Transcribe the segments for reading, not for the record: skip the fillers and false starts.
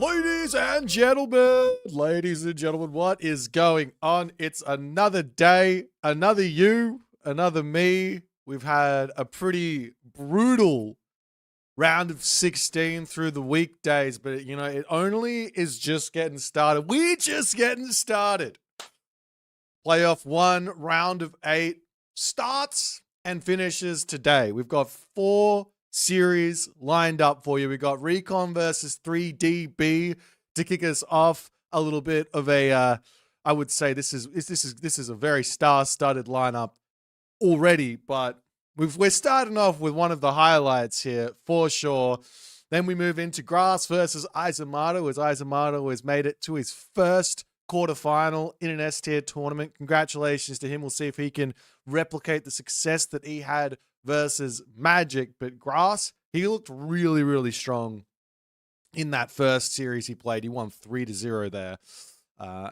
Ladies and gentlemen, what is going on? It's another day, another you, another me. We've had a pretty brutal round of 16 through the weekdays, but you know, it only is just getting started. We're just getting started. Playoff 1, round of 8 starts and finishes today. We've got 4 series lined up for you. We got Recon versus 3DB to kick us off. A little bit of a, I would say this is a very star-studded lineup already, but we're starting off with one of the highlights here for sure. Then we move into Grass versus Eisomarto, as Eisomarto has made it to his first quarterfinal in an S-tier tournament. Congratulations to him. We'll see if he can replicate the success that he had versus Magic. But Grass, he looked really, really strong in that first series he played. He won 3-0 there.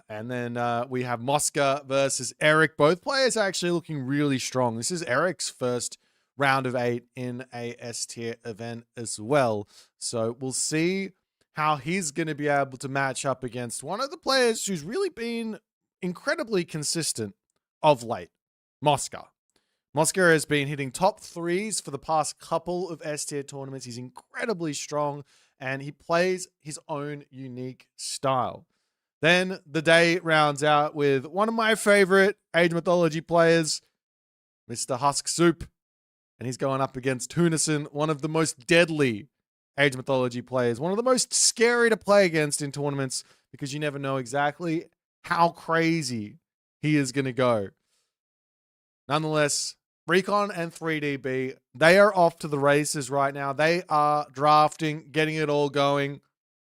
And then we have Mosca versus Eric. Both players are actually looking really strong. This is Eric's first round of 8 in a S-tier event as well. So we'll see how he's going to be able to match up against one of the players who's really been incredibly consistent of late, Mosca. Mosca has been hitting top 3s for the past couple of S-tier tournaments. He's incredibly strong, and he plays his own unique style. Then the day rounds out with one of my favorite Age Mythology players, Mr. HUSKSUPPE, and he's going up against Tunison, one of the most deadly Age Mythology players, one of the most scary to play against in tournaments because you never know exactly how crazy he is going to go. Nonetheless, Recon and 3DB, they are off to the races right now. They are drafting, getting it all going.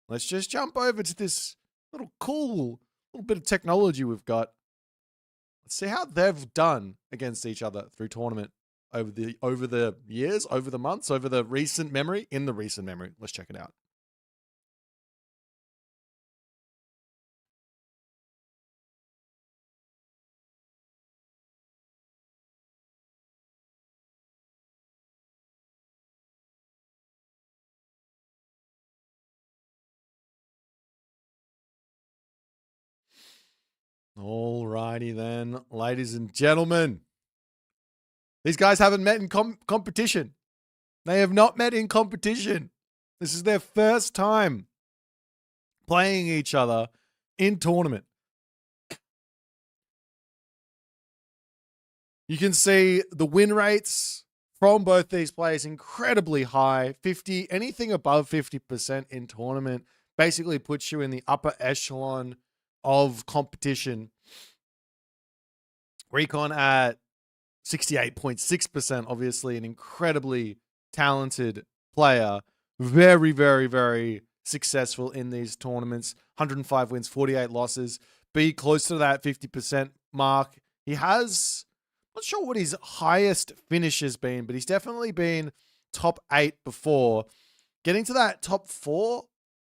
Let's just jump over to this little bit of technology we've got. Let's see how they've done against each other through tournament over the years, over the months, over the recent memory, in the recent memory. Let's check it out. Alrighty then, ladies and gentlemen. These guys haven't met in competition. They have not met in competition. This is their first time playing each other in tournament. You can see the win rates from both these players incredibly high. 50, anything above 50% in tournament basically puts you in the upper echelon of competition. Recon at 68.6%, obviously an incredibly talented player. Very, very, very successful in these tournaments. 105 wins, 48 losses. Be close to that 50% mark. He has, not sure what his highest finish has been, but he's definitely been top 8 before. Getting to that top 4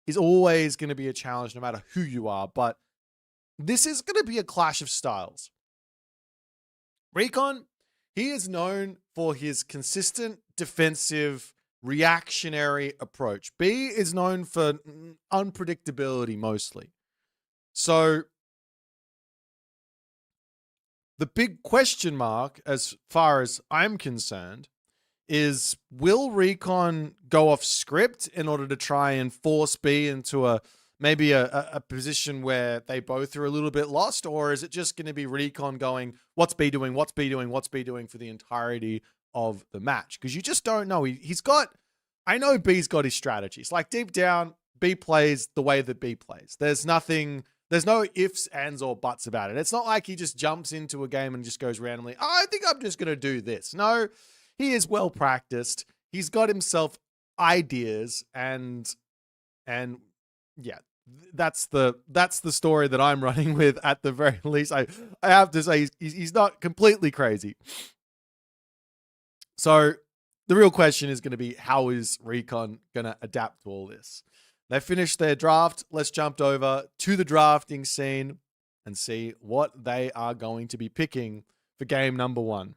is always going to be a challenge no matter who you are, but this is going to be a clash of styles. Recon, he is known for his consistent defensive reactionary approach. B is known for unpredictability mostly. So the big question mark, as far as I'm concerned, is will Recon go off script in order to try and force B into maybe a position where they both are a little bit lost? Or is it just going to be Recon going, what's B doing? What's B doing? What's B doing for the entirety of the match? Because you just don't know. He's got, I know B's got his strategies. Like deep down, B plays the way that B plays. There's no ifs, ands, or buts about it. It's not like he just jumps into a game and just goes randomly, oh, I think I'm just going to do this. No, he is well practiced. He's got himself ideas and yeah, that's the story that I'm running with at the very least. I have to say he's not completely crazy. So the real question is going to be, how is Recon going to adapt to all this? They finished their draft. Let's jump over to the drafting scene and see what they are going to be picking for game number 1.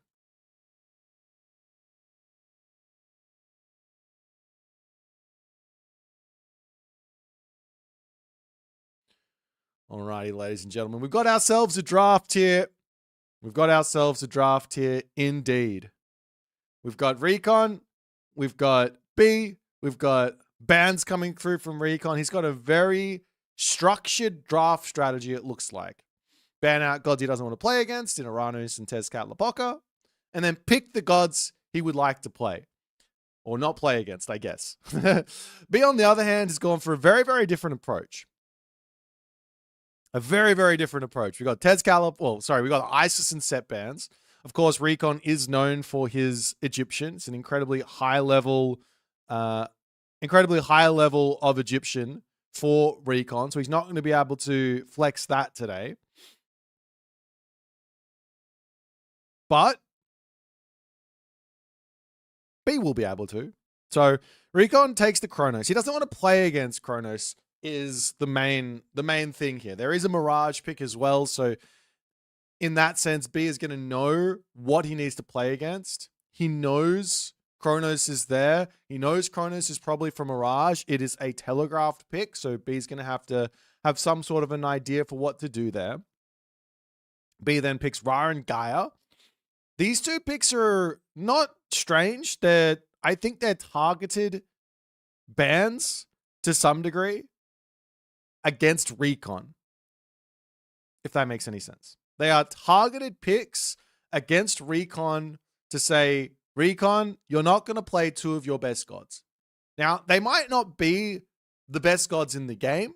Alrighty, ladies and gentlemen. We've got ourselves a draft here. We've got ourselves a draft here, indeed. We've got Recon. We've got B. We've got bans coming through from Recon. He's got a very structured draft strategy, it looks like. Ban out gods he doesn't want to play against in Uranus and Tezcatlipoca. And then pick the gods he would like to play. Or not play against, I guess. B, on the other hand, has gone for a very, very different approach. A very, very different approach. We got we got Isis and set bans. Of course, Recon is known for his Egyptian. It's an incredibly high level of Egyptian for Recon. So he's not going to be able to flex that today. But B will be able to. So Recon takes the Chronos. He doesn't want to play against Chronos is the main thing here. There is a Mirage pick as well. So in that sense, B is going to know what he needs to play against. He knows Chronos is there. He knows Chronos is probably from Mirage. It is a telegraphed pick. So B is going to have some sort of an idea for what to do there. B then picks Ra and Gaia. These two picks are not strange. I think they're targeted bans to some degree against Recon, if that makes any sense. They are targeted picks against Recon to say, Recon, you're not going to play two of your best gods. Now, they might not be the best gods in the game,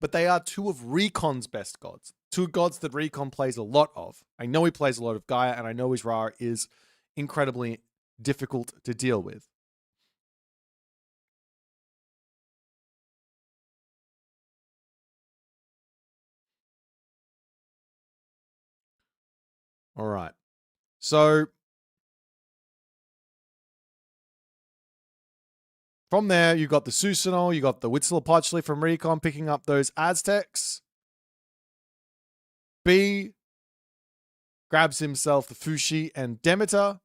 but they are two of Recon's best gods. Two gods that Recon plays a lot of. I know he plays a lot of Gaia, and I know his Ra is incredibly difficult to deal with. All right. So from there, you got the Susanoo, you got the Huitzilopochtli from Recon picking up those Aztecs. B grabs himself the Fushi and Demeter.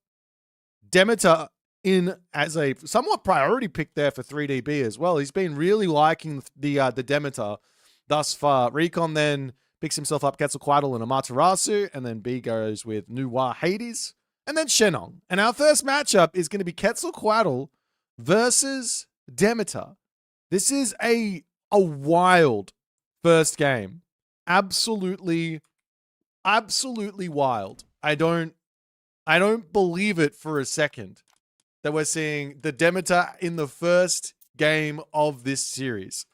Demeter in as a somewhat priority pick there for 3DB as well. He's been really liking the Demeter thus far. Recon then picks himself up Quetzalcoatl and Amaterasu, and then B goes with Nuwa Hades, and then Shenong. And our first matchup is going to be Quetzalcoatl versus Demeter. This is a wild first game. Absolutely wild. I don't believe it for a second that we're seeing the Demeter in the first game of this series.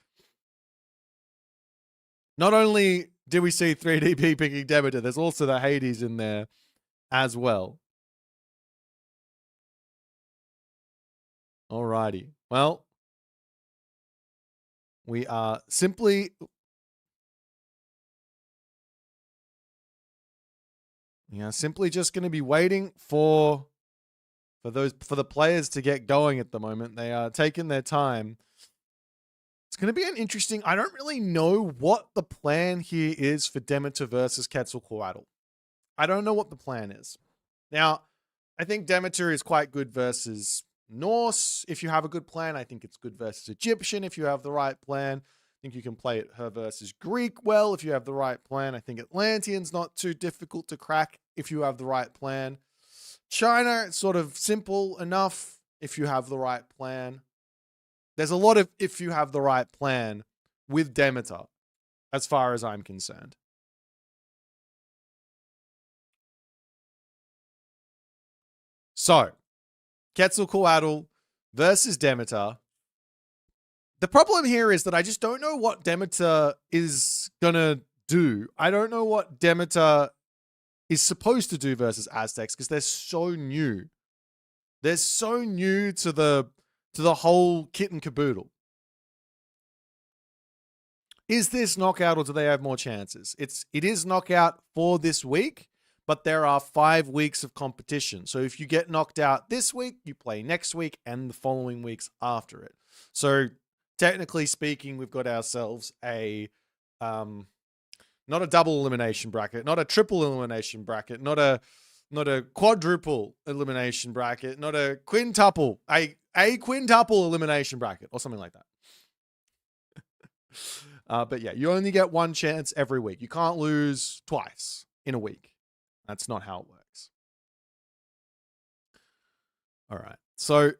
Not only did we see 3DP picking Demeter, there's also the Hades in there as well. Alrighty. Well, we are simply just going to be waiting for the players to get going at the moment. They are taking their time. It's going to be an interesting... I don't really know what the plan here is for Demeter versus Quetzalcoatl. I don't know what the plan is. Now, I think Demeter is quite good versus Norse if you have a good plan. I think it's good versus Egyptian if you have the right plan. I think you can play her versus Greek well if you have the right plan. I think Atlantean's not too difficult to crack if you have the right plan. China, it's sort of simple enough if you have the right plan. There's a lot of if you have the right plan with Demeter, as far as I'm concerned. So, Quetzalcoatl versus Demeter. The problem here is that I just don't know what Demeter is going to do. I don't know what Demeter is supposed to do versus Aztecs because they're so new. They're so new to the whole kit and caboodle. Is this knockout or do they have more chances? It is knockout for this week, but there are 5 weeks of competition. So if you get knocked out this week, you play next week and the following weeks after it. So technically speaking, we've got ourselves a not a double elimination bracket, not a triple elimination bracket, not a quadruple elimination bracket, not a quintuple, a quintuple elimination bracket or something like that. But yeah, you only get one chance every week. You can't lose twice in a week. That's not how it works. All right. So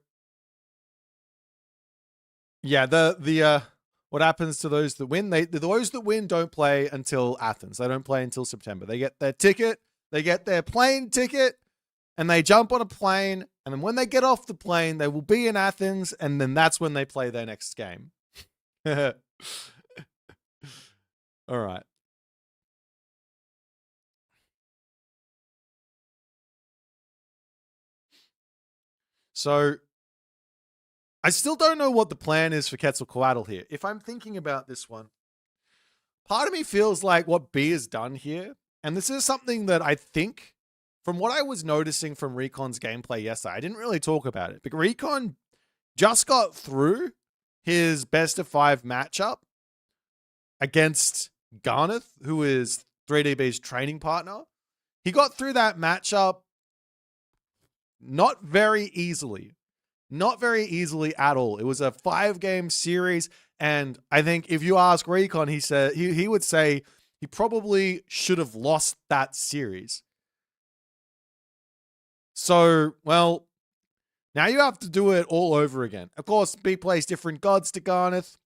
yeah, what happens to those that win? Those that win don't play until Athens. They don't play until September. They get their ticket, they get their plane ticket, and they jump on a plane. And then when they get off the plane, they will be in Athens, and then that's when they play their next game. All right. So I still don't know what the plan is for Quetzalcoatl here. If I'm thinking about this one, part of me feels like what B has done here, and this is something that I think, from what I was noticing from Recon's gameplay yesterday, I didn't really talk about it, but Recon just got through his best of 5 matchup against Garneth, who is 3DB's training partner. He got through that matchup not very easily. Not very easily at all. It was a 5-game series, and I think if you ask Recon, he would say he probably should have lost that series. So, well, now you have to do it all over again. Of course, B plays different gods to Garneth.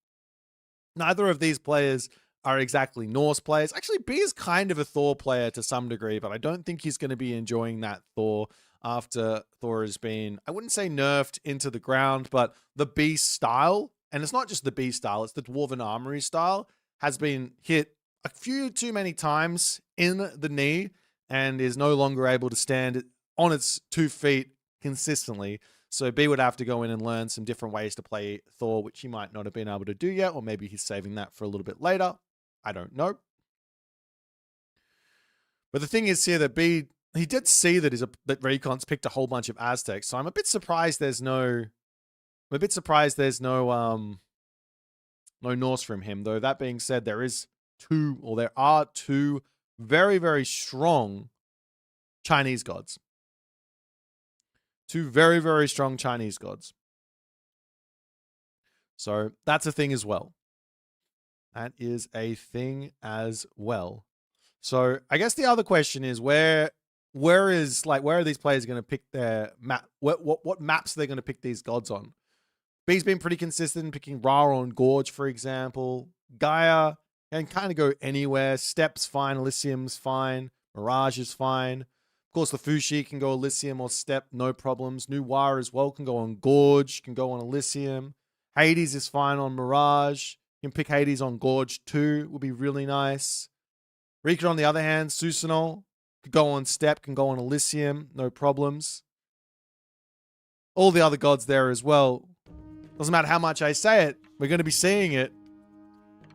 Neither of these players are exactly Norse players. Actually, B is kind of a Thor player to some degree, but I don't think he's going to be enjoying that Thor after Thor has been, I wouldn't say nerfed into the ground, but the B style, and it's not just the B style, it's the Dwarven Armory style, has been hit a few too many times in the knee and is no longer able to stand on its 2 feet consistently. So B would have to go in and learn some different ways to play Thor, which he might not have been able to do yet, or maybe he's saving that for a little bit later. I don't know. But the thing is here that B, he did see that that Recon's picked a whole bunch of Aztecs, so I'm a bit surprised there's no no Norse from him. Though that being said, there are 2 very, very strong Chinese gods. 2 very, very strong Chinese gods. So that's a thing as well. That is a thing as well. So I guess the other question is where are these players going to pick their map? What maps are they going to pick these gods on? B's been pretty consistent in picking Ra on Gorge, for example. Gaia can kind of go anywhere. Stepp's fine. Elysium's fine. Mirage is fine. Of course, the Fushi can go Elysium or Steppe, no problems. Noir as well can go on Gorge, can go on Elysium. Hades is fine on Mirage. You can pick Hades on Gorge too, would be really nice. Recon, on the other hand, Susanol could go on Steppe, can go on Elysium, no problems. All the other gods there as well. Doesn't matter how much I say it, we're going to be seeing it.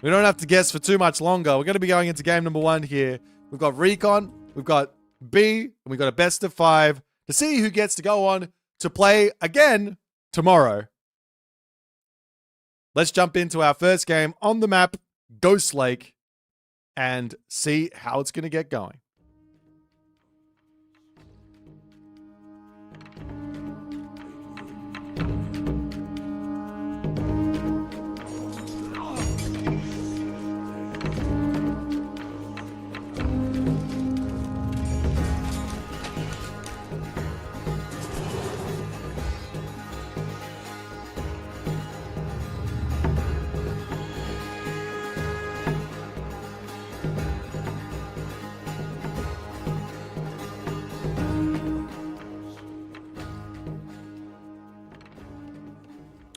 We don't have to guess for too much longer. We're going to be going into game number 1 here. We've got Recon, we've got B, and we've got a best of 5 to see who gets to go on to play again tomorrow. Let's jump into our first game on the map, Ghost Lake, and see how it's going to get going.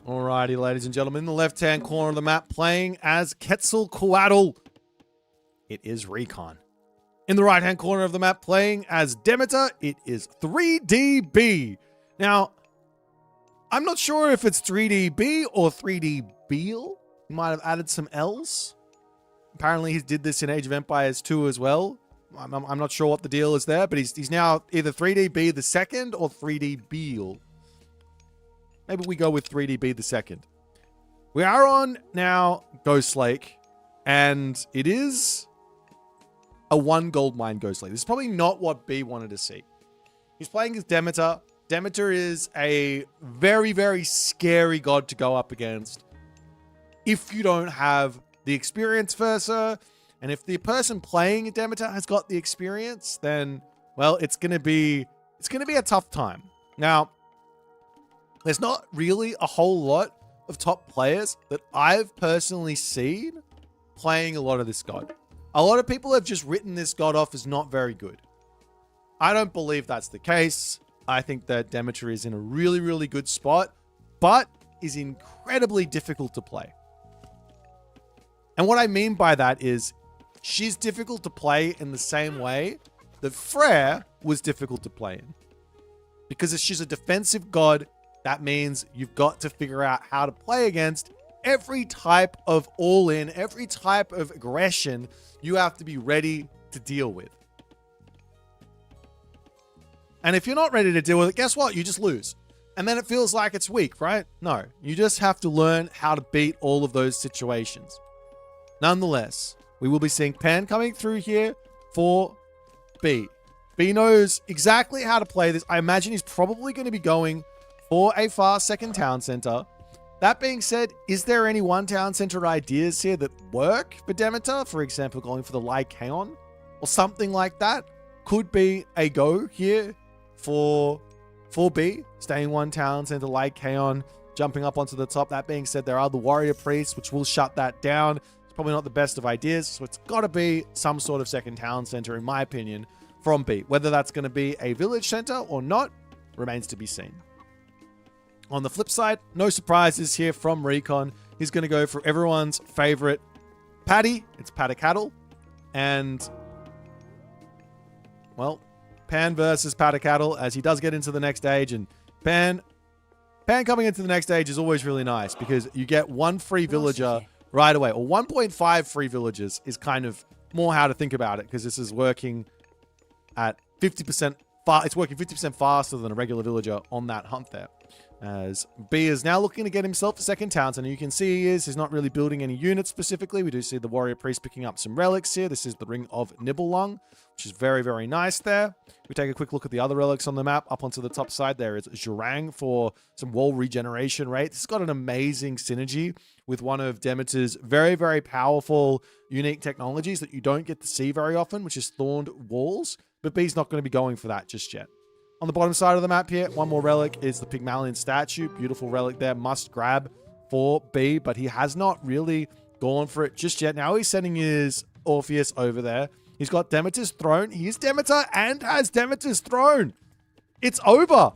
Alrighty, ladies and gentlemen, in the left-hand corner of the map, playing as Quetzalcoatl, it is Recon. In the right-hand corner of the map, playing as Demeter, it is 3DB. Now, I'm not sure if it's 3DB or 3DBeal. He might have added some L's. Apparently, he did this in Age of Empires 2 as well. I'm not sure what the deal is there, but he's now either 3DB the second or 3DBeal. Maybe we go with 3DB the second. We are on now Ghost Lake, and it is a 1 gold mine Ghost Lake. This is probably not what B wanted to see. He's playing as Demeter. Demeter is a very, very scary god to go up against if you don't have the experience versa. And if the person playing a Demeter has got the experience, then, well, it's going to be a tough time. Now, there's not really a whole lot of top players that I've personally seen playing a lot of this god. A lot of people have just written this god off as not very good. I don't believe that's the case. I think that Demeter is in a really, really good spot, but is incredibly difficult to play. And what I mean by that is she's difficult to play in the same way that Freyr was difficult to play in. Because if she's a defensive god, that means you've got to figure out how to play against every type of all-in, every type of aggression you have to be ready to deal with. And if you're not ready to deal with it, guess what? You just lose. And then it feels like it's weak, right? No, you just have to learn how to beat all of those situations. Nonetheless, we will be seeing Pan coming through here for B. B knows exactly how to play this. I imagine he's probably going to be going for a fast second town center. That being said, is there any one town center ideas here that work for Demeter? For example, going for the Lycaon or something like that could be a go here for B. Staying one town center, Lycaon, jumping up onto the top. That being said, there are the warrior priests, which will shut that down. It's probably not the best of ideas, so it's got to be some sort of second town center, in my opinion, from B. Whether that's going to be a village center or not remains to be seen. On the flip side, no surprises here from Recon. He's going to go for everyone's favorite paddy. It's Paddy-Cattle. And, well, Pan versus Paddy-Cattle as he does get into the next stage. And Pan coming into the next stage is always really nice because you get one free villager right away. Or 1.5 free villagers is kind of more how to think about it because this is working at 50%. It's working 50% faster than a regular villager on that hunt there. As B is now looking to get himself a second town center. You can see he's not really building any units specifically. We do see the warrior priest picking up some relics here. This is the Ring of Nibelung, which is very, very nice there. We take a quick look at the other relics on the map. Up onto the top side there is Jurang for some wall regeneration rate. This has got an amazing synergy with one of Demeter's very, very powerful, unique technologies that you don't get to see very often, which is Thorned Walls. But B's not going to be going for that just yet. On the bottom side of the map here, one more relic is the Pygmalion statue. Beautiful relic there. Must grab for B, but he has not really gone for it just yet. Now he's sending his Orpheus over there. He's got Demeter's throne. He is Demeter and has Demeter's throne. It's over.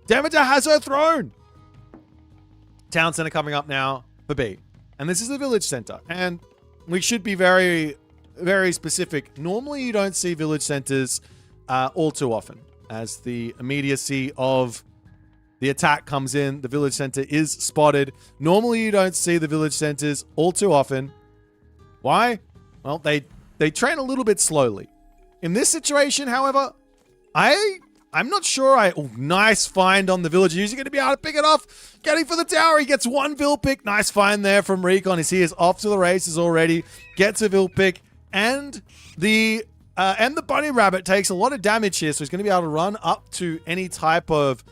Demeter has her throne. Town center coming up now for B. And this is the village center. And we should be very, very specific. Normally you don't see village centers all too often. As the immediacy of the attack comes in, the village center is spotted. Normally, you don't see the village centers all too often. Why? Well, they train a little bit slowly. In this situation, however, I'm not sure. Nice find on the villager. He's going to be able to pick it off. Getting for the tower. He gets one vill pick. Nice find there from Recon as he is off to the races already. Gets a vill pick. And the bunny rabbit takes a lot of damage here, so he's going to be able to run up to any type of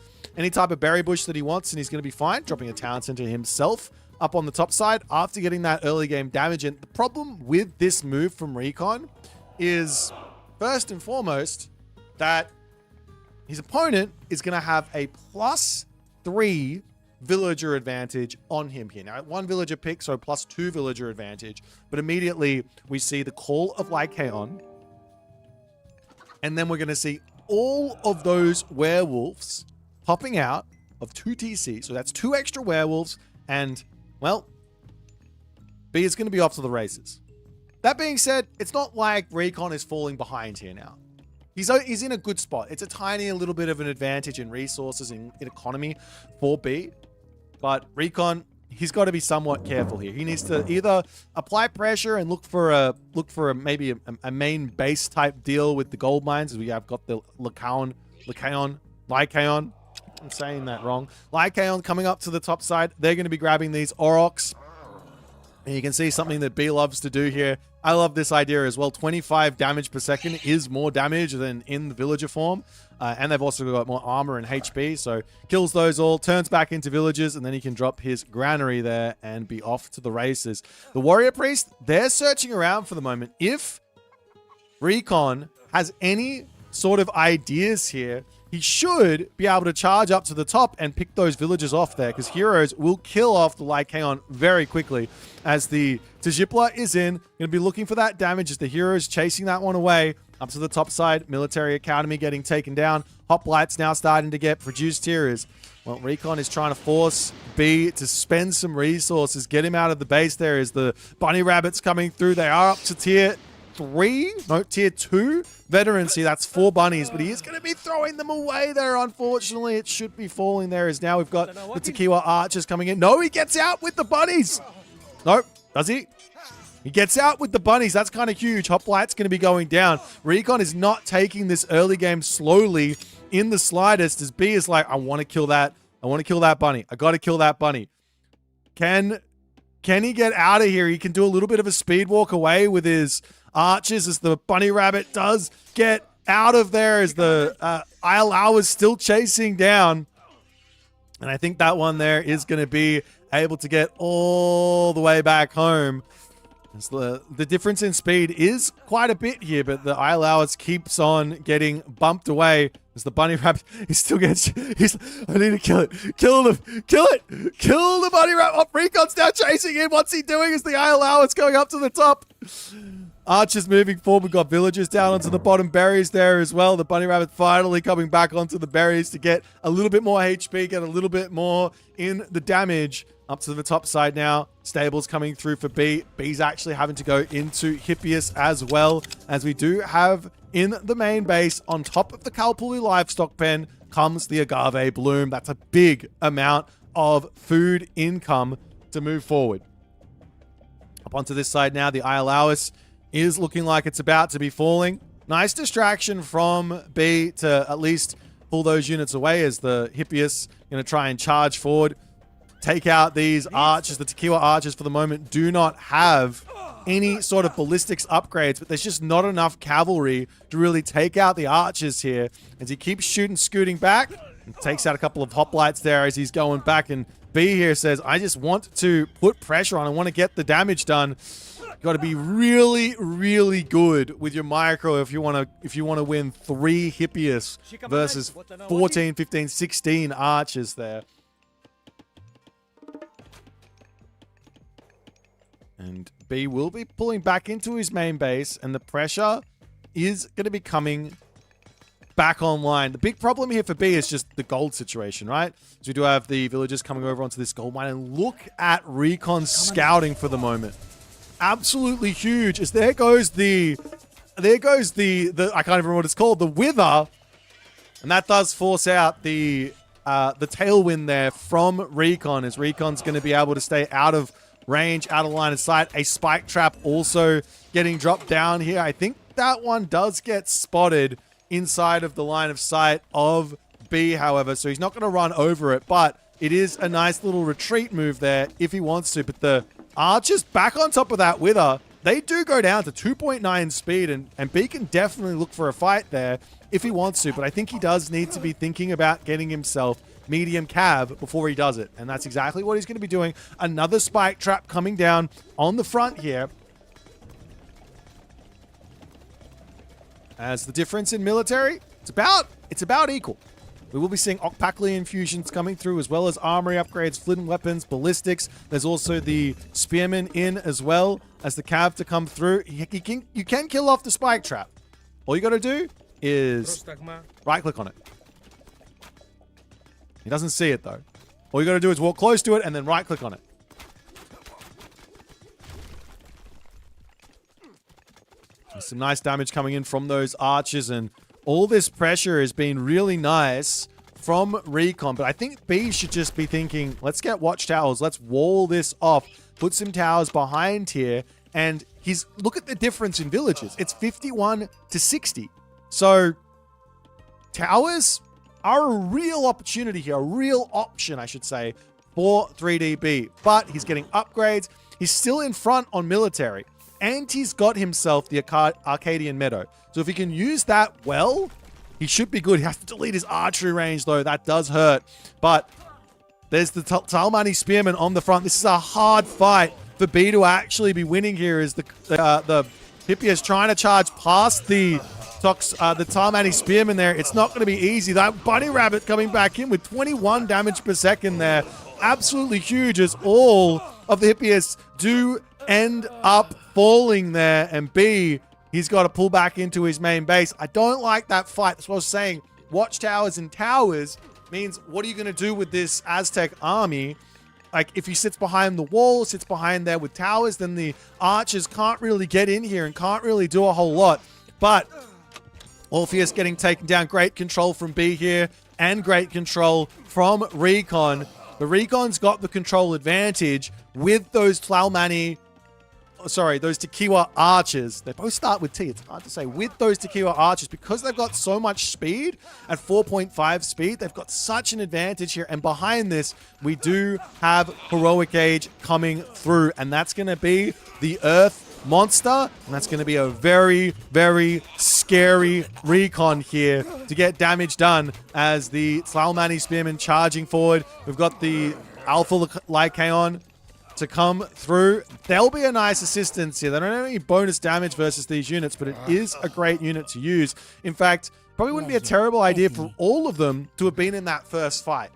berry bush that he wants, and he's going to be fine, dropping a town center himself up on the top side after getting that early game damage. And the problem with this move from Recon is, first and foremost, that his opponent is going to have a +3 villager advantage on him here. Now, one villager pick, so +2 villager advantage, but immediately we see the Call of Lycaon. And then we're going to see all of those werewolves popping out of 2 TC. So that's 2 extra werewolves. And, well, B is going to be off to the races. That being said, it's not like Recon is falling behind here now. He's in a good spot. It's a tiny little bit of an advantage in resources, in economy for B. But Recon, he's got to be somewhat careful here. He needs to either apply pressure and look for maybe a main base type deal with the gold mines. We have got the Lycaon. I'm saying that wrong. Lycaon coming up to the top side. They're going to be grabbing these Aurochs. And you can see something that B loves to do here I love this idea as well. 25 damage per second is more damage than in the villager form. And they've also got more armor and HP. So kills those all, turns back into villagers, and then he can drop his granary there and be off to the races. The warrior priest, they're searching around for the moment. If Recon has any sort of ideas here, he should be able to charge up to the top and pick those villagers off there, because heroes will kill off the Lycaon very quickly as the Tajipla is in. Going to be looking for that damage as the heroes chasing that one away. Up to the top side, Military Academy getting taken down. Hoplites now starting to get produced here as, well, Recon is trying to force B to spend some resources, get him out of the base there as the bunny rabbits coming through. They are up to tier 2 veterans here. That's 4 bunnies, but he is going to be throwing them away there. Unfortunately, it should be falling there as now we've got the Tequila archers coming in. No, he gets out with the bunnies. Nope. Does he? He gets out with the bunnies. That's kind of huge. Hoplight's going to be going down. Recon is not taking this early game slowly in the slightest as B is like, I want to kill that. I want to kill that bunny. I got to kill that bunny. Can he get out of here? He can do a little bit of a speed walk away with his archers as the bunny rabbit does get out of there as the Eisomarto is still chasing down. And I think that one there is going to be able to get all the way back home. As the difference in speed is quite a bit here, but the Eisomarto keeps on getting bumped away as the bunny rabbit, he still gets, I need to kill it. Kill him. Kill it. Kill the bunny rabbit. Oh, Recon's now chasing in. What's he doing as the Eisomarto going up to the top? Archers moving forward. We've got villagers down onto the bottom berries there as well. The bunny rabbit finally coming back onto the berries to get a little bit more HP, get a little bit more in the damage. Up to the top side now. Stables coming through for B. B's actually having to go into Hippias as well, as we do have in the main base on top of the Kalpuli livestock pen comes the agave bloom. That's a big amount of food income to move forward. Up onto this side now, the Eisomarto is looking like it's about to be falling. Nice distraction from B to at least pull those units away as the Hippias going to try and charge forward. Take out these archers. The Tequila archers for the moment do not have any sort of ballistics upgrades, but there's just not enough cavalry to really take out the archers here. As he keeps shooting, scooting back, and takes out a couple of hoplites there as he's going back. And B here says, I just want to put pressure on. I want to get the damage done. You've got to be really, really good with your micro if you want to win 3 Hippias versus 14, 15, 16 archers there. And B will be pulling back into his main base, and the pressure is going to be coming back online. The big problem here for B is just the gold situation, right? So we do have the villagers coming over onto this gold mine, and look at Recon's scouting for the moment. Absolutely huge. As there goes the I can't even remember what it's called, the wither, and that does force out the tailwind there from Recon, as Recon's going to be able to stay out of range, out of line of sight. A spike trap also getting dropped down here. I think that one does get spotted inside of the line of sight of B, however, so he's not going to run over it, but it is a nice little retreat move there if he wants to. But the archers back on top of that wither, they do go down to 2.9 speed, and B can definitely look for a fight there if he wants to, but I think he does need to be thinking about getting himself medium cav before he does it, and that's exactly what he's going to be doing. Another spike trap coming down on the front here, as the difference in military, it's about equal. We will be seeing Okpakli infusions coming through, as well as armory upgrades, flint weapons, ballistics. There's also the spearmen in as well as the cav to come through. You can kill off the spike trap. All you got to do is right click on it. He doesn't see it though. All you got to do is walk close to it and then right click on it. There's some nice damage coming in from those archers, and all this pressure has been really nice from Recon, but I think B should just be thinking, let's get watchtowers, let's wall this off, put some towers behind here, and look at the difference in villages. It's 51 to 60. So towers are a real opportunity here, a real option, I should say, for 3DB. But he's getting upgrades. He's still in front on military. and he's got himself the Arcadian Meadow. So if he can use that well, he should be good. He has to delete his archery range, though. That does hurt. But there's the Talmani Spearman on the front. This is a hard fight for B to actually be winning here, as the Hippias trying to charge past the Talmani Spearman there. It's not going to be easy. That Bunny Rabbit coming back in with 21 damage per second there. Absolutely huge, as all of the Hippias do end up falling there. And B, he's got to pull back into his main base. I don't like that fight. That's what I was saying. Watchtowers and towers means, what are you going to do with this Aztec army? Like, if he sits behind the wall, sits behind there with towers, then the archers can't really get in here and can't really do a whole lot. But Orpheus getting taken down. Great control from B here, and great control from Recon. The Recon's got the control advantage with those those Tequila archers. They both start with T. It's hard to say. With those Tequila archers, because they've got so much speed at 4.5 speed, they've got such an advantage here. And behind this, we do have Heroic Age coming through, and that's going to be the Earth Monster, and that's going to be a very, very scary Recon here to get damage done, as the Tlalmani Spearman charging forward. We've got the Alpha Lycaon to come through. There'll be a nice assistance here. They don't have any bonus damage versus these units, but it is a great unit to use. In fact, probably wouldn't be a terrible idea for all of them to have been in that first fight.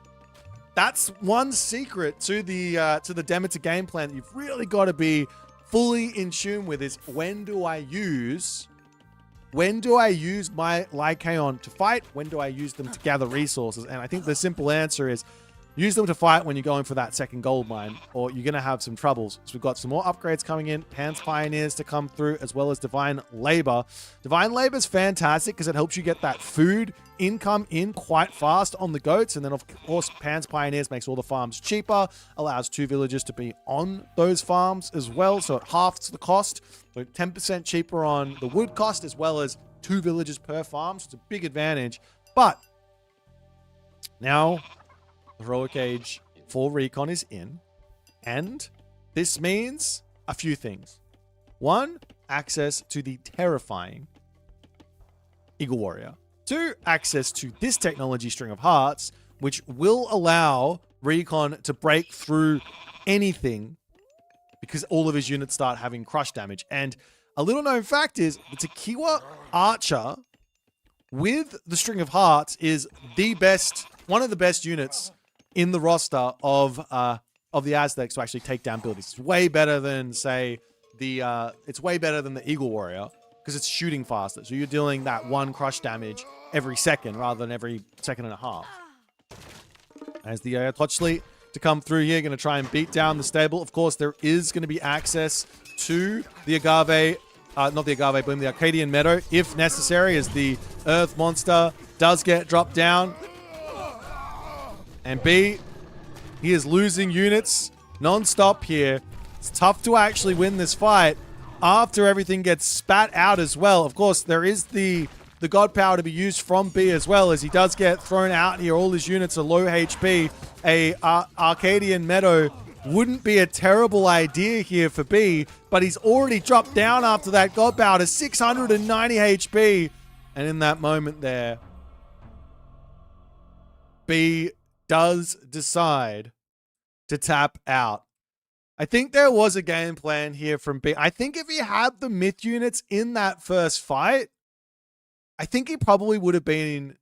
That's one secret to the Demeter game plan that you've really got to be fully in tune with, is when do I use my Lycaon to fight? When do I use them to gather resources? And I think the simple answer is, use them to fight when you're going for that second gold mine, or you're going to have some troubles. So we've got some more upgrades coming in. Pan's Pioneers to come through, as well as Divine Labor. Divine Labor is fantastic because it helps you get that food income in quite fast on the goats. And then, of course, Pan's Pioneers makes all the farms cheaper, allows 2 villagers to be on those farms as well. So it halves the cost. So 10% cheaper on the wood cost, as well as 2 villagers per farm. So it's a big advantage. But now Heroic Age for Recon is in, and this means a few things. One, access to the terrifying Eagle Warrior. 2, access to this technology, String of Hearts, which will allow Recon to break through anything, because all of his units start having crush damage. And a little known fact is, the Tequila Archer with the String of Hearts is one of the best units in the roster of the Aztecs to actually take down buildings. It's way better than, say, it's way better than the Eagle Warrior, because it's shooting faster. So you're dealing that 1 crush damage every second rather than every second and a half. As the Tochli to come through here, going to try and beat down the stable. Of course, there is going to be access to the Agave, not the Agave Bloom, the Arcadian Meadow, if necessary, as the Earth Monster does get dropped down. And B, he is losing units non-stop here. It's tough to actually win this fight after everything gets spat out as well. Of course, there is the God Power to be used from B as well, as he does get thrown out here. All his units are low HP. A Arcadian Meadow wouldn't be a terrible idea here for B, but he's already dropped down after that God Power to 690 HP. And in that moment there, B does decide to tap out. I think there was a game plan here from B. I think if he had the myth units in that first fight, I think he probably would have been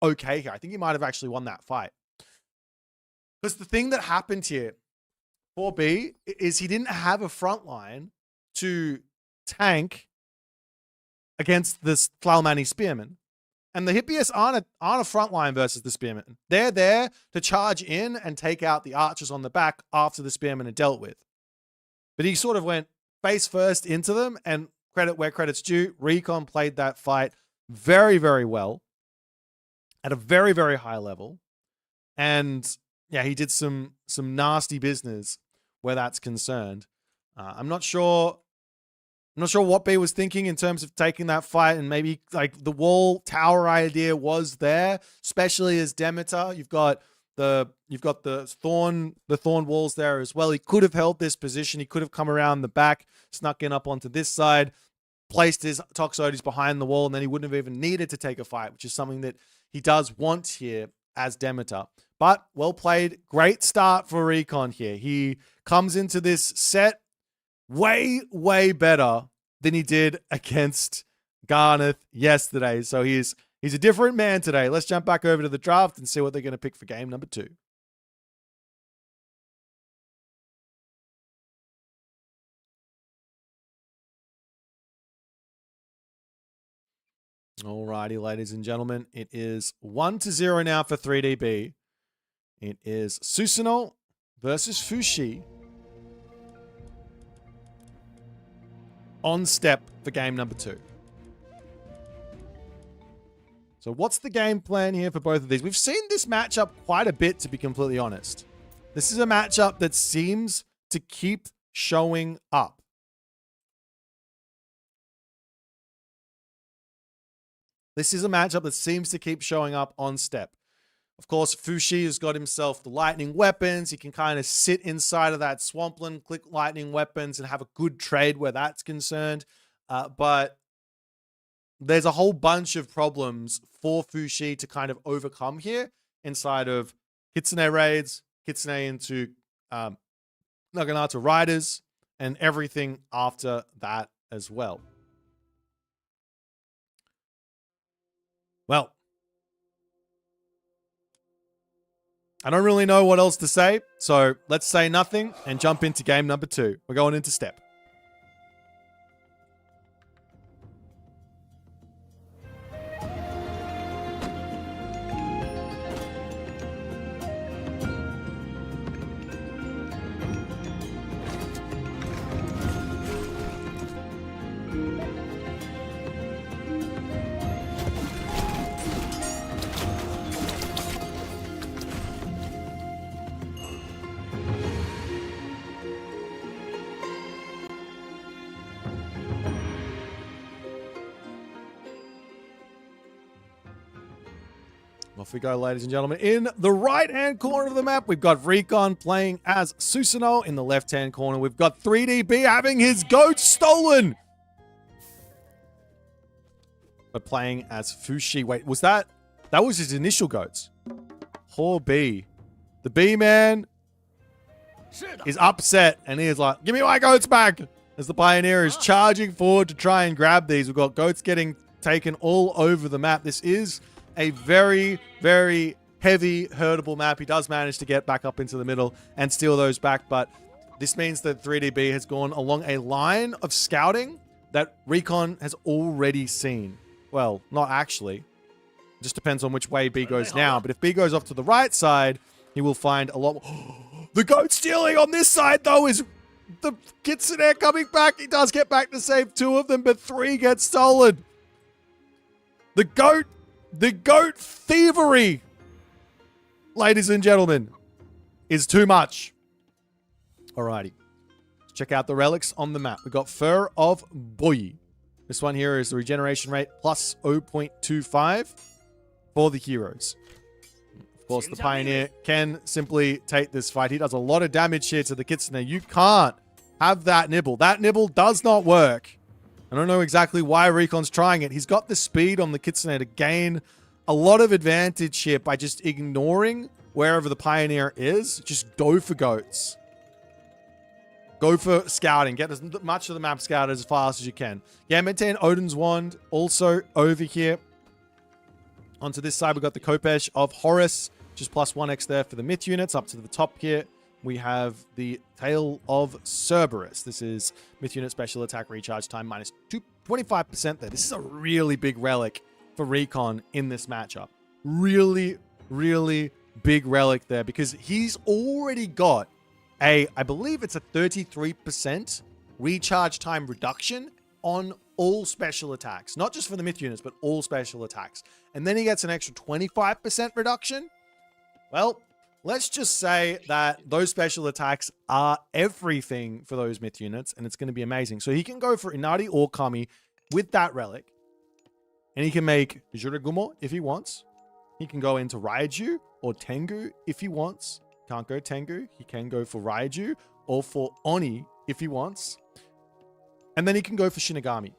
okay here. I think he might have actually won that fight. Because the thing that happened here for B is he didn't have a front line to tank against this Tlalmani Spearman. And the Hippias aren't a front line versus the Spearman. They're there to charge in and take out the archers on the back after the Spearman are dealt with. But he sort of went face first into them, and credit where credit's due. Recon played that fight very, very well at a very, very high level. And yeah, he did some nasty business where that's concerned. I'm not sure what B was thinking in terms of taking that fight, and maybe like the wall tower idea was there, especially as Demeter. You've got you've got the thorn walls there as well. He could have held this position. He could have come around the back, snuck in up onto this side, placed his Toxotes behind the wall, and then he wouldn't have even needed to take a fight, which is something that he does want here as Demeter. But well played. Great start for Recon here. He comes into this set way, way better than he did against Garneth yesterday. So he's a different man today. Let's jump back over to the draft and see what they're going to pick for game number 2. Alrighty, ladies and gentlemen. It is 1-0 now for 3DB. It is Susanoo versus Fushi on step for game number 2. So what's the game plan here for both of these? We've seen this matchup quite a bit, to be completely honest. This is a matchup that seems to keep showing up. This is a matchup that seems to keep showing up on step. Of course, Fushi has got himself the lightning weapons. He can kind of sit inside of that swampland, click lightning weapons, and have a good trade where that's concerned. But there's a whole bunch of problems for Fushi to kind of overcome here inside of Kitsune raids, Kitsune into Naginata riders, and everything after that as well. Well, I don't really know what else to say, so let's say nothing and jump into game number 2. We're going into step. Off we go, ladies and gentlemen. In the right-hand corner of the map, we've got Recon playing as Susanoo. In the left-hand corner, we've got 3DB having his goat stolen, but playing as Fushi. Wait, was that was his initial goats? Poor B. The B-man is upset, and he is like, give me my goats back, as the Pioneer is charging forward to try and grab these. We've got goats getting taken all over the map. This is a very, very heavy, herdable map. He does manage to get back up into the middle and steal those back, but this means that 3DB has gone along a line of scouting that Recon has already seen. Well, not actually. It just depends on which way B goes now, but if B goes off to the right side, he will find a lot more. The goat stealing on this side, though, is the Kitsune coming back. He does get back to save 2 of them, but 3 get stolen. The goat thievery, ladies and gentlemen, is too much. Alrighty. Let's check out the relics on the map. We've got Fur of Boit. This one here is the regeneration rate plus 0.25 for the heroes. Of course, the Pioneer can simply take this fight. He does a lot of damage here to the Kitsune. You can't have that nibble. That nibble does not work. I don't know exactly why Recon's trying it. He's got the speed on the Kitsune to gain a lot of advantage here by just ignoring wherever the Pioneer is. Just go for goats. Go for scouting. Get as much of the map scouted as fast as you can. Yeah, maintain Odin's Wand also over here. Onto this side, we've got the Kopesh of Horus, just plus 1x there for the myth units. Up to the top here, we have the Tail of Cerberus. This is myth unit special attack recharge time minus 25% there. This is a really big relic for Recon in this matchup. Really, really big relic there because he's already got I believe it's a 33% recharge time reduction on all special attacks. Not just for the myth units, but all special attacks. And then he gets an extra 25% reduction. Well, let's just say that those special attacks are everything for those myth units, and it's going to be amazing. So he can go for Inari or Kami with that relic, and he can make Juragumo if he wants. He can go into Raiju or Tengu if he wants. Can't go Tengu. He can go for Raiju or for Oni if he wants. And then he can go for Shinigami.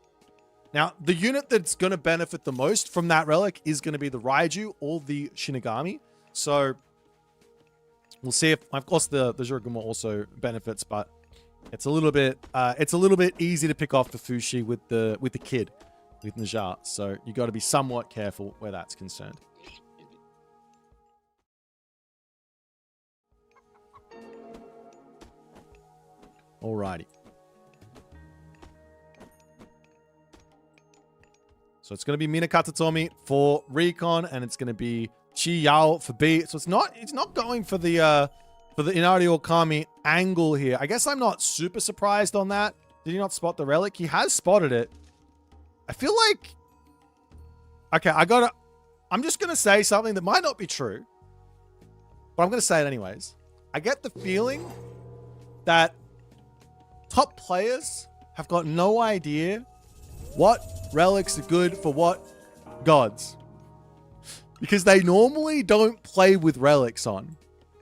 Now, the unit that's going to benefit the most from that relic is going to be the Raiju or the Shinigami. So we'll see if, of course, the Jurigumo also benefits, but it's a little bit easy to pick off the Fushi with the kid, with Najar. So you got to be somewhat careful where that's concerned. Alrighty. So it's going to be Minakata for Recon, and it's going to be Chi Yao for B. So it's not going for the Inari Okami angle here. I guess I'm not super surprised on that. Did he not spot the relic? He has spotted it. I feel like... Okay, I'm just going to say something that might not be true, but I'm going to say it anyways. I get the feeling that top players have got no idea what relics are good for what gods. Because they normally don't play with relics on.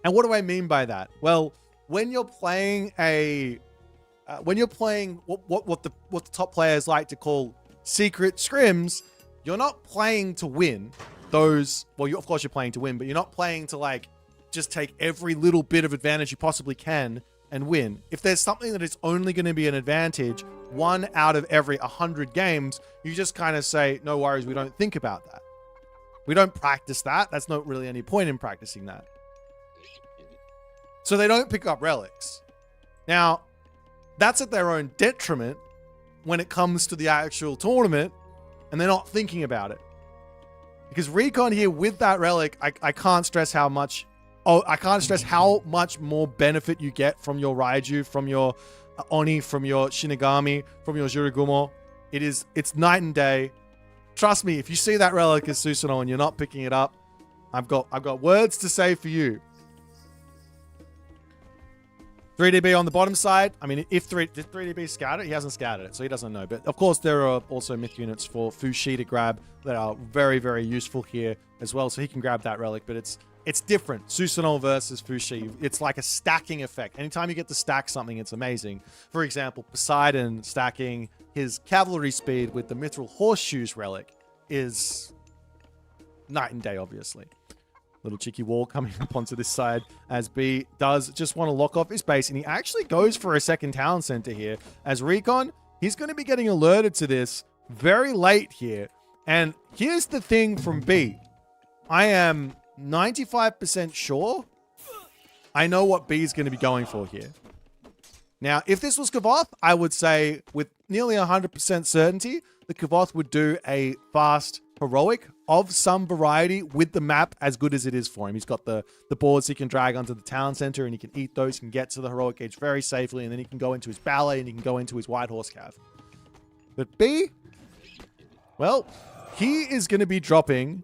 And what do I mean by that? Well, when you're playing what the top players like to call secret scrims, you're not playing to win those. Well, of course you're playing to win, but you're not playing to like just take every little bit of advantage you possibly can and win. If there's something that is only going to be an advantage 1 out of every 100 games, you just kind of say, no worries, we don't think about that. We don't practice that. That's not really any point in practicing that. So they don't pick up relics. Now, that's at their own detriment when it comes to the actual tournament, and they're not thinking about it. Because Recon here with that relic, I can't stress how much... Oh, I can't stress how much more benefit you get from your Raiju, from your Oni, from your Shinigami, from your Jurigumo. It's night and day. Trust me, if you see that relic as Susanoo and you're not picking it up, I've got words to say for you. 3DB on the bottom side. I mean, did 3DB scout it? He hasn't scouted it, so he doesn't know. But of course, there are also myth units for Fushi to grab that are very, very useful here as well. So he can grab that relic, but it's different. Susanoo versus Fushi. It's like a stacking effect. Anytime you get to stack something, it's amazing. For example, Poseidon stacking his cavalry speed with the Mithril Horseshoes relic is night and day, obviously. Little cheeky wall coming up onto this side as B does just want to lock off his base, and he actually goes for a second town center here. As Recon, he's going to be getting alerted to this very late here. And here's the thing from B. I am 95% sure I know what B is going to be going for here. Now, if this was Kavoth, I would say with nearly 100% certainty, the Kavoth would do a fast heroic of some variety with the map as good as it is for him. He's got the boards he can drag onto the town center, and he can eat those, can get to the heroic age very safely, and then he can go into his ballet, and he can go into his white horse cav. But B, well, he is going to be dropping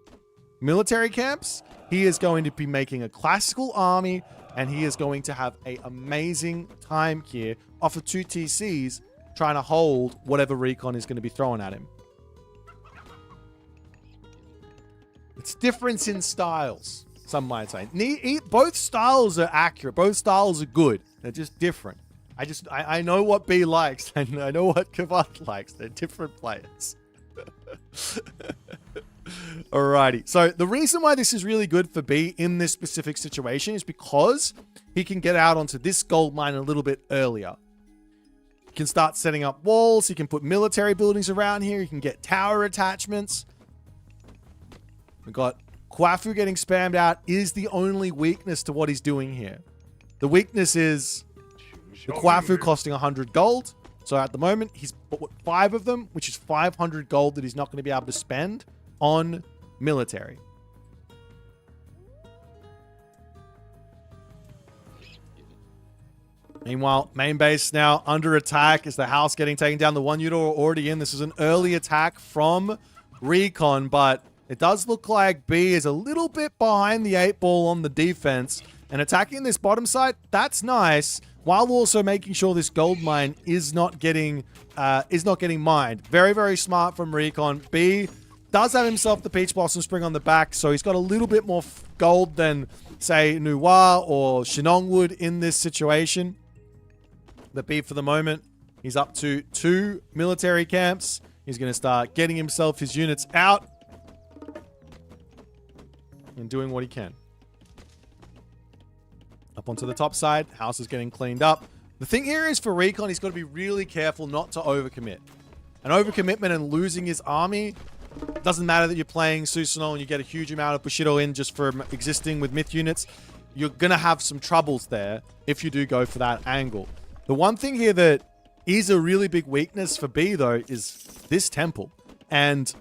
military camps. He is going to be making a classical army, and he is going to have an amazing time here off of 2 TCs trying to hold whatever Recon is going to be throwing at him. It's difference in styles, some might say. Both styles are accurate. Both styles are good. They're just different. I know what B likes, and I know what Kavoth likes. They're different players. Alrighty. So the reason why this is really good for B in this specific situation is because he can get out onto this gold mine a little bit earlier. He can start setting up walls. He can put military buildings around here. He can get tower attachments. We've got Kwafu getting spammed out is the only weakness to what he's doing here. The weakness is the Kwafu costing 100 gold. So at the moment, he's bought 5 of them, which is 500 gold that he's not going to be able to spend on military. Meanwhile, main base now under attack. Is the house getting taken down? The one unit already in. This is an early attack from Recon, but it does look like B is a little bit behind the 8 ball on the defense, and attacking this bottom side, that's nice, while also making sure this gold mine is not getting mined. Very, very smart from Recon. B Does have himself the Peach Blossom Spring on the back, so he's got a little bit more gold than, say, Nuwa or Shinong would in this situation. But B, for the moment, he's up to 2 military camps. He's going to start getting himself his units out and doing what he can. Up onto the top side, house is getting cleaned up. The thing here is for Recon, he's got to be really careful not to overcommit. An overcommitment and losing his army, doesn't matter that you're playing Susanoo and you get a huge amount of Bushido in just for existing with myth units. You're going to have some troubles there if you do go for that angle. The one thing here that is a really big weakness for B, though, is this temple. And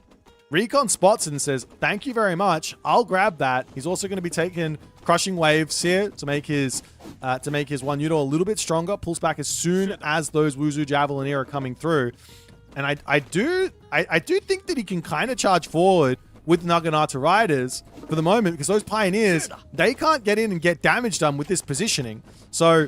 Recon spots it and says, thank you very much. I'll grab that. He's also going to be taking crushing waves here to make his one Yudo a little bit stronger. Pulls back as soon as those Wuzu Javelineer are coming through. And I do think that he can kind of charge forward with Naginata Riders for the moment, because those Pioneers, they can't get in and get damage done with this positioning. So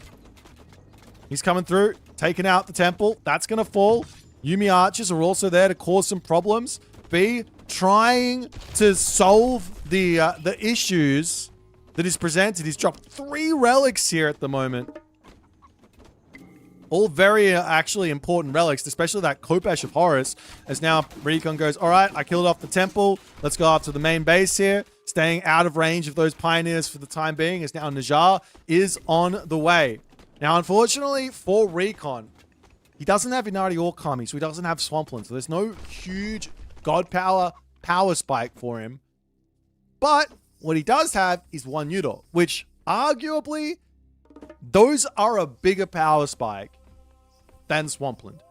he's coming through, taking out the temple. That's going to fall. Yumi Archers are also there to cause some problems. B, trying to solve the issues that is presented. He's dropped 3 relics here at the moment. All very actually important relics, especially that Kopesh of Horus, as now Recon goes, all right, I killed off the temple. Let's go after the main base here. Staying out of range of those Pioneers for the time being, as now Najar is on the way. Now, unfortunately for Recon, he doesn't have Inari or Kami, so he doesn't have Swampland. So there's no huge God power spike for him. But what he does have is 1 Yudo, which arguably, those are a bigger power spike than Swampland.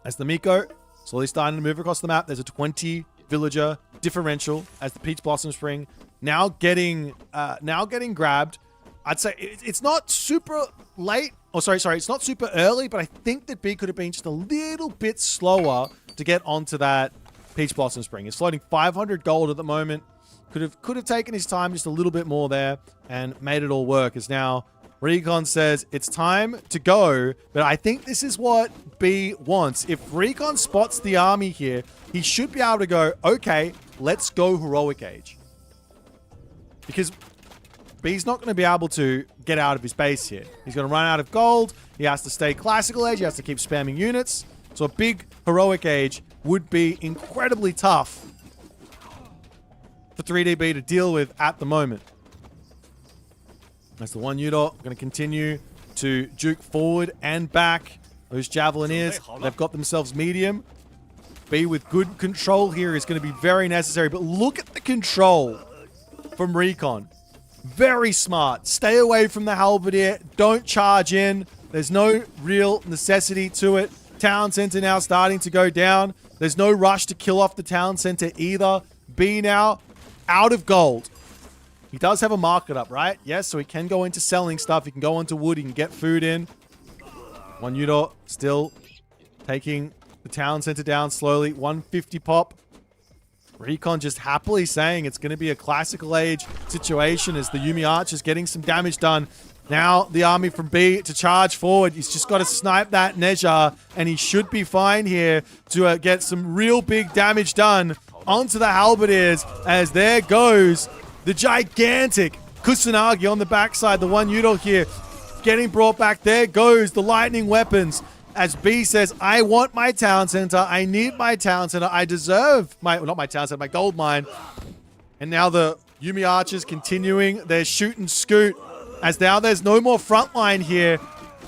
As the Miko slowly starting to move across the map, there's a 20 villager differential as the Peach Blossom Spring now getting grabbed. I'd say it's not super late. Oh, sorry. It's not super early, but I think that B could have been just a little bit slower to get onto that Peach Blossom Spring. It's floating 500 gold at the moment. Could have taken his time just a little bit more there and made it all work, as now Recon says it's time to go. But I think this is what B wants. If Recon spots the army here, he should be able to go, okay, let's go Heroic Age. Because B's not going to be able to get out of his base here. He's going to run out of gold. He has to stay Classical Age. He has to keep spamming units. So a big Heroic Age would be incredibly tough for 3DB to deal with at the moment. As the 1 Yudo going to continue to juke forward and back. Those Javelineers, they've got themselves medium. B with good control here is going to be very necessary. But look at the control from Recon. Very smart. Stay away from the Halberdier. Don't charge in. There's no real necessity to it. Town center now starting to go down. There's no rush to kill off the town center either. B now out of gold. He does have a market up, right? Yes, so he can go into selling stuff. He can go into wood. He can get food in. 1 Yudo still taking the town center down slowly. 150 pop. Recon just happily saying it's going to be a Classical Age situation as the Yumi Arch is getting some damage done. Now the army from B to charge forward. He's just got to snipe that Neja, and he should be fine here to get some real big damage done onto the Halberdiers, as there goes the gigantic Kusanagi on the backside. The 1 Yudo here getting brought back. There goes the lightning weapons. As B says, I want my town center. I need my town center. I deserve my, well, not my town center, my gold mine. And now the Yumi Archers continuing their shoot and scoot, as now there's no more front line here.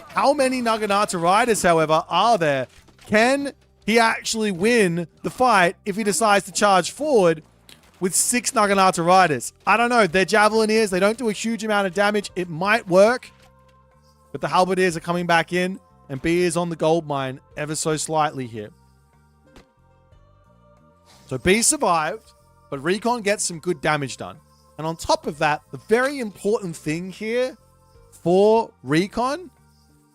How many Naginata Riders, however, are there? Can he actually win the fight if he decides to charge forward with 6 Naginata Riders? I don't know. They're Javelineers. They don't do a huge amount of damage. It might work. But the Halberdiers are coming back in, and B is on the gold mine ever so slightly here. So B survived, but Recon gets some good damage done. And on top of that, the very important thing here for Recon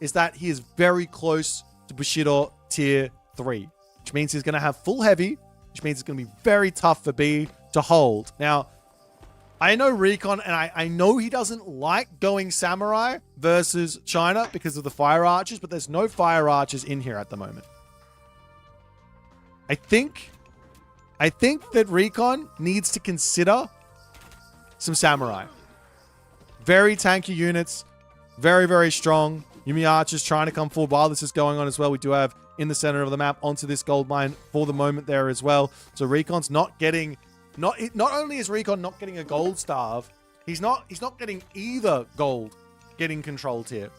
is that he is very close to Bushido tier 3, which means he's going to have full heavy, which means it's going to be very tough for B to hold. Now, I know Recon, and I know he doesn't like going Samurai versus China because of the Fire Archers, but there's no Fire Archers in here at the moment. I think I think that Recon needs to consider some samurai. Very tanky units. Very, very strong. Yumi archers trying to come forward while this is going on as well. We do have in the center of the map onto this gold mine for the moment there as well. So Recon's not getting... Not only is Recon not getting a gold starve, he's not getting either gold getting controlled here.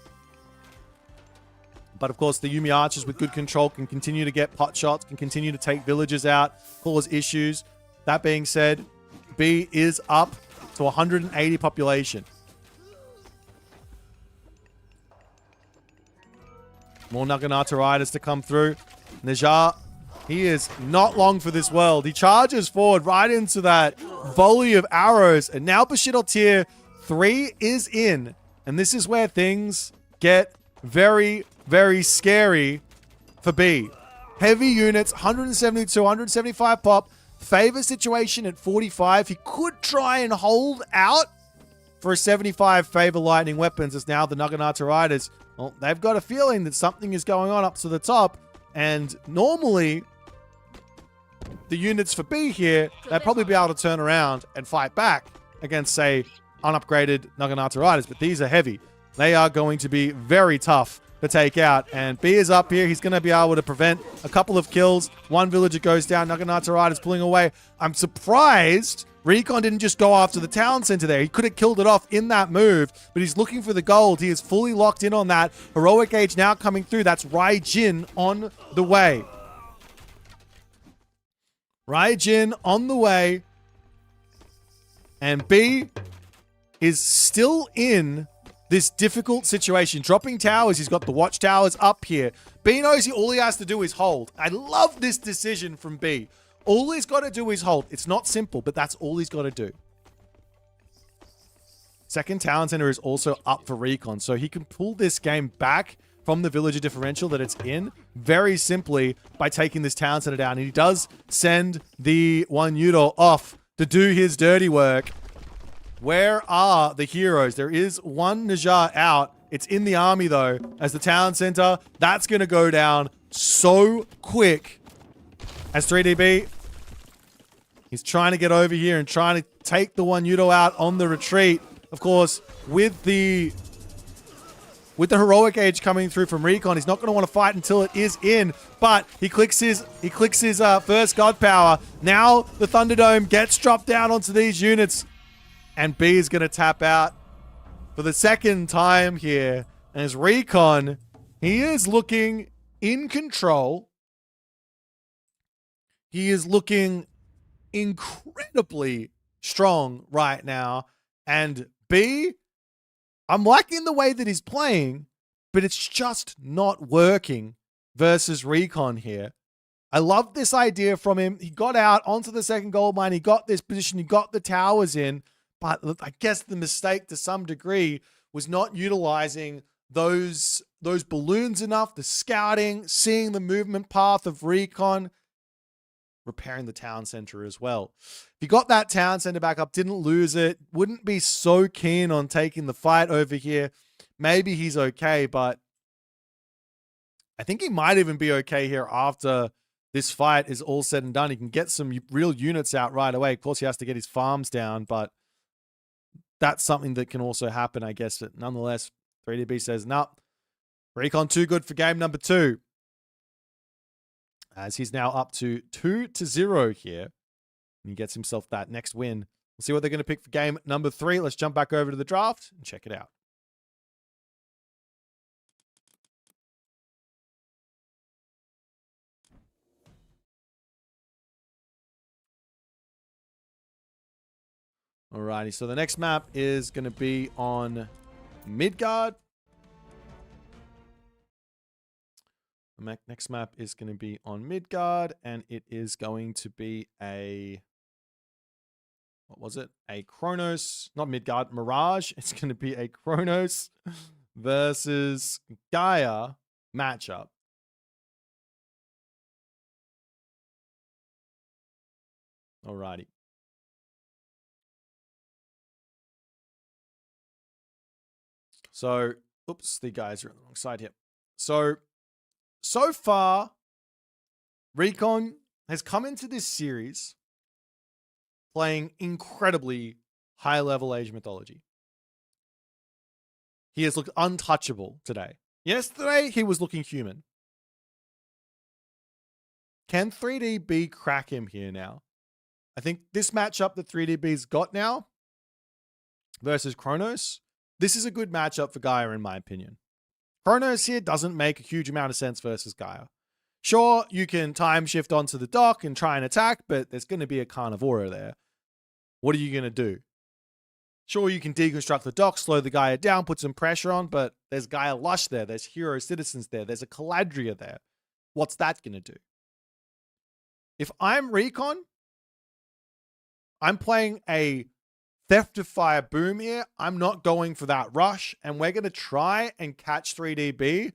But of course, the Yumi archers with good control can continue to get pot shots, can continue to take villages out, cause issues. That being said, B is up to 180 population. More Naginata riders to come through. Najar, he is not long for this world. He charges forward right into that volley of arrows. And now Bushido tier 3 is in. And this is where things get very, very scary for B. Heavy units, 172, 175 pop. Favor situation at 45. He could try and hold out for a 75 favor lightning weapons, as now the Naginata riders, well, they've got a feeling that something is going on up to the top. And normally, the units for B here, they'd probably be able to turn around and fight back against, say, unupgraded Naginata riders. But these are heavy. They are going to be very tough to take out. And B is up here. He's going to be able to prevent a couple of kills. One villager goes down. Naginata riders pulling away. I'm surprised Recon didn't just go after the town center there. He could have killed it off in that move, but he's looking for the gold. He is fully locked in on that. Heroic Age now coming through. That's Raijin on the way. Raijin on the way. And B is still in this difficult situation. Dropping towers. He's got the watchtowers up here. B knows all he has to do is hold. I love this decision from B. All he's got to do is hold. It's not simple, but that's all he's got to do. Second town center is also up for Recon, so he can pull this game back from the villager differential that it's in very simply by taking this town center down. And he does send the one Yudo off to do his dirty work. Where are the heroes? There is one Najar out. It's in the army, though, as the town center. That's going to go down so quick. As 3DB, he's trying to get over here and trying to take the one Yudo out on the retreat. Of course, with the heroic age coming through from Recon, he's not going to want to fight until it is in. But he clicks his first god power. Now the Thunderdome gets dropped down onto these units, and B is going to tap out for the second time here. And as Recon, he is looking in control. He is looking incredibly strong right now. And B, I'm liking the way that he's playing, but it's just not working versus Recon here. I love this idea from him. He got out onto the second gold mine. He got this position. He got the towers in. But I guess the mistake to some degree was not utilizing those balloons enough, the scouting, seeing the movement path of Recon, repairing the town center as well. If you got that town center back up, didn't lose it, wouldn't be so keen on taking the fight over here, maybe he's okay, but I think he might even be okay here after this fight is all said and done. He can get some real units out right away. Of course, he has to get his farms down, but that's something that can also happen, I guess. But nonetheless, 3DB says, no, Recon too good for game number 2. As he's now up to 2-0 here. And he gets himself that next win. We'll see what they're going to pick for game number 3. Let's jump back over to the draft and check it out. Alrighty, so the next map is going to be on Midgard. The next map is going to be on Midgard, and it is going to be a... What was it? A Kronos, not Midgard, Mirage. It's going to be a Kronos versus Gaia matchup. Alrighty. So, oops, the guys are on the wrong side here. So far, Recon has come into this series playing incredibly high-level Age mythology. He has looked untouchable today. Yesterday, he was looking human. Can 3DB crack him here now? I think this matchup that 3DB's got now versus Kronos, this is a good matchup for Gaia in my opinion. Kronos here doesn't make a huge amount of sense versus Gaia. Sure, you can time shift onto the dock and try and attack, but there's going to be a Carnivora there. What are you going to do? Sure, you can deconstruct the dock, slow the Gaia down, put some pressure on, but there's Gaia Lush there, there's Hero Citizens there, there's a Caladria there. What's that going to do? If I'm Recon, I'm playing a Theft of Fire Boom here. I'm not going for that rush, and we're going to try and catch 3DB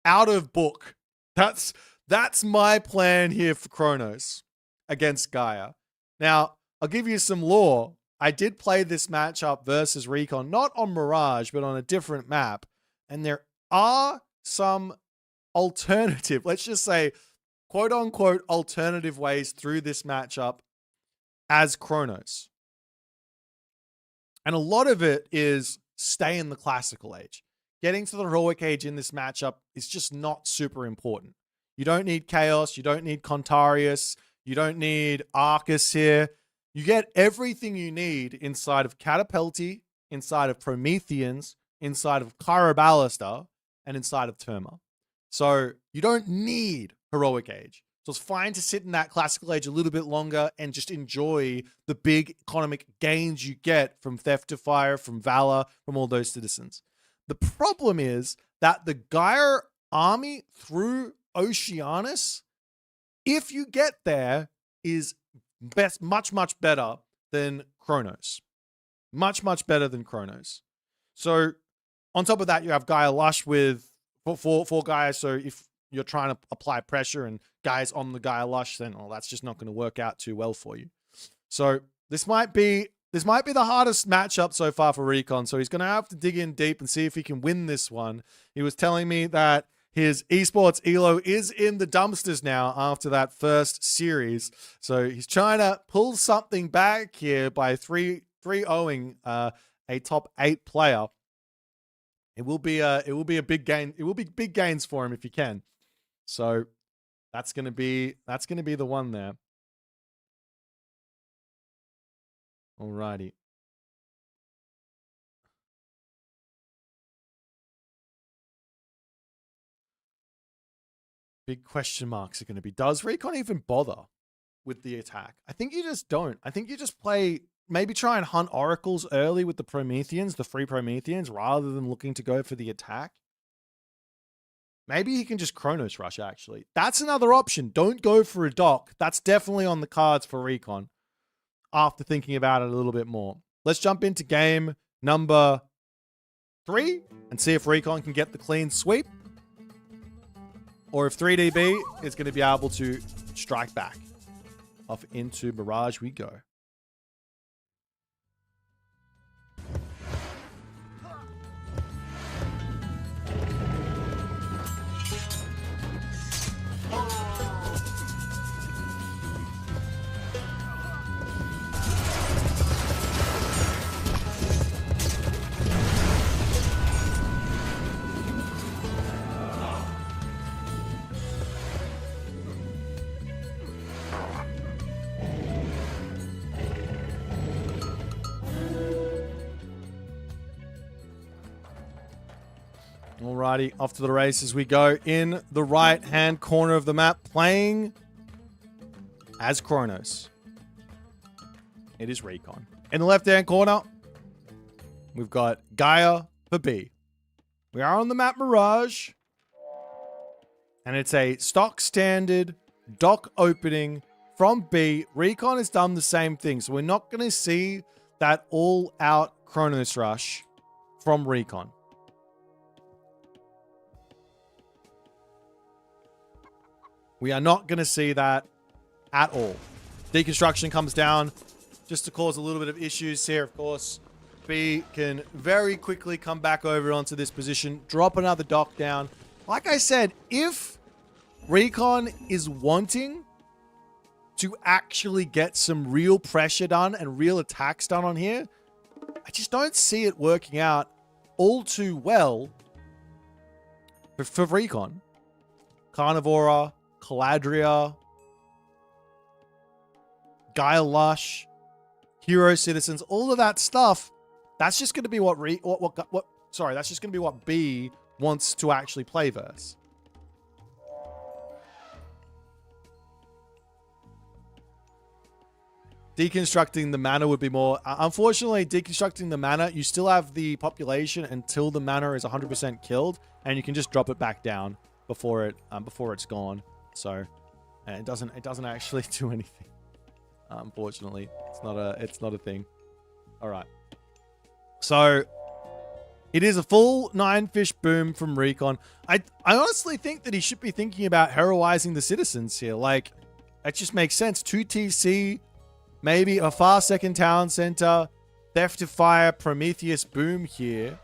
out of book. That's my plan here for Kronos against Gaia. Now, I'll give you some lore. I did play this matchup versus Recon, not on Mirage, but on a different map. And there are some alternative, let's just say, quote unquote, alternative ways through this matchup as Kronos. And a lot of it is stay in the classical age. Getting to the heroic age in this matchup is just not super important. You don't need Chaos. You don't need Contarius. You don't need Arcus here. You get everything you need inside of Catapulti, inside of Prometheans, inside of Caraballister, and inside of Terma. So you don't need heroic age. So it's fine to sit in that classical age a little bit longer and just enjoy the big economic gains you get from Theft of Fire, from Valor, from all those citizens. The problem is that the Gaia army through Oceanus, if you get there, is much better than Kronos. Much better than Kronos. So on top of that, you have Gaia Lush with for Gaia. So if you're trying to apply pressure and Gaia's on the Gaia Lush, then that's just not going to work out too well for you. So this might be the hardest matchup so far for Recon. So he's going to have to dig in deep and see if he can win this one. He was telling me that his esports elo is in the dumpsters now after that first series. So he's trying to pull something back here by 3-0ing a top 8 player. It will be a big gain. It will be big gains for him if he can. So that's gonna be the one there. Alrighty. Big question marks are going to be, does Recon even bother with the attack? I think you just don't. I think you just play, maybe try and hunt oracles early with the Prometheans, the free Prometheans, rather than looking to go for the attack. Maybe he can just Kronos rush, actually. That's another option. Don't go for a dock. That's definitely on the cards for Recon after thinking about it a little bit more. Let's jump into game number 3 and see if Recon can get the clean sweep, or if 3DB is going to be able to strike back. Off into Mirage we go. Alrighty, off to the races we go. In the right-hand corner of the map, playing as Kronos, it is Recon. In the left-hand corner, we've got Gaia for B. We are on the map Mirage, and it's a stock standard dock opening from B. Recon has done the same thing, so we're not going to see that all-out Kronos rush from Recon. We are not going to see that at all. Deconstruction comes down just to cause a little bit of issues here. Of course, B can very quickly come back over onto this position, drop another dock down. Like I said, if Recon is wanting to actually get some real pressure done and real attacks done on here, I just don't see it working out all too well for Recon. Carnivora, Caladria, Guile Lush, Hero Citizens, all of that stuff. That's just going to be that's just going to be what B wants to actually play verse. Deconstructing the mana would be more... unfortunately, deconstructing the mana, you still have the population until the mana is 100% killed, and you can just drop it back down before it's gone. So, and it doesn't actually do anything. Unfortunately, it's not a thing. All right. So, it is a full 9-fish boom from Recon. I honestly think that he should be thinking about heroizing the citizens here. Like, that just makes sense. 2 TC... maybe a far second town center, Theft of Fire, Prometheus boom here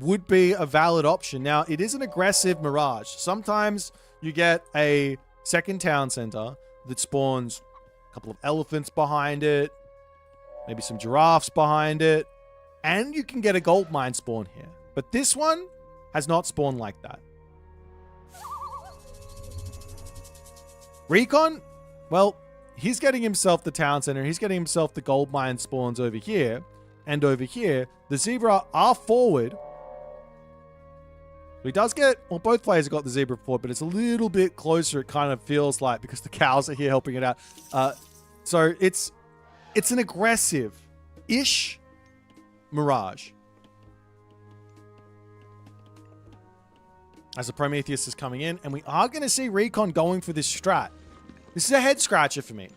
would be a valid option. Now, it is an aggressive Mirage. Sometimes you get a second town center that spawns a couple of elephants behind it, maybe some giraffes behind it, and you can get a gold mine spawn here. But this one has not spawned like that. Recon, well... he's getting himself the town center. He's getting himself the gold mine spawns over here. And over here, the zebra are forward. He does get... well, both players have got the zebra forward, but it's a little bit closer, it kind of feels like, because the cows are here helping it out. So it's an aggressive-ish Mirage. As the Prometheus is coming in, and we are going to see Recon going for this strat. This is a head scratcher for me.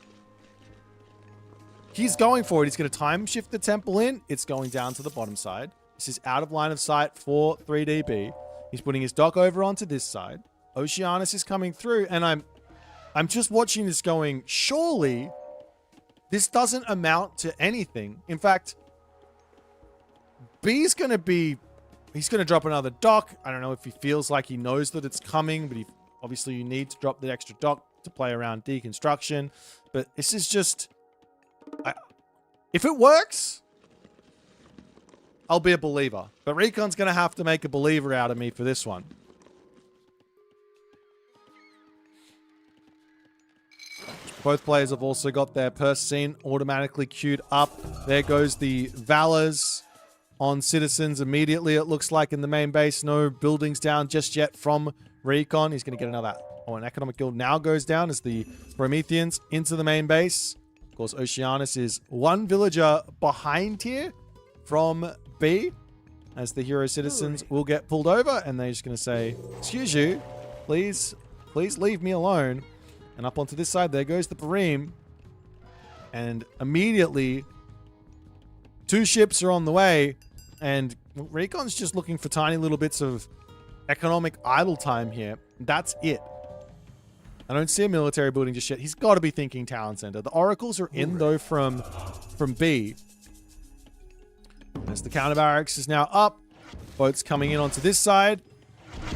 He's going for it. He's going to time shift the temple in. It's going down to the bottom side. This is out of line of sight for 3DB. He's putting his dock over onto this side. Oceanus is coming through, and I'm just watching this going, surely this doesn't amount to anything. In fact, B's going to be... he's going to drop another dock. I don't know if he feels like he knows that it's coming, but obviously you need to drop the extra dock to play around deconstruction. But this is just... if it works, I'll be a believer. But Recon's going to have to make a believer out of me for this one. Both players have also got their purse scene automatically queued up. There goes the Valors on citizens immediately, it looks like, in the main base. No buildings down just yet from Recon. He's going to get another... oh, an economic guild now goes down as the Prometheans into the main base. Of course, Oceanus is one villager behind here from B, as the hero citizens will get pulled over, and they're just going to say, excuse you, please leave me alone. And up onto this side, there goes the Pareem. And immediately, 2 ships are on the way, and Recon's just looking for tiny little bits of economic idle time here. That's it. I don't see a military building just yet. He's got to be thinking town center. The oracles are in, though, from B. As the counter barracks is now up. Boat's coming in onto this side.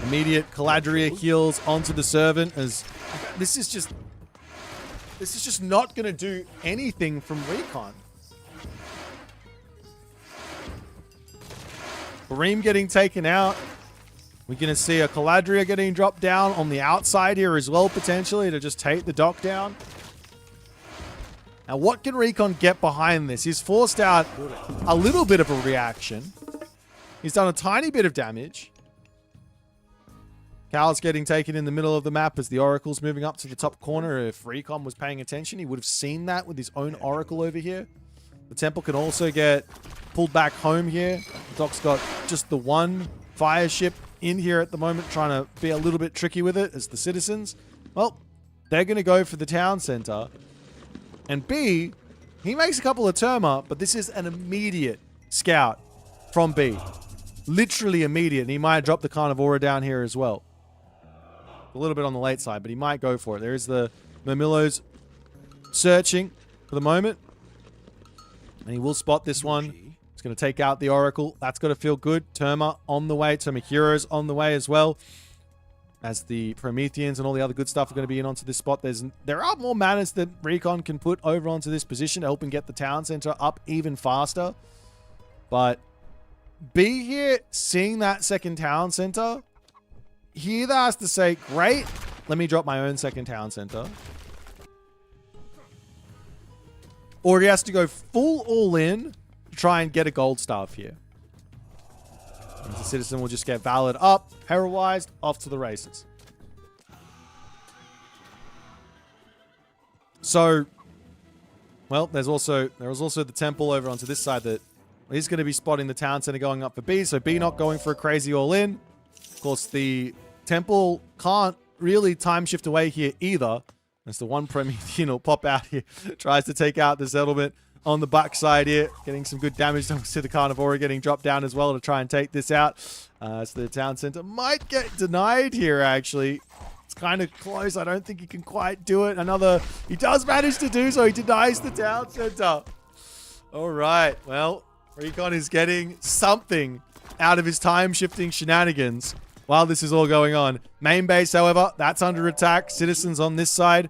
Immediate Caladria heals onto the servant, as this is just not going to do anything from Recon. Pareem getting taken out. We're going to see a Caladria getting dropped down on the outside here as well, potentially, to just take the dock down. Now, what can Recon get behind this? He's forced out a little bit of a reaction. He's done a tiny bit of damage. Cal's getting taken in the middle of the map as the Oracle's moving up to the top corner. If Recon was paying attention, he would have seen that with his own Oracle over here. The Temple can also get pulled back home here. Doc's got just the one fire ship in here at the moment, trying to be a little bit tricky with it as the citizens. Well, they're going to go for the town center. And B, he makes a couple of Terma, but this is an immediate scout from B. Literally immediate. And he might drop the Carnivora down here as well. A little bit on the late side, but he might go for it. There is the Murmillos searching for the moment. And he will spot this one. He's going to take out the Oracle. That's got to feel good. Terma on the way. Terma Heroes on the way as well. as the Prometheans and all the other good stuff are going to be in onto this spot. There are more manners that Recon can put over onto this position to help him get the town center up even faster. But B here, seeing that second town center, he either has to say, great, let me drop my own second town center. Or he has to go full all in to try and get a gold staff here. And the citizen will just get valid up, heroized, off to the races. So, well, there was also the temple over onto this side that he's going to be spotting the town center going up for B. So B not going for a crazy all in. Of course, the temple can't really time shift away here either. As the one Promethean will pop out here, tries to take out the settlement on the backside here, getting some good damage to the Carnivora, getting dropped down as well to try and take this out. So the town center might get denied here, actually. It's kind of close. I don't think he can quite do it. He does manage to do so. He denies the town center. All right. Well, Recon is getting something out of his time-shifting shenanigans while this is all going on. Main base, however, that's under attack. Citizens on this side.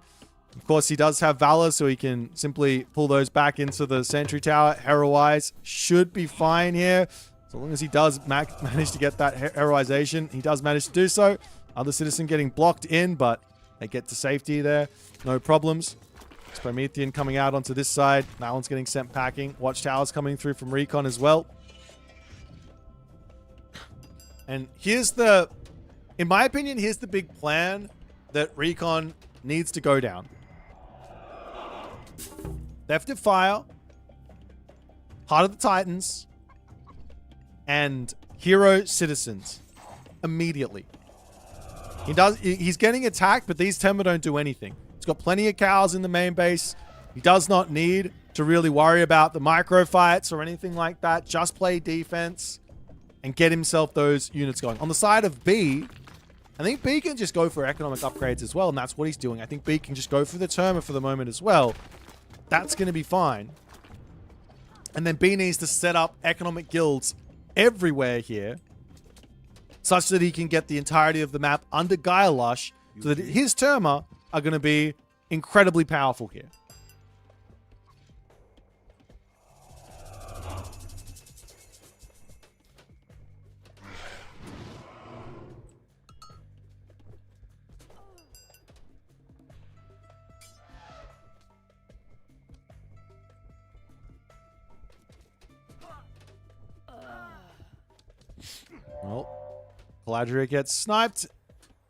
Of course, he does have Valor, so he can simply pull those back into the Sentry Tower. Heroize should be fine here. So long as he does manage to get that heroization, he does manage to do so. Other citizen getting blocked in, but they get to safety there. No problems. It's Promethean coming out onto this side. That one's getting sent packing. Watchtowers coming through from Recon as well. And in my opinion, here's the big plan that Recon needs to go down. Theft of Fire, Heart of the Titans, and Hero Citizens immediately. He's getting attacked, but these Temba don't do anything. He's got plenty of cows in the main base. He does not need to really worry about the micro fights or anything like that. Just play defense and get himself those units going. On the side of B, I think B can just go for economic upgrades as well, and that's what he's doing. I think B can just go for the Terma for the moment as well. That's going to be fine. And then B needs to set up economic guilds everywhere here, such that he can get the entirety of the map under Gaia Lush, so that his Terma are going to be incredibly powerful here. Well, Caladria gets sniped.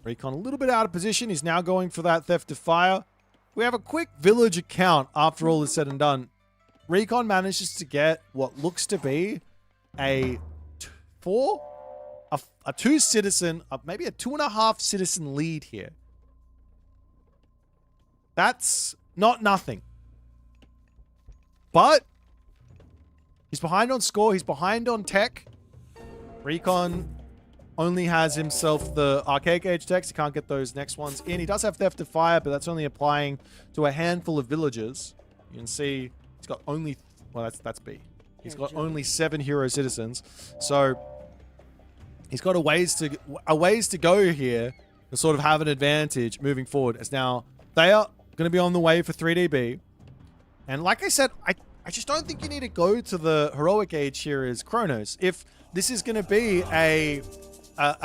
Recon a little bit out of position. He's now going for that Theft of Fire. We have a quick village account after all is said and done. Recon manages to get what looks to be a 2 citizen, maybe a 2.5 citizen lead here. That's not nothing. But he's behind on score. He's behind on tech. Recon only has himself the Archaic Age techs. He can't get those next ones in. He does have Theft of Fire, but that's only applying to a handful of villages. You can see he's got only... Well, that's B. He's got only 7 hero citizens. So he's got a ways to go here to sort of have an advantage moving forward. As now they are going to be on the way for 3DB. And like I said, I just don't think you need to go to the heroic age here as Kronos. If this is going to be a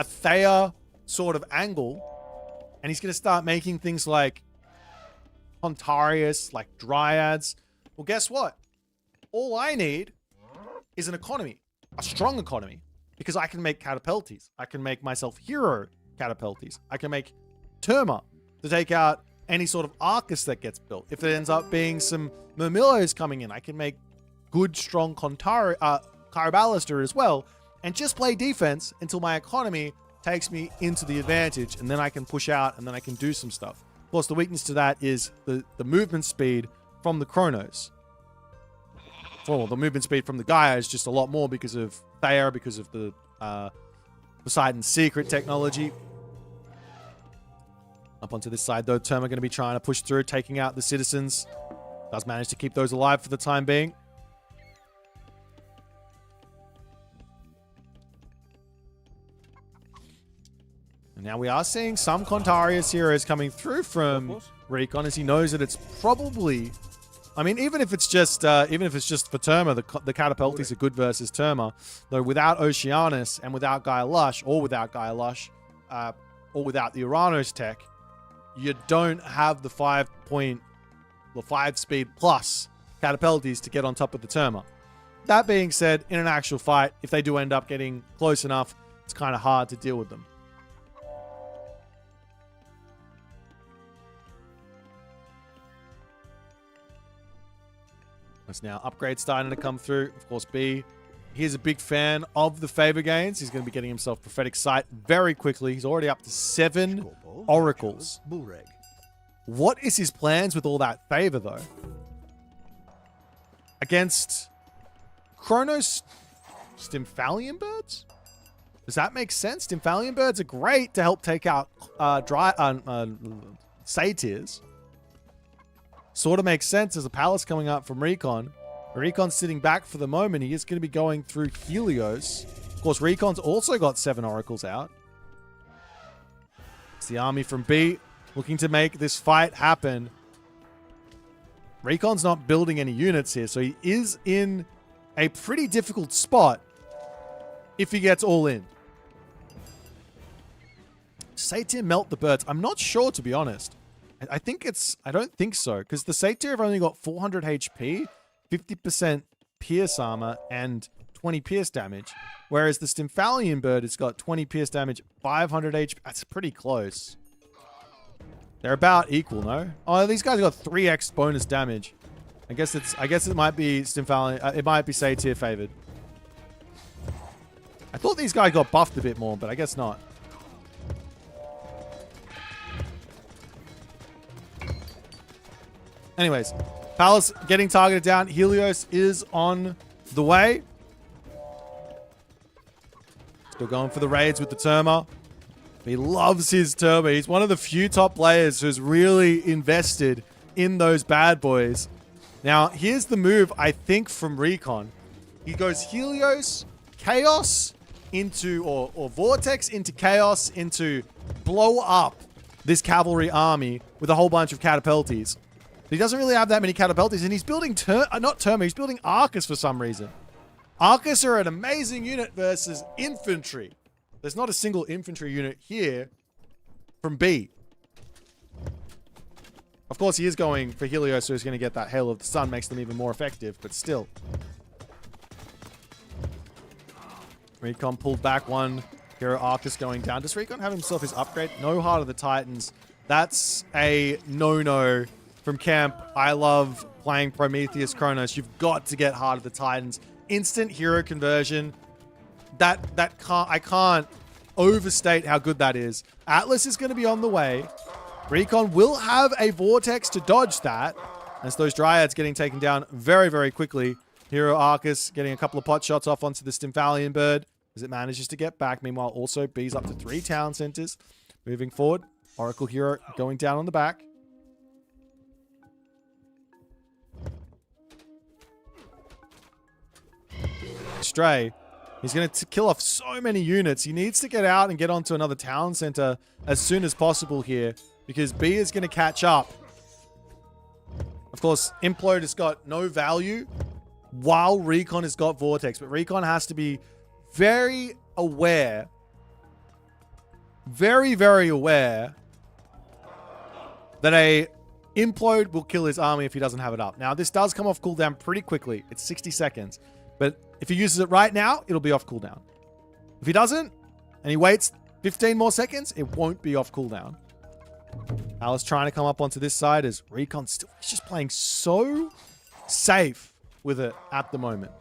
Thea sort of angle, and he's going to start making things like Pontarius, like Dryads, well, guess what? All I need is an economy, a strong economy, because I can make Catapultis. I can make myself hero Catapultis. I can make Terma to take out any sort of Arcus that gets built. If it ends up being some Murmillos coming in, I can make good, strong Caraballister as well, and just play defense until my economy takes me into the advantage, and then I can push out, and then I can do some stuff. Of course, the weakness to that is the movement speed from the Kronos. Well, the movement speed from the Gaia is just a lot more because of Thea, because of the Poseidon's secret technology. Up onto this side, though, Terma going to be trying to push through, taking out the citizens. Does manage to keep those alive for the time being. And Now we are seeing some Contarius heroes coming through from Recon, as he knows that it's probably... I mean, even if it's just for Terma, the Catapultis are good versus Terma. Though without Oceanus and without Gaia Lush, or without the Uranos tech, you don't have the 5 speed plus Catapultis to get on top of the Terma. That being said, in an actual fight, if they do end up getting close enough, it's kind of hard to deal with them. There's now upgrades starting to come through. Of course, B, he's a big fan of the favor gains. He's going to be getting himself Prophetic Sight very quickly. He's already up to 7 oracles. What is his plans with all that favor, though? Against Chronos Stymphalian birds? Does that make sense? Stymphalian birds are great to help take out satyrs. Sort of makes sense as a palace coming up from Recon. Recon's sitting back for the moment. He is going to be going through Helios. Of course, Recon's also got 7 oracles out. It's the army from B looking to make this fight happen. Recon's not building any units here, so he is in a pretty difficult spot if he gets all in. Satyr melt the birds. I'm not sure, to be honest. I don't think so, because the Satyr have only got 400 HP, 50% pierce armor, and 20 pierce damage. Whereas the Stymphalian bird has got 20 pierce damage, 500 HP. That's pretty close. They're about equal, no? Oh, these guys got 3x bonus damage. I guess it might be Stymphalian. It might be Satyr favored. I thought these guys got buffed a bit more, but I guess not. Anyways, Palace getting targeted down. Helios is on the way. Still going for the raids with the Terma. He loves his Terma. He's one of the few top players who's really invested in those bad boys. Now, here's the move, I think, from Recon. He goes Helios, Chaos into, or Vortex into Chaos into blow up this cavalry army with a whole bunch of Catapultis. He doesn't really have that many Catapultis, and he's building, not Terma, he's building Arcus for some reason. Arcus are an amazing unit versus infantry. There's not a single infantry unit here from B. Of course, he is going for Helios, so he's going to get that Hail of the Sun, makes them even more effective, but still. Recon pulled back one. Hero Arcus going down. Does Recon have himself his upgrade? No Heart of the Titans. That's a no-no from camp. I love playing Prometheus Chronos. You've got to get Heart of the Titans. Instant hero conversion. I can't overstate how good that is. Atlas is going to be on the way. Recon will have a Vortex to dodge that, as those Dryads getting taken down very, very quickly. Hero Arcus getting a couple of pot shots off onto the Stymphalian bird as it manages to get back. Meanwhile, also B's up to 3 town centers. Moving forward, Oracle Hero going down on the back. Stray. He's going to kill off so many units. He needs to get out and get onto another town center as soon as possible here, because B is going to catch up. Of course, Implode has got no value while Recon has got Vortex, but Recon has to be very aware, very, very aware that a Implode will kill his army if he doesn't have it up. Now, this does come off cooldown pretty quickly. It's 60 seconds. But if he uses it right now, it'll be off cooldown. If he doesn't, and he waits 15 more seconds, it won't be off cooldown. Alice trying to come up onto this side as Recon still, he's just playing so safe with it at the moment.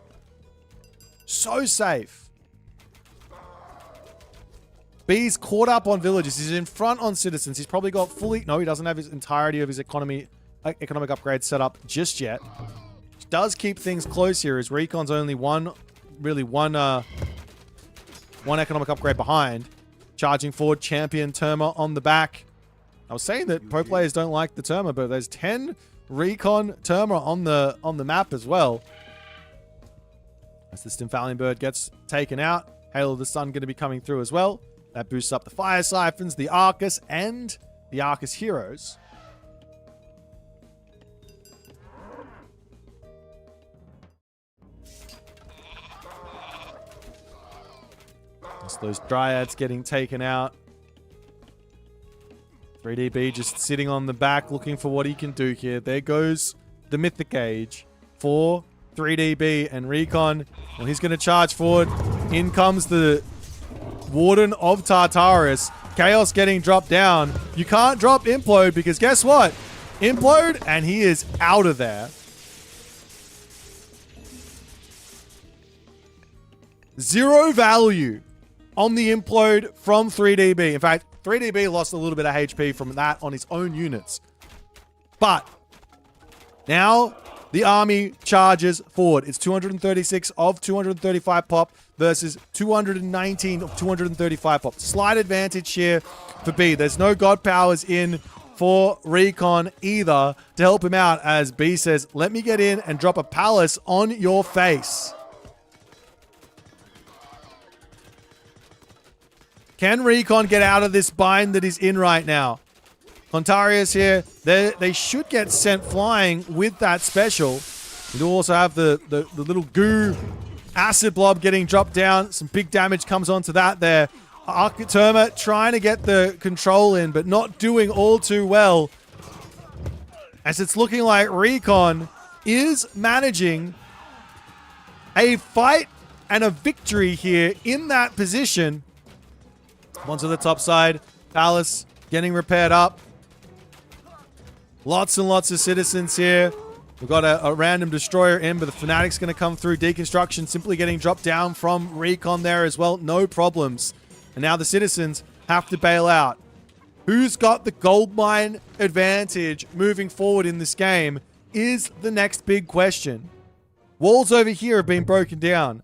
So safe. B's caught up on villages. He's in front on citizens. He's probably got fully... No, he doesn't have his entirety of his economic upgrade set up just yet. Does keep things close here, as Recon's only one economic upgrade behind. Charging forward, Champion Terma on the back. I was saying that pro players don't like the Terma, but there's 10 Recon Terma on the map as well. As the Stymphalian bird gets taken out, Hail of the Sun going to be coming through as well. That boosts up the Fire Siphons, the Arcus, and the Arcus Heroes. Just those Dryads getting taken out. 3DB just sitting on the back looking for what he can do here. There goes the Mythic Age for 3DB and Recon. Well, he's going to charge forward. In comes the Warden of Tartarus. Chaos getting dropped down. You can't drop Implode because guess what? Implode, and he is out of there. Zero value on the Implode from 3DB. In fact, 3DB lost a little bit of HP from that on his own units. But now the army charges forward. It's 236 of 235 pop versus 219 of 235 pop. Slight advantage here for B. There's no god powers in for Recon either to help him out as B says, let me get in and drop a palace on your face. Can Recon get out of this bind that he's in right now? Contarius here, they should get sent flying with that special. You do also have the little goo acid blob getting dropped down. Some big damage comes onto that there. Arcturma trying to get the control in, but not doing all too well. As it's looking like Recon is managing a fight and a victory here in that position. Onto the top side. Palace getting repaired up. Lots and lots of citizens here. We've got a random destroyer in, but the Fanatic's going to come through. Deconstruction simply getting dropped down from Recon there as well. No problems. And now the citizens have to bail out. Who's got the gold mine advantage moving forward in this game is the next big question. Walls over here have been broken down.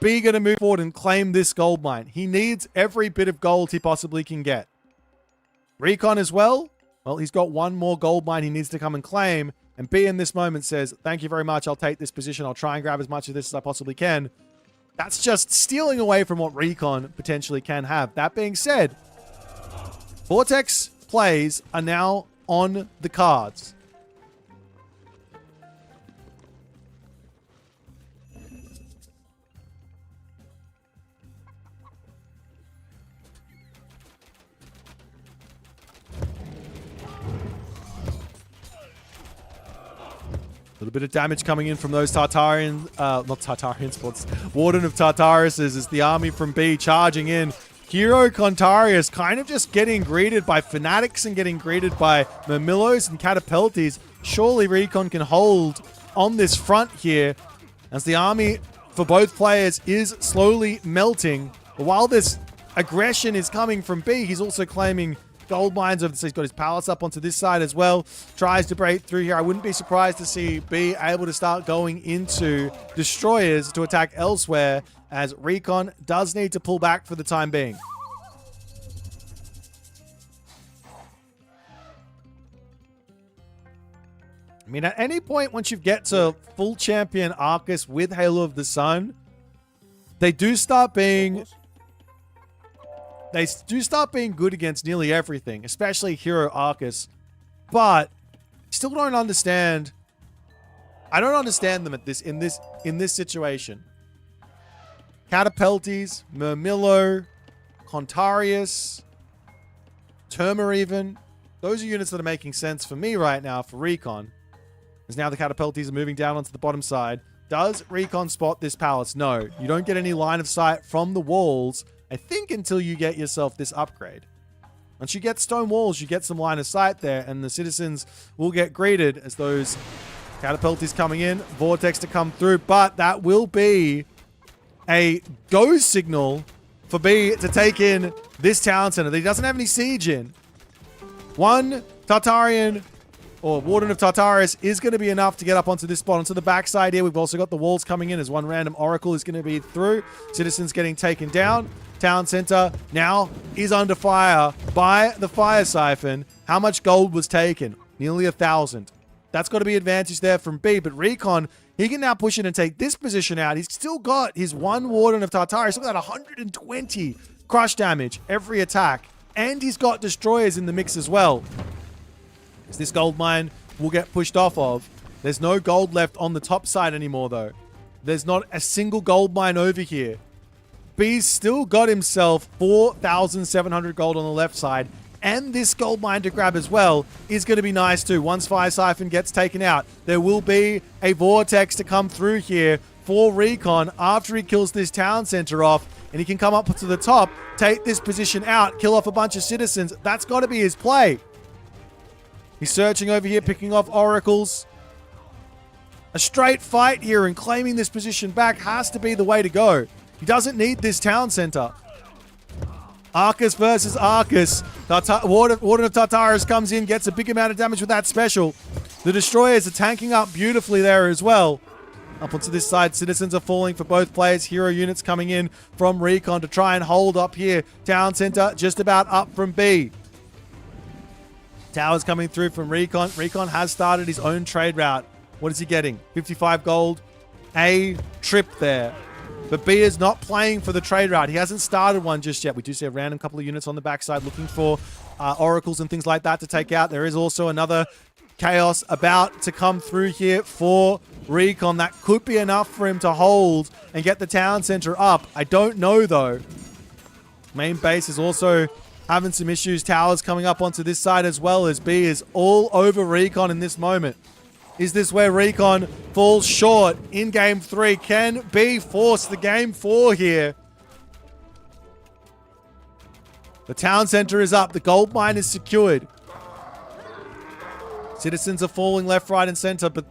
B going to move forward and claim this gold mine. He needs every bit of gold he possibly can get. Recon as well. Well, he's got one more gold mine he needs to come and claim. And B in this moment says, thank you very much. I'll take this position. I'll try and grab as much of this as I possibly can. That's just stealing away from what Recon potentially can have. That being said, Vortex plays are now on the cards. A little bit of damage coming in from those Tartarian, not Tartarian spots, Warden of Tartarus as the army from B charging in. Hero Contarius kind of just getting greeted by Fanatics and getting greeted by Murmillos and Catapultis. Surely Recon can hold on this front here as the army for both players is slowly melting. But while this aggression is coming from B, he's also claiming gold mines over this. He's got his palace up onto this side as well. Tries to break through here. I wouldn't be surprised to see B able to start going into destroyers to attack elsewhere as Recon does need to pull back for the time being. I mean, at any point once you get to full champion Arcus with Halo of the Sun, they do start being good against nearly everything, especially Hero Arcus. But still don't understand. I don't understand them at this in this situation. Catapultis, Murmillo, Contarius, Terma even. Those are units that are making sense for me right now for Recon. As now the Catapultis are moving down onto the bottom side. Does Recon spot this palace? No. You don't get any line of sight from the walls, I think, until you get yourself this upgrade. Once you get stone walls, you get some line of sight there, and the citizens will get greeted as those Catapultis coming in. Vortex to come through, but that will be a go signal for B to take in this town center that he doesn't have any siege in. One Tartarian or Warden of Tartarus is going to be enough to get up onto this spot. Onto the backside here, we've also got the walls coming in as one random Oracle is going to be through. Citizens getting taken down. Town center now is under fire by the Fire Siphon. How much gold was taken? Nearly 1,000. That's got to be advantage there from B, but Recon, he can now push in and take this position out. He's still got his one Warden of Tartarus. Look at that, 120 crush damage every attack. And he's got destroyers in the mix as well. This gold mine will get pushed off of. There's no gold left on the top side anymore, though. There's not a single gold mine over here. B's still got himself 4,700 gold on the left side. And this gold mine to grab as well is going to be nice too. Once Fire Siphon gets taken out, there will be a vortex to come through here for Recon after he kills this town center off. And he can come up to the top, take this position out, kill off a bunch of citizens. That's got to be his play. He's searching over here, picking off oracles. A straight fight here, and claiming this position back has to be the way to go. He doesn't need this town center. Arcus versus Arcus. Warden of Tartarus comes in, gets a big amount of damage with that special. The destroyers are tanking up beautifully there as well. Up onto this side, citizens are falling for both players. Hero units coming in from Recon to try and hold up here. Town center just about up from B. Towers coming through from Recon. Recon has started his own trade route. What is he getting? 55 gold. A trip there. But B is not playing for the trade route. He hasn't started one just yet. We do see a random couple of units on the backside looking for oracles and things like that to take out. There is also another chaos about to come through here for Recon. That could be enough for him to hold and get the town center up. I don't know, though. Main base is also having some issues. Towers coming up onto this side as well, as B is all over Recon in this moment. Is this where Recon falls short in Game 3? Can B force the Game 4 here? The town center is up. The gold mine is secured. Citizens are falling left, right, and center, but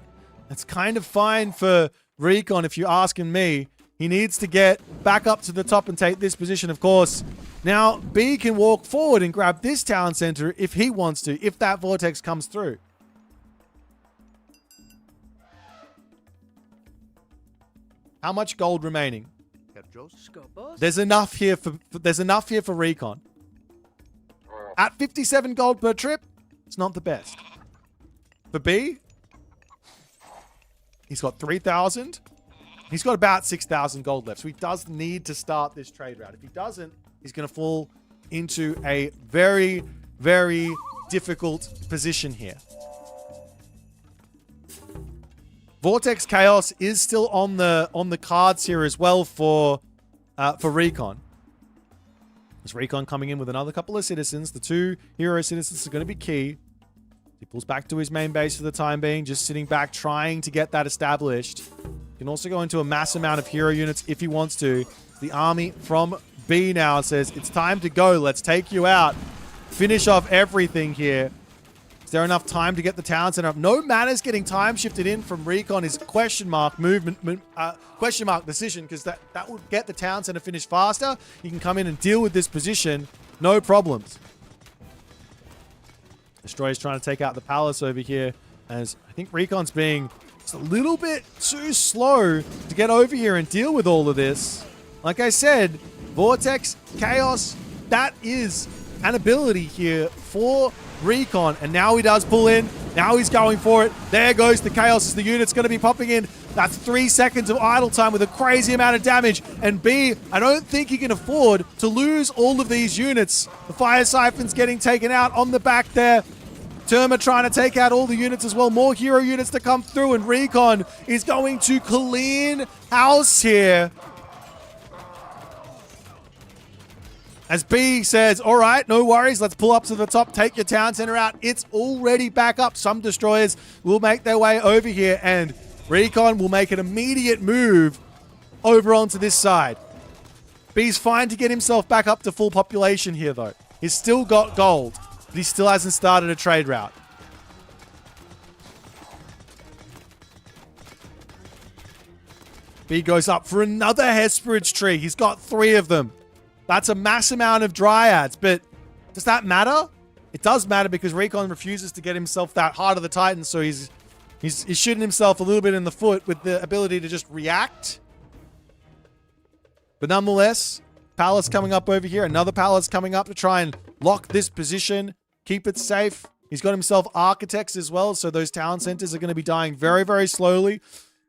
that's kind of fine for Recon if you're asking me. He needs to get back up to the top and take this position, of course. Now, B can walk forward and grab this town center if he wants to, if that vortex comes through. How much gold remaining? There's enough here for Recon. At 57 gold per trip, it's not the best. For B, he's got 3,000. He's got about 6,000 gold left. So he does need to start this trade route. If he doesn't, he's going to fall into a very, very difficult position here. Vortex Chaos is still on the cards here as well for Recon. There's Recon coming in with another couple of citizens. The two hero citizens are going to be key. He pulls back to his main base for the time being, just sitting back, trying to get that established. He can also go into a mass amount of hero units if he wants to. The army from B now says, it's time to go. Let's take you out. Finish off everything here. Is there enough time to get the town center up? No matters getting time shifted in from Recon is question mark question mark decision, because that would get the town center finished faster. You can come in and deal with this position. No problems. Destroyer's trying to take out the palace over here, as I think Recon's being just a little bit too slow to get over here and deal with all of this. Like I said, Vortex, Chaos, that is an ability here for Recon, and now he does pull in. Now he's going for it. There goes the Chaos as the unit's going to be popping in. That's 3 seconds of idle time with a crazy amount of damage. And B, I don't think he can afford to lose all of these units. The Fire Siphon's getting taken out on the back there. Terma trying to take out all the units as well. More hero units to come through, and Recon is going to clean house here. As B says, all right, no worries. Let's pull up to the top. Take your town center out. It's already back up. Some destroyers will make their way over here, and Recon will make an immediate move over onto this side. B's fine to get himself back up to full population here, though. He's still got gold, but he still hasn't started a trade route. B goes up for another Hesperid's tree. He's got 3 of them. That's a mass amount of dryads, but does that matter? It does matter, because Recon refuses to get himself that Heart of the Titan, so he's shooting himself a little bit in the foot with the ability to just react. But nonetheless, Palace coming up over here. Another Palace coming up to try and lock this position, keep it safe. He's got himself Architects as well, so those town centers are going to be dying very, very slowly.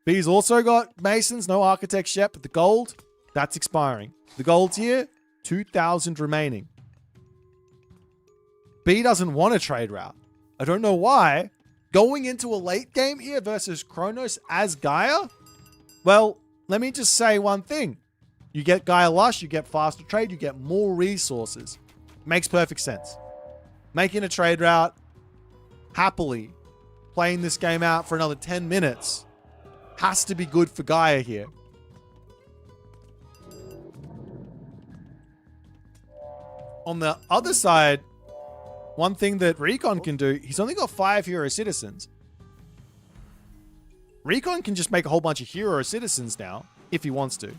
B's also got Masons, no Architects yet, but the gold, that's expiring. The gold's here. 2,000 remaining. B doesn't want a trade route. I don't know why. Going into a late game here versus Kronos as Gaia? Well, let me just say one thing. You get Gaia Lush, you get faster trade, you get more resources. Makes perfect sense. Making a trade route, happily playing this game out for another 10 minutes, has to be good for Gaia here. On the other side, one thing that Recon can do, he's only got 5 hero citizens. Recon can just make a whole bunch of hero citizens now, if he wants to.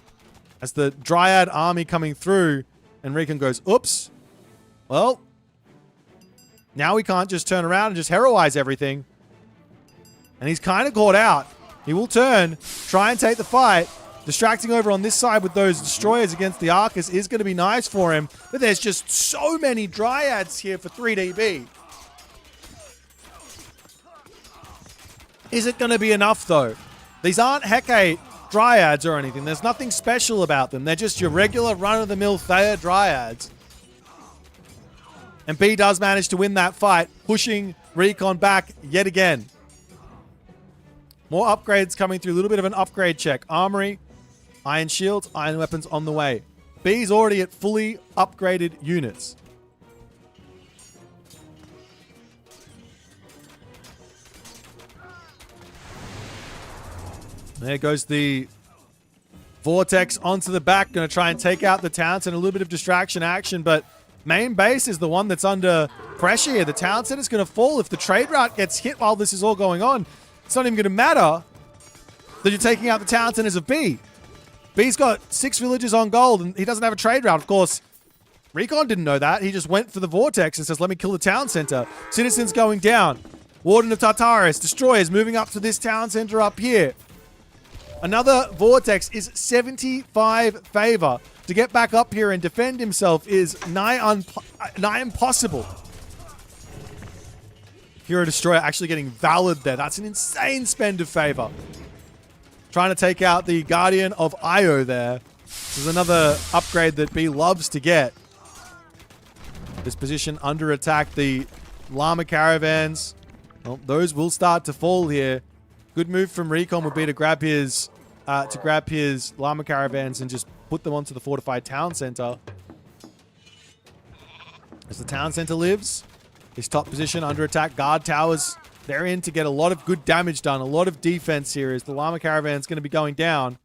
As the Dryad army coming through, and Recon goes, oops. Well, now we can't just turn around and just heroize everything. And he's kind of caught out. He will turn, try and take the fight. Distracting over on this side with those destroyers against the Arcus is going to be nice for him. But there's just so many Dryads here for 3DB. Is it going to be enough, though? These aren't Hecate Dryads or anything. There's nothing special about them. They're just your regular run-of-the-mill Thea Dryads. And B does manage to win that fight, pushing Recon back yet again. More upgrades coming through. A little bit of an upgrade check. Armory, iron shields, iron weapons on the way. B's already at fully upgraded units. There goes the Vortex onto the back. Going to try and take out the Townsend. A little bit of distraction action, but main base is the one that's under pressure here. The Townsend is going to fall if the trade route gets hit while this is all going on. It's not even going to matter that you're taking out the Townsend as a B. B's got 6 villages on gold, and he doesn't have a trade route. Of course, Recon didn't know that. He just went for the Vortex and says, let me kill the town center. Citizens going down. Warden of Tartarus. Destroyers moving up to this town center up here. Another Vortex is 75 favor. To get back up here and defend himself is nigh impossible. Hero Destroyer actually getting Valid there. That's an insane spend of favor. Trying to take out the Guardian of Io there. This is another upgrade that B loves to get. This position under attack. The Llama Caravans. Well, those will start to fall here. Good move from Recon would be to grab his Llama Caravans and just put them onto the fortified town center. As the town center lives, his top position under attack, guard towers, they're in to get a lot of good damage done, a lot of defense here as the Llama Caravan's going to be going down.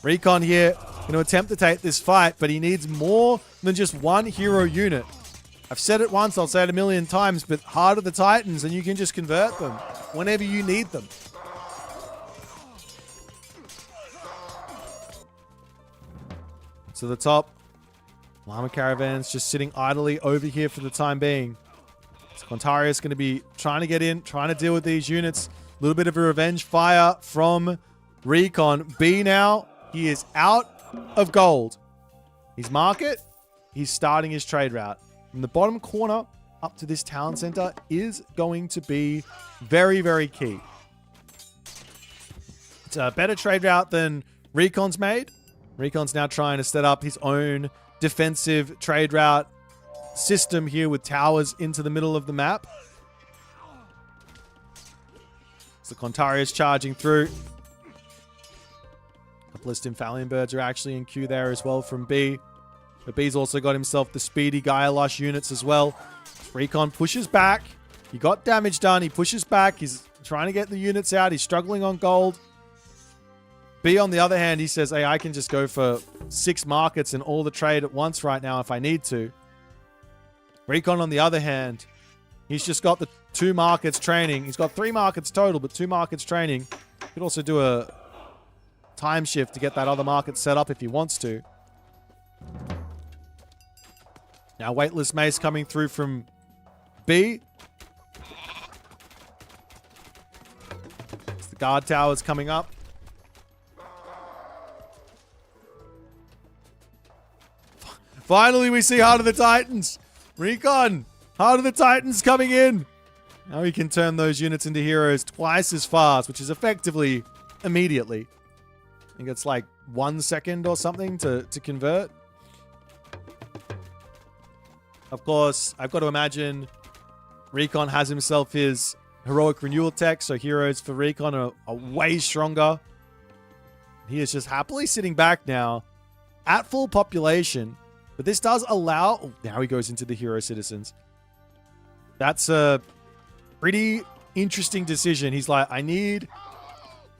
Recon here going to attempt to take this fight, but he needs more than just one hero unit. I've said it once, I'll say it a million times, but Heart of the Titans and you can just convert them whenever you need them. So the top, Llama Caravans just sitting idly over here for the time being. So Contarius going to be trying to get in, trying to deal with these units. A little bit of a revenge fire from Recon. B now, he is out of gold. His market, he's starting his trade route. From the bottom corner up to this town center is going to be very, very key. It's a better trade route than Recon's made. Recon's now trying to set up his own defensive trade route system here with towers into the middle of the map. So Contarius charging through. A couple of Stymphalian birds are actually in queue there as well from B. But B's also got himself the speedy Gaia Lush units as well. Recon pushes back. He got damage done. He pushes back. He's trying to get the units out. He's struggling on gold. B, on the other hand, he says, hey, I can just go for 6 markets and all the trade at once right now if I need to. Recon, on the other hand, he's just got the 2 markets training. He's got 3 markets total, but 2 markets training. He could also do a time shift to get that other market set up if he wants to. Now, Weightless Mace coming through from B. It's the guard towers coming up. Finally, we see Heart of the Titans. Recon, Heart of the Titans coming in. Now he can turn those units into heroes twice as fast, which is effectively immediately. I think it's like 1 second or something to convert. Of course, I've got to imagine Recon has himself his heroic renewal tech, so heroes for Recon are way stronger. He is just happily sitting back now at full population, but this does allow... Oh, now he goes into the hero citizens. That's a pretty interesting decision. He's like, I need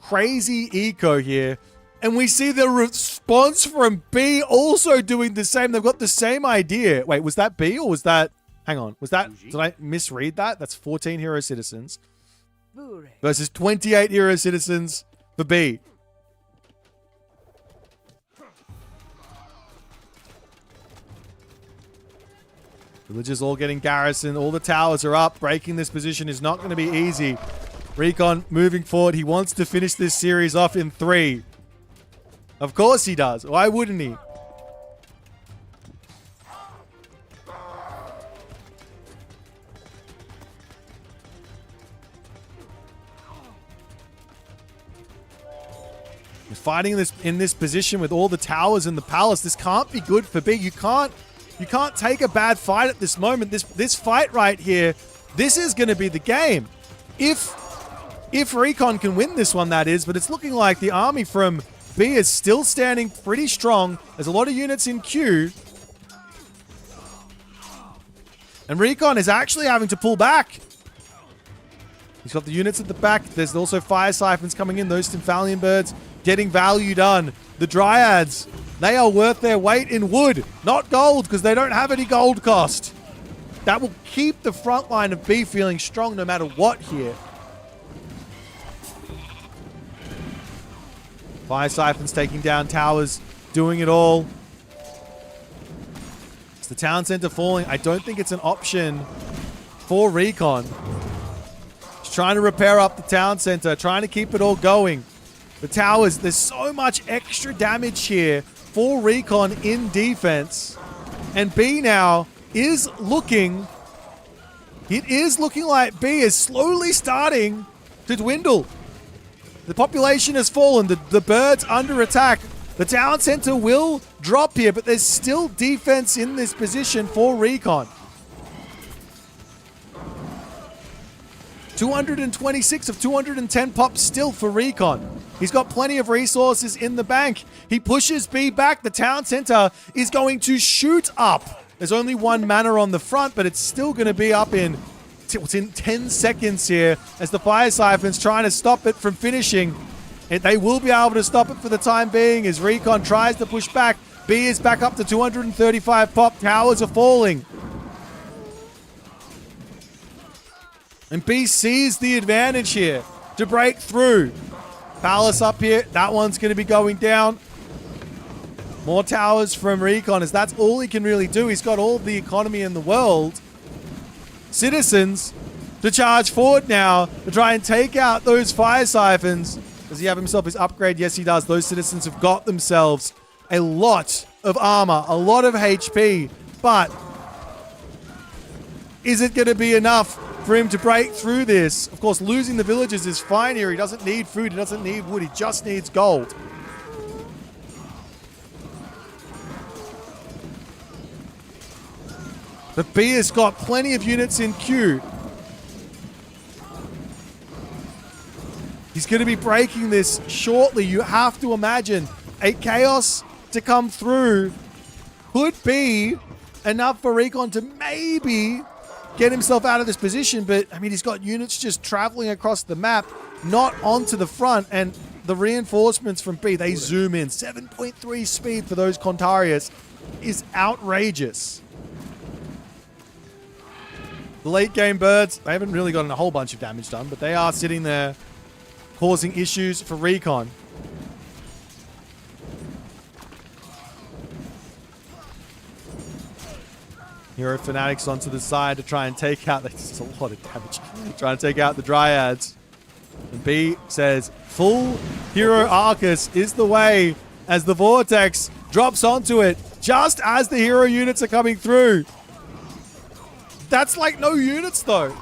crazy eco here. And we see the response from B also doing the same. They've got the same idea. Wait, was that B or was that... Hang on. Was that... Did I misread that? That's 14 hero citizens versus 28 hero citizens for B. Villagers all getting garrisoned. All the towers are up. Breaking this position is not going to be easy. Recon moving forward. He wants to finish this series off in 3. Of course he does. Why wouldn't he? You're fighting in this position with all the towers in the palace. This can't be good for B. You can't take a bad fight at this moment. This fight right here, this is going to be the game. If Recon can win this one, that is. But it's looking like the army from B is still standing pretty strong. There's a lot of units in queue. And Recon is actually having to pull back. He's got the units at the back. There's also fire siphons coming in. Those Stymphalian birds getting value done. The Dryads, they are worth their weight in wood, not gold, because they don't have any gold cost. That will keep the front line of B feeling strong no matter what here. Fire siphons taking down towers, doing it all. It's the town center falling. I don't think it's an option for Recon. He's trying to repair up the town center, trying to keep it all going. The towers, there's so much extra damage here for Recon in defense. And B now is looking... It is looking like B is slowly starting to dwindle. The population has fallen. The birds under attack. The town center will drop here, but there's still defense in this position for Recon. 226 of 210 pops still for Recon. He's got plenty of resources in the bank. He pushes B back. The town center is going to shoot up. There's only one mana on the front, but it's still going to be up in 10 seconds here as the fire siphon's trying to stop it from finishing. They will be able to stop it for the time being as Recon tries to push back. B is back up to 235 pop. Towers are falling. And B sees the advantage here to break through. Palace up here. That one's going to be going down. More towers from Recon as that's all he can really do. He's got all the economy in the world. Citizens to charge forward now to try and take out those fire siphons. Does he have himself his upgrade? Yes, he does. Those citizens have got themselves a lot of armor, a lot of HP, but is it going to be enough for him to break through this? Of course, losing the villagers is fine here. He doesn't need food. He doesn't need wood. He just needs gold. But B has got plenty of units in queue. He's going to be breaking this shortly. You have to imagine a chaos to come through could be enough for Recon to maybe get himself out of this position. But, I mean, he's got units just traveling across the map, not onto the front. And the reinforcements from B, they zoom in. 7.3 speed for those Contarius is outrageous. The late game birds, they haven't really gotten a whole bunch of damage done, but they are sitting there causing issues for Recon. Hero Fanatics onto the side to try and take out, that's a lot of damage, trying to take out the Dryads. And B says, full Hero Arcus is the way as the Vortex drops onto it, just as the hero units are coming through. That's like no units though.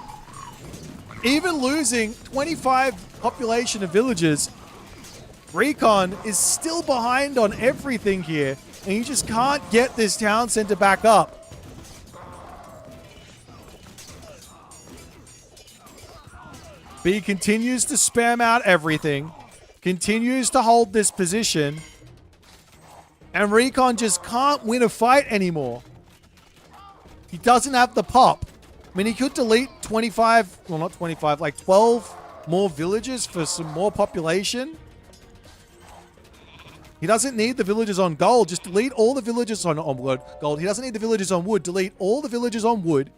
Even losing 25 population of villagers, Recon is still behind on everything here, and you just can't get this town center back up. B continues to spam out everything. Continues to hold this position. And Recon just can't win a fight anymore. He doesn't have the pop. I mean, he could delete 25, well, not 25, like 12 more villages for some more population. He doesn't need the villagers on gold. Just delete all the villagers on gold. He doesn't need the villagers on wood. Delete all the villagers on wood.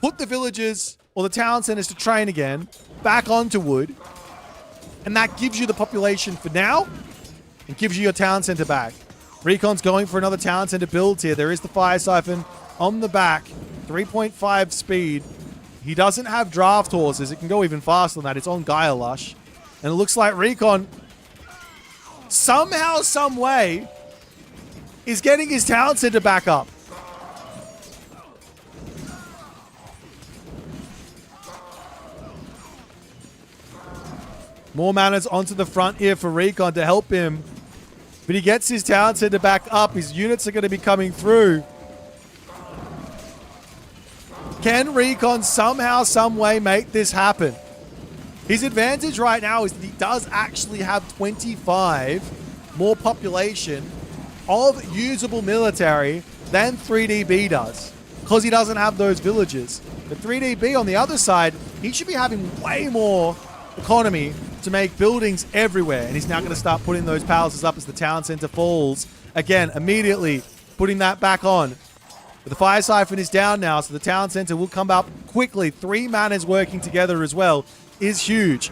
Put the villagers or the town centers to train again back onto wood. And that gives you the population for now and gives you your town center back. Recon's going for another town center build here. There is the fire siphon on the back. 3.5 speed. He doesn't have draft horses. It can go even faster than that. It's on Gaia Lush. And it looks like Recon somehow, some way is getting his town center back up. More manners onto the front here for Recon to help him. But he gets his town center back up. His units are going to be coming through. Can Recon somehow, some way make this happen? His advantage right now is that he does actually have 25 more population of usable military than 3DB does. Because he doesn't have those villages. But 3DB on the other side, he should be having way more economy to make buildings everywhere. And he's now going to start putting those palaces up as the town center falls. Again, immediately putting that back on. But the fire siphon is down now, so the town center will come up quickly. 3 manners working together as well is huge.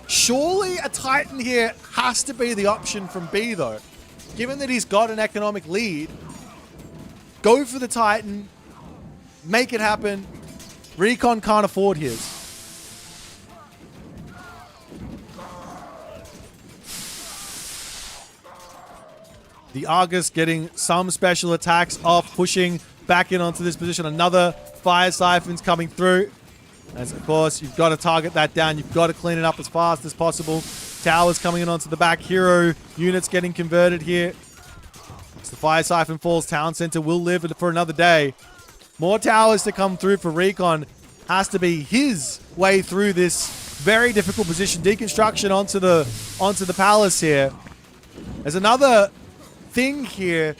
Surely a Titan here has to be the option from B, though. Given that he's got an economic lead, go for the Titan. Make it happen. Recon can't afford his. The Argus getting some special attacks off, pushing back in onto this position. Another fire siphon's coming through. As, of course, you've got to target that down. You've got to clean it up as fast as possible. Towers coming in onto the back. Hero units getting converted here. As the fire siphon falls, town center will live for another day. More towers to come through for Recon. Has to be his way through this very difficult position. Deconstruction onto the palace here. There's another thing here.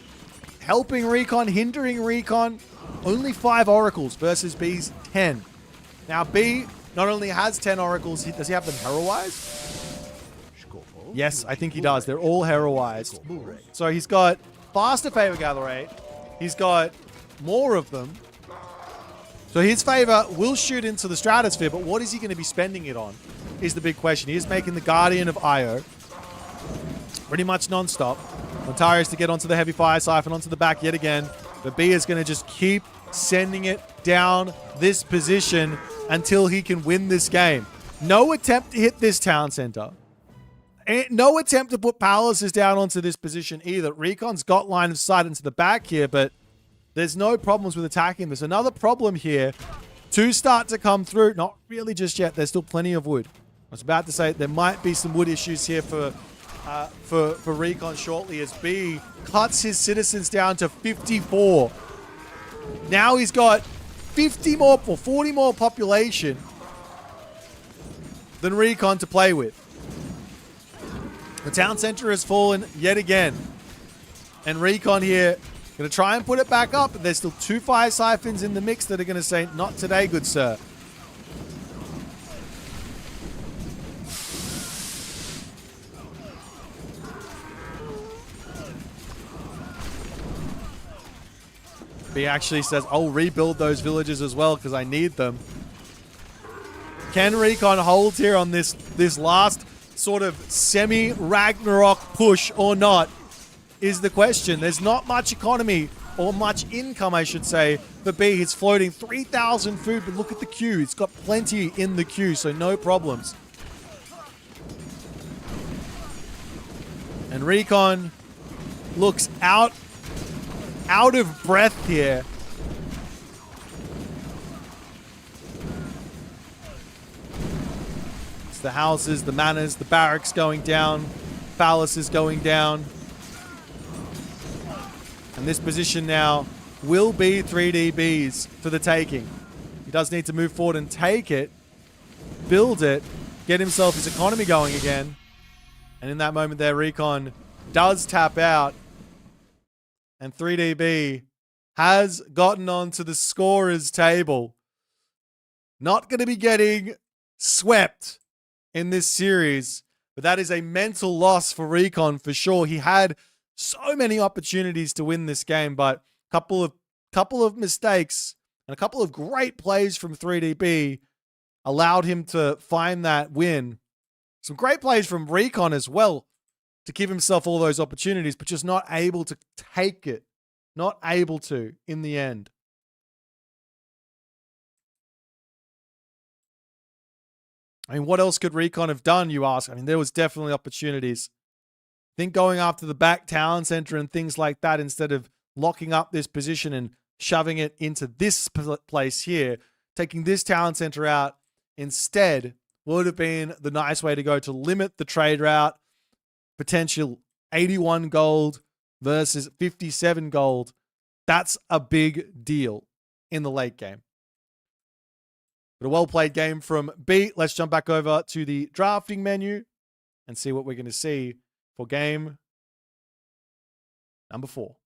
Helping Recon, hindering Recon. Only 5 oracles versus B's 10. Now B not only has 10 oracles, does he have them heroized? Yes, I think he does. They're all heroized. So he's got faster favor gather rate. He's got more of them. So his favor will shoot into the stratosphere, but what is he going to be spending it on is the big question. He is making the Guardian of Io pretty much non-stop. Ontarius to get onto the heavy fire siphon, onto the back yet again. But B is going to just keep sending it down this position until he can win this game. No attempt to hit this town center. No attempt to put palaces down onto this position either. Recon's got line of sight into the back here, but there's no problems with attacking this. Another problem here to start to come through. Not really just yet. There's still plenty of wood. I was about to say there might be some wood issues here for Recon shortly as B cuts his citizens down to 54. Now he's got 50 more or 40 more population than Recon to play with. The town center has fallen yet again. And Recon here going to try and put it back up. But there's still 2 fire siphons in the mix that are going to say, not today, good sir. B actually says, I'll rebuild those villages as well because I need them. Can Recon hold here on this last sort of semi-Ragnarok push or not is the question. There's not much economy or much income, I should say, for B. He's floating 3,000 food, but look at the queue. It's got plenty in the queue, so no problems. And Recon looks out of breath here. It's the houses, the manors, the barracks going down, palaces going down. And And this position now will be 3DB's for the taking. He does need to move forward and take it, build it, get himself his economy going again. And in that moment there, Recon does tap out. And 3DB has gotten onto the scorer's table. Not going to be getting swept in this series, but that is a mental loss for Recon for sure. He had so many opportunities to win this game, but a couple of mistakes and a couple of great plays from 3DB allowed him to find that win. Some great plays from Recon as well to give himself all those opportunities, but just not able to take it. Not able to in the end. I mean, what else could Recon have done, you ask? I mean, there was definitely opportunities. I think going after the back talent center and things like that instead of locking up this position and shoving it into this place here, taking this talent center out instead would have been the nice way to go to limit the trade route. Potential 81 gold versus 57 gold. That's a big deal in the late game. But a well-played game from Boit. Let's jump back over to the drafting menu and see what we're going to see for game number 4.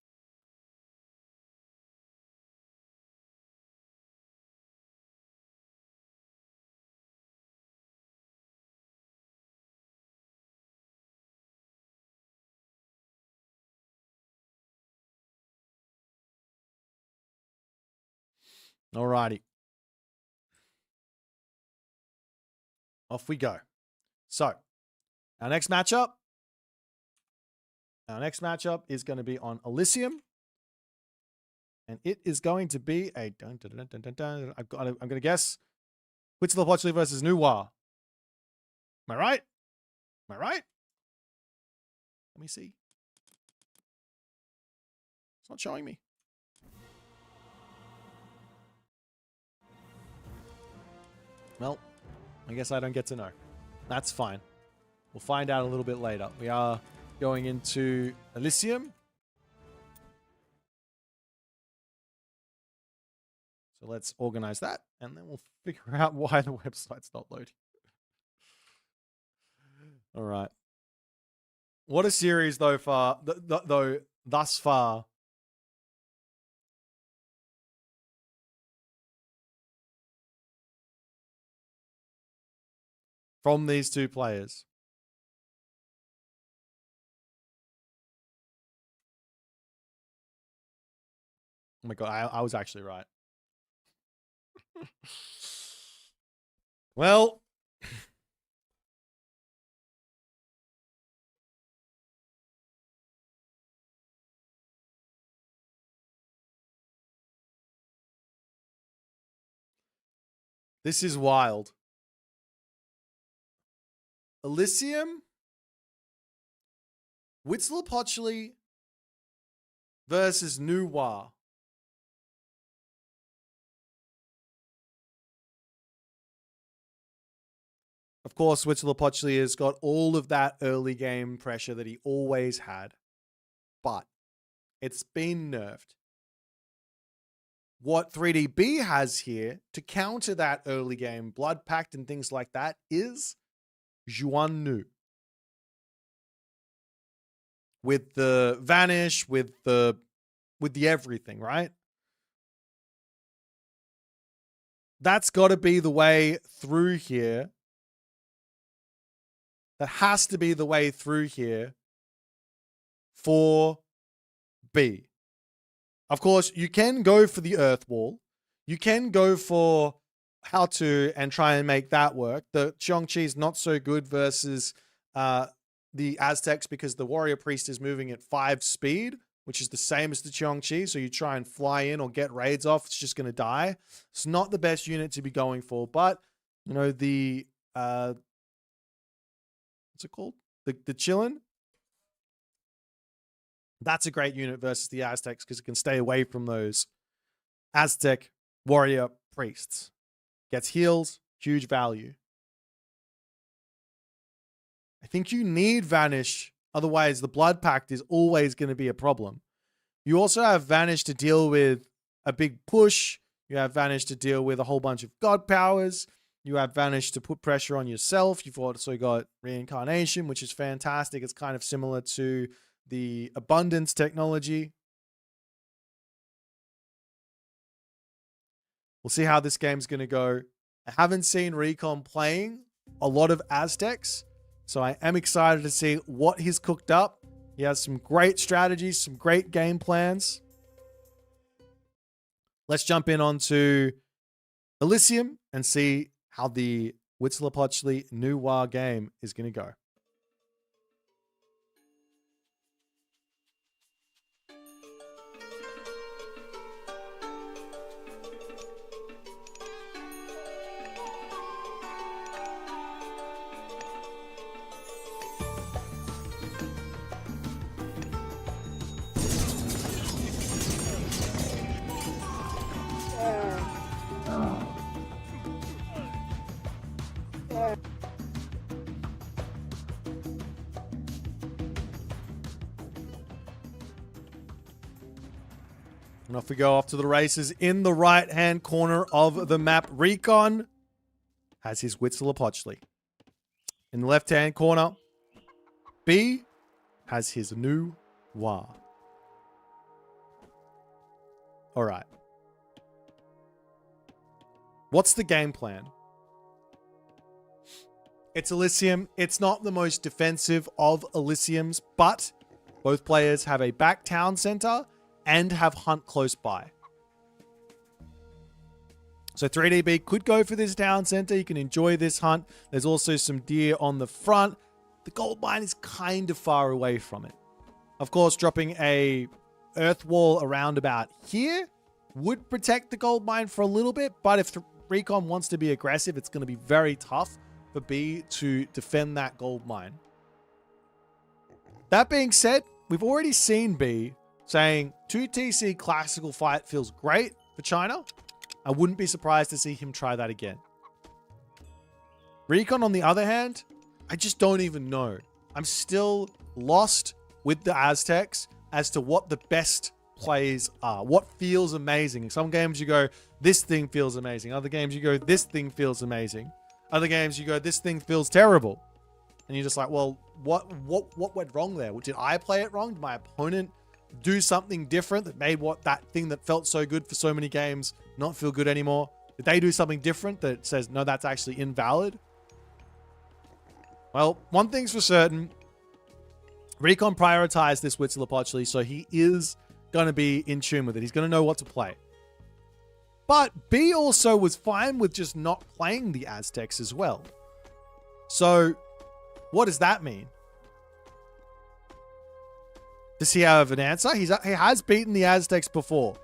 Alrighty. Off we go. So, our next matchup is going to be on Elysium. And it is going to be a... I'm going to guess. Huitzilopochtli versus Nuwa. Am I right? Am I right? Let me see. It's not showing me. Well, I guess I don't get to know. That's fine. We'll find out a little bit later. We are going into Elysium. So let's organize that, and then we'll figure out why the website's not loading. All right. What a series, though, thus far. From these two players. Oh my god, I was actually right. Well, this is wild. Elysium, Huitzilopochtli versus Nuwa. Of course, Huitzilopochtli has got all of that early game pressure that he always had, but it's been nerfed. What 3DB has here to counter that early game Blood Pact and things like that is Juan Nu. With the Vanish, with the everything, right? That's got to be the way through here. That has to be the way through here for B. Of course, you can go for the Earth Wall. You can go for how to and try and make that work. The Qiongqi is not so good versus the Aztecs because the Warrior Priest is moving at 5 speed, which is the same as the Qiongqi. So you try and fly in or get raids off, it's just going to die. It's not the best unit to be going for, but you know, the what's it called? The Chillin. That's a great unit versus the Aztecs because it can stay away from those Aztec warrior priests. Gets heals, huge value. I think you need Vanish. Otherwise, the Blood Pact is always going to be a problem. You also have Vanish to deal with a big push. You have Vanish to deal with a whole bunch of god powers. You have Vanish to put pressure on yourself. You've also got Reincarnation, which is fantastic. It's kind of similar to the Abundance technology. We'll see how this game's going to go. I haven't seen Recon playing a lot of Aztecs, so I am excited to see what he's cooked up. He has some great strategies, some great game plans. Let's jump in onto Elysium and see how the Huitzilopochtli Nuwa game is going to go. And off we go off to the races. In the right-hand corner of the map, Recon has his Huitzilopochtli. In the left-hand corner, B has his Nuwa. All right. What's the game plan? It's Elysium. It's not the most defensive of Elysiums, but both players have a back town center and have hunt close by. So 3DB could go for this town center. You can enjoy this hunt. There's also some deer on the front. The gold mine is kind of far away from it. Of course, dropping a earth wall around about here would protect the gold mine for a little bit, but if Recon wants to be aggressive, it's going to be very tough for B to defend that gold mine. That being said, we've already seen B saying 2TC classical fight feels great for China. I wouldn't be surprised to see him try that again. Recon, on the other hand, I just don't even know. I'm still lost with the Aztecs as to what the best plays are. What feels amazing. In some games you go, this thing feels amazing. Other games you go, this thing feels amazing. Other games you go, this thing feels terrible. And you're just like, well, what went wrong there? Did I play it wrong? Did my opponent do something different that made that thing that felt so good for so many games not feel good anymore? Did they do something different that says, no, that's actually invalid? Well, one thing's for certain. Recon prioritized this Huitzilopochtli, so he is going to be in tune with it. He's going to know what to play. But B also was fine with just not playing the Aztecs as well. So what does that mean? Does he have an answer? He has beaten the Aztecs before.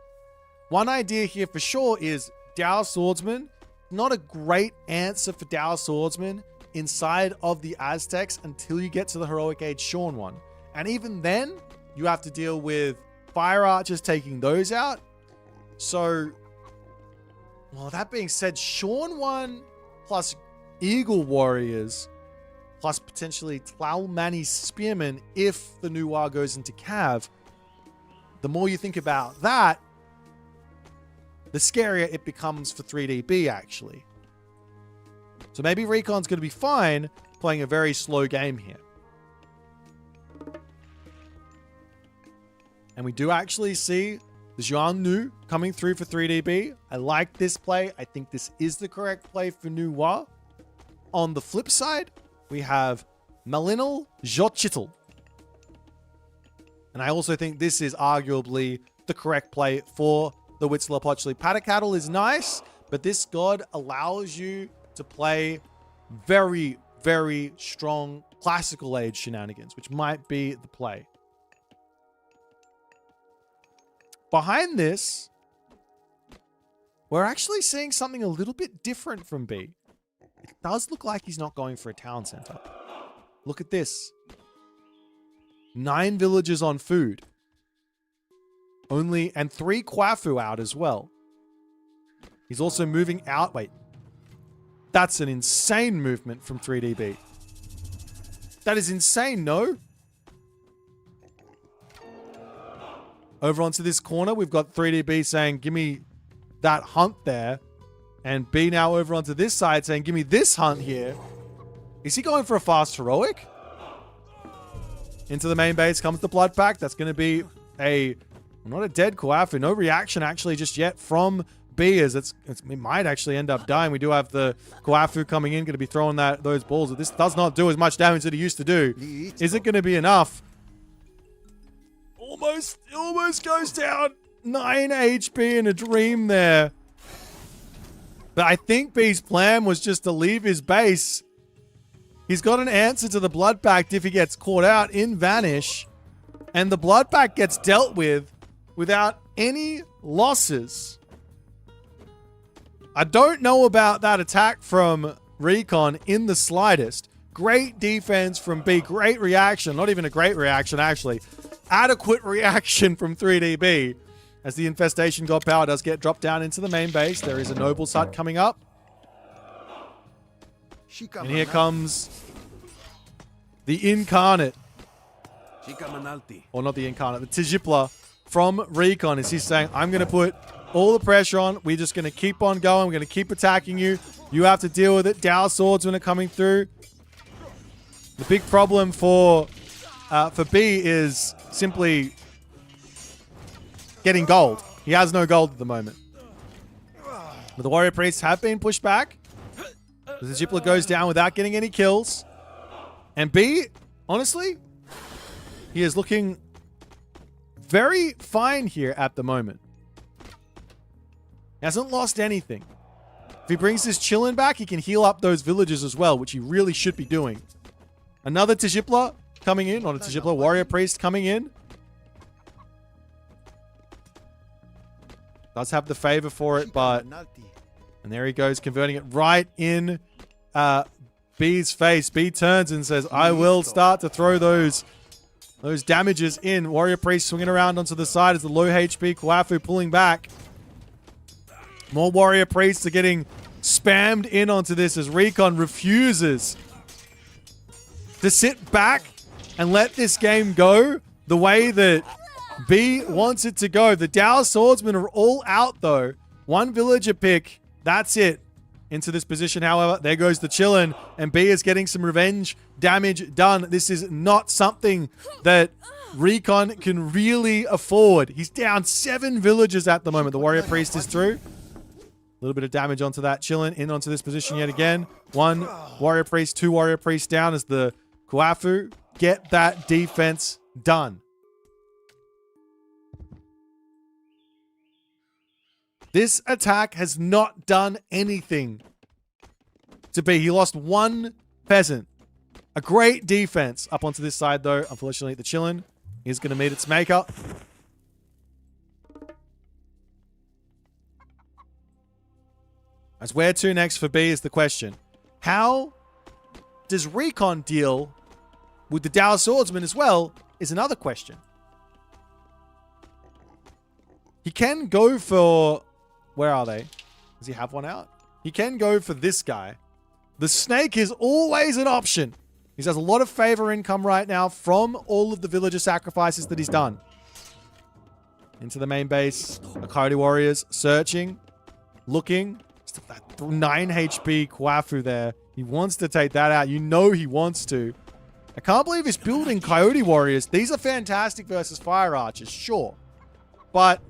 One idea here for sure is Dao Swordsman. Not a great answer for Dao Swordsman inside of the Aztecs until you get to the Heroic Age Sean one. And even then, you have to deal with Fire Archers taking those out. So, well, that being said, Sean 1 plus Eagle Warriors plus potentially Tlalmani Spearmen if the Nuwa goes into Cav. The more you think about that, the scarier it becomes for 3DB, actually. So maybe Recon's going to be fine playing a very slow game here. And we do actually see the Zhuang Nu coming through for 3DB. I like this play. I think this is the correct play for Nuwa. On the flip side, we have Malinal Xochitl. And I also think this is arguably the correct play for the Huitzilopochtli. Patacatl is nice, but this god allows you to play very, very strong classical age shenanigans, which might be the play. Behind this, we're actually seeing something a little bit different from B. It does look like he's not going for a town center. Look at this. 9 villagers on food. And 3 Kwafu out as well. He's also moving out. Wait. That's an insane movement from 3DB. That is insane, no? Over onto this corner, we've got 3DB saying, give me that hunt there. And B now over onto this side saying, give me this hunt here. Is he going for a fast heroic? Into the main base comes the blood pack. That's going to be not a dead Koafu. No reaction actually just yet from B, as it might actually end up dying. We do have the Koafu coming in, going to be throwing those balls. But this does not do as much damage that it used to do. Is it going to be enough? Almost goes down. 9 HP in a dream there. But I think B's plan was just to leave his base. He's got an answer to the blood pact if he gets caught out in Vanish. And the blood pact gets dealt with without any losses. I don't know about that attack from Recon in the slightest. Great defense from B. Great reaction. Not even a great reaction, actually. Adequate reaction from 3DB. As the Infestation God Power does get dropped down into the main base. There is a Noble's Hut coming up. And here comes the Incarnate. Or not the Incarnate, the Tijipla from Recon. As he's saying, I'm going to put all the pressure on. We're just going to keep on going. We're going to keep attacking you. You have to deal with it. Dow Swordsmen are coming through. The big problem for B is simply getting gold. He has no gold at the moment. But the Warrior Priests have been pushed back. The Tijipla goes down without getting any kills. And B, honestly, he is looking very fine here at the moment. He hasn't lost anything. If he brings his Chillin back, he can heal up those villagers as well, which he really should be doing. Another Tijipla coming in. Not a Tijipla, Warrior Priest coming in. Does have the favor for it, but... And there he goes, converting it right in B's face. B turns and says, I will start to throw those damages in. Warrior Priest swinging around onto the side as the low HP Koafu pulling back. More Warrior Priests are getting spammed in onto this as Recon refuses to sit back and let this game go the way that B wants it to go. The Dow Swordsmen are all out though. One villager pick. That's it. Into this position, however, there goes the Chillin, and B is getting some revenge damage done. This is not something that Recon can really afford. He's down 7 villagers at the moment. The Warrior Priest is through. A little bit of damage onto that Chillin, in onto this position yet again. 1 Warrior Priest, 2 Warrior Priests down as the Koafu get that defense done. This attack has not done anything to B. He lost 1 peasant. A great defense up onto this side, though. Unfortunately, the Chillin is going to meet its maker. As where to next for B is the question. How does Recon deal with the Dow Swordsman as well is another question. He can go for... Where are they? Does he have one out? He can go for this guy. The snake is always an option. He has a lot of favor income right now from all of the villager sacrifices that he's done. Into the main base. The Coyote Warriors searching. Looking. Still that 9 HP Koafu there. He wants to take that out. You know he wants to. I can't believe he's building Coyote Warriors. These are fantastic versus Fire Archers, sure. But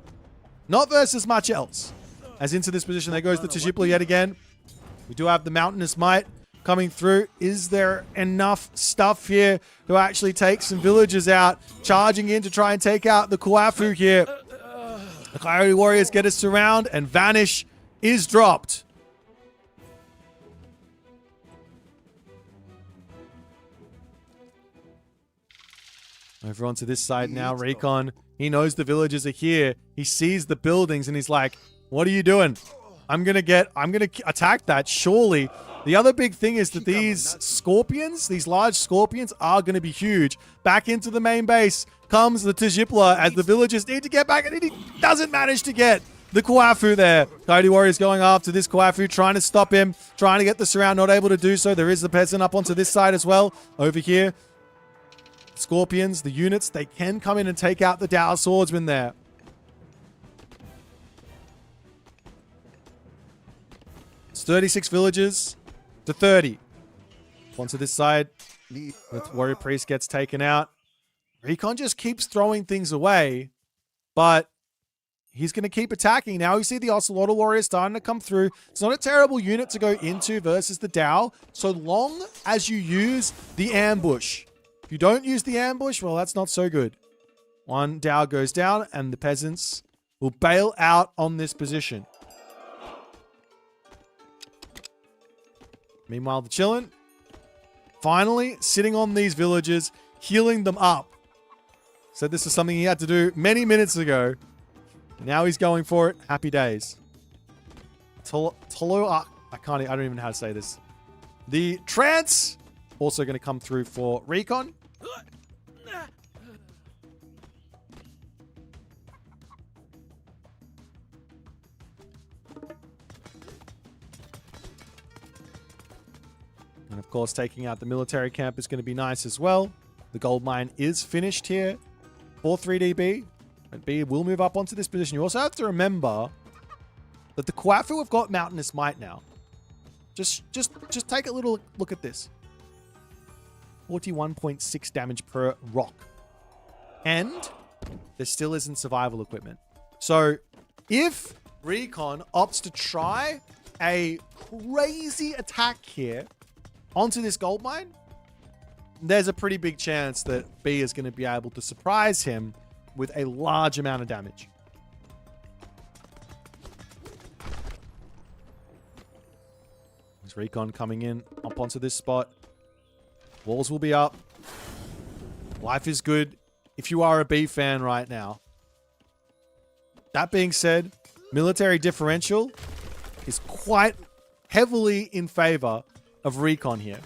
not versus much else. As into this position, there goes the Tijipla yet again. We do have the Mountainous Might coming through. Is there enough stuff here to actually take some villagers out? Charging in to try and take out the Koafu here. The Coyote Warriors get us around, and Vanish is dropped. Over onto this side now, Recon. He knows the villagers are here. He sees the buildings and he's like, what are you doing? I'm going to attack that, surely. The other big thing is that these scorpions, these large scorpions are going to be huge. Back into the main base comes the Tijipla as the villagers need to get back, and he doesn't manage to get the Koafu there. Coyote Warriors going after this Koafu, trying to stop him, trying to get the surround, not able to do so. There is the peasant up onto this side as well. Over here, Scorpions, the units, they can come in and take out the Dow Swordsman there. It's 36 villagers to 30. Onto this side, the warrior priest gets taken out. Recon just keeps throwing things away, but he's going to keep attacking. Now we see the Ocelotl warrior starting to come through. It's not a terrible unit to go into versus the Dow, so long as you use the ambush. If you don't use the ambush, well, that's not so good. One Dow goes down, and the peasants will bail out on this position. Meanwhile, the Chillin, finally sitting on these villagers, healing them up. Said this is something he had to do many minutes ago. Now he's going for it. Happy days. I don't even know how to say this. The Trance also going to come through for Recon. And of course, taking out the military camp is going to be nice as well. The gold mine is finished here for 3DB. And B will move up onto this position. You also have to remember that the Kwafu have got Mountainous Might now. Just take a little look at this. 41.6 damage per rock. And there still isn't survival equipment. So if Recon opts to try a crazy attack here onto this gold mine, there's a pretty big chance that B is going to be able to surprise him with a large amount of damage. There's Recon coming in up onto this spot. Walls will be up. Life is good if you are a B fan right now. That being said, military differential is quite heavily in favor of Recon here.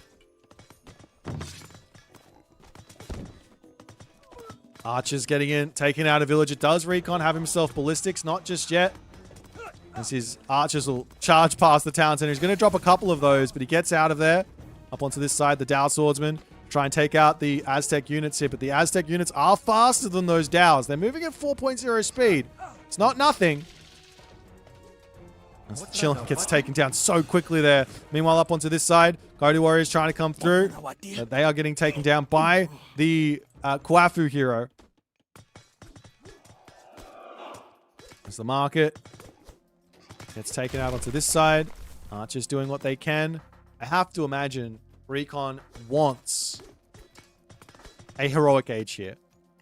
Archers getting in, taking out a villager. Does Recon have himself ballistics? Not just yet. As his archers will charge past the town center. He's going to drop a couple of those, but he gets out of there. Up onto this side, the Dow swordsman try and take out the Aztec units here, but the Aztec units are faster than those Dows. They're moving at 4.0 speed. It's not nothing. Chillin gets taken down so quickly there. Meanwhile, up onto this side, Godu Warriors trying to come through. But they are getting taken down by the Kwafu hero. There's the market. Gets taken out onto this side. Archers doing what they can. I have to imagine Recon wants a heroic age here.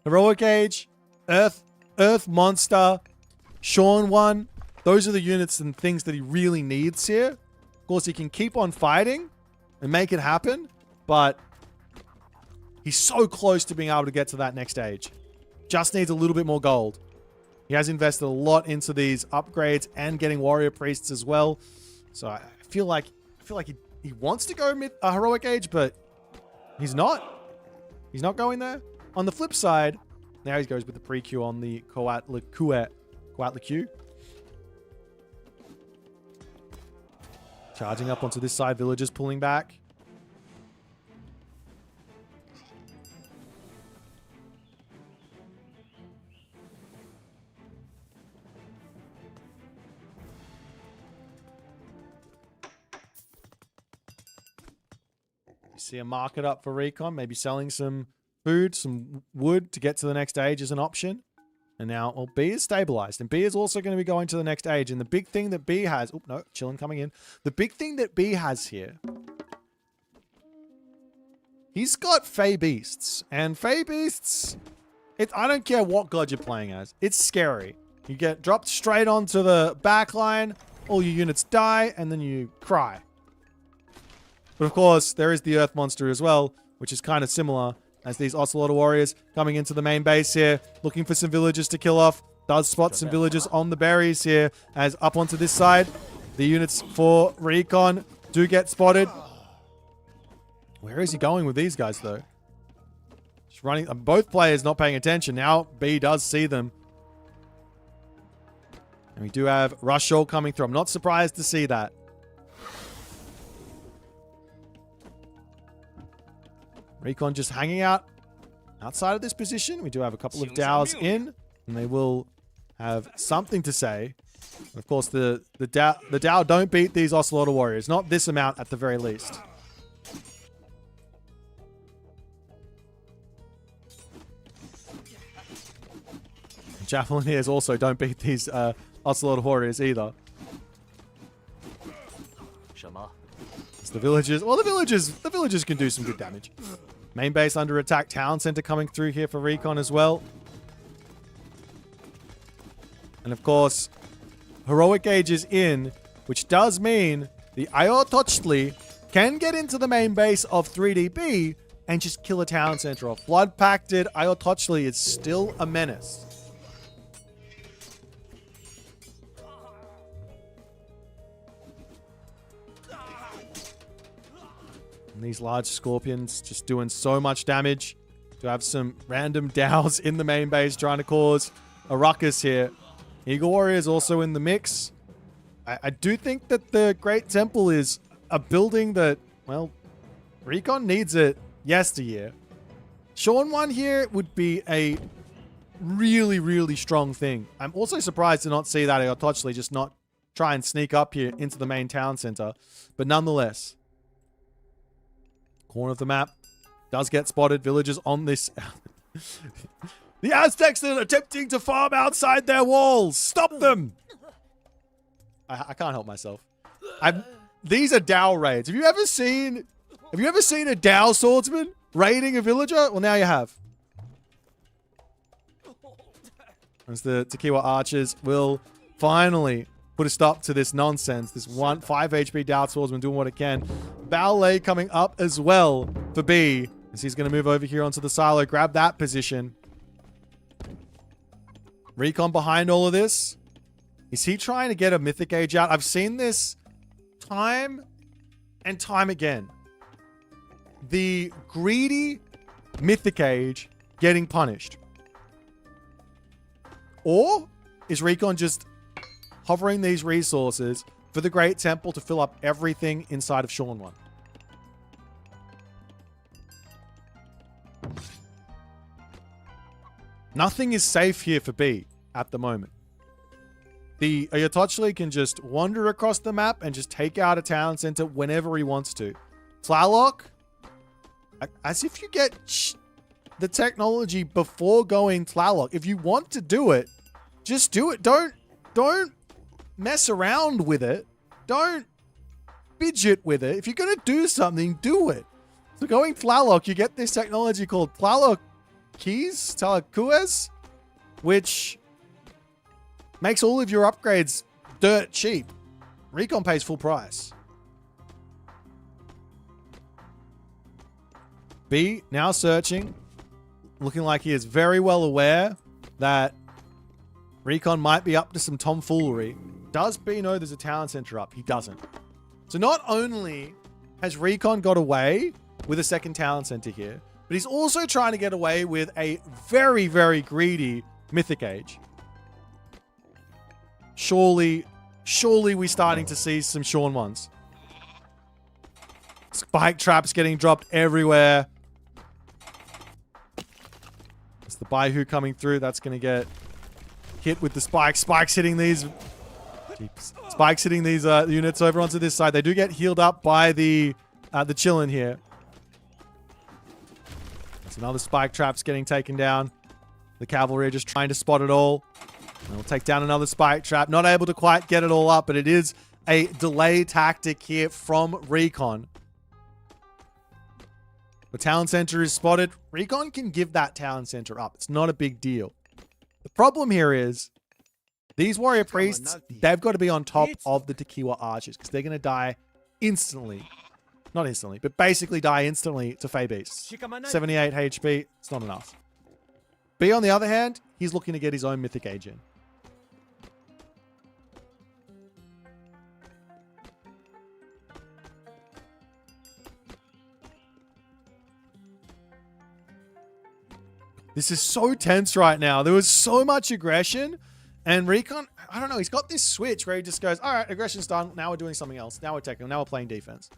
Heroic age, Earth Monster, Sean 1. Those are the units and things that he really needs here. Of course, he can keep on fighting and make it happen, but he's so close to being able to get to that next stage. Just needs a little bit more gold. He has invested a lot into these upgrades and getting warrior priests as well. So I feel like he wants to go mid heroic age, but he's not. He's not going there. On the flip side, now he goes with the pre-Q on the Coatlicue. Charging up onto this side, villagers pulling back. You see a market up for Recon, maybe selling some food, some wood to get to the next stage is an option. And now, well, B is stabilized. And B is also going to be going to the next age. And the big thing that B has... Oh, no, Chillin coming in. The big thing that B has here... He's got Fey Beasts. And Fey Beasts... I don't care what god you're playing as. It's scary. You get dropped straight onto the back line. All your units die. And then you cry. But of course, there is the Earth Monster as well. Which is kind of similar... as these Ocelotl warriors coming into the main base here, looking for some villagers to kill off. Does spot some villagers on the berries here, as up onto this side, the units for Recon do get spotted. Where is he going with these guys, though? Just running, both players not paying attention. Now B does see them. And we do have Rush Shaw coming through. I'm not surprised to see that. Recon just hanging out outside of this position. We do have a couple of Dows in, and they will have something to say Of course, the Dow don't beat these Ocelot warriors. Not this amount at the very least. Javelineers also don't beat these Ocelot warriors either. It's the villagers. Well, the villagers can do some good damage. Main base under attack. Town center coming through here for Recon as well. And of course, heroic gauge is in, which does mean the Ayototli can get into the main base of 3DB and just kill a town center off. Blood Pacted Ayototli is still a menace. And these large scorpions just doing so much damage. To have some random dows in the main base trying to cause a ruckus here. Eagle Warrior is also in the mix. I do think that the Great Temple is a building that, well, Recon needs it yesteryear. Sean 1 here would be a really, really strong thing. I'm also surprised to not see that Ayototli just not try and sneak up here into the main town center. But nonetheless, corner of the map does get spotted. Villagers on this. The Aztecs are attempting to farm outside their walls. Stop them. I can't help myself. These are Dow raids. Have you ever seen a Dow swordsman raiding a villager? Well, now you have. As the Tequila archers will finally put a stop to this nonsense. This 5 HP Dow swordsman doing what it can. Ballet coming up as well for B. As he's going to move over here onto the silo. Grab that position. Recon behind all of this. Is he trying to get a mythic age out? I've seen this time and time again. The greedy mythic age getting punished. Or is Recon just hovering these resources for the Great Temple to fill up everything inside of Sean 1? Nothing is safe here for B at the moment. The Ayototli can just wander across the map and just take out a town center whenever he wants to. Tlaloc, as if you get the technology before going Tlaloc. If you want to do it, just do it. Don't mess around with it. Don't fidget with it. If you're going to do something, do it. So going Tlaloc, you get this technology called Tlaloc Keys, Talakues, which makes all of your upgrades dirt cheap. Recon pays full price. B now searching, looking like he is very well aware that Recon might be up to some tomfoolery. Does B know there's a town center up? He doesn't. So not only has Recon got away with a second town center here, but he's also trying to get away with a very, very greedy mythic age. Surely we're starting to see some Sean 1s. Spike traps getting dropped everywhere. It's the Baihu coming through. That's going to get hit with the spikes. Spikes hitting these. Spikes hitting these units over onto this side. They do get healed up by the Chillin here. There's another spike traps getting taken down. The cavalry are just trying to spot it all. They'll take down another spike trap. Not able to quite get it all up, but it is a delay tactic here from Recon. The town center is spotted. Recon can give that town center up. It's not a big deal. The problem here is these warrior priests, they've got to be on top of the Tequila archers because they're going to die instantly. Not instantly, but basically die instantly to Fey Beasts. 78 HP, it's not enough. B, on the other hand, he's looking to get his own mythic age in. This is so tense right now. There was so much aggression. And Recon, I don't know, he's got this switch where he just goes, all right, aggression's done. Now we're doing something else. Now we're taking, now we're playing defense.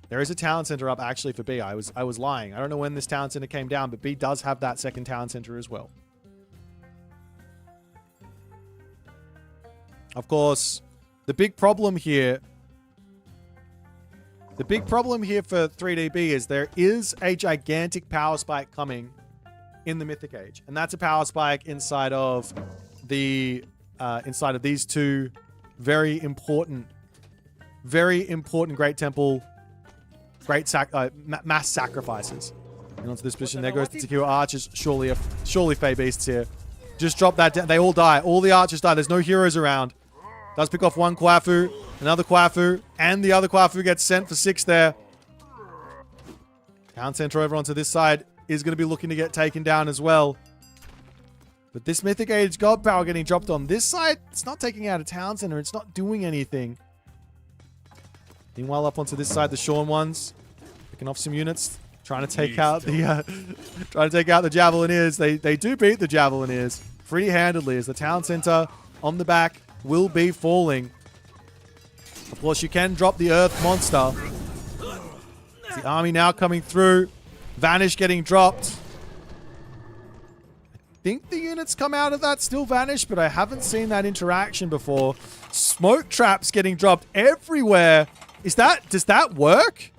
There is a talent center up actually for B. I was lying. I don't know when this talent center came down, but B does have that second talent center as well. Of course, the big problem here for 3DB is there is a gigantic power spike coming in the Mythic Age. And that's a power spike inside of these two very important Great Temple, mass sacrifices. And onto this position, there goes the Tequila Archers. Surely Fey Beasts here. Just drop that down. They all die. All the archers die. There's no heroes around. Does pick off one Kwafu, another Kwafu, and the other Kwafu gets sent for 6 there. Town Center over onto this side is going to be looking to get taken down as well. But this Mythic Age God Power getting dropped on this side, it's not taking out a Town Center. It's not doing anything. Meanwhile, up onto this side, the Shorn ones picking off some units, trying to take out the Javelineers. They do beat the Javelineers pretty handedly as the Town Center on the back will be falling. Of course, you can drop the Earth Monster. The army now coming through. Vanish getting dropped. I think the units come out of that still Vanish, but I haven't seen that interaction before. Smoke traps getting dropped everywhere. Does that work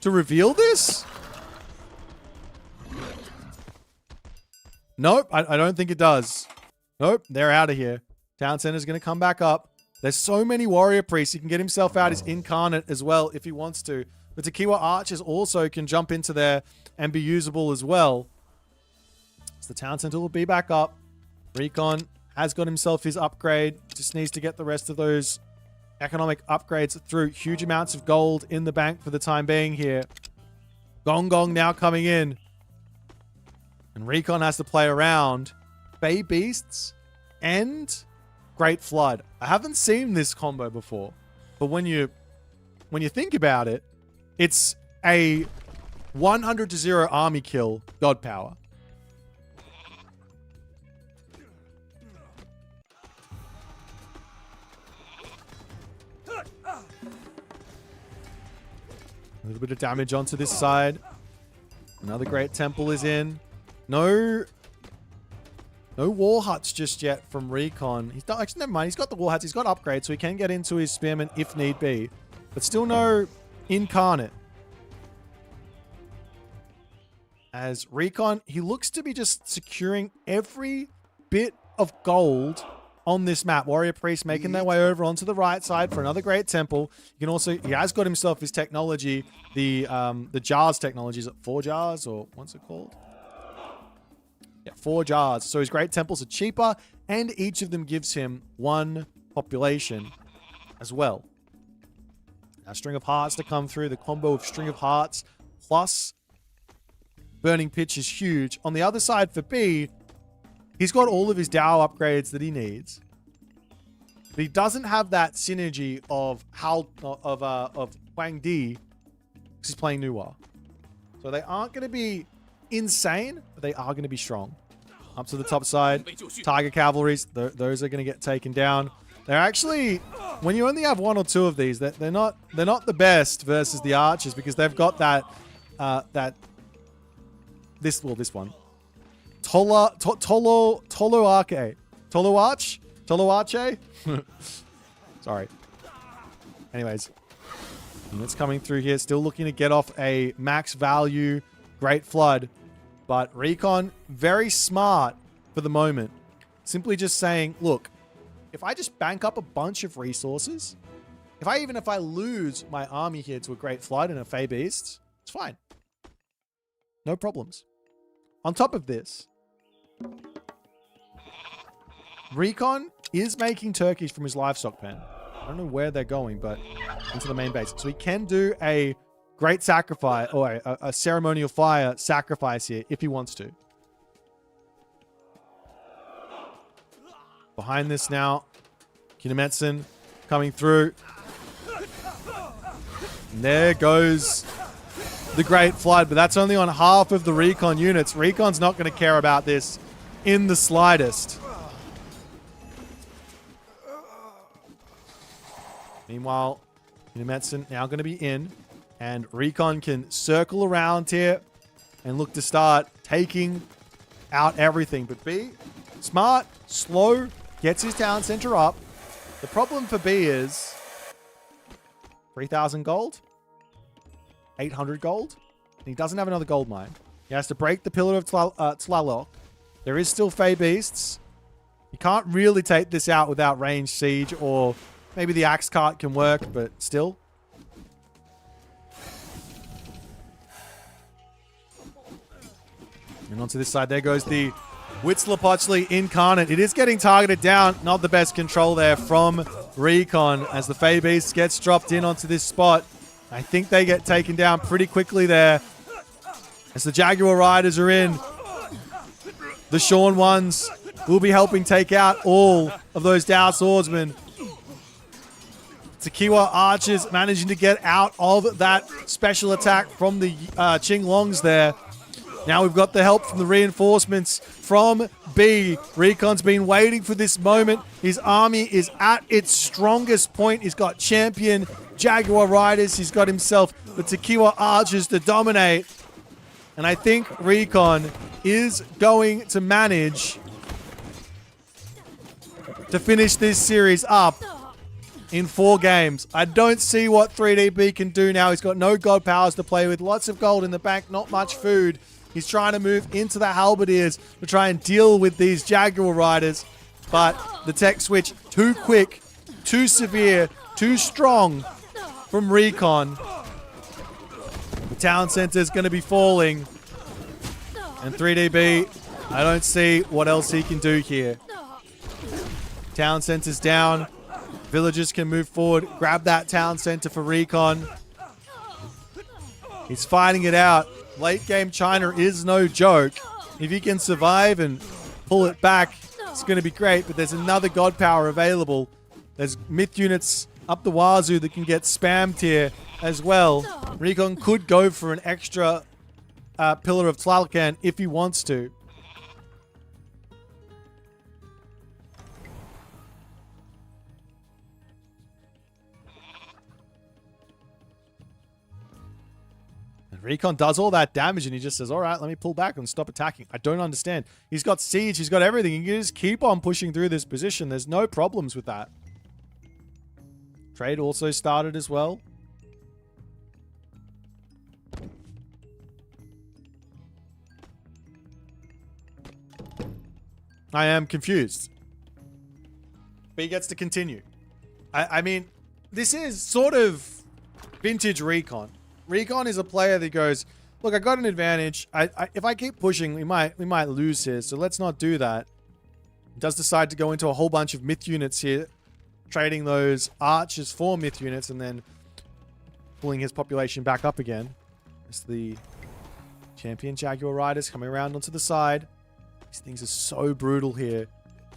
to reveal this? Nope, I don't think it does. Nope, they're out of here. Town Center's going to come back up. There's so many warrior priests. He can get himself out as incarnate as well if he wants to. The Tequila Archers also can jump into there and be usable as well. So the Town Center will be back up. Recon has got himself his upgrade. Just needs to get the rest of those economic upgrades through. Huge amounts of gold in the bank for the time being here. Gong Gong now coming in. And Recon has to play around. Bay Beasts and Great Flood. I haven't seen this combo before, but when you think about it, it's a 100-0 army kill God Power. A little bit of damage onto this side. Another Great Temple is in. No War Huts just yet from Recon. He's not, actually, never mind. He's got the War Huts. He's got upgrades, so he can get into his Spearman if need be. But still no Incarnate. As Recon, he looks to be just securing every bit of gold on this map. Warrior Priest making their way over onto the right side for another Great Temple. You can also, he has got himself his technology, the jars technology. Is it 4 jars or what's it called? Yeah, 4 jars. So his Great Temples are cheaper, and each of them gives him 1 population as well. Now, String of Hearts to come through. The combo of String of Hearts plus Burning Pitch is huge. On the other side for B, he's got all of his Dow upgrades that he needs. But he doesn't have that synergy of Huang Di because he's playing Nuwa. So they aren't going to be insane, but they are going to be strong. Up to the top side, Tiger Cavalries, those are going to get taken down. They're actually, when you only have 1 or 2 of these, they're not the best versus the archers because they've got this one. Toloarche? Sorry. Anyways, it's coming through here, still looking to get off a max value Great Flood. But Recon, very smart for the moment. Simply just saying, look, if I just bank up a bunch of resources, if I lose my army here to a Great Flood and a Fey Beast, it's fine. No problems. On top of this, Recon is making turkeys from his livestock pen. I don't know where they're going, but into the main base. So he can do a great sacrifice, or a ceremonial fire sacrifice here if he wants to. Behind this now, Kinemetsun coming through. And there goes the Great Flood, but that's only on half of the Recon units. Recon's not going to care about this in the slightest. Meanwhile, Kinemetsun now going to be in. And Recon can circle around here and look to start taking out everything. But B, smart, slow, gets his town center up. The problem for B is 3,000 gold, 800 gold, and he doesn't have another gold mine. He has to break the Pillar of Tlaloc. There is still Fey Beasts. You can't really take this out without ranged siege, or maybe the axe cart can work, but still. And onto this side, there goes the Huitzilopochtli Incarnate. It is getting targeted down. Not the best control there from Recon as the Fey Beast gets dropped in onto this spot. I think they get taken down pretty quickly there as the Jaguar Riders are in. The Shorn ones will be helping take out all of those Dao Swordsmen. Tequila Archers managing to get out of that special attack from the Qinglongs there. Now we've got the help from the reinforcements from B. Recon's been waiting for this moment. His army is at its strongest point. He's got champion Jaguar Riders. He's got himself the Tequila Archers to dominate. And I think Recon is going to manage to finish this series up in 4 games. I don't see what 3DB can do now. He's got no god powers to play with. Lots of gold in the bank, not much food. He's trying to move into the Halberdiers to try and deal with these Jaguar Riders. But the tech switch, too quick, too severe, too strong from Recon. The town center is going to be falling. And 3DB, I don't see what else he can do here. Town center's down. Villagers can move forward. Grab that town center for Recon. He's fighting it out. Late game China is no joke. If he can survive and pull it back, it's going to be great. But there's another god power available. There's myth units up the wazoo that can get spammed here as well. Recon could go for an extra Pillar of Tlalocan if he wants to. Recon does all that damage and he just says, all right, let me pull back and stop attacking. I don't understand. He's got siege. He's got everything. He can just keep on pushing through this position. There's no problems with that. Trade also started as well. I am confused. But he gets to continue. I mean, this is sort of vintage Recon. Recon is a player that goes, look, I got an advantage. If I keep pushing, we might lose here. So let's not do that. He does decide to go into a whole bunch of myth units here, trading those archers for myth units and then pulling his population back up again. It's the champion Jaguar Riders coming around onto the side. These things are so brutal here.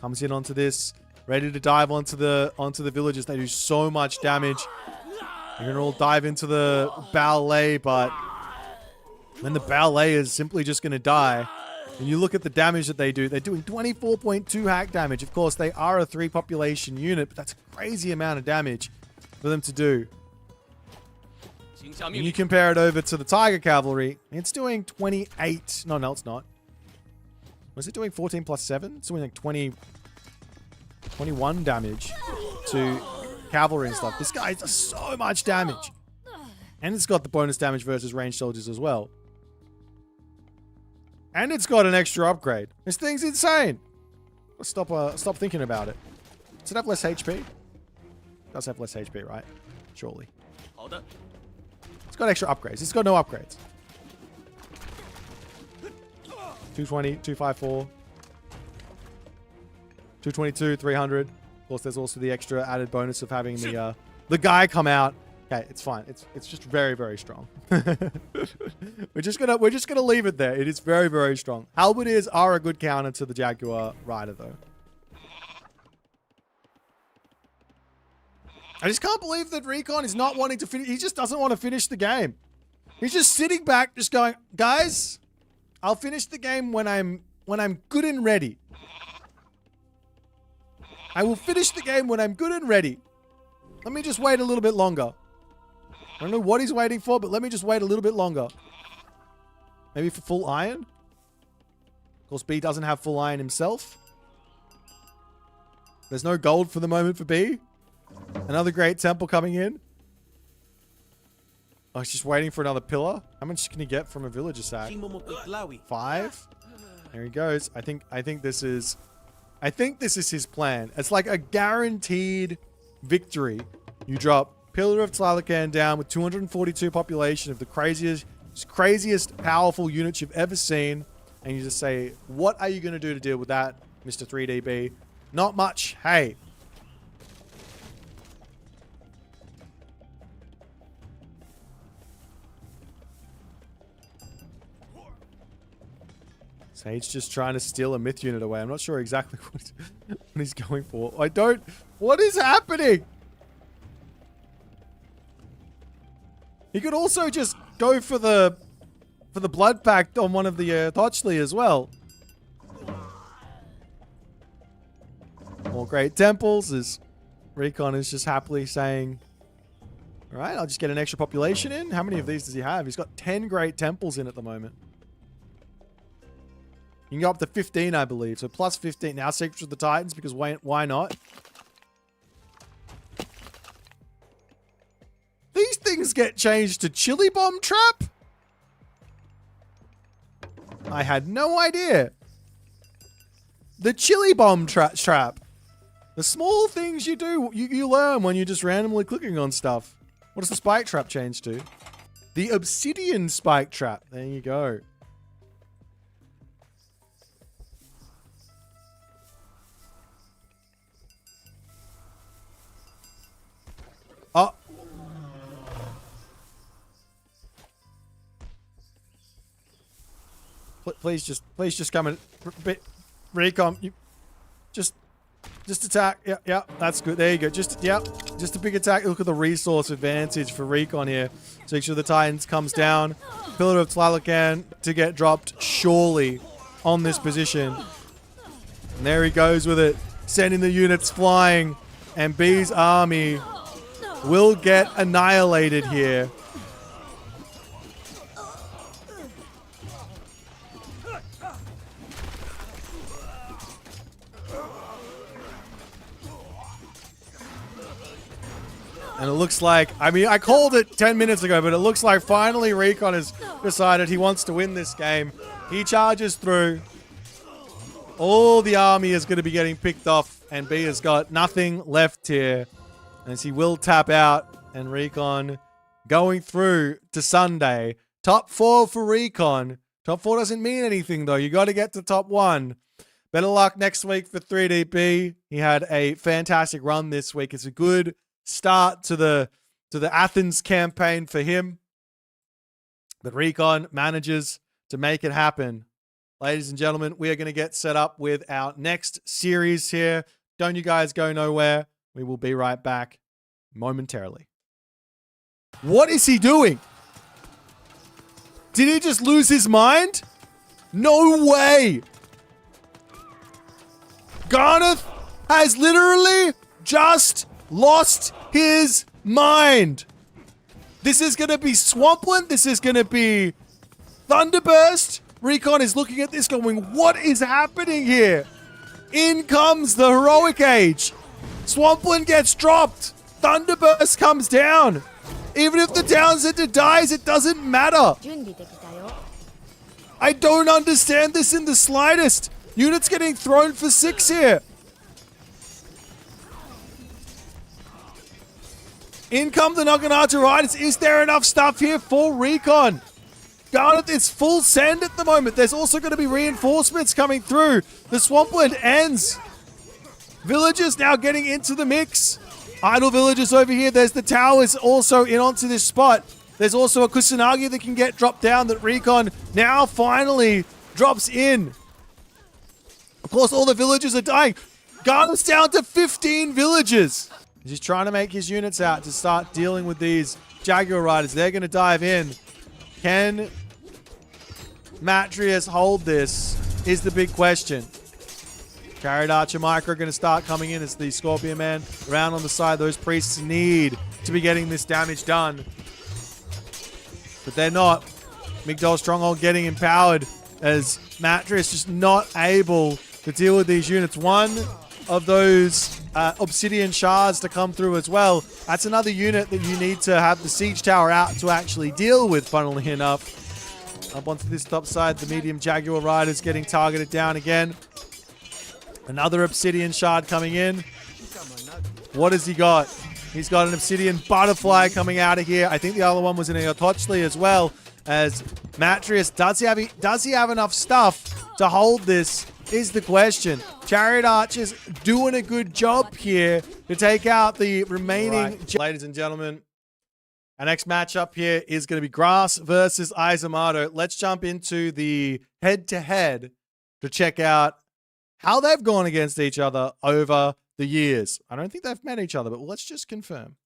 Comes in onto this, ready to dive onto the villagers. They do so much damage. You're going to all dive into the ballet, but then the ballet is simply just going to die. And you look at the damage that they do. They're doing 24.2 hack damage. Of course, they are a 3 population unit, but that's a crazy amount of damage for them to do. And you compare it over to the Tiger Cavalry, it's doing 28. No, it's not. Was it doing 14 plus 7? It's doing like 21 damage to cavalry and stuff. This guy does so much damage. And it's got the bonus damage versus ranged soldiers as well. And it's got an extra upgrade. This thing's insane. Stop thinking about it. Does it have less HP? It does have less HP, right? Surely. It's got extra upgrades. It's got no upgrades. 220, 254. 222, 300. Of course, there's also the extra added bonus of having the guy come out. Okay, it's fine. It's just very, very strong. we're just gonna leave it there. It is very, very strong. Halberdiers are a good counter to the Jaguar Rider, though. I just can't believe that Recon is not wanting to finish. He just doesn't want to finish the game. He's just sitting back, just going, guys, I'll finish the game when I'm good and ready. I will finish the game when I'm good and ready. Let me just wait a little bit longer. I don't know what he's waiting for, but let me just wait a little bit longer. Maybe for full iron? Of course, B doesn't have full iron himself. There's no gold for the moment for B. Another great temple coming in. Oh, he's just waiting for another pillar. How much can he get from a villager sack? 5. There he goes. I think this is his plan. It's like a guaranteed victory. You drop Pillar of Tlalocan down with 242 population of the craziest powerful units you've ever seen, and you just say, what are you going to do to deal with that, Mr. 3DB? Not much. Hey. Sage just trying to steal a myth unit away. I'm not sure exactly what he's going for. What is happening? He could also just go for the blood pact on one of the Thochli as well. More great temples as Recon is just happily saying, all right, I'll just get an extra population in. How many of these does he have? He's got 10 great temples in at the moment. You can go up to 15, I believe. So plus 15. Now Secrets of the Titans, because why not? These things get changed to Chili Bomb Trap? I had no idea. The Chili Bomb Trap. The small things you do, you learn when you're just randomly clicking on stuff. What does the Spike Trap change to? The Obsidian Spike Trap. There you go. Oh. Please just come and Recon, you just attack. Yeah, that's good. There you go. Just a big attack. Look at the resource advantage for Recon here. So make sure the Titans comes down. Pillar of Tlalocan to get dropped surely on this position. And there he goes with it, sending the units flying, and B's army will get annihilated here. And it looks like, I mean, I called it 10 minutes ago, but it looks like finally Recon has decided he wants to win this game. He charges through. All the army is going to be getting picked off, and B has got nothing left here. As he will tap out, and Recon going through to Sunday. Top 4 for Recon. Top 4 doesn't mean anything, though. You got to get to top 1. Better luck next week for 3DB. He had a fantastic run this week. It's a good start to the Athens campaign for him. But Recon manages to make it happen. Ladies and gentlemen, we are going to get set up with our next series here. Don't you guys go nowhere. We will be right back momentarily. What is he doing? Did he just lose his mind? No way! Garneth has literally just lost his mind. This is going to be Swampland. This is going to be Thunderburst. Recon is looking at this going, what is happening here? In comes the Heroic Age. Swampland gets dropped. Thunderburst comes down. Even if the town center dies, it doesn't matter. I don't understand this in the slightest. Units getting thrown for 6 here. In come the Naginata Riders. Is there enough stuff here for Recon? Garnet is full send at the moment. There's also going to be reinforcements coming through. The Swampland ends. Villagers now getting into the mix. Idle villagers over here. There's the towers also in onto this spot. There's also a Kusanagi that can get dropped down that Recon now finally drops in. Of course, all the villagers are dying. Garnet's down to 15 villagers. He's trying to make his units out to start dealing with these Jaguar Riders. They're going to dive in. Can Matrius hold this is the big question. Carried Archer Micro going to start coming in as the Scorpion Man around on the side. Those priests need to be getting this damage done. But they're not. Migdol Stronghold getting empowered as Matrius just not able to deal with these units. 1, of those obsidian shards to come through as well. That's another unit that you need to have the siege tower out to actually deal with, funnily enough. Up onto this top side, the medium Jaguar Rider's getting targeted down again. Another obsidian shard coming in. What has he got? He's got an obsidian butterfly coming out of here. I think the other one was in a Otochli as well. As Matrius, does he have enough stuff to hold this is the question. Chariot Archers doing a good job here to take out the remaining... Ladies and gentlemen, our next matchup here is going to be Grass versus Eisomarto. Let's jump into the head-to-head to check out how they've gone against each other over the years. I don't think they've met each other, but let's just confirm.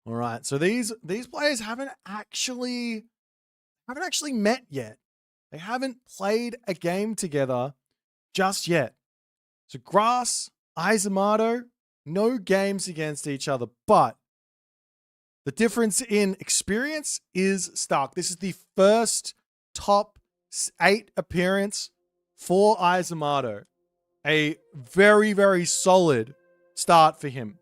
All right, so these players haven't actually met yet. They haven't played a game together just yet. So Grass, Eisomarto, no games against each other, but the difference in experience is stark. This is the first top 8 appearance for Eisomarto. A very, very solid start for him.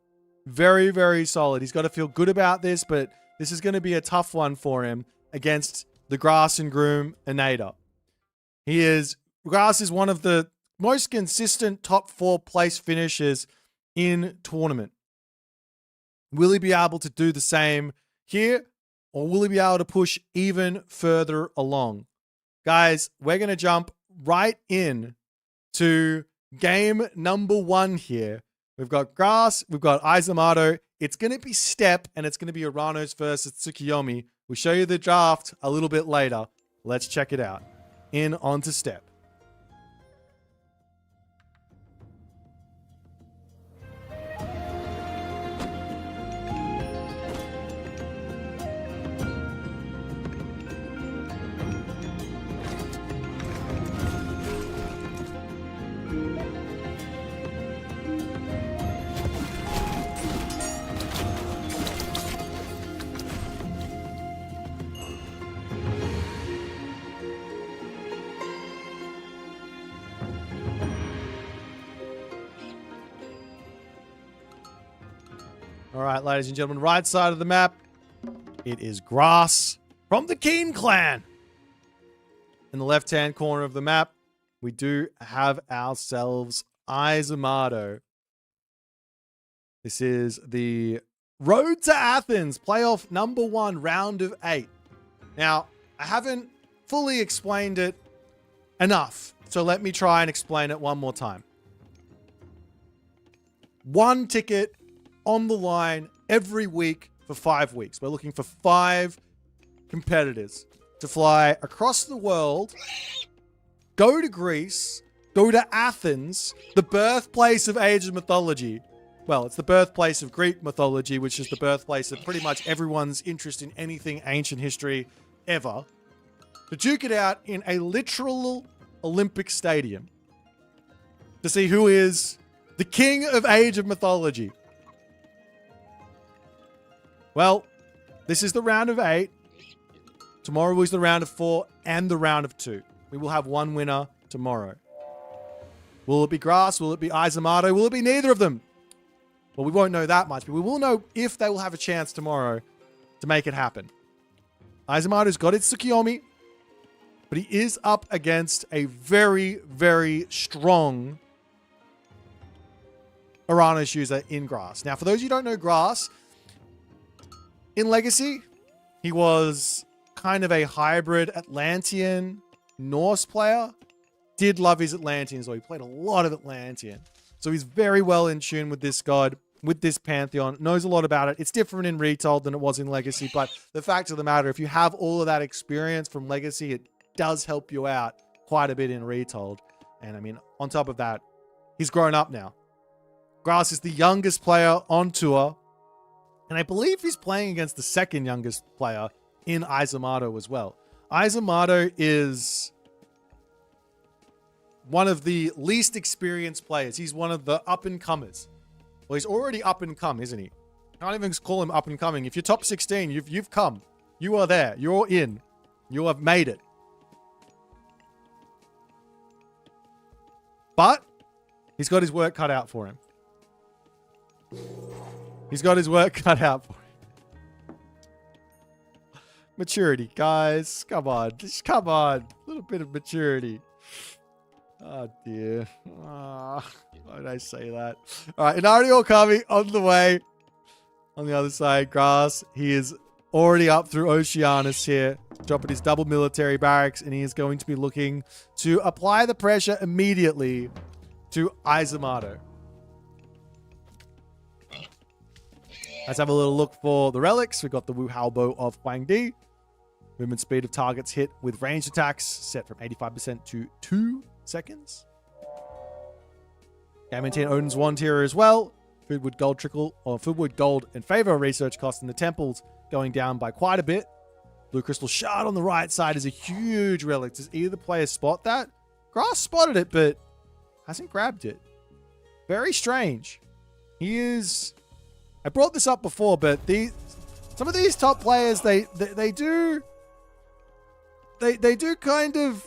Very, very solid. He's got to feel good about this, but this is going to be a tough one for him against the Grassengroom Inator. Grass is one of the most consistent top 4 place finishers in tournament. Will he be able to do the same here, or will he be able to push even further along? Guys, we're going to jump right in to game number 1 here. We've got Grass, we've got Eisomarto. It's going to be Step, and it's going to be Uranos versus Tsukiyomi. We'll show you the draft a little bit later. Let's check it out. In onto Step. All right, ladies and gentlemen, right side of the map, it is Grass from the Keen clan. In the left-hand corner of the map, we do have ourselves Eisomarto. This is the Road to Athens, playoff number 1, round of 8. Now, I haven't fully explained it enough, so let me try and explain it one more time. 1 ticket on the line every week for 5 weeks. We're looking for 5 competitors to fly across the world, go to Greece, go to Athens, the birthplace of Age of Mythology. Well, it's the birthplace of Greek mythology, which is the birthplace of pretty much everyone's interest in anything ancient history ever, to duke it out in a literal Olympic stadium to see who is the king of Age of Mythology. Well, this is the round of 8. Tomorrow is the round of 4 and the round of 2. We will have 1 winner tomorrow. Will it be Grass? Will it be Eisomarto? Will it be neither of them? Well, we won't know that much, but we will know if they will have a chance tomorrow to make it happen. Eisomarto's got its Tsukiyomi, but he is up against a very, very strong Uranos user in Grass. Now, for those of you who don't know Grass, in Legacy, he was kind of a hybrid Atlantean Norse player. Did love his Atlanteans, though. He played a lot of Atlantean. So he's very well in tune with this god, with this pantheon, knows a lot about it. It's different in Retold than it was in Legacy, but the fact of the matter, if you have all of that experience from Legacy, it does help you out quite a bit in Retold. And I mean, on top of that, he's grown up now. Grass is the youngest player on tour, and I believe he's playing against the second youngest player in Eisomarto as well. Eisomarto is one of the least experienced players. He's one of the up-and-comers. Well, he's already up-and-come, isn't he? Can't even call him up-and-coming. If you're top 16, you've come. You are there. You're in. You have made it. But he's got his work cut out for him. He's got his work cut out for him. Maturity, guys. Come on. Just come on. A little bit of maturity. Oh, dear. Why did I say that? All right. Inario Okami on the way. On the other side, Grass. He is already up through Oceanus here. Dropping his double military barracks. And he is going to be looking to apply the pressure immediately to Eisomarto. Let's have a little look for the relics. We've got the Wu Hao Bow of Huang Di. Movement speed of targets hit with ranged attacks set from 85% to 2 seconds. Can maintain Odin's Wand here as well. Foodwood Gold trickle, or Foodwood Gold in favor of research cost in the temples going down by quite a bit. Blue Crystal Shard on the right side is a huge relic. Does either player spot that? Grass spotted it, but hasn't grabbed it. Very strange. He is... I brought this up before, but some of these top players, they do kind of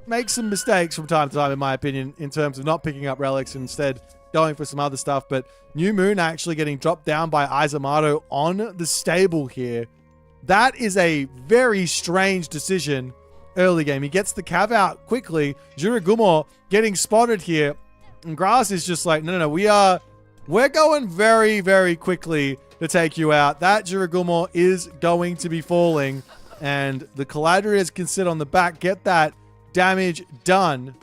make some mistakes from time to time, in my opinion, in terms of not picking up relics and instead going for some other stuff. But New Moon actually getting dropped down by Eisomarto on the stable here. That is a very strange decision early game. He gets the cav out quickly. Juragumo getting spotted here. And Grass is just like, no, we're going very, very quickly to take you out. That Juragumo is going to be falling. And the Caladrias can sit on the back, get that damage done.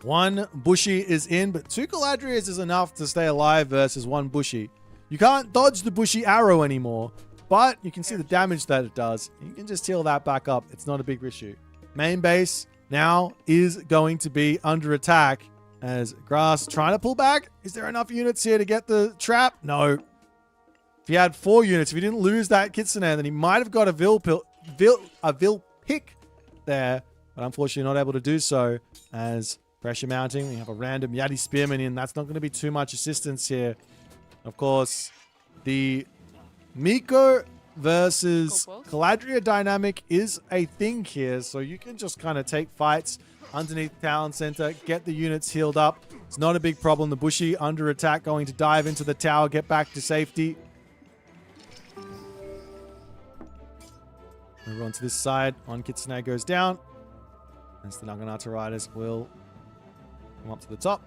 One Bushi is in, but 2 Caladrias is enough to stay alive versus 1 Bushi. You can't dodge the Bushi arrow anymore, but you can see the damage that it does. You can just heal that back up. It's not a big issue. Main base now is going to be under attack as Grass trying to pull back. Is there enough units here to get the trap? No. If he had 4 units, if he didn't lose that Kitsune, then he might have got a Vil pick there, but unfortunately not able to do so as pressure mounting. We have a random Yati Spearman in. That's not going to be too much assistance here. Of course, the Miko versus Caladria dynamic is a thing here, so you can just kind of take fights underneath town center, get the units healed up. It's not a big problem. The Bushi under attack, going to dive into the tower, get back to safety. Move on to this side. On Kitsune goes down. As the Naginata Riders will come up to the top.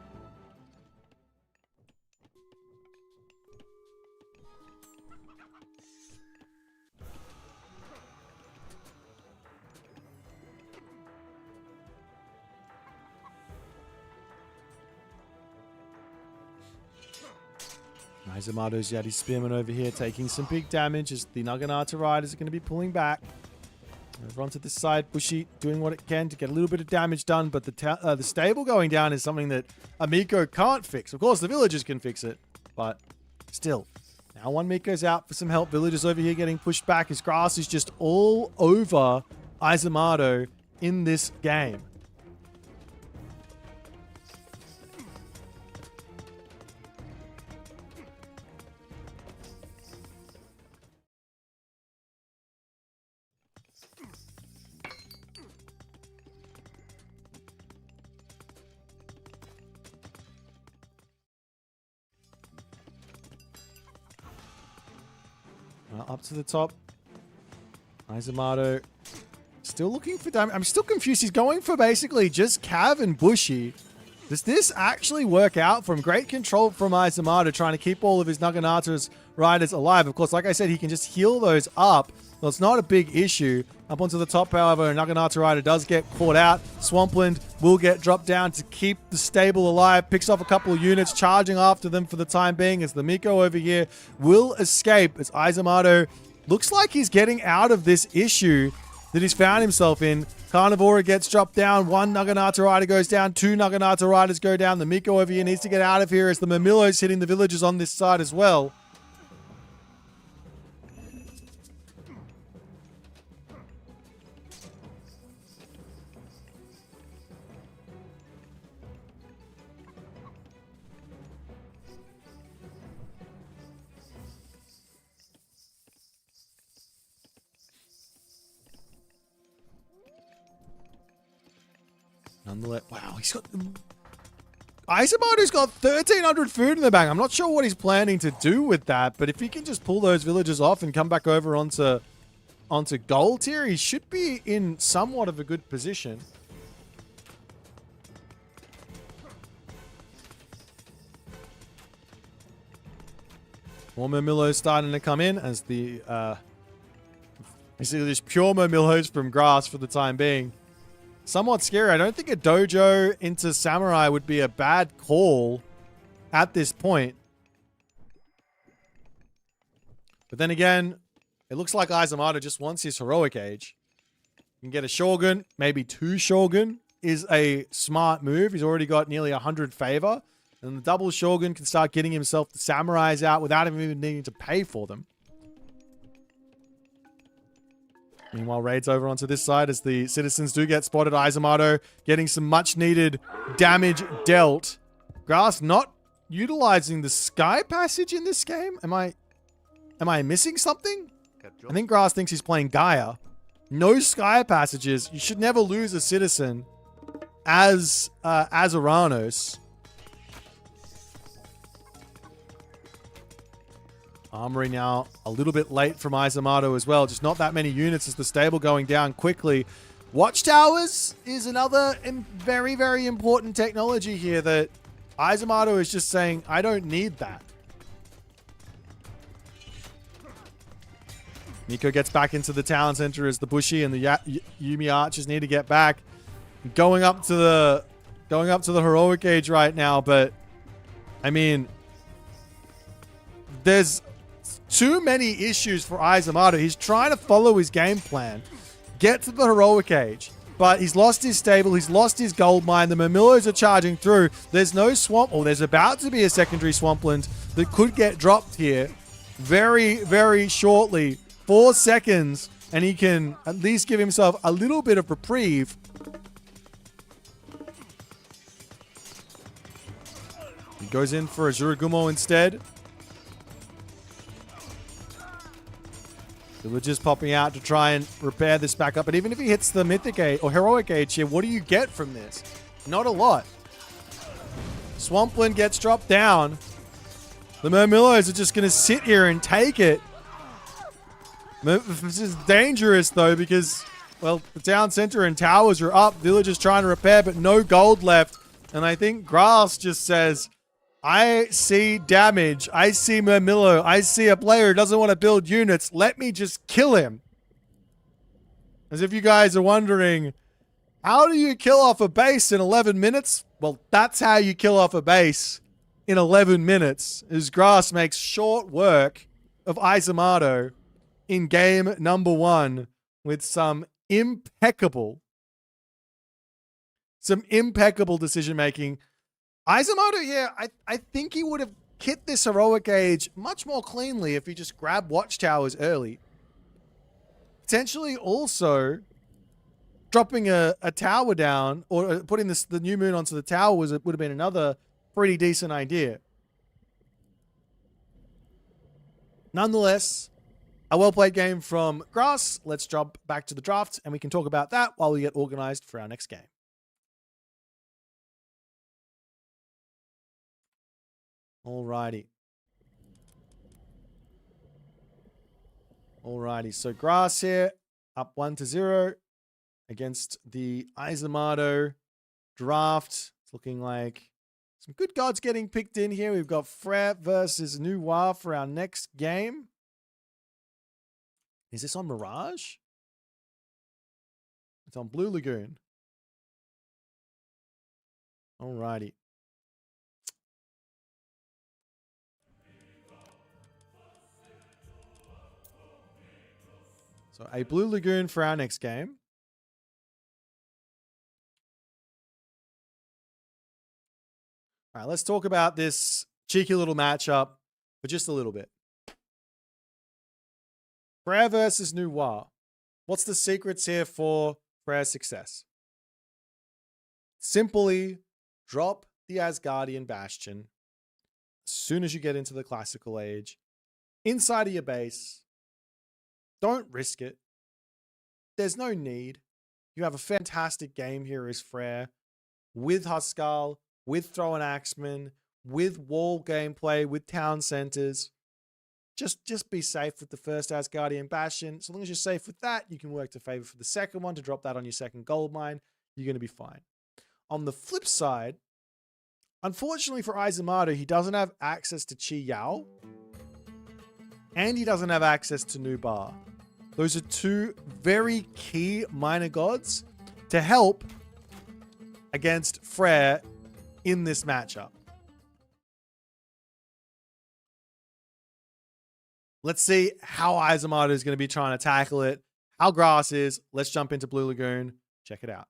Eisomarto's Yati Spearman over here taking some big damage as the Naginata Riders are going to be pulling back. Over onto this side, Bushi doing what it can to get a little bit of damage done, but the stable going down is something that Miko can't fix. Of course, the villagers can fix it, but still. Now 1 Miko's out for some help. Villagers over here getting pushed back as Grass is just all over Eisomarto in this game. Up to the top. Eisomarto still looking for damage. I'm still confused. He's going for basically just Cav and Bushi. Does this actually work out? From great control from Eisomarto, trying to keep all of his Naginata's riders alive. Of course, like I said, he can just heal those up. Well, it's not a big issue. Up onto the top, however, Naginata Rider does get caught out. Swampland will get dropped down to keep the stable alive. Picks off a couple of units, charging after them for the time being as the Miko over here will escape as Eisomarto looks like he's getting out of this issue that he's found himself in. Carnivora gets dropped down. 1 Naginata Rider goes down. 2 Naginata Riders go down. The Miko over here needs to get out of here as the Mamilo's hitting the villagers on this side as well. Nonetheless, wow, he's got... Eisomarto's got 1,300 food in the bank. I'm not sure what he's planning to do with that, but if he can just pull those villagers off and come back over onto gold tier, he should be in somewhat of a good position. More Murmillos starting to come in as the basically just pure Murmillos from grass for the time being. Somewhat scary. I don't think a dojo into samurai would be a bad call at this point. But then again, it looks like Eisomarto just wants his heroic age. You can get a shogun, maybe 2 shogun is a smart move. He's already got nearly 100 favor. And the double shogun can start getting himself the samurais out without him even needing to pay for them. Meanwhile, raids over onto this side as the citizens do get spotted. Eisomarto getting some much needed damage dealt. Grass not utilizing the sky passage in this game. Am I missing something? I think Grass thinks he's playing Gaia. No sky passages. You should never lose a citizen as Aranos. Armory now a little bit late from Eisomarto as well. Just not that many units as the stable going down quickly. Watchtowers is another very, very important technology here that Eisomarto is just saying, I don't need that. Nico gets back into the town center as the Bushi and the Yumi archers need to get back. Going up to the heroic age right now, but I mean, there's too many issues for Eisomarto. He's trying to follow his game plan, get to the heroic age, but he's lost his stable, he's lost his gold mine, the Murmillos are charging through. There's no swamp, or there's about to be a secondary swampland that could get dropped here very, very shortly. 4 seconds, and he can at least give himself a little bit of reprieve. He goes in for a Juragumo instead. Villagers popping out to try and repair this back up. But even if he hits the mythic age or heroic age here, what do you get from this? Not a lot. Swampland gets dropped down. The Murmillos are just going to sit here and take it. This is dangerous, though, because, well, the town center and towers are up. Villagers trying to repair, but no gold left. And I think Grass just says, I see damage. I see Murmillo. I see a player who doesn't want to build units. Let me just kill him. As if you guys are wondering, how do you kill off a base in 11 minutes? Well, that's how you kill off a base in 11 minutes. As Grass makes short work of Eisomarto in game number 1 with some impeccable decision-making. Eisomarto here, I think he would have hit this heroic age much more cleanly if he just grabbed watchtowers early. Potentially also dropping a tower down or putting the new moon onto the tower would have been another pretty decent idea. Nonetheless, a well-played game from Grass. Let's jump back to the draft and we can talk about that while we get organized for our next game. Alrighty. So Grass here, up 1-0 against the Eisomarto draft. It's looking like some good gods getting picked in here. We've got Frere versus Noir for our next game. Is this on Mirage? It's on Blue Lagoon. Alrighty. So a Blue Lagoon for our next game. All right, let's talk about this cheeky little matchup for just a little bit. Frere versus Noir. What's the secrets here for Frere's success? Simply drop the Asgardian Bastion as soon as you get into the classical age, inside of your base. Don't risk it. There's no need. You have a fantastic game here as Frere. with Huskal, with Throw and Axeman, with wall gameplay, with town centers. Just be safe with the first Asgardian Bastion. So long as you're safe with that, you can work to favor for the second one to drop that on your second gold mine. You're going to be fine. On the flip side, unfortunately for Eisomarto, he doesn't have access to Chi Yao. And he doesn't have access to Nubar. Those are two very key minor gods to help against Freyr in this matchup. Let's see how Eisomarto is going to be trying to tackle it, how Grass is. Let's jump into Blue Lagoon. Check it out.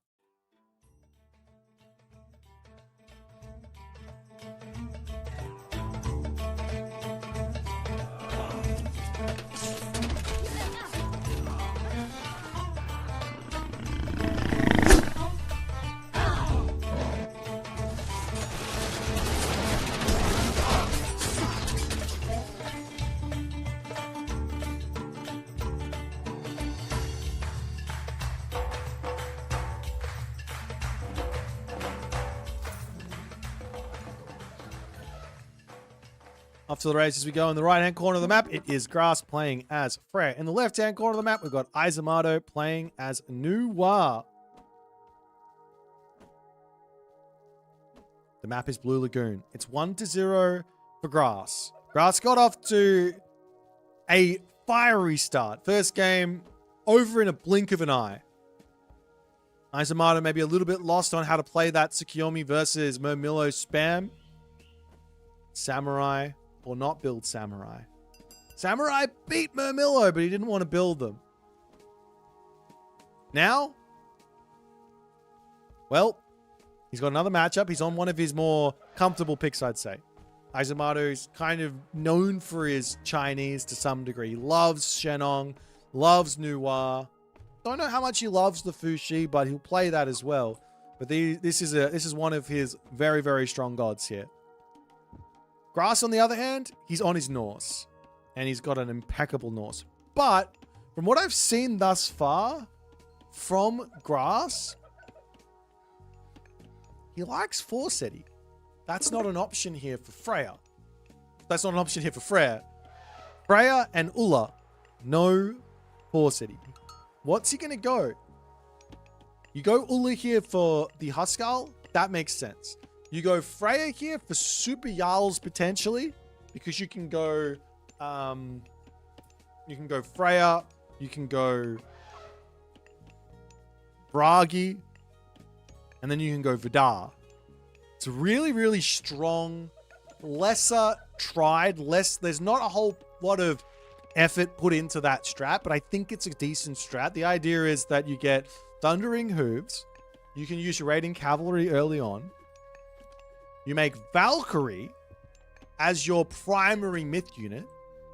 Off to the races we go. In the right-hand corner of the map, it is Grass playing as Freyr. In the left-hand corner of the map, we've got Eisomarto playing as Noir. The map is Blue Lagoon. It's 1-0 for Grass. Grass got off to a fiery start. First game over in a blink of an eye. Eisomarto maybe a little bit lost on how to play that Tsukiyomi versus Murmillo spam. Samurai or not build Samurai. Samurai beat Murmillo, but he didn't want to build them. Now, well, he's got another matchup. He's on one of his more comfortable picks, I'd say. Eisomarto is kind of known for his Chinese to some degree. He loves Shenong, loves Noir. Don't know how much he loves the Fuxi, but he'll play that as well. But this is one of his very, very strong gods here. Grass, on the other hand, he's on his Norse. And he's got an impeccable Norse. But from what I've seen thus far from Grass, he likes Forsetti. That's not an option here for Freya. That's not an option here for Freyr. Freya and Ulla, no Forsetti. What's he going to go? You go Ulla here for the Huskal. That makes sense. You go Freya here for Super Jarls potentially, because you can go Freya, you can go Bragi, and then you can go Vidar. It's really, really strong, lesser tried, there's not a whole lot of effort put into that strat, but I think it's a decent strat. The idea is that you get Thundering Hooves, you can use your raiding cavalry early on, you make Valkyrie as your primary myth unit,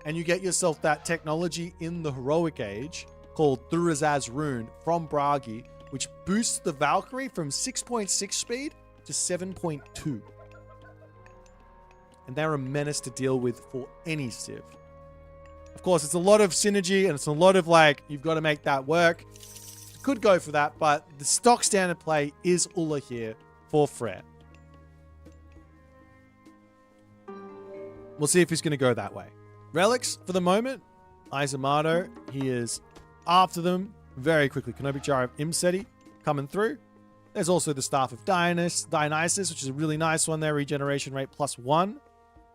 and you get yourself that technology in the heroic age called Thurazaz Rune from Bragi, which boosts the Valkyrie from 6.6 speed to 7.2. And they're a menace to deal with for any Civ. Of course, it's a lot of synergy, and it's a lot of you've got to make that work. Could go for that, but the stock standard play is Ulla here for Freyr. We'll see if he's going to go that way. Relics, for the moment, Eisomarto, he is after them very quickly. Kenobi Jar of Imseti coming through. There's also the Staff of Dionysus, which is a really nice one there. Regeneration rate +1.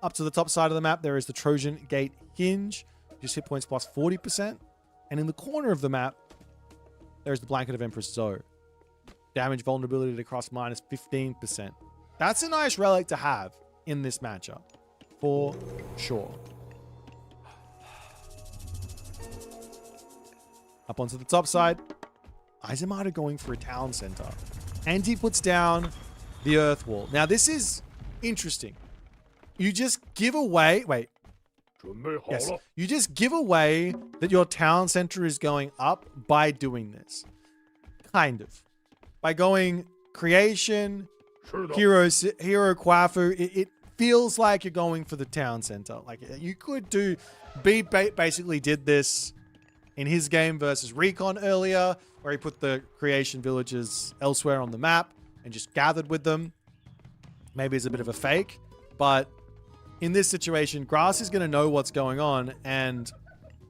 Up to the top side of the map, there is the Trojan Gate Hinge. Just hit points plus 40%. And in the corner of the map, there's the Blanket of Empress Zoe. Damage vulnerability to cross -15%. That's a nice relic to have in this matchup. For sure. Up onto the top side. Eisomarto going for a town center. And he puts down the earth wall. Now, this is interesting. You just give away... Wait. Yes. You just give away that your town center is going up by doing this. Kind of. By going creation, hero Kwafu, it feels like you're going for the town center. You could do... B basically did this in his game versus Recon earlier, where he put the creation villages elsewhere on the map, and and just gathered with them. Maybe it's a bit of a fake, but in this situation, Grass is going to know what's going on, and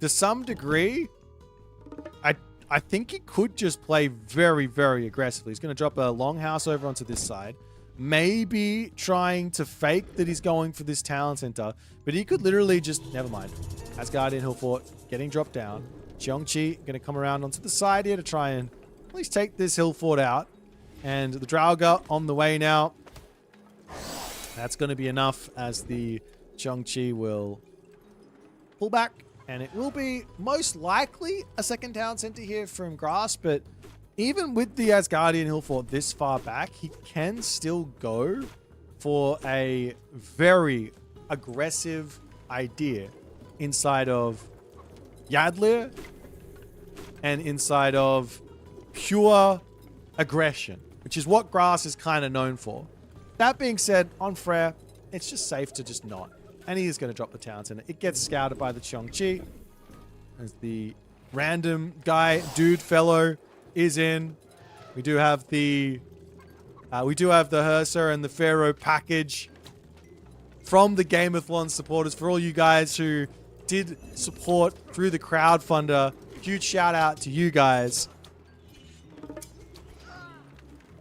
to some degree, I think he could just play very, very aggressively. He's going to drop a longhouse over onto this side, maybe trying to fake that he's going for this town center, but he could literally just, never mind. Asgardian Hill Fort getting dropped down. Cheongchi going to come around onto the side here to try and at least take this hill fort out, and the Draugr on the way now. That's going to be enough as the Cheongchi will pull back. And it will be most likely a second town center here from Grass. But even with the Asgardian Hill Fort this far back, he can still go for a very aggressive idea inside of Yadlir and inside of pure aggression, which is what Grass is kind of known for. That being said, on Frere, it's just safe to just not. And he is going to drop the town center. It gets scouted by the Cheongchi as the random guy, dude, fellow is in. We do have the Hursa and the Pharaoh package from the Gameathlon supporters. For all you guys who did support through the crowdfunder, huge shout out to you guys.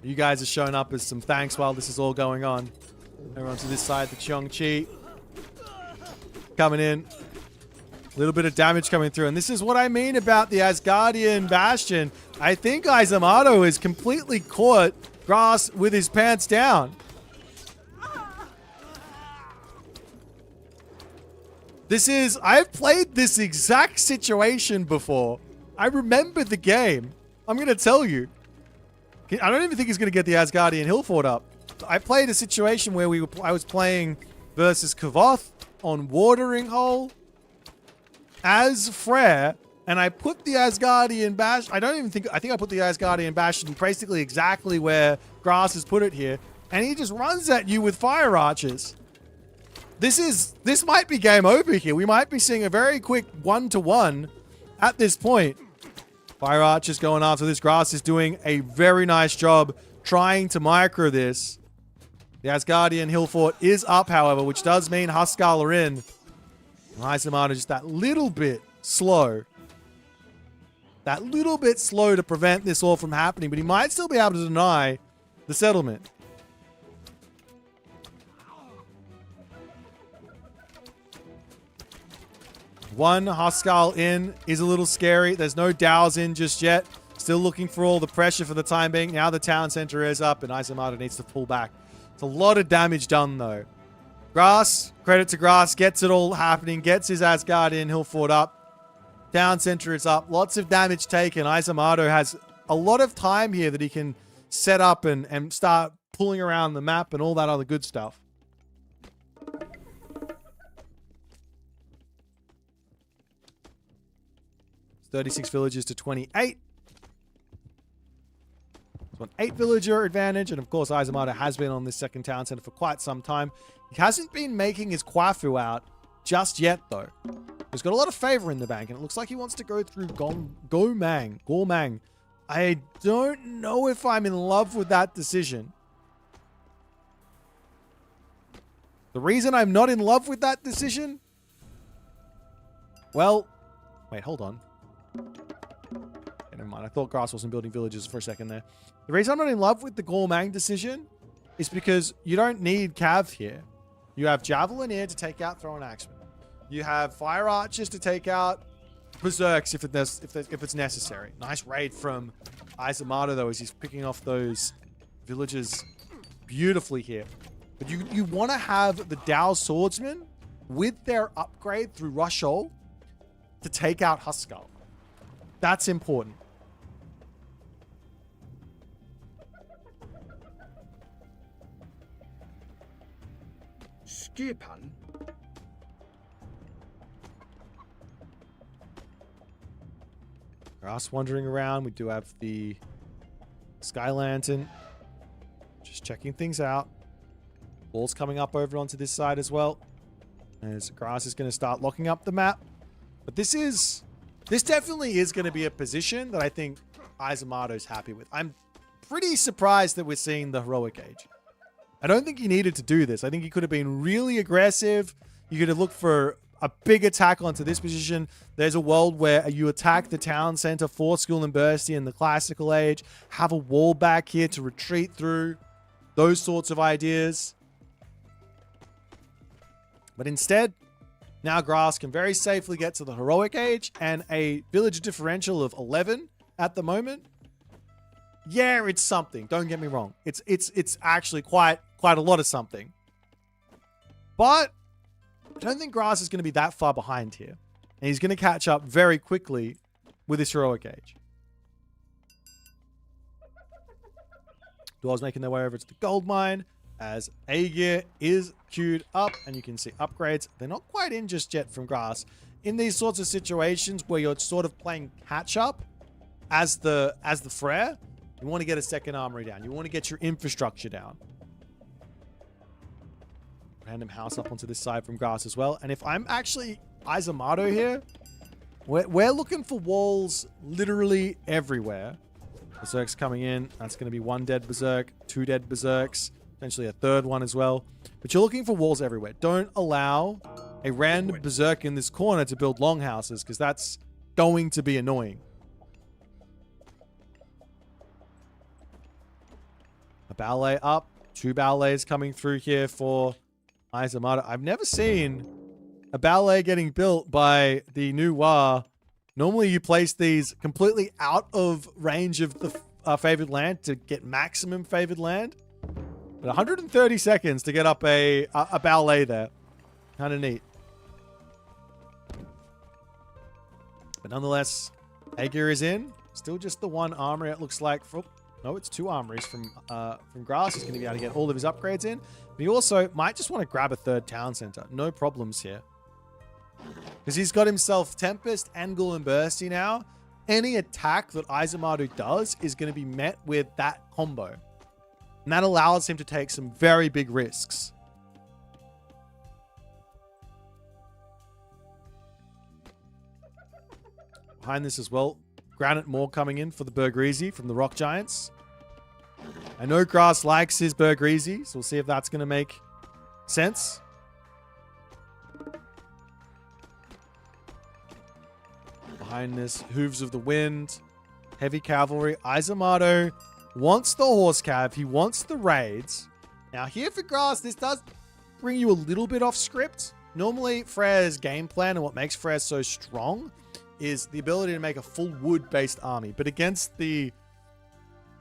You guys are showing up as some thanks while this is all going on. Over onto this side, the Cheongchi coming in. A little bit of damage coming through. And this is what I mean about the Asgardian Bastion. I think Eisomarto is completely caught Grass with his pants down. I've played this exact situation before. I remember the game. I'm going to tell you. I don't even think he's going to get the Asgardian Hill Fort up. I played a situation where I was playing versus Kavoth on Watering Hole as Frere, and I put the Asgardian Bash. I think I put the Asgardian Bastion basically exactly where Grass has put it here, and he just runs at you with fire archers. This might be game over here. We might be seeing a very quick 1-to-1 at this point. Fire archers going after this. Grass is doing a very nice job trying to micro this. The Asgardian Hill Fort is up, however, which does mean Huskal are in. Eisomarto just that little bit slow. That little bit slow to prevent this all from happening, but he might still be able to deny the settlement. One Huskal in is a little scary. There's no Dows in just yet. Still looking for all the pressure for the time being. Now the town center is up and Eisomarto needs to pull back. It's a lot of damage done though. Grass, credit to Grass, gets it all happening. Gets his Asgardian Hill Fort up. Town center is up. Lots of damage taken. Eisomarto has a lot of time here that he can set up and start pulling around the map and all that other good stuff. It's 36 villagers to 28. It's an 8 villager advantage, and of course Eisomarto has been on this second town center for quite some time. He hasn't been making his Kwafu out just yet, though. He's got a lot of favor in the bank, and it looks like he wants to go through Gormang. I don't know if I'm in love with that decision. The reason I'm not in love with that decision? Well, wait, hold on. Okay, never mind. I thought Grass wasn't building villages for a second there. The reason I'm not in love with the Gormang decision is because you don't need Cav here. You have Javelin here to take out Thrown Axemen. You have Fire Archers to take out Berserks if it's necessary. Nice raid from Eisomarto, though, as he's picking off those villagers beautifully here. But you want to have the Dao Swordsmen with their upgrade through Rushol to take out Huskal. That's important. Skipan. Grass wandering around. We do have the Sky Lantern. Just checking things out. Ball's coming up over onto this side as well. As Grass is going to start locking up the map. But this definitely is going to be a position that I think Eisomarto's happy with. I'm pretty surprised that we're seeing the heroic age. I don't think he needed to do this. I think he could have been really aggressive. You could have looked for a big attack onto this position. There's a world where you attack the town center for School and Bursty in the classical age, have a wall back here to retreat through, those sorts of ideas. But instead, now Grass can very safely get to the heroic age and a village differential of 11 at the moment. Yeah, it's something. Don't get me wrong. It's actually quite a lot of something. But I don't think Grass is going to be that far behind here. And he's going to catch up very quickly with his heroic age. Dwarves making their way over to the gold mine as A-Gear is queued up. And you can see upgrades. They're not quite in just yet from Grass. In these sorts of situations where you're sort of playing catch-up as the Frere, you want to get a second armory down. You want to get your infrastructure down. Random house up onto this side from Grass as well. And if I'm actually Eisomarto here, we're looking for walls literally everywhere. Berserk's coming in. That's going to be 1 dead Berserk, 2 dead Berserks, potentially a 3rd one as well. But you're looking for walls everywhere. Don't allow a random Berserk in this corner to build longhouses, because that's going to be annoying. A ballet up. 2 ballets coming through here for Eisomarto. I've never seen a ballet getting built by the new Wa. Normally you place these completely out of range of the favored land to get maximum favored land. But 130 seconds to get up a ballet there. Kind of neat. But nonetheless, A-Gear is in. Still just the 1 armory, it looks like. No, it's 2 armories from Grass. He's going to be able to get all of his upgrades in. But he also might just want to grab a 3rd town center. No problems here. Because he's got himself Tempest and Ghoul and Bursty now. Any attack that Eisomarto does is going to be met with that combo. And that allows him to take some very big risks. Behind this as well, Granite Moor coming in for the Bergrizi from the Rock Giants. I know Grass likes his Bergrizi, so we'll see if that's going to make sense. Behind this, Hooves of the Wind, Heavy Cavalry. Eisomarto wants the Horse Cav. He wants the raids. Now here for Grass, this does bring you a little bit off script. Normally, Frere's game plan and what makes Frere so strong is the ability to make a full wood-based army. But against the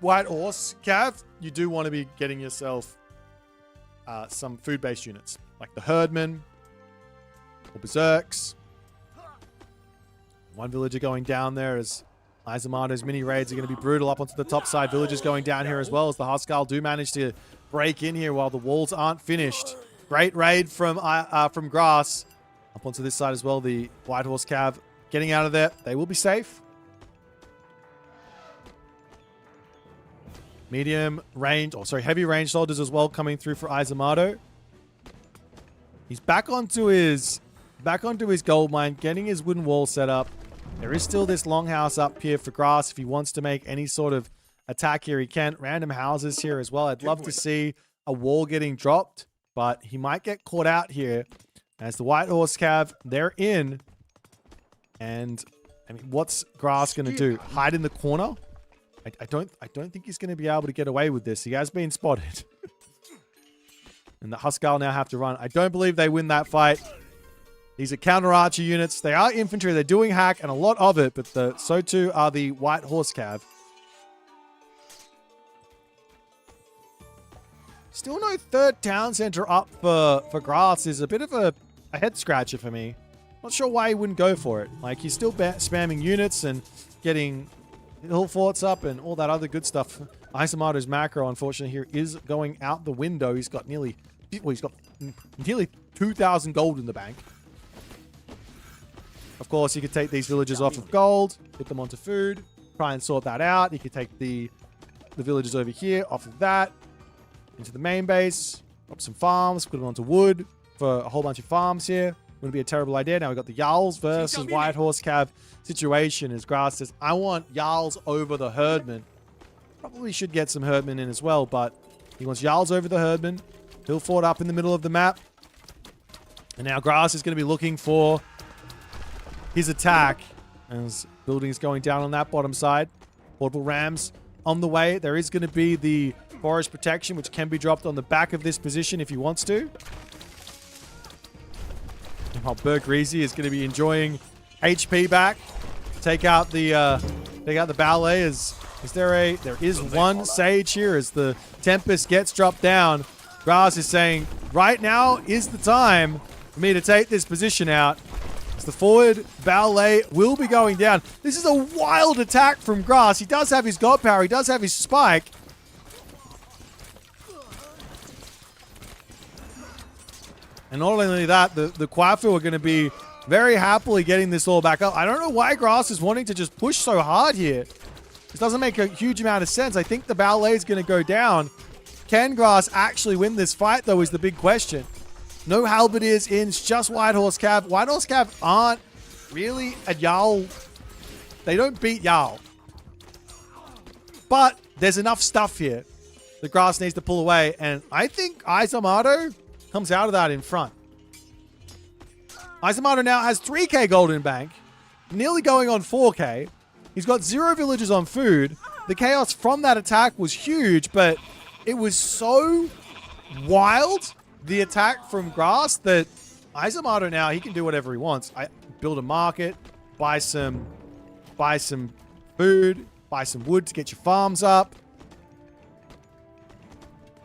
White Horse Cav, you do want to be getting yourself some food-based units, like the Herdmen or Berserks. 1 villager going down there as Eisomarto's mini raids are going to be brutal up onto the top side. Villagers going down here as well as the Huskal do manage to break in here while the walls aren't finished. Great raid from Grass. Up onto this side as well, the White Horse Cav getting out of there. They will be safe. Medium range, heavy range soldiers as well coming through for Eisomarto. He's back onto his gold mine, getting his wooden wall set up. There is still this longhouse up here for Grass. If he wants to make any sort of attack here, he can. Random houses here as well. I'd love to see a wall getting dropped, but he might get caught out here as the White Horse Cav, they're in. And I mean, what's Grass going to do? Hide in the corner? I don't think he's going to be able to get away with this. He has been spotted. And the Huskal now have to run. I don't believe they win that fight. These are counter archer units. They are infantry. They're doing hack and a lot of it, but so too are the White Horse Cav. Still no 3rd town center up for Grass is a bit of a head scratcher for me. Not sure why he wouldn't go for it. Like, he's still spamming units and getting hill forts up and all that other good stuff. Eisomarto's macro, unfortunately, here is going out the window. He's got nearly 2,000 gold in the bank. Of course, you could take these villagers off of gold, put them onto food, try and sort that out. You could take the villagers over here off of that into the main base, drop some farms, put them onto wood for a whole bunch of farms here. Wouldn't be a terrible idea. Now we've got the Jarls versus White Horse Cav situation as Grass says, I want Jarls over the Herdmen. Probably should get some Herdmen in as well, but he wants Jarls over the Herdmen. Hill fort up in the middle of the map. And now Grass is going to be looking for his attack as buildings going down on that bottom side. Portable Rams on the way. There is going to be the forest protection, which can be dropped on the back of this position if he wants to. While Bergreezy is going to be enjoying HP back. Take out the ballet. There is one Sage here as the Tempest gets dropped down. Grass is saying, right now is the time for me to take this position out. As the forward ballet will be going down. This is a wild attack from Grass. He does have his God Power. He does have his Spike. And not only that, the Kwafu are going to be very happily getting this all back up. I don't know why Grass is wanting to just push so hard here. This doesn't make a huge amount of sense. I think the ballet is going to go down. Can Grass actually win this fight, though, is the big question. No Halberdiers in, it's just White Horse Cav. White Horse Cav aren't really a Jarl. They don't beat Jarl. But there's enough stuff here that Grass needs to pull away. And I think Eisomarto comes out of that in front. Eisomarto now has 3k gold in bank. Nearly going on 4k. He's got 0 villagers on food. The chaos from that attack was huge, but it was so wild, the attack from Grass, that Eisomarto now, he can do whatever he wants. Build a market, buy some food, buy some wood to get your farms up.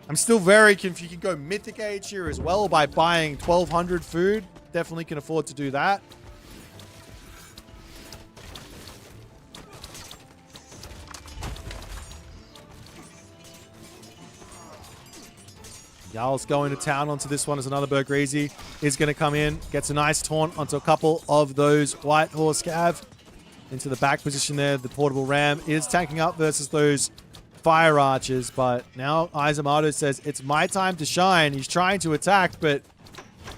I'm still very confused. You can go Mythic Age here as well by buying 1,200 food. Definitely can afford to do that. Jarl's going to town onto this one as another Bergreezy is going to come in. Gets a nice taunt onto a couple of those White Horse Cav. Into the back position there. The Portable Ram is tanking up versus those Fire Archers. But now Eisomarto says, it's my time to shine. He's trying to attack, but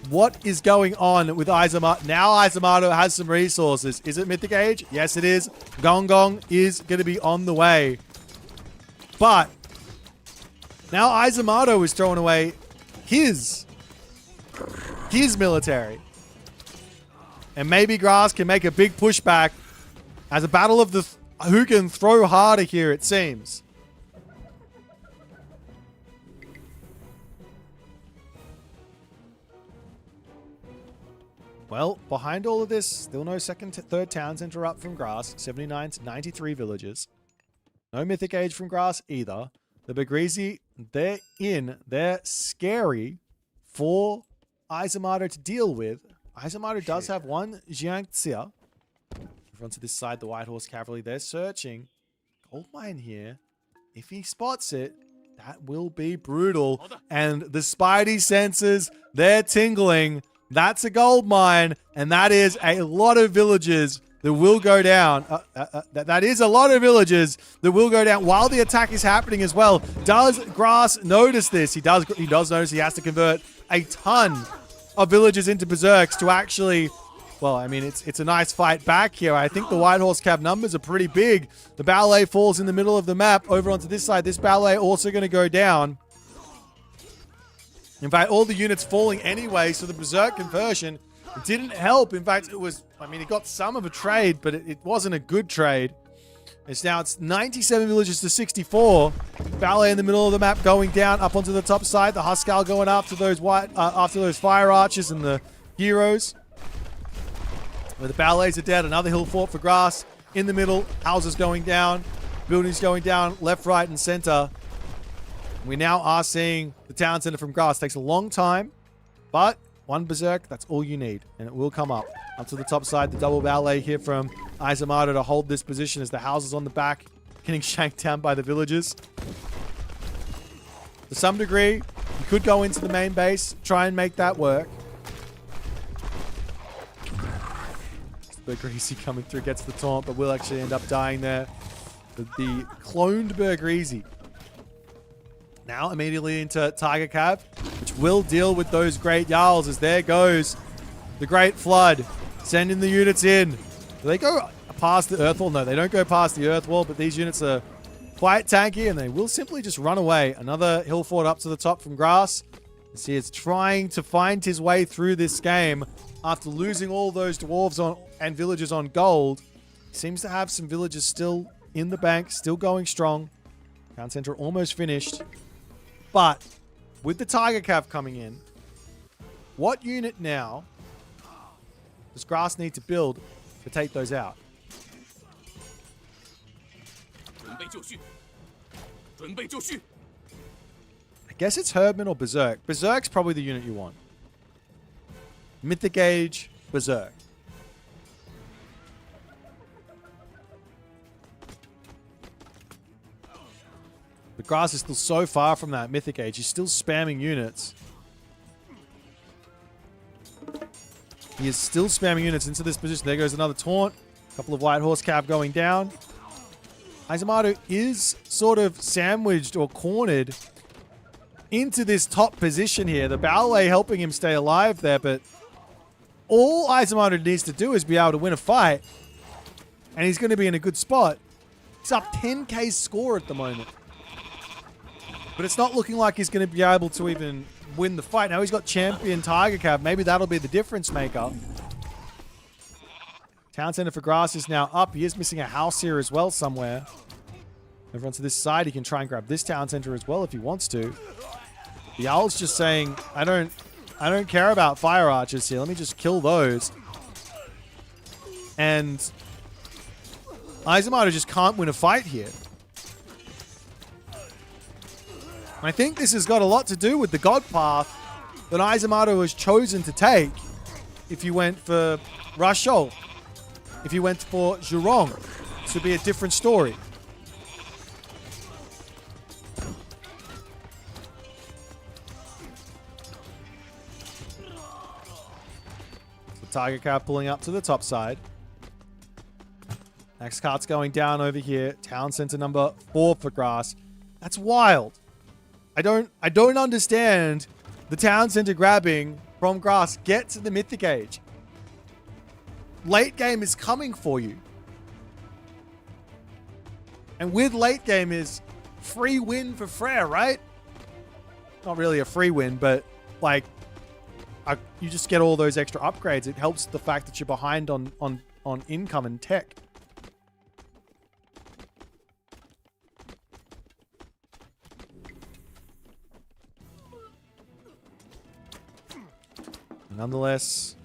what is going on with Eisomarto? Now Eisomarto has some resources. Is it Mythic Age? Yes, it is. Gong Gong is going to be on the way. But now Eisomarto is throwing away his military. And maybe Grass can make a big pushback as a battle of the who can throw harder here, it seems. Well, behind all of this, still no third towns interrupt from Grass. 79 to 93 villages. No Mythic Age from Grass either. The Bergreezy, they're in. They're scary for Eisomarto to deal with. Eisomarto does have one Jiangxia. Over onto this side, the White Horse Cavalry, they're searching. Gold mine here. If he spots it, that will be brutal. And the Spidey senses, they're tingling. That's a gold mine, and that is a lot of villages that will go down. That is a lot of villages that will go down while the attack is happening as well. Does Grass notice this? He does notice he has to convert a ton of villages into berserks to actually, well, I mean, it's a nice fight back here. I think the White Horse Cav numbers are pretty big. The ballet falls in the middle of the map over onto this side. This ballet also going to go down. In fact, all the units falling anyway, so the berserk conversion didn't help. In fact, it was, I mean, he got some of a trade, but it wasn't a good trade. It's 97 villages to 64. Ballet in the middle of the map going down up onto the top side. The Huskal going after those fire archers and the heroes. Where the ballets are dead. Another hill fort for Grass in the middle. Houses going down. Buildings going down left, right, and center. We now are seeing the town center from Grass. Takes a long time, but one berserk, that's all you need, and it will come up. Up to the top side, the double ballet here from Eisomarto to hold this position as the houses on the back getting shanked down by the villagers. To some degree, you could go into the main base, try and make that work. Bergreezy coming through, gets the taunt, but will actually end up dying there. The cloned Bergreezy. Now immediately into Tiger Cav, which will deal with those Great Jarls as there goes the Great Flood. Sending the units in. Do they go past the Earth Wall? No, they don't go past the Earth Wall, but these units are quite tanky, and they will simply just run away. Another hill fort up to the top from Grass. You see, it's trying to find his way through this game after losing all those dwarves and villagers on gold. Seems to have some villagers still in the bank, still going strong. Town center almost finished. But with the Tiger Cav coming in, what unit now does Grass need to build to take those out? I guess it's Herdman or Berserk. Berserk's probably the unit you want. Mythic Age, Berserk. But Grass is still so far from that Mythic Age. He's still spamming units. He is still spamming units into this position. There goes another taunt. A couple of White Horse Cav going down. Eisomarto is sort of sandwiched or cornered into this top position here. The ballet helping him stay alive there, but all Eisomarto needs to do is be able to win a fight, and he's going to be in a good spot. He's up 10k score at the moment, but it's not looking like he's going to be able to even win the fight. Now he's got champion Tiger Cav. Maybe that'll be the difference maker. Town center for Grass is now up. He is missing a house here as well somewhere. Over onto this side, he can try and grab this town center as well if he wants to. The Owl's just saying, I don't care about fire archers here. Let me just kill those. And Eisomarto just can't win a fight here. I think this has got a lot to do with the God path that Eisomarto has chosen to take. If you went for Rashol, if you went for Zhurong, this would be a different story. Tiger Cav pulling up to the top side. Next cart's going down over here. Town center number 4 for Grass. That's wild. I don't understand the town center grabbing from Grass. Get to the Mythic Age. Late game is coming for you. And with late game is free win for Frere, right? Not really a free win, but like, you just get all those extra upgrades. It helps the fact that you're behind on income and tech. Nonetheless,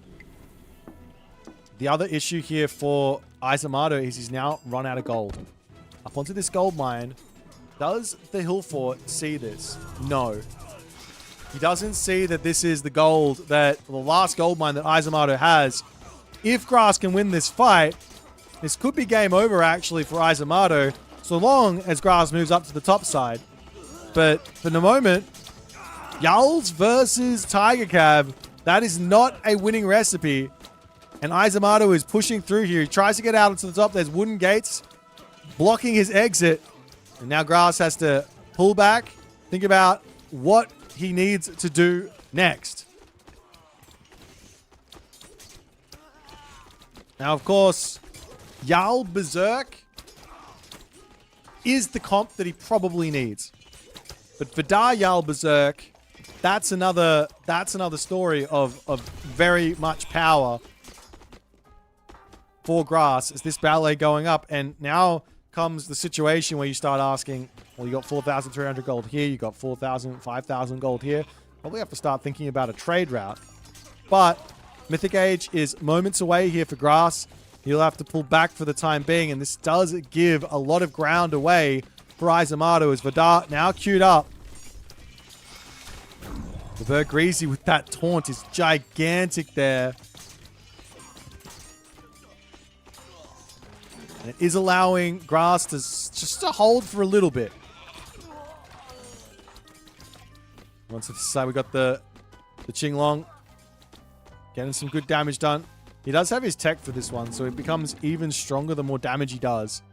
the other issue here for Eisomarto is he's now run out of gold. Up onto this gold mine. Does the Hill Fort see this? No. He doesn't see that this is the gold that the last gold mine that Eisomarto has. If Grass can win this fight, this could be game over actually for Eisomarto, so long as Grass moves up to the top side. But for the moment, Yowls versus Tiger Cav, that is not a winning recipe. And Eisomarto is pushing through here. He tries to get out onto the top. There's wooden gates blocking his exit. And now Grass has to pull back, think about what he needs to do next. Now, of course, Jarl Berserk is the comp that he probably needs. But Vidar Jarl Berserk, that's another story of very much power for Grass. Is this ballet going up? And now comes the situation where you start asking, well, you got 4,300 gold here, you got 4,000, 5,000 gold here. Probably have to start thinking about a trade route. But Mythic Age is moments away here for Grass. He'll have to pull back for the time being, and this does give a lot of ground away for Eisomarto as Vidar now queued up. The Vergreasy with that taunt is gigantic there. And it is allowing Grass to just to hold for a little bit. Once to this side, we got the Qinglong getting some good damage done. He does have his tech for this one, so it becomes even stronger the more damage he does.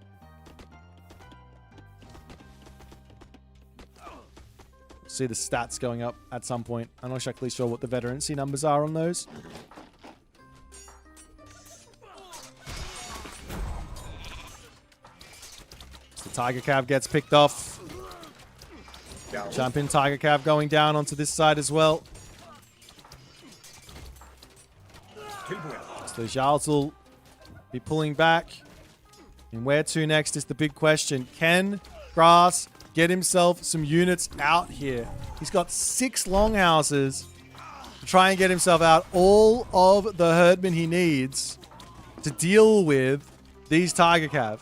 See the stats going up at some point. I'm not exactly sure what the veterancy numbers are on those. So Tiger Cav gets picked off. Jump in, Tiger Cav going down onto this side as well. So Jarls will be pulling back. And where to next is the big question. Can Grass get himself some units out here? He's got 6 longhouses to try and get himself out all of the herdmen he needs to deal with these Tiger Cav.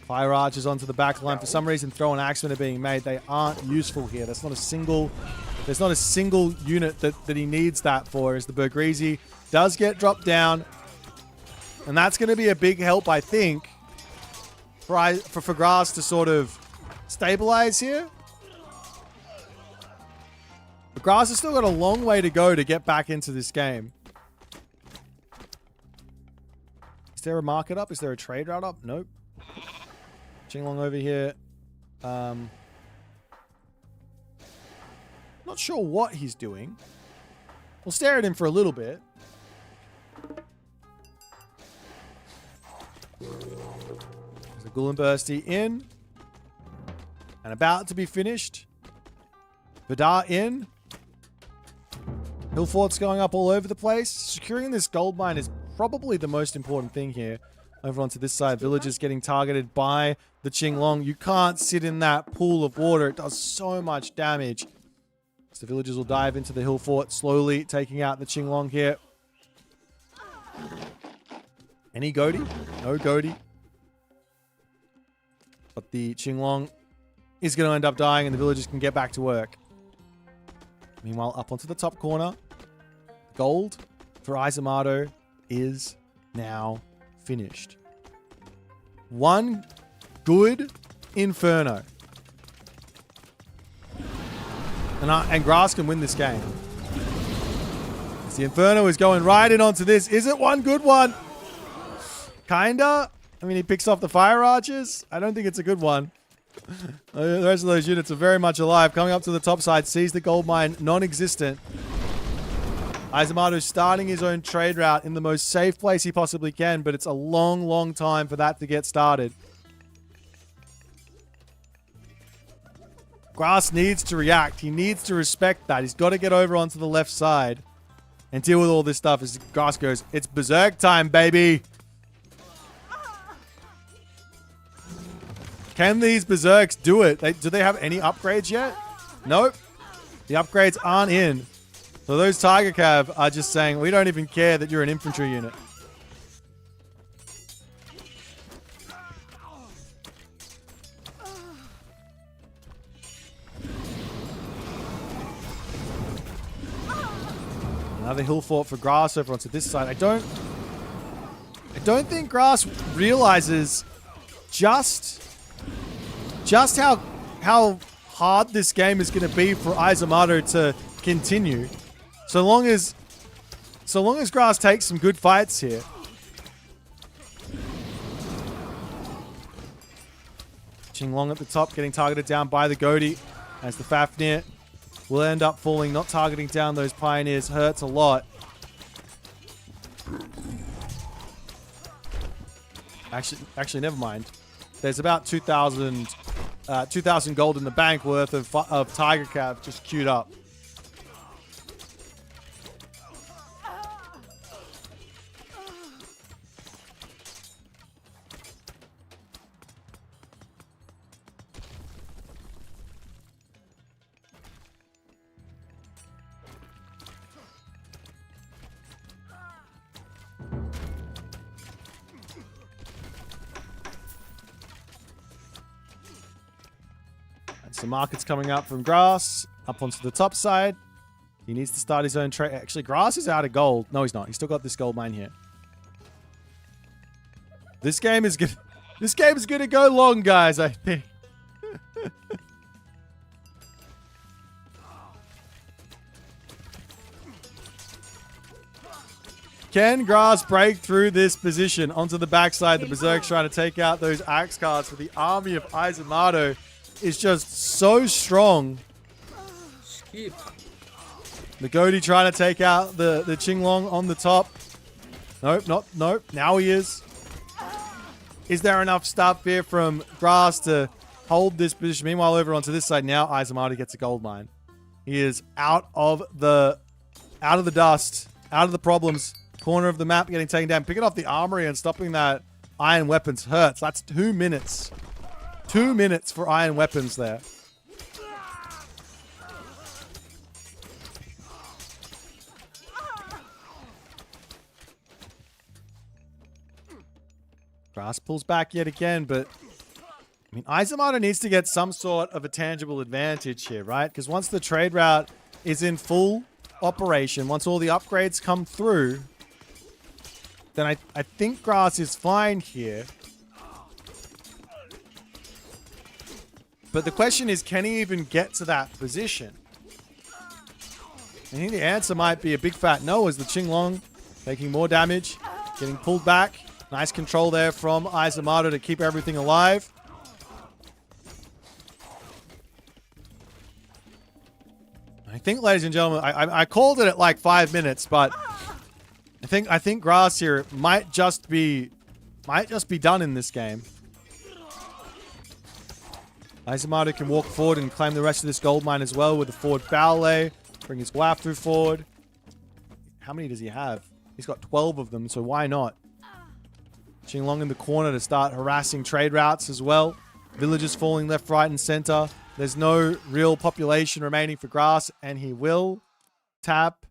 Fire archers onto the back line. For some reason, throw and axemen are being made. They aren't useful here. There's not a single unit that he needs that for, as the Bergrizi does get dropped down. And that's going to be a big help, I think, for Grass to sort of stabilize here. But Grass has still got a long way to go to get back into this game. Is there a market up? Is there a trade route up? Nope. Qinglong over here. Not sure what he's doing. We'll stare at him for a little bit. There's a Gullenbursty in. And about to be finished. Vidar in. Hill forts going up all over the place. Securing this gold mine is probably the most important thing here. Over onto this side, villagers getting targeted by the Qinglong. You can't sit in that pool of water. It does so much damage. So the villagers will dive into the hill fort, slowly taking out the Qinglong here. Any Goaty? No Goaty. But the Qinglong is going to end up dying, and the villagers can get back to work. Meanwhile, up onto the top corner, gold for Eisomarto is now finished. One good Inferno. And Grass can win this game. The Inferno is going right in onto this. Is it one good one? Kinda. I mean, he picks off the fire archers. I don't think it's a good one. The rest of those units are very much alive. Coming up to the top side, sees the gold mine non-existent. Eisomarto starting his own trade route in the most safe place he possibly can, but it's a long, long time for that to get started. Grass needs to react. He needs to respect that. He's got to get over onto the left side and deal with all this stuff as Grass goes, it's berserk time, baby. Can these berserks do it? Do they have any upgrades yet? Nope. The upgrades aren't in. So those Tiger Cav are just saying, we don't even care that you're an infantry unit. Another hill fort for Grass over onto this side. I don't think Grass realizes just how hard this game is going to be for Eisomarto to continue. So long as Grass takes some good fights here. Qinglong at the top, getting targeted down by the Goaty, as the Fafnir will end up falling. Not targeting down those pioneers hurts a lot. Actually, never mind. There's about 2,000 gold in the bank worth of Tiger Cav just queued up. Some markets coming up from Grass up onto the top side. He needs to start his own trade. Actually, Grass is out of gold. No, he's not. He's still got this gold mine here. This game is good. This game is going to go long, guys, I think. Can Grass break through this position onto the backside? The Berserk's trying to take out those axe cards for the army of Eisomarto. Is just so strong. Skip. The Goaty trying to take out the Qinglong on the top. Nope. Now he is. Is there enough stuff here from Grass to hold this position? Meanwhile, over onto this side now, Eisomarto gets a gold mine. He is out of the dust, out of the problems. Corner of the map getting taken down. Picking off the armory and stopping that iron weapons hurts. That's 2 minutes. 2 minutes for iron weapons there. Grass pulls back yet again, but I mean, Eisomarto needs to get some sort of a tangible advantage here, right? Because once the trade route is in full operation, once all the upgrades come through, then I think Grass is fine here. But the question is, can he even get to that position? I think the answer might be a big fat no, as the Qinglong taking more damage, getting pulled back. Nice control there from Eisomarto to keep everything alive. I think, ladies and gentlemen, I called it at like 5 minutes, but I think Grass here might just be done in this game. Eisomarto can walk forward and claim the rest of this gold mine as well with the forward foul lay. Bring his Wafru forward. How many does he have? He's got 12 of them, so why not? Qinglong in the corner to start harassing trade routes as well. Villagers falling left, right, and center. There's no real population remaining for Grass, and he will tap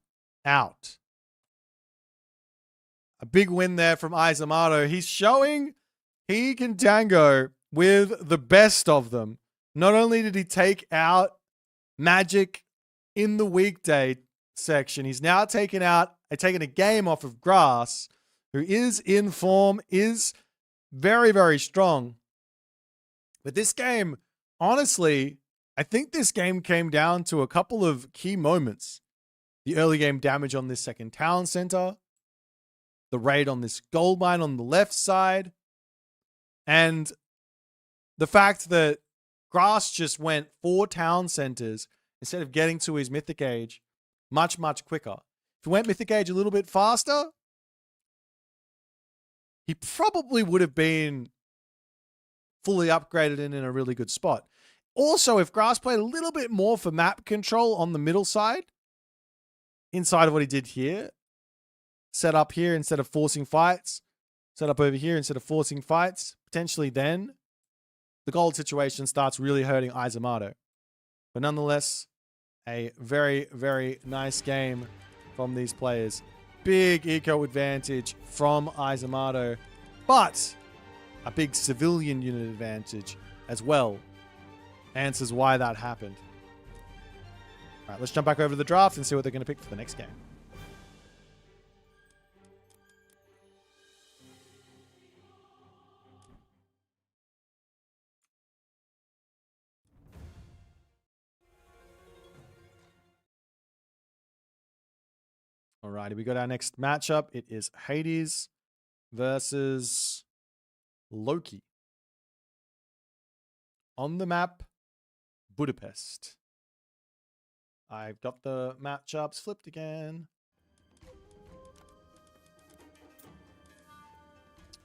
out. A big win there from Eisomarto. He's showing he can tango with the best of them. Not only did he take out Magic in the weekday section, he's now taken a game off of Grass, who is in form, is very, very strong. But this game, honestly, I think this game came down to a couple of key moments. The early game damage on this second town center, the raid on this gold mine on the left side, and the fact that Grass just went 4 town centers instead of getting to his Mythic Age much, much quicker. If he went Mythic Age a little bit faster, he probably would have been fully upgraded and in a really good spot. Also, if Grass played a little bit more for map control on the middle side, inside of what he did here, set up here instead of forcing fights, set up over here instead of forcing fights, potentially then the gold situation starts really hurting Eisomarto. But nonetheless, a very, very nice game from these players. Big eco advantage from Eisomarto, but a big civilian unit advantage as well. Answers why that happened. All right, let's jump back over to the draft and see what they're going to pick for the next game. Alrighty, we got our next matchup. It is Hades versus Loki. On the map, Budapest. I've got the matchups flipped again.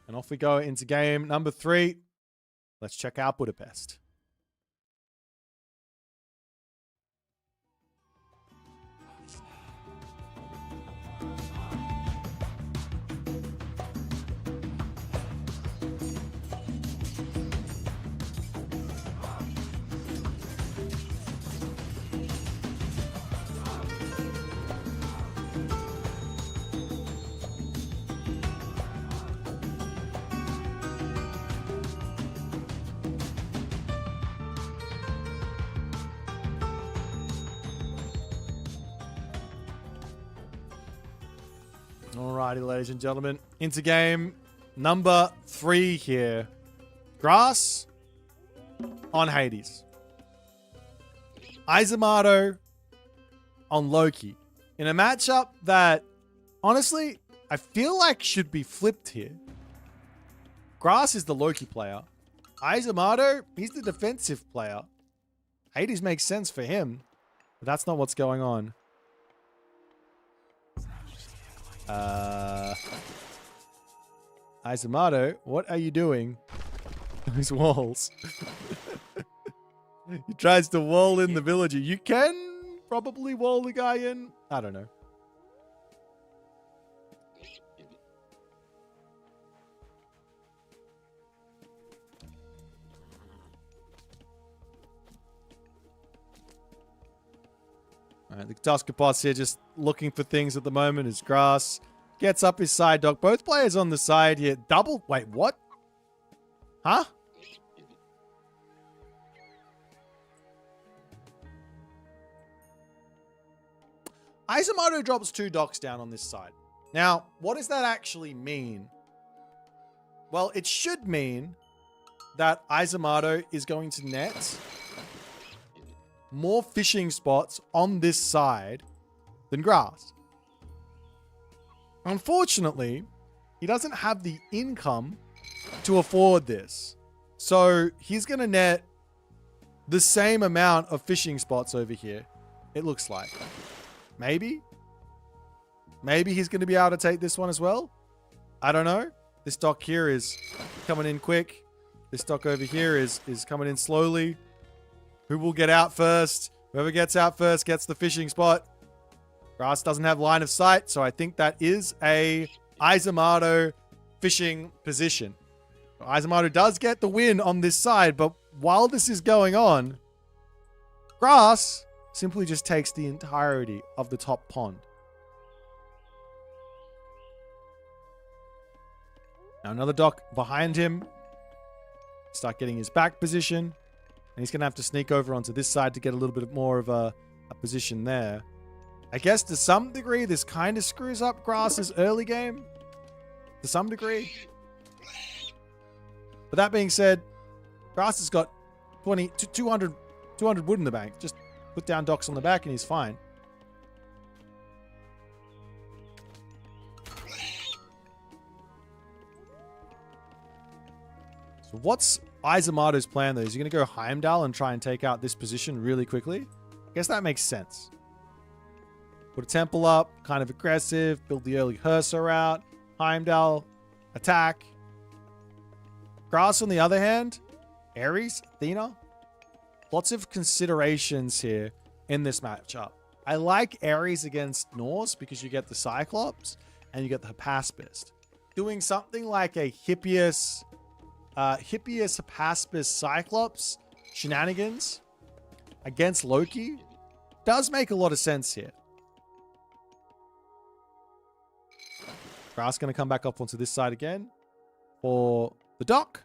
And off we go into game number 3. Let's check out Budapest. Alrighty, ladies and gentlemen, into game number 3 here. Grass on Hades. Eisomarto on Loki. In a matchup that, honestly, I feel like should be flipped here. Grass is the Loki player. Eisomarto, he's the defensive player. Hades makes sense for him, but that's not what's going on. Eisomarto, what are you doing? Those walls. He tries to wall in the villager. You can probably wall the guy in. I don't know. All right, the Tuskapot's here just looking for things at the moment as Grass gets up his side dock. Both players on the side here. Double. Wait, what? Huh? Eisomarto drops 2 docks down on this side. Now, what does that actually mean? Well, it should mean that Eisomarto is going to net more fishing spots on this side than Grass. Unfortunately, he doesn't have the income to afford this. So he's going to net the same amount of fishing spots over here, it looks like. Maybe he's going to be able to take this one as well. I don't know. This dock here is coming in quick. This dock over here is coming in slowly. Who will get out first? Whoever gets out first gets the fishing spot. Grass doesn't have line of sight, so I think that is a Eisomarto fishing position. Eisomarto does get the win on this side, but while this is going on, Grass simply just takes the entirety of the top pond. Now another dock behind him. Start getting his back position. And he's going to have to sneak over onto this side to get a little bit more of a position there. I guess to some degree, this kind of screws up Grass's early game. To some degree. But that being said, Grass has got 200 wood in the bank. Just put down docks on the back and he's fine. So what's Eisomarto's plan though? Is he going to go Heimdall and try and take out this position really quickly? I guess that makes sense. Put a temple up, kind of aggressive, build the early Hursa out, Heimdall, attack. Grass on the other hand, Ares, Athena. Lots of considerations here in this matchup. I like Ares against Norse because you get the Cyclops and you get the Hypaspist. Doing something like a Hippias Hypaspist Cyclops shenanigans against Loki does make a lot of sense here. Grass going to come back up onto this side again for the dock.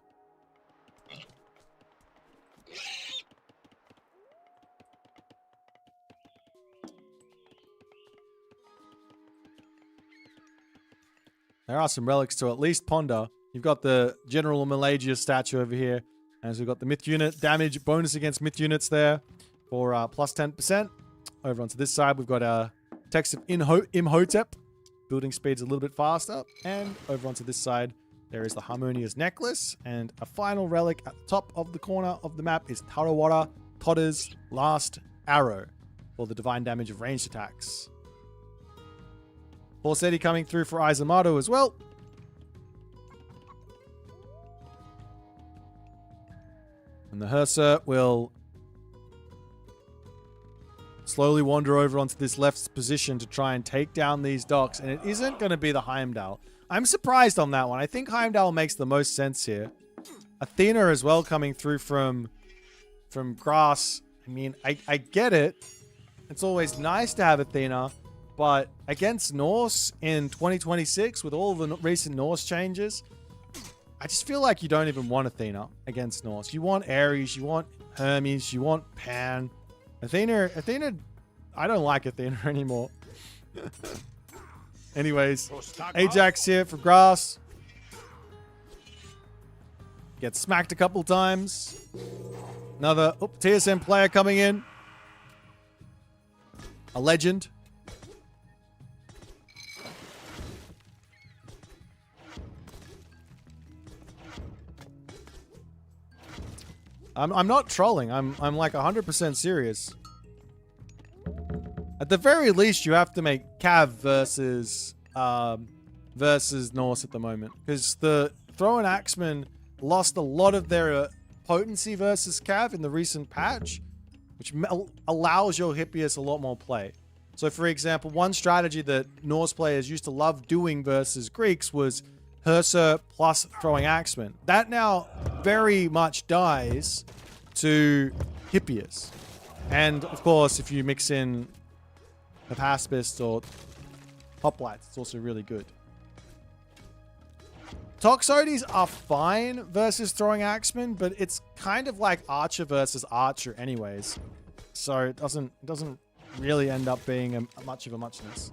There are some relics to at least ponder. You've got the General Malagia statue over here. And so we've got the myth unit damage bonus against myth units there for plus 10%. Over onto this side, we've got a text of Imhotep. Building speed's a little bit faster. And over onto this side, there is the Harmonious Necklace. And a final relic at the top of the corner of the map is Tarawara Totter's Last Arrow for the divine damage of ranged attacks. Borsetti coming through for Eisomarto as well. And the Hursa will slowly wander over onto this left position to try and take down these docks. And it isn't going to be the Heimdall. I'm surprised on that one. I think Heimdall makes the most sense here. Athena as well coming through from Grass. I mean, I get it. It's always nice to have Athena. But against Norse in 2026, with all the recent Norse changes, I just feel like you don't even want Athena against Norse. You want Ares, you want Hermes, you want Pan. Athena, I don't like Athena anymore. Anyways, Ajax here for Grass. Gets smacked a couple times. Another TSM player coming in. A legend. I'm not trolling. I'm like 100% serious. At the very least, you have to make Cav versus versus Norse at the moment. Because the Throw and Axemen lost a lot of their potency versus Cav in the recent patch, which allows your Hippias a lot more play. So for example, one strategy that Norse players used to love doing versus Greeks was Hursa plus Throwing Axemen. That now very much dies to Hippias. And of course, if you mix in the Pacifist or Hoplites, it's also really good. Toxotes are fine versus Throwing Axemen, but it's kind of like Archer versus Archer anyways. So it doesn't really end up being much of a muchness.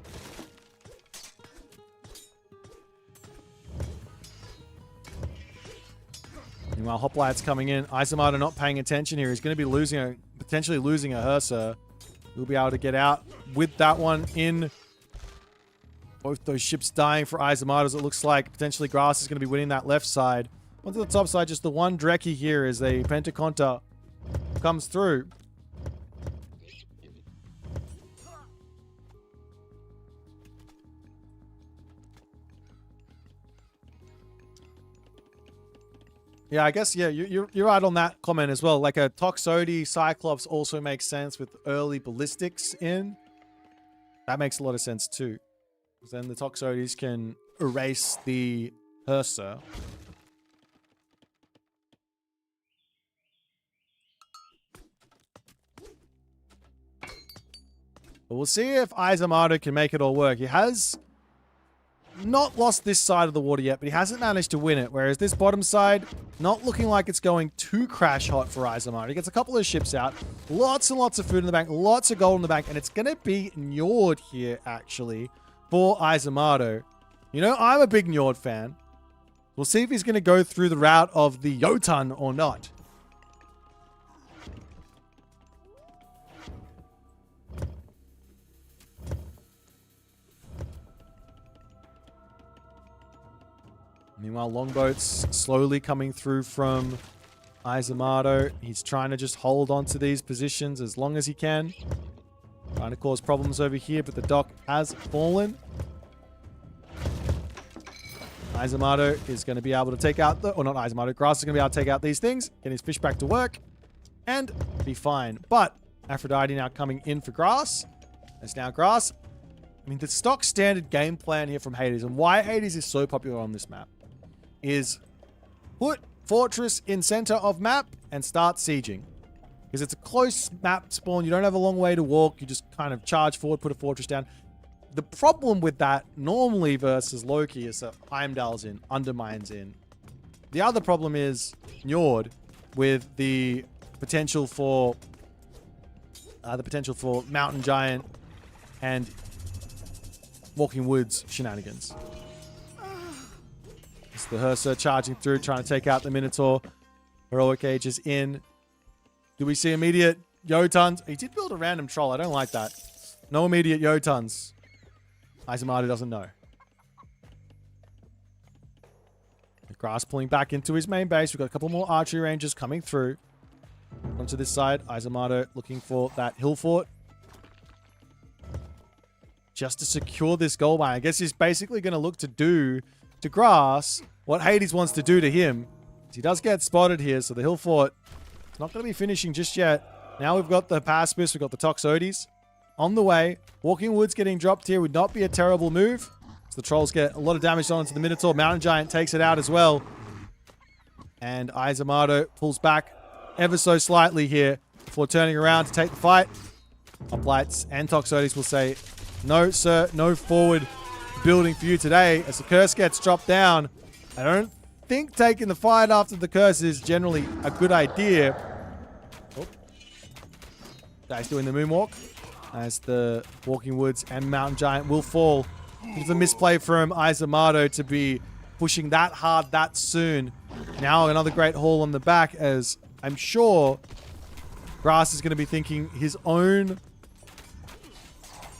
Meanwhile, Hoplite's coming in. Eisomarto not paying attention here. He's going to be potentially losing a Hursa. He'll be able to get out with that one in. Both those ships dying for Eisomarto. It looks like potentially Grass is going to be winning that left side. Onto the top side, just the one Dreki here as a Pentaconta comes through. Yeah, I guess, yeah, you're right on that comment as well. Like a Toxotes Cyclops also makes sense with early ballistics in. That makes a lot of sense too. Because then the Toxotes can erase the Hursa. But we'll see if Eisomarto can make it all work. He has not lost this side of the water yet, but he hasn't managed to win it. Whereas this bottom side, not looking like it's going too crash hot for Eisomarto. He gets a couple of ships out, lots and lots of food in the bank, lots of gold in the bank, and it's going to be Njord here, actually, for Eisomarto. You know, I'm a big Njord fan. We'll see if he's going to go through the route of the Jotun or not. Meanwhile, longboats slowly coming through from Eisomarto. He's trying to just hold on to these positions as long as he can. Trying to cause problems over here, but the dock has fallen. Eisomarto is going to be able to take out or not Eisomarto, Grass is going to be able to take out these things, get his fish back to work, and be fine. But Aphrodite now coming in for Grass. It's now Grass. I mean, the stock standard game plan here from Hades, and why Hades is so popular on this map, is put Fortress in center of map and start sieging. Because it's a close map spawn. You don't have a long way to walk. You just kind of charge forward, put a fortress down. The problem with that normally versus Loki is that Heimdall's in, Undermine's in. The other problem is Njord with the potential for Mountain Giant and Walking Woods shenanigans. It's the Hursa charging through, trying to take out the Minotaur. Heroic Age is in. Do we see immediate Jotuns? He did build a random troll. I don't like that. No immediate Jotuns. Eisomarto doesn't know. Grass pulling back into his main base. We've got a couple more archery rangers coming through. Onto this side. Eisomarto looking for that hill fort. Just to secure this gold mine. I guess he's basically going to look to do to Grass what Hades wants to do to him. He does get spotted here, so the hill fort is not going to be finishing just yet. Now we've got the Pacifist, we've got the Toxotes on the way. Walking Woods getting dropped here would not be a terrible move. So the trolls get a lot of damage done to the Minotaur. Mountain Giant takes it out as well. And Eisomarto pulls back ever so slightly here before turning around to take the fight. Hoplites and Toxotes will say, no, sir, no forward building for you today. As the curse gets dropped down, I don't think taking the fight after the curse is generally a good idea. Oh. Guy's doing the moonwalk as the Walking Woods and Mountain Giant will fall. It's a misplay from Eisomarto to be pushing that hard that soon. Now another great haul on the back, as I'm sure Grass is going to be thinking his own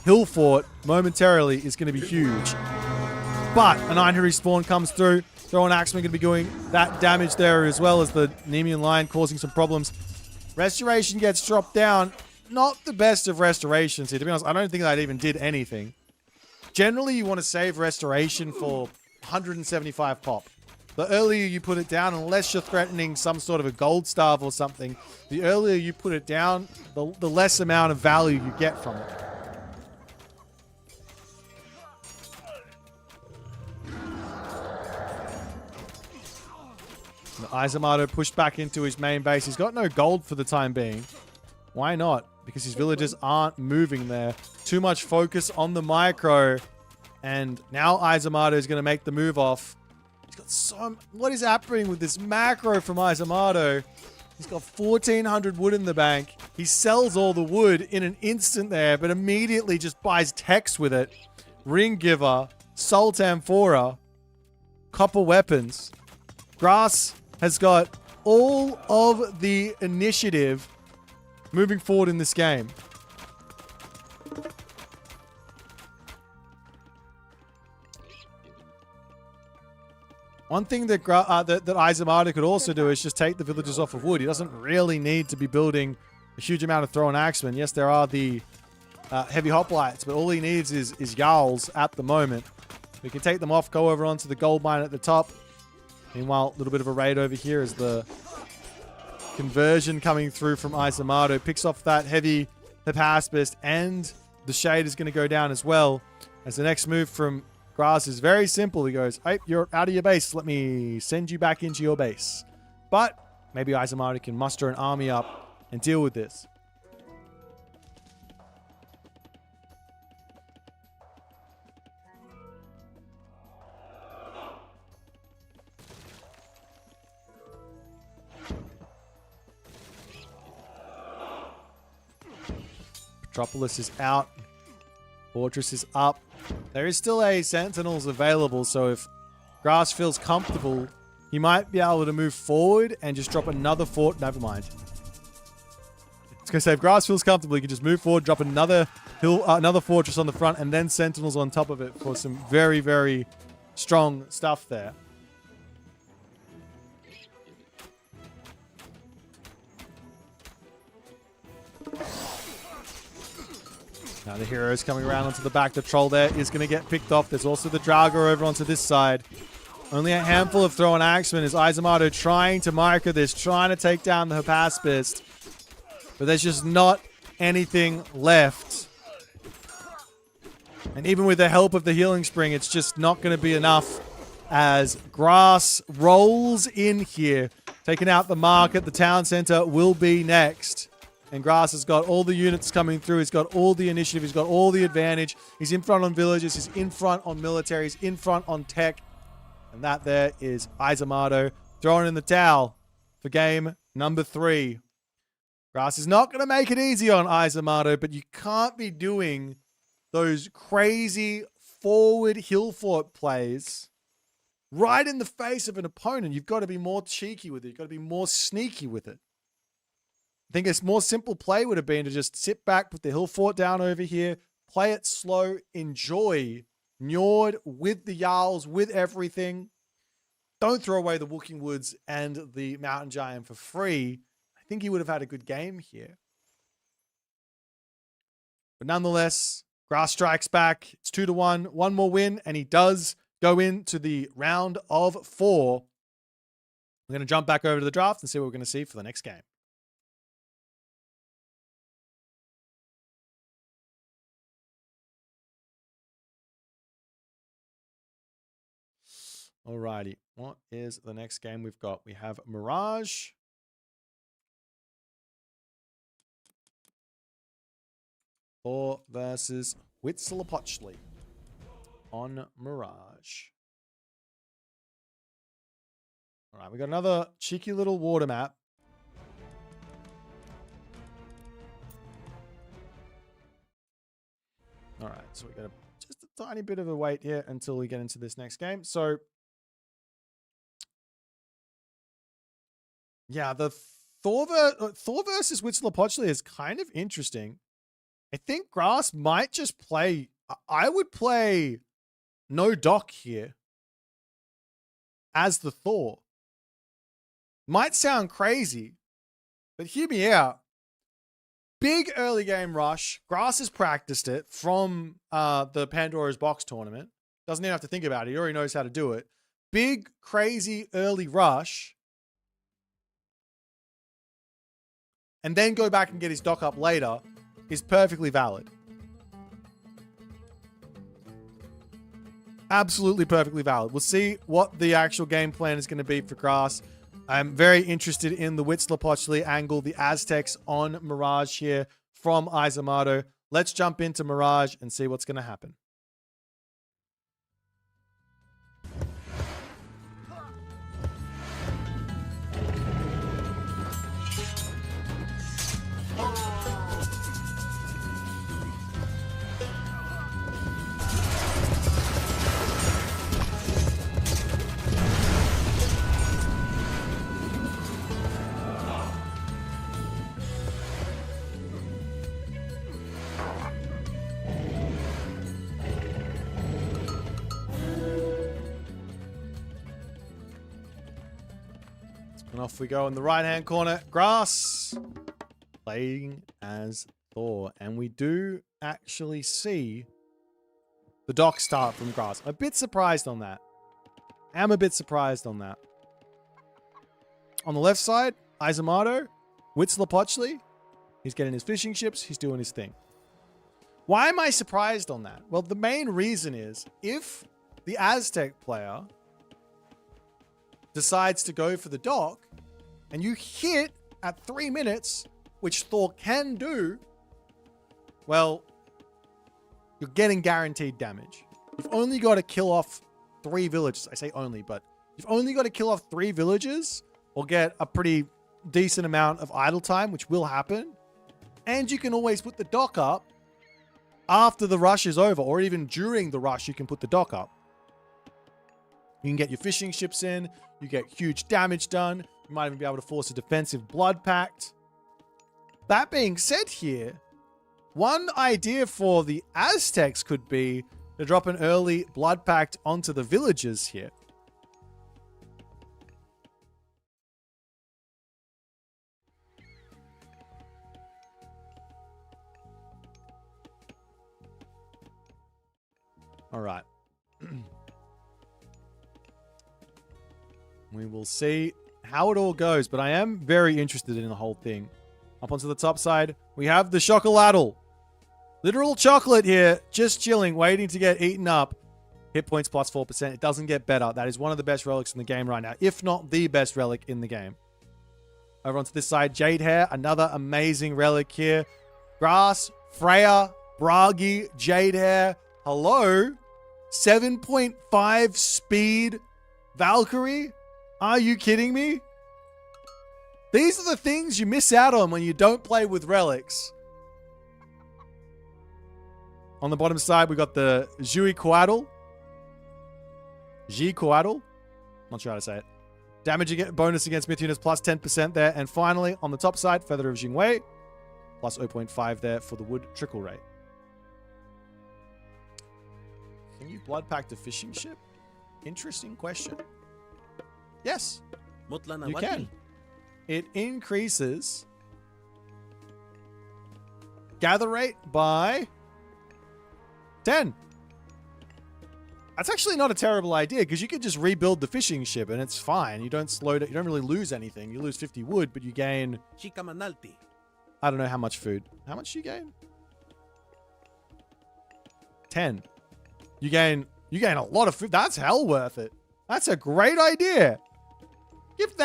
hill fort momentarily is going to be huge. But a 9 Hurry spawn comes through. Throw and Axeman going to be doing that damage there, as well as the Nemean Lion causing some problems. Restoration gets dropped down. Not the best of restorations here. To be honest, I don't think that even did anything. Generally, you want to save restoration for 175 pop. The earlier you put it down, unless you're threatening some sort of a gold starve or something, the earlier you put it down, the less amount of value you get from it. Eisomarto pushed back into his main base. He's got no gold for the time being. Why not? Because his villagers aren't moving there. Too much focus on the micro. And now Eisomarto is going to make the move off. He's got so... What is happening with this macro from Eisomarto? He's got 1,400 wood in the bank. He sells all the wood in an instant there, but immediately just buys text with it. Ring Giver, Salt Amphora, Copper Weapons. Grass has got all of the initiative moving forward in this game. One thing that Eisomarto could also do is just take the villagers off of wood. He doesn't really need to be building a huge amount of thrown axemen. Yes, there are the heavy hoplites, but all he needs is Jarls at the moment. We can take them off, go over onto the gold mine at the top. Meanwhile, a little bit of a raid over here as the conversion coming through from Eisomarto picks off that heavy Hypaspist, and the shade is going to go down as well. As the next move from Grass is very simple. He goes, hey, you're out of your base. Let me send you back into your base. But maybe Eisomarto can muster an army up and deal with this. Metropolis is out. Fortress is up. There is still a Sentinels available, so if Grass feels comfortable, he might be able to move forward and just drop another fort. Never mind. I was going to say, if Grass feels comfortable, he can just move forward, drop another another fortress on the front, and then Sentinels on top of it for some very, very strong stuff there. Now the hero is coming around onto the back. The troll there is going to get picked off. There's also the Drago over onto this side. Only a handful of thrown axemen as Eisomarto trying to micro this, trying to take down the Hypaspist. But there's just not anything left. And even with the help of the Healing Spring, it's just not going to be enough as Grass rolls in here. Taking out the market. The town center will be next. And Grass has got all the units coming through. He's got all the initiative. He's got all the advantage. He's in front on villages. He's in front on military. He's in front on tech. And that there is Eisomarto throwing in the towel for game number 3. Grass is not going to make it easy on Eisomarto, but you can't be doing those crazy forward hill fort plays right in the face of an opponent. You've got to be more cheeky with it. You've got to be more sneaky with it. I think a more simple play would have been to just sit back, put the hill fort down over here, play it slow, enjoy Njord with the Jarls, with everything. Don't throw away the Walking Woods and the Mountain Giant for free. I think he would have had a good game here. But nonetheless, Grass strikes back. It's 2-1. One more win, and he does go into the round of 4. We're going to jump back over to the draft and see what we're going to see for the next game. Alrighty, what is the next game we've got? We have Mirage. Thor versus Huitzilopochtli on Mirage. Alright, we got another cheeky little water map. Alright, so we got just a tiny bit of a wait here until we get into this next game. So yeah, the Thor versus Huitzilopochtli is kind of interesting. I think Grass might just play... I would play no Doc here as the Thor. Might sound crazy, but hear me out. Big early game rush. Grass has practiced it from the Pandora's Box tournament. Doesn't even have to think about it. He already knows how to do it. Big, crazy early rush. And then go back and get his dock up later is perfectly valid. Absolutely perfectly valid. We'll see what the actual game plan is going to be for Grass. I'm very interested in the Huitzilopochtli angle, the Aztecs on Mirage here from Eisomarto. Let's jump into Mirage and see what's going to happen. And off we go in the right-hand corner. Grass playing as Thor. And we do actually see the dock start from Grass. I'm a bit surprised on that. On the left side, Eisomarto, Huitzilopochtli. He's getting his fishing ships. He's doing his thing. Why am I surprised on that? Well, the main reason is if the Aztec player decides to go for the dock and you hit at 3 minutes, which Thor can do, well, you're getting guaranteed damage. You've only got to kill off 3 villages. I say only, but you've only got to kill off 3 villages or get a pretty decent amount of idle time, which will happen. And you can always put the dock up after the rush is over, or even during the rush, you can put the dock up. You can get your fishing ships in. You get huge damage done. You might even be able to force a defensive blood pact. That being said here, one idea for the Aztecs could be to drop an early blood pact onto the villagers here. All right. We will see how it all goes, but I am very interested in the whole thing. Up onto the top side, we have the Chocolatl. Literal chocolate here, just chilling, waiting to get eaten up. Hit points plus 4%. It doesn't get better. That is one of the best relics in the game right now, if not the best relic in the game. Over onto this side, Jade Hair, another amazing relic here. Grass, Freya, Bragi, Jade Hair. Hello? 7.5 speed Valkyrie? Are you kidding me? These are the things you miss out on when you don't play with relics. On the bottom side, we got the Huitzilopochtli. Not sure how to say it. Damage bonus against Myth units plus 10% there. And finally, on the top side, Feather of Jingwei. Plus 0.5 there for the wood trickle rate. Can you blood pact a fishing ship? Interesting question. Yes, you can. It increases gather rate by 10. That's actually not a terrible idea because you could just rebuild the fishing ship and it's fine. You don't slow it. You don't really lose anything. You lose 50 wood, but you gain, I don't know how much food. How much do you gain? 10. You gain a lot of food. That's hell worth it. That's a great idea. Give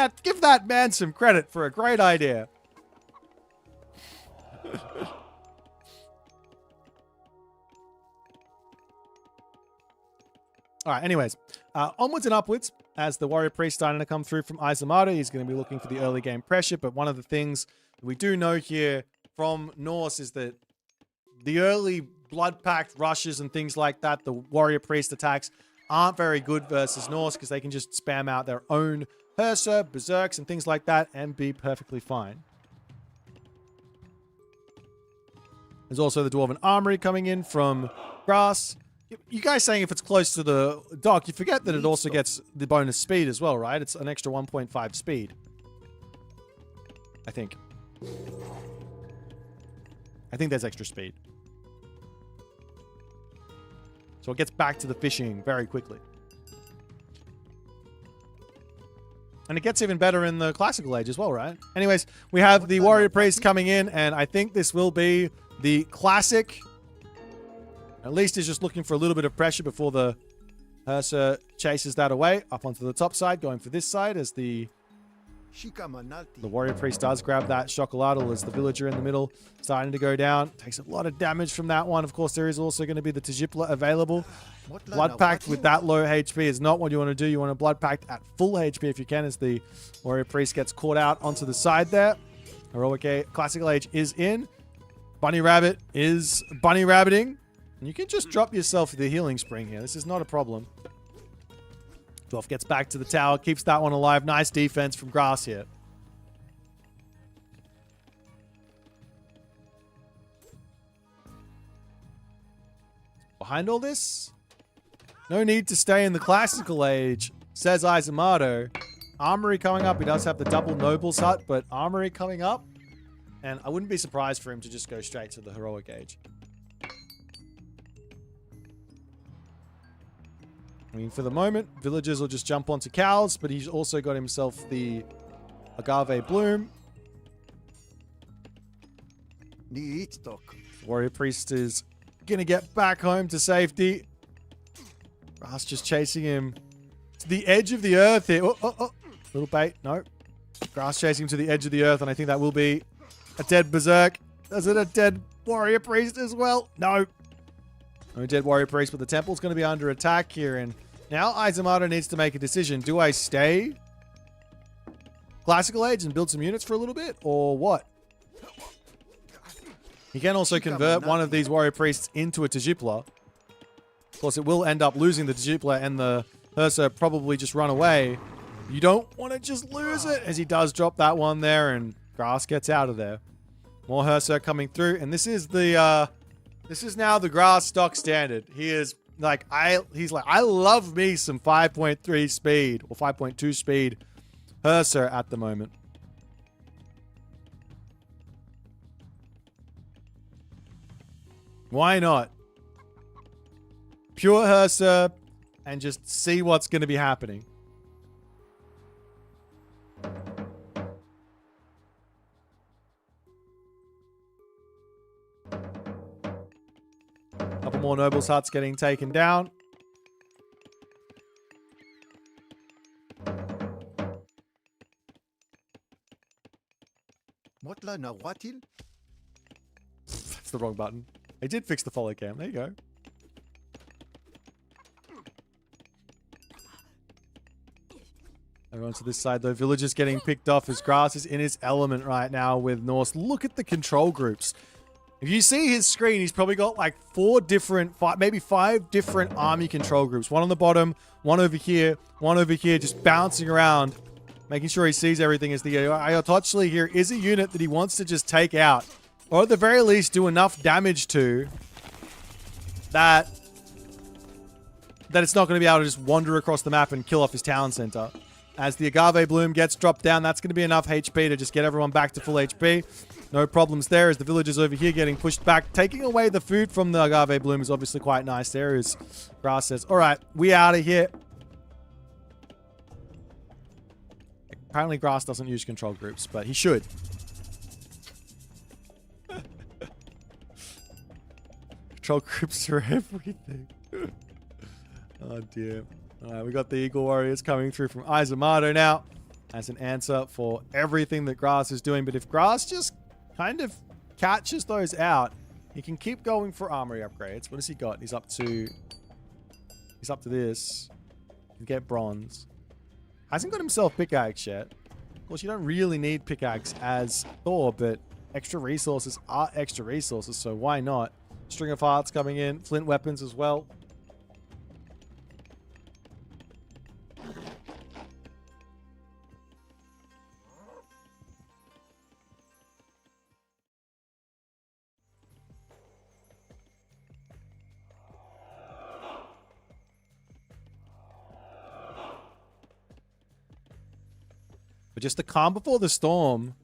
that man some credit for a great idea. All right, anyways, onwards and upwards as the Warrior Priest starting to come through from Eisomarto. He's going to be looking for the early game pressure, but one of the things that we do know here from Norse is that the early blood pact rushes and things like that, the Warrior Priest attacks, aren't very good versus Norse because they can just spam out their own Hursa, Berserks, and things like that and be perfectly fine. There's also the Dwarven Armory coming in from Grass. You guys saying if it's close to the dock, you forget that it also gets the bonus speed as well, right? It's an extra 1.5 speed. I think. I think there's extra speed. So it gets back to the fishing very quickly. And it gets even better in the classical age as well, right? Anyways, we have the warrior priest coming in, and I think this will be the classic. At least he's just looking for a little bit of pressure before the Ursa chases that away. Up onto the top side, going for this side as the warrior priest does grab that Chocolatl as the villager in the middle starting to go down. Takes a lot of damage from that one. Of course, there is also going to be the Tajipla available. Blood Pact with that low HP is not what you want to do. You want a Blood Pact at full HP if you can, as the warrior priest gets caught out onto the side there. Heroic Age, Classical Age is in. Bunny Rabbit is bunny rabbiting. And you can just drop yourself the healing spring here. This is not a problem. Dwarf gets back to the tower, keeps that one alive. Nice defense from Grass here. Behind all this, no need to stay in the classical age, says Eisomarto. Armory coming up. He does have the double Noble's Hut, but Armory coming up. And I wouldn't be surprised for him to just go straight to the heroic age. I mean, for the moment, villagers will just jump onto cows, but he's also got himself the agave bloom. Warrior priest is gonna get back home to safety. Grass just chasing him to the edge of the earth here. Oh. Little bait. No. Grass chasing him to the edge of the earth, and I think that will be a dead berserk. Is it a dead warrior priest as well? No. No dead warrior priest, but the temple's going to be under attack here. And now Eisomarto needs to make a decision. Do I stay classical age and build some units for a little bit, or what? He can also convert one of these warrior priests into a Tajipla. Of course, it will end up losing the Tajipla, and the Ursa probably just run away. You don't want to just lose it, as he does drop that one there, and Grass gets out of there. More Ursa coming through, and this is the this is now the Grass stock standard. He is like, I love me some 5.3 speed or 5.2 speed Ursa at the moment. Why not? Pure Ursa and just see what's going to be happening. Couple more Nobles' Huts getting taken down. That's the wrong button. I did fix the follow cam. There you go. Over onto this side, though. Villagers getting picked off as Grass is in his element right now with Norse. Look at the control groups. If you see his screen, he's probably got like maybe five different army control groups. One on the bottom, one over here, just bouncing around, making sure he sees everything. As the Ayototchli here is a unit that he wants to just take out, or at the very least do enough damage to that it's not going to be able to just wander across the map and kill off his town center. As the Agave Bloom gets dropped down, that's going to be enough HP to just get everyone back to full HP. No problems there, as the villagers over here getting pushed back. Taking away the food from the Agave Bloom is obviously quite nice there, as Grass says, all right, we out of here. Apparently Grass doesn't use control groups, but he should. Control groups are everything. Oh dear. Alright, we got the Eagle Warriors coming through from Eisomarto now as an answer for everything that Grass is doing. But if Grass just kind of catches those out, he can keep going for armory upgrades. What has he got? He's up to this. He can get bronze. Hasn't got himself pickaxe yet. Of course, you don't really need pickaxe as Thor, but extra resources are extra resources, so why not? String of Hearts coming in, flint weapons as well. But just the calm before the storm,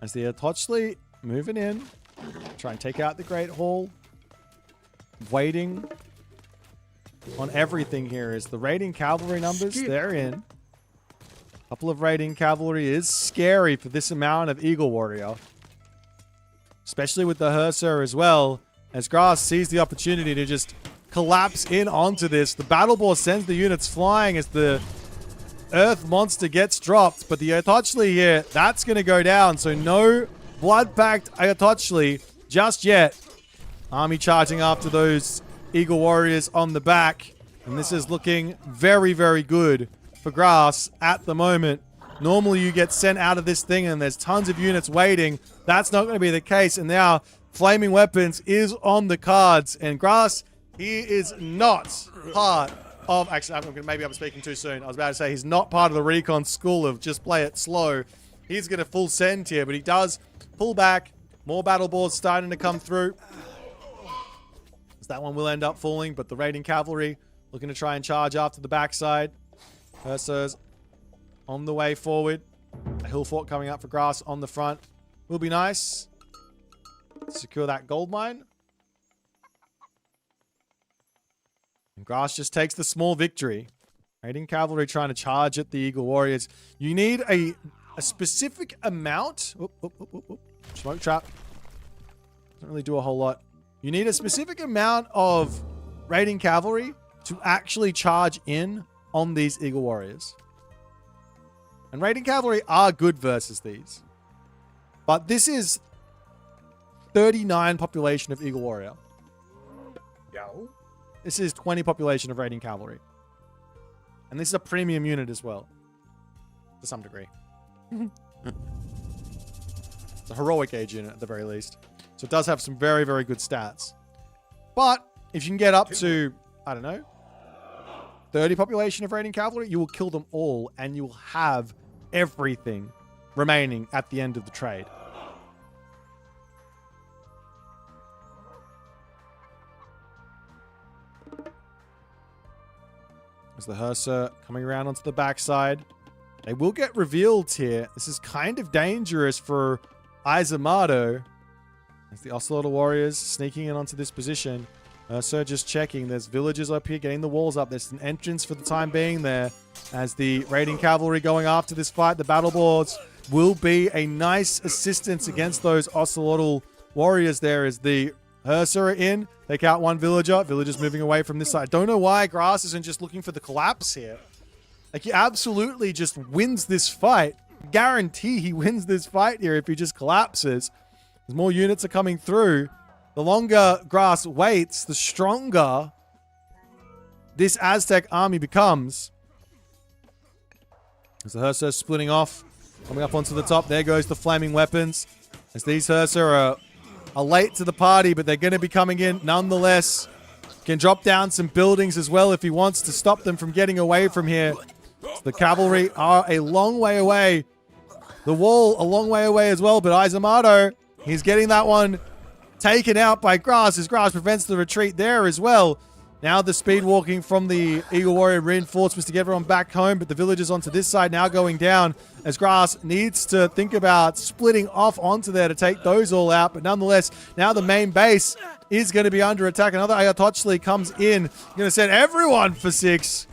as the Ayototchli moving in, Try and take out the Great Hall. Waiting on everything here is the raiding cavalry numbers. They're in. A couple of raiding cavalry is scary for this amount of Eagle Warrior. Especially with the Hussar as well. As Grass sees the opportunity to just collapse in onto this. The Battle Boar sends the units flying as the Earth Monster gets dropped. But the Ayatochli here, that's going to go down. So no Blood-Pact Ayatochli just yet. Army charging after those Eagle Warriors on the back. And this is looking very, very good for Grass at the moment. Normally you get sent out of this thing and there's tons of units waiting. That's not going to be the case. And now Flaming Weapons is on the cards. And Grass, he is not part of... Actually, maybe I'm speaking too soon. I was about to say he's not part of the Recon school of just play it slow. He's going to full send here, but he does pull back. More battle boards starting to come through. That one will end up falling, but the raiding cavalry looking to try and charge after the backside. Hussars on the way forward. A hill fort coming up for Grass on the front. Will be nice. Secure that gold mine. And Grass just takes the small victory. Raiding cavalry trying to charge at the Eagle Warriors. You need a specific amount. Smoke trap. Doesn't really do a whole lot. You need a specific amount of raiding cavalry to actually charge in on these Eagle Warriors. And raiding cavalry are good versus these. But this is 39 population of Eagle Warrior. Yo. This is 20 population of raiding cavalry. And this is a premium unit as well. To some degree. It's a heroic age unit at the very least. So it does have some very, very good stats. But if you can get up to, I don't know, 30 population of raiding cavalry, you will kill them all and you will have everything remaining at the end of the trade. As the Hussar coming around onto the backside. They will get revealed here. This is kind of dangerous for Eisomarto. As the Ocelot Warriors sneaking in onto this position. So just checking. There's villagers up here getting the walls up. There's an entrance for the time being there. As the raiding cavalry going after this fight. The battle boards will be a nice assistance against those Ocelot Warriors there. As the Hussar are in. Take out one villager. Villagers moving away from this side. Don't know why Grass isn't just looking for the collapse here. Like, he absolutely just wins this fight. Guarantee he wins this fight here if he just collapses. As more units are coming through, the longer Grass waits, the stronger this Aztec army becomes. As the Hussar splitting off, coming up onto the top, there goes the flaming weapons. As these Hussar are late to the party, but they're going to be coming in nonetheless. Can drop down some buildings as well if he wants to stop them from getting away from here. So the cavalry are a long way away. The wall a long way away as well, but Eisomarto, he's getting that one taken out by Grass as Grass prevents the retreat there as well. Now the speed walking from the Eagle Warrior reinforcements to get everyone back home, but the villagers onto this side now going down as Grass needs to think about splitting off onto there to take those all out. But nonetheless, now the main base is going to be under attack. Another Ayatochli comes in. Going to send everyone for 6.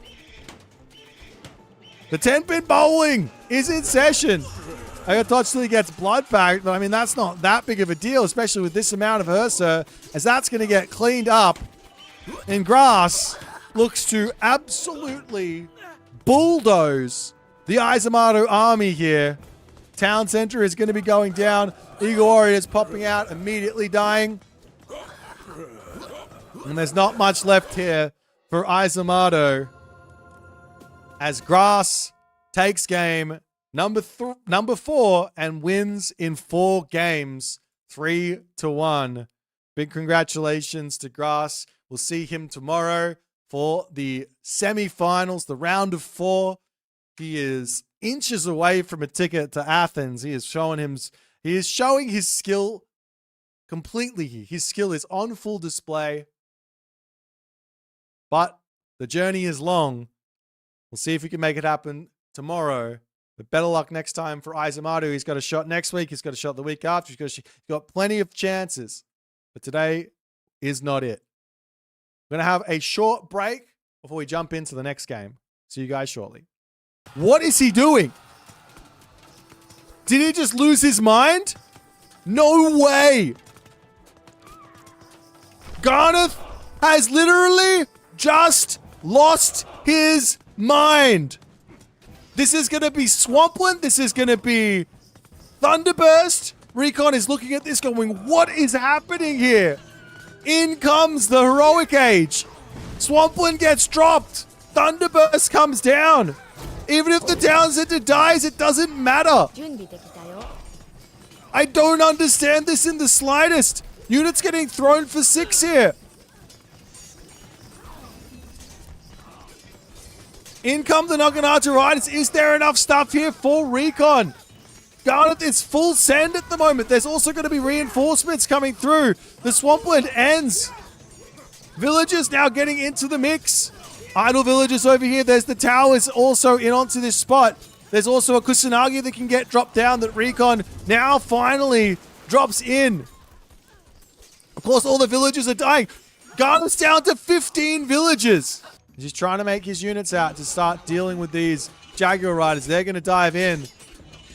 The 10-pin bowling is in session. Ayatochli gets blood packed, but I mean, that's not that big of a deal, especially with this amount of Hussar, as that's going to get cleaned up. And Grass looks to absolutely bulldoze the Eisomarto army here. Town center is going to be going down. Eagle Warriors popping out, immediately dying. And there's not much left here for Eisomarto. As Grass takes game number 4 and wins in 4 games, 3-1. Big congratulations to Grass. We'll see him tomorrow for the semi-finals, the round of 4. He is inches away from a ticket to Athens. He is showing his skill completely here. His skill is on full display. But the journey is long. We'll see if we can make it happen tomorrow. But better luck next time for Eisomarto. He's got a shot next week. He's got a shot the week after. He's got plenty of chances But today is not it. We're going to have a short break before we jump into the next game. See you guys shortly. What is he doing? Did he just lose his mind? No way! Garneth has literally just lost his mind. This is going to be Swampland. This is going to be Thunderburst. Recon is looking at this going, what is happening here? In comes the Heroic Age. Swampland gets dropped. Thunderburst comes down. Even if the Town Center dies, it doesn't matter. I don't understand this in the slightest. Units getting thrown for 6 here. In come the Naginata Riders. Is there enough stuff here for Recon? Garneth is full send at the moment. There's also going to be reinforcements coming through. The Swampland ends. Villagers now getting into the mix. Idle villagers over here. There's the towers also in onto this spot. There's also a Kusanagi that can get dropped down that Recon now finally drops in. Of course, all the villagers are dying. Garneth's down to 15 villagers. He's just trying to make his units out to start dealing with these Jaguar Riders. They're going to dive in.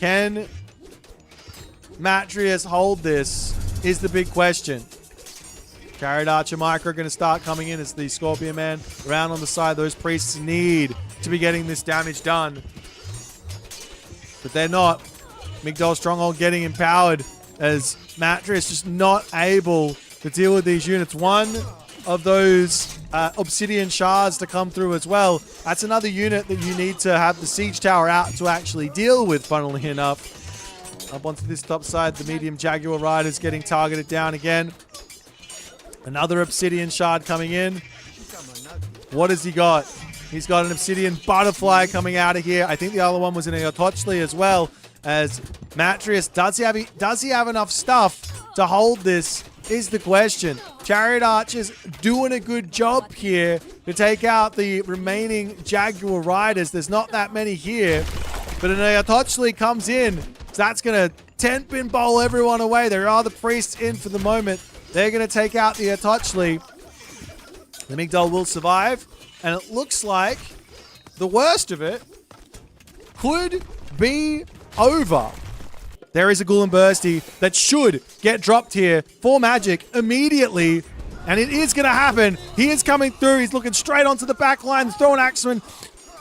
Can Matrius hold this is the big question. Chariot Archer Micro going to start coming in as the Scorpion Man around on the side. Those priests need to be getting this damage done. But they're not. Migdol Stronghold getting empowered as Matrius just not able to deal with these units. One of those Obsidian Shards to come through as well. That's another unit that you need to have the Siege Tower out to actually deal with, funnily enough. Up onto this top side, the medium Jaguar Riders getting targeted down again. Another Obsidian Shard coming in. What has he got? He's got an Obsidian Butterfly coming out of here. I think the other one was in a Yotochli as well. As Matrius, does he have enough stuff to hold this is the question. Chariot Archers doing a good job here to take out the remaining Jaguar Riders. There's not that many here. But an Yotochli comes in. So that's going to 10-pin bowl everyone away. There are the priests in for the moment. They're going to take out the Yotochli. The Migdol will survive. And it looks like the worst of it could be over. There is a Ghoul and Bursty that should get dropped here for Magic immediately. And it is going to happen. He is coming through. He's looking straight onto the back line. Throwing Axemen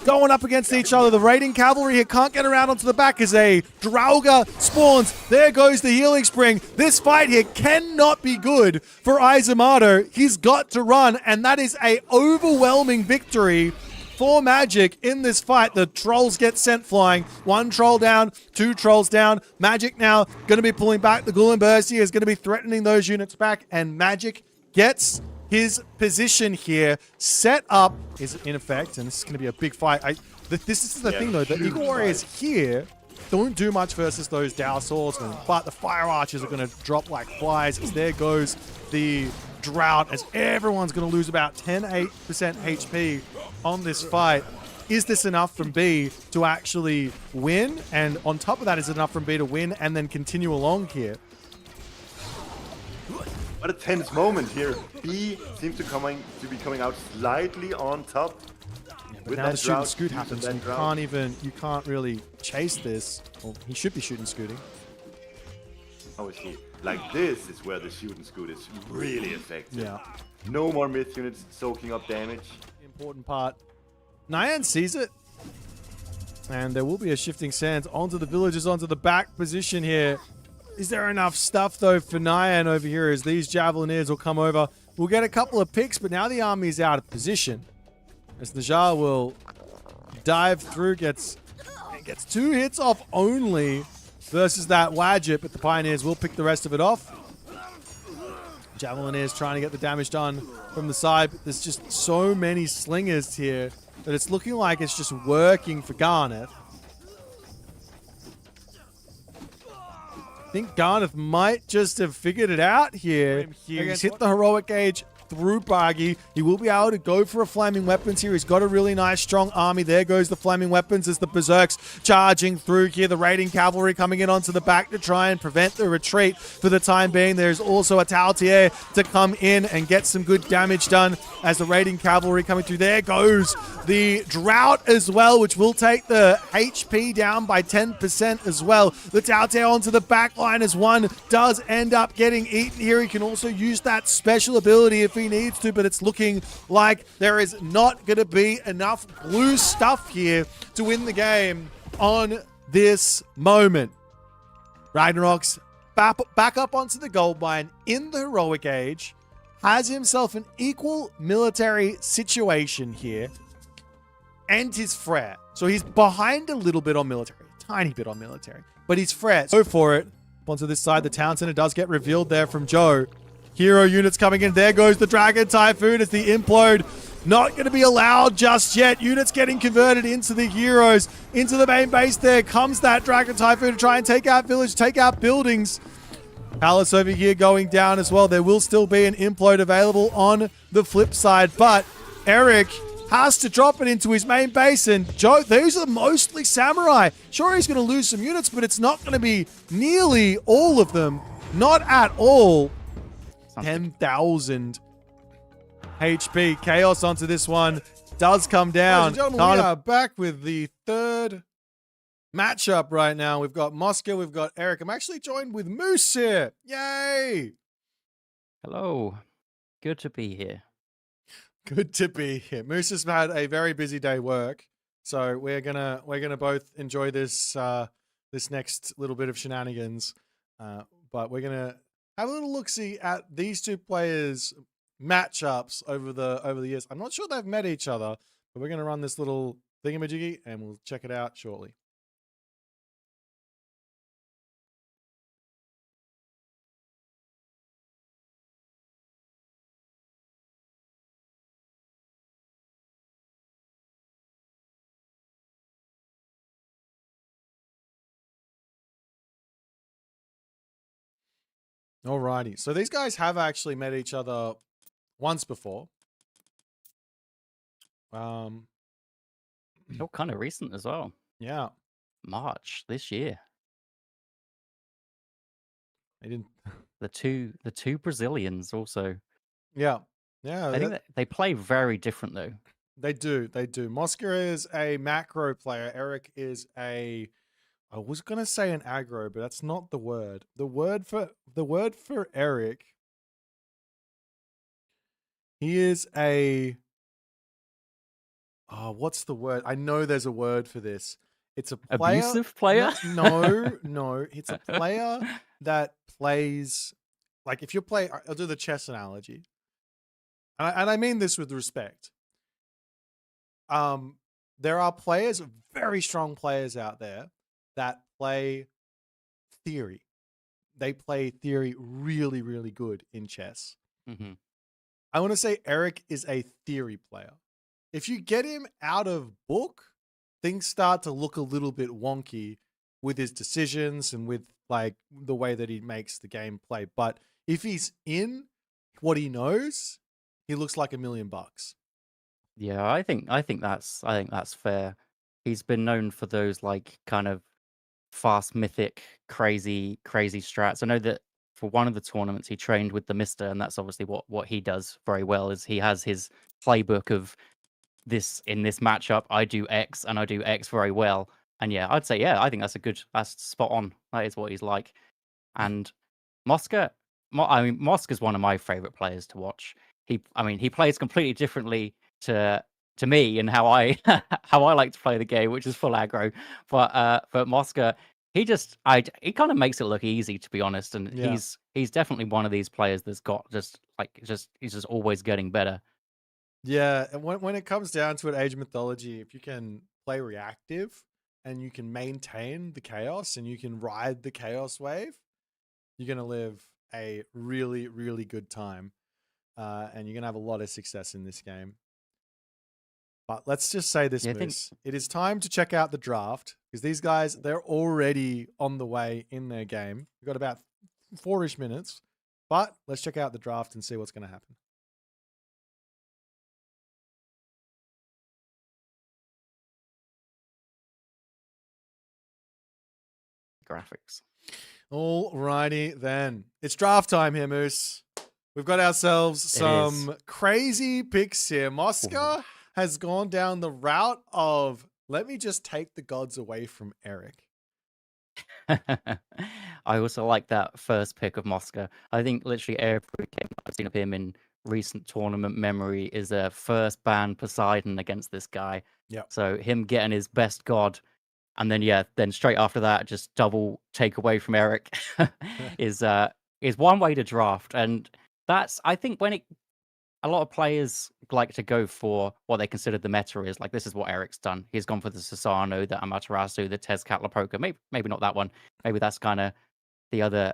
going up against each other. The Raiding Cavalry here can't get around onto the back as a Draugr spawns. There goes the Healing Spring. This fight here cannot be good for Eisomarto. He's got to run, and that is a overwhelming victory for Magic in this fight. The trolls get sent flying. 1 troll down, 2 trolls down. Magic now going to be pulling back. The Ghoul and Bursty is going to be threatening those units back, and Magic gets his position here set up is in effect, and this is going to be a big fight. This is the thing though, the Eagle Warriors here don't do much versus those Dow Swordsmen, but the Fire Archers are going to drop like flies as there goes the Drought as everyone's going to lose about 10-8% HP on this fight. Is this enough from B to actually win? And on top of that, is it enough from B to win and then continue along here? What a tense moment here. B seems to be coming out slightly on top. Yeah, but now the shoot and scoot happens, and you can't really chase this. Well, he should be shooting scooting. Oh, see, like this is where the shoot and scoot is really effective. Yeah. No more myth units soaking up damage. Important part. Nyan sees it. And there will be a shifting sands onto the villagers, onto the back position here. Is there enough stuff, though, for Nyan over here as these Javelineers will come over? We'll get a couple of picks, but now the army is out of position. As Najar will dive through, gets 2 hits off only versus that Wadjet, but the Pioneers will pick the rest of it off. Javelineers trying to get the damage done from the side, but there's just so many slingers here that it's looking like it's just working for Garneth. I think Garneth might just have figured it out here. He's hit the Heroic Age through Bargy. He will be able to go for a Flaming Weapons here. He's got a really nice, strong army. There goes the Flaming Weapons as the Berserks charging through here. The raiding cavalry coming in onto the back to try and prevent the retreat for the time being. There's also a Tautier to come in and get some good damage done as the raiding cavalry coming through. There goes the Drought as well, which will take the HP down by 10% as well. The Tautier onto the back line as one does end up getting eaten here. He can also use that special ability if he needs to, but it's looking like there is not going to be enough blue stuff here to win the game on this moment. Ragnarok's back up onto the gold mine in the heroic age, has himself an equal military situation here, and his Frere. So he's behind a little bit on military, a tiny bit on military, but he's Frere. Go for it. Onto this side, the town center does get revealed there from Joe. Hero units coming in. There goes the Dragon Typhoon as the implode. Not going to be allowed just yet. Units getting converted into the heroes. Into the main base there comes that Dragon Typhoon to try and take out village, take out buildings. Palace over here going down as well. There will still be an implode available on the flip side, but Eric has to drop it into his main base, and Joe, these are mostly samurai. Sure, he's going to lose some units, but it's not going to be nearly all of them. Not at all. 10,000 HP. Chaos onto this one. Does come down. Ladies and gentlemen, we are back with the third matchup right now. We've got Mosca, we've got Eric. I'm actually joined with Moose here. Yay! Hello. Good to be here. Good to be here. Moose has had a very busy day work, so we're gonna both enjoy this this next little bit of shenanigans. But we're gonna have a little look-see at these two players' matchups over the years. I'm not sure they've met each other, but we're gonna run this little thingamajiggy and we'll check it out shortly. Alrighty, so these guys have actually met each other once before. Oh, kind of recent as well. Yeah, March this year. they didn't. The two Brazilians also. Yeah, I think that they play very different though. they do. They do. Mosca is a macro player. Eric is a. I was gonna say an aggro, but that's not the word. The word for Eric. He is a. Oh, what's the word? I know there's a word for this. It's a player. Abusive player? No. It's a player that plays like if you're playing. I'll do the chess analogy, and I mean this with respect. There are players, very strong players out there that play theory. They play theory really, really good in chess. Hmm. I want to say Eric is a theory player. If you get him out of book, things start to look a little bit wonky with his decisions and with like the way that he makes the game play. But if he's in what he knows, he looks like $1 million. Yeah, I think that's fair. He's been known for those like kind of fast mythic, crazy strats. I know that for one of the tournaments he trained with the Mister, and that's obviously what he does very well. Is he has his playbook of this in this matchup I do X and I do X very well. And yeah, I'd say I think that's spot on. That is what he's like. And Mosca's one of my favorite players to watch. He plays completely differently to me and how I how I like to play the game, which is full aggro. But Mosca, he kind of makes it look easy, to be honest. And Yeah. he's definitely one of these players that's got he's just always getting better. Yeah, and when it comes down to it, Age of Mythology, if you can play reactive and you can maintain the chaos and you can ride the chaos wave, you're going to live a really, really good time. And you're going to have a lot of success in this game. But let's just say this, Yeah, I think- Moose. It is time to check out the draft because these guys, they're already on the way in their game. We've got about 4-ish minutes. But let's check out the draft and see what's going to happen. graphics. Alrighty then. It's draft time here, Moose. We've got ourselves some crazy picks here. Mosca has gone down the route of, let me just take the gods away from Eric. I also like that first pick of Mosca. I think literally every game I've seen of him in recent tournament memory is a first ban Poseidon against this guy. Yep. So him getting his best god, and then straight after that, just double take away from Eric is one way to draft. And that's, I think, a lot of players like to go for what they consider the meta is. Like, this is what Eric's done. He's gone for the Susano, the Amaterasu, the Tezcatlipoca. Maybe not that one. Maybe that's kind of the other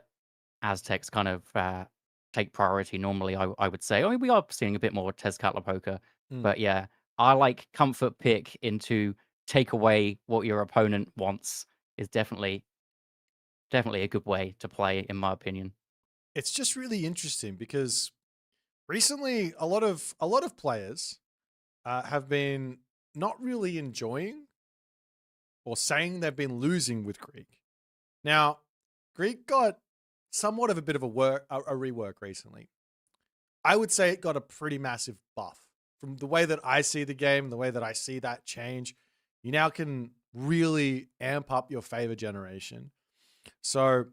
Aztecs kind of take priority normally, I would say. I mean, we are seeing a bit more Tezcatlipoca. But yeah, I like comfort pick into take away what your opponent wants is definitely a good way to play, in my opinion. It's just really interesting because recently a lot of players have been not really enjoying or saying they've been losing with Greek. Now, Greek got somewhat of a bit of a rework recently. I would say it got a pretty massive buff from the way that I see the game, the way that I see that change. You now can really amp up your favor generation. So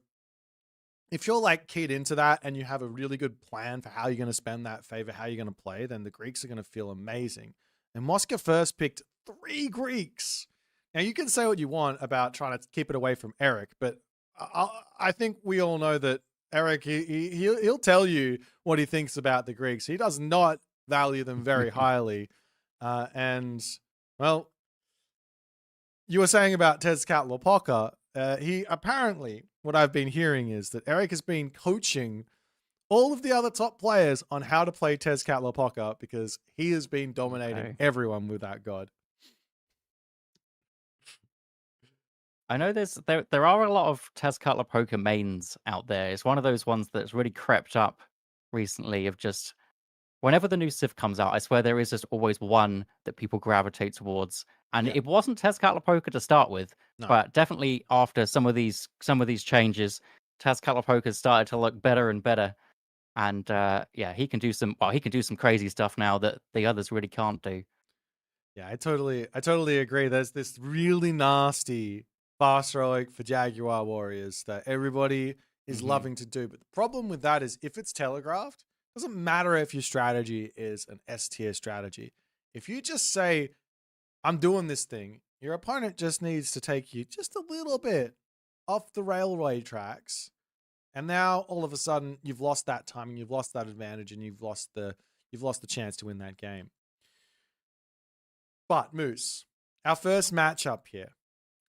if you're like keyed into that and you have a really good plan for how you're going to spend that favor, how you're going to play, then the Greeks are going to feel amazing. And Mosca first picked 3 Greeks. Now you can say what you want about trying to keep it away from Eric, but I think we all know that Eric, he'll tell you what he thinks about the Greeks. He does not value them very highly. And well, you were saying about Tezcatlipoca. He apparently, what I've been hearing is that Eric has been coaching all of the other top players on how to play Tezcatlipoca because he has been dominating everyone with that god. I know there are a lot of Tezcatlipoca mains out there. It's one of those ones that's really crept up recently of just whenever the new Civ comes out, I swear there is just always one that people gravitate towards. And it wasn't Tezcatlipoca to start with, but definitely after some of these changes, Tezcatlipoca started to look better and better. And he can do some crazy stuff now that the others really can't do. Yeah, I totally agree. There's this really nasty fast heroic for Jaguar warriors that everybody is loving to do. But the problem with that is if it's telegraphed, it doesn't matter if your strategy is an S tier strategy. If you just say, I'm doing this thing, your opponent just needs to take you just a little bit off the railway tracks. And now all of a sudden you've lost that timing, you've lost that advantage, and you've lost the chance to win that game. But Moose, our first matchup here,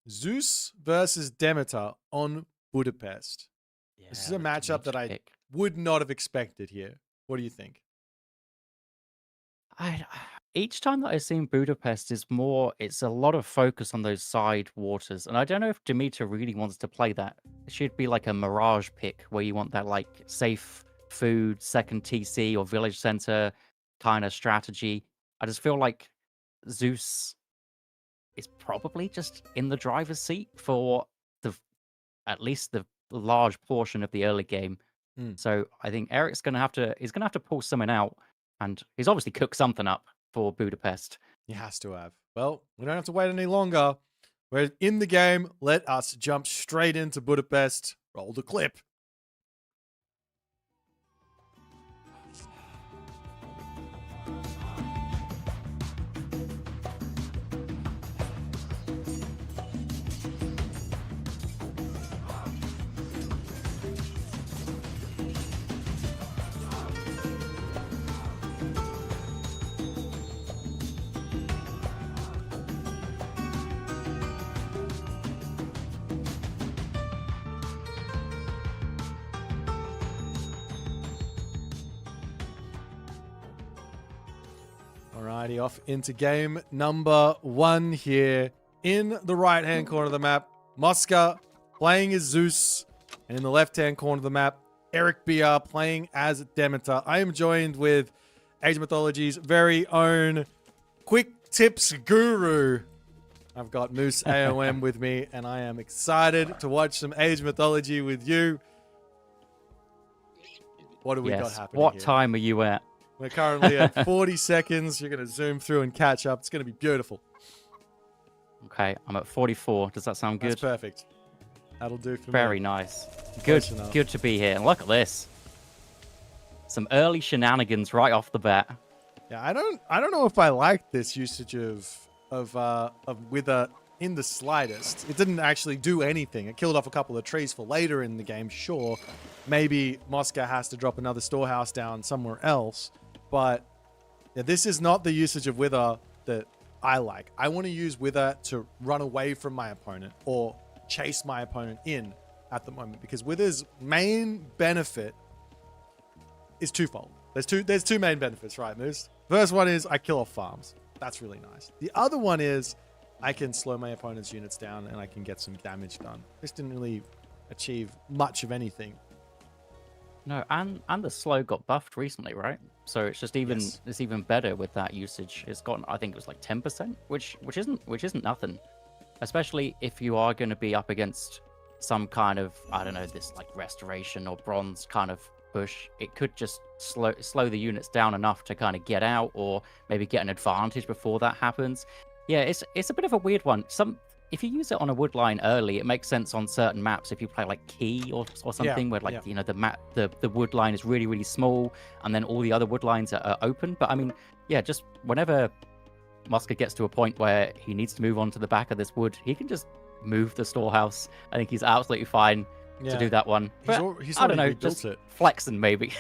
Zeus versus Demeter on Budapest. Yeah, this is a matchup that I would not have expected here. What do you think? Each time that I've seen Budapest it's a lot of focus on those side waters. And I don't know if Demeter really wants to play that. It should be like a Mirage pick where you want that like safe food, second TC or village center kind of strategy. I just feel like Zeus is probably just in the driver's seat for at least the large portion of the early game. So I think Eric's gonna have to pull something out, and he's obviously cooked something up for Budapest. He has to have. Well, we don't have to wait any longer. We're in the game. Let us jump straight into Budapest. Roll the clip. Alrighty, off into game number 1 here. In the right-hand corner of the map, Mosca playing as Zeus. And in the left-hand corner of the map, Eric BR playing as Demeter. I am joined with Age of Mythology's very own quick tips guru, I've got Moose AOM with me, and I am excited to watch some Age Mythology with you. What do we got happening What here? time are you at? We're currently at 40 seconds. You're going to zoom through and catch up. It's going to be beautiful. Okay, I'm at 44. Does that sound good? That's perfect. That'll do for me. Very nice. Close enough. Good to be here. And look at this. Some early shenanigans right off the bat. Yeah, I don't know if I like this usage of Wither in the slightest. It didn't actually do anything. It killed off a couple of trees for later in the game, sure. Maybe Mosca has to drop another storehouse down somewhere else. But yeah, this is not the usage of Wither that I like. I want to use Wither to run away from my opponent or chase my opponent in at the moment, because Wither's main benefit is twofold. There's two main benefits, right, Moose? First one is I kill off farms. That's really nice. The other one is I can slow my opponent's units down and I can get some damage done. This didn't really achieve much of anything. No, and the slow got buffed recently, right? So it's just even it's even better with that usage. It's got, I think it was like 10%, which isn't nothing. Especially if you are going to be up against some kind of, I don't know, this like restoration or bronze kind of push. It could just slow the units down enough to kind of get out, or maybe get an advantage before that happens. Yeah, it's a bit of a weird one. If you use it on a wood line early, it makes sense on certain maps. If you play like Key or something, where like you know the wood line is really, really small, and then all the other wood lines are open. But I mean, yeah, just whenever Mosca gets to a point where he needs to move on to the back of this wood, he can just move the storehouse. I think he's absolutely fine to do that one. But He's I don't know, rebuilt just it. flexing maybe.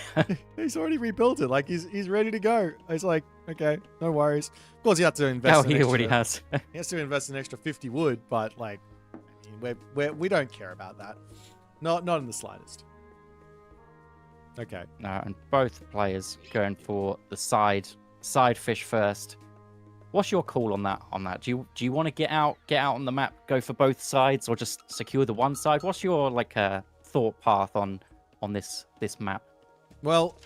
He's already rebuilt it. Like he's ready to go. It's like, okay, no worries. Of course, you have to invest. He already has. He has to invest an extra 50 wood, but like, I mean, we don't care about that. Not in the slightest. Okay. No, and both players going for the side fish first. What's your call on that? Do you want to get out on the map, go for both sides, or just secure the one side? What's your thought path on this map? Well,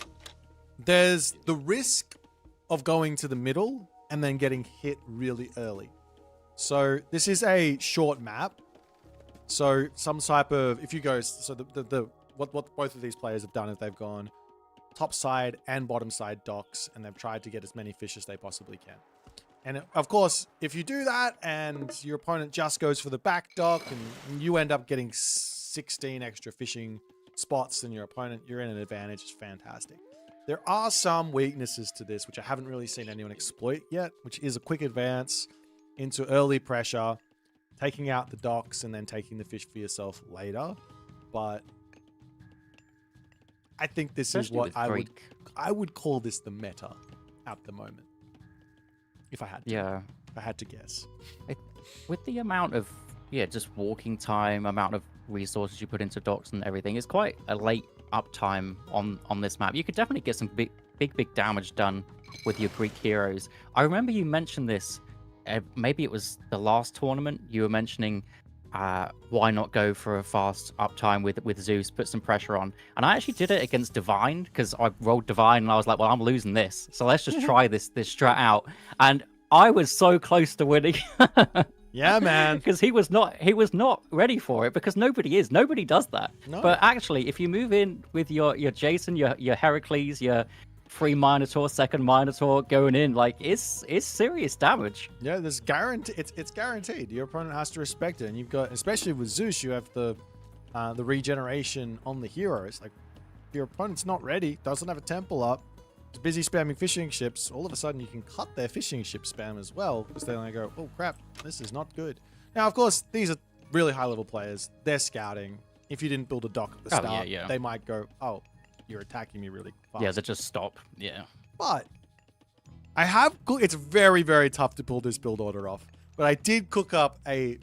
there's the risk of going to the middle and then getting hit really early. So this is a short map. So some type of, if you go, so what both of these players have done is they've gone top side and bottom side docks, and they've tried to get as many fish as they possibly can. And of course, if you do that and your opponent just goes for the back dock and you end up getting 16 extra fishing spots than your opponent, you're in an advantage. It's fantastic. There are some weaknesses to this, which I haven't really seen anyone exploit yet, which is a quick advance into early pressure, taking out the docks and then taking the fish for yourself later. But I think this is what I would call this the meta at the moment. If I had to. Yeah. If I had to guess. With the amount of, just walking time, amount of resources you put into docks and everything, it's quite a late uptime on this map. You could definitely get some big damage done with your Greek heroes. I remember you mentioned this, maybe it was the last tournament, you were mentioning why not go for a fast uptime with Zeus, put some pressure on. And I actually did it against Divine, because I rolled Divine and I was like, well, I'm losing this, so let's just try this strat out. And I was so close to winning. Yeah, man. Because he was not ready for it, because nobody does that. No. But actually, if you move in with your Jason, your Heracles, your free Minotaur, second Minotaur going in, like it's serious damage. Yeah, there's guarantee. It's guaranteed. Your opponent has to respect it, and you've got, especially with Zeus, you have the regeneration on the hero. It's like if your opponent's not ready, doesn't have a temple up, is busy spamming fishing ships. All of a sudden, you can cut their fishing ship spam as well, because then they go, oh crap, this is not good. Now, of course, these are really high level players. They're scouting. If you didn't build a dock at the start, they might go, oh, you're attacking me really fast. Yeah, they just stop. Yeah. But it's very, very tough to pull this build order off. But I did cook up a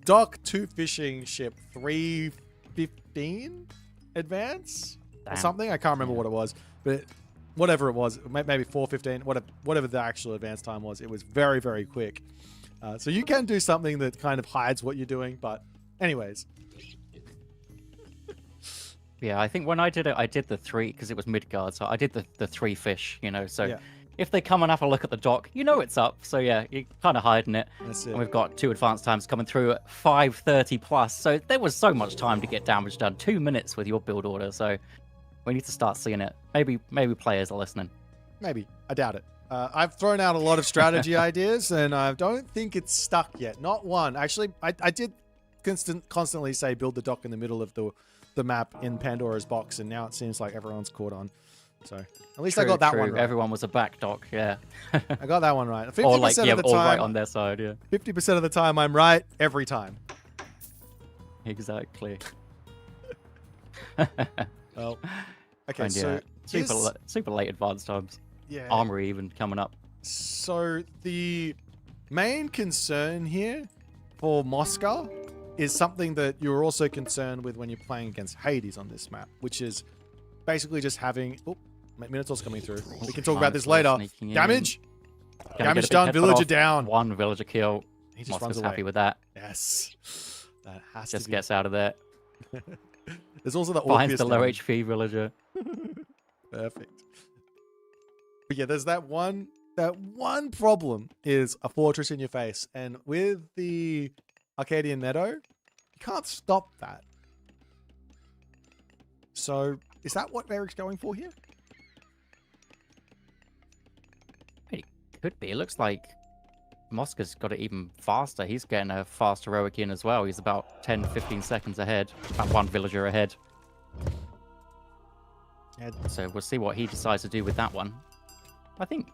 dock 2 fishing ship 315 advance or something. I can't remember what it was, but whatever it was, maybe 415, whatever the actual advance time was, it was very, very quick. So you can do something that kind of hides what you're doing. But anyways. Yeah, I think when I did it, I did the 3, because it was Midgard, so I did the 3 fish, so if they come and have a look at the dock, you know it's up. So yeah, you're kind of hiding it. That's it. And we've got 2 advance times coming through at 5:30 plus. So there was so much time to get damage done. 2 minutes with your build order. So we need to start seeing it. Maybe players are listening. Maybe. I doubt it. I've thrown out a lot of strategy ideas, and I don't think it's stuck yet. Not one. Actually, I did constantly say build the dock in the middle of the map in Pandora's box, and now it seems like everyone's caught on. So at least I got that one right. Everyone was a back dock, yeah. I got that one right. 50% or like, yeah, of the all time, right on their side, yeah. 50% of the time, I'm right every time. Exactly. Well, okay, and so yeah, super late advance times. Yeah. Armory even coming up. So the main concern here for Mosca is something that you're also concerned with when you're playing against Hades on this map, which is basically just having... Oh, Minotaur's coming through. We can talk about this later. Damage! Damage done, villager down. 1 villager kill. He just Mosca's runs away. happy with that. Yes. That has Just to be... gets out of there. There's also the Finds Orpheus the low down. HP villager. Perfect. But yeah, there's that one problem is a fortress in your face. And with the Arcadian Meadow, you can't stop that. So is that what Eric's going for here? It could be. It looks like Mosca's got it even faster. He's getting a fast heroic in as well. He's about 10-15 seconds ahead. About 1 villager ahead. Yeah. So we'll see what he decides to do with that one. I think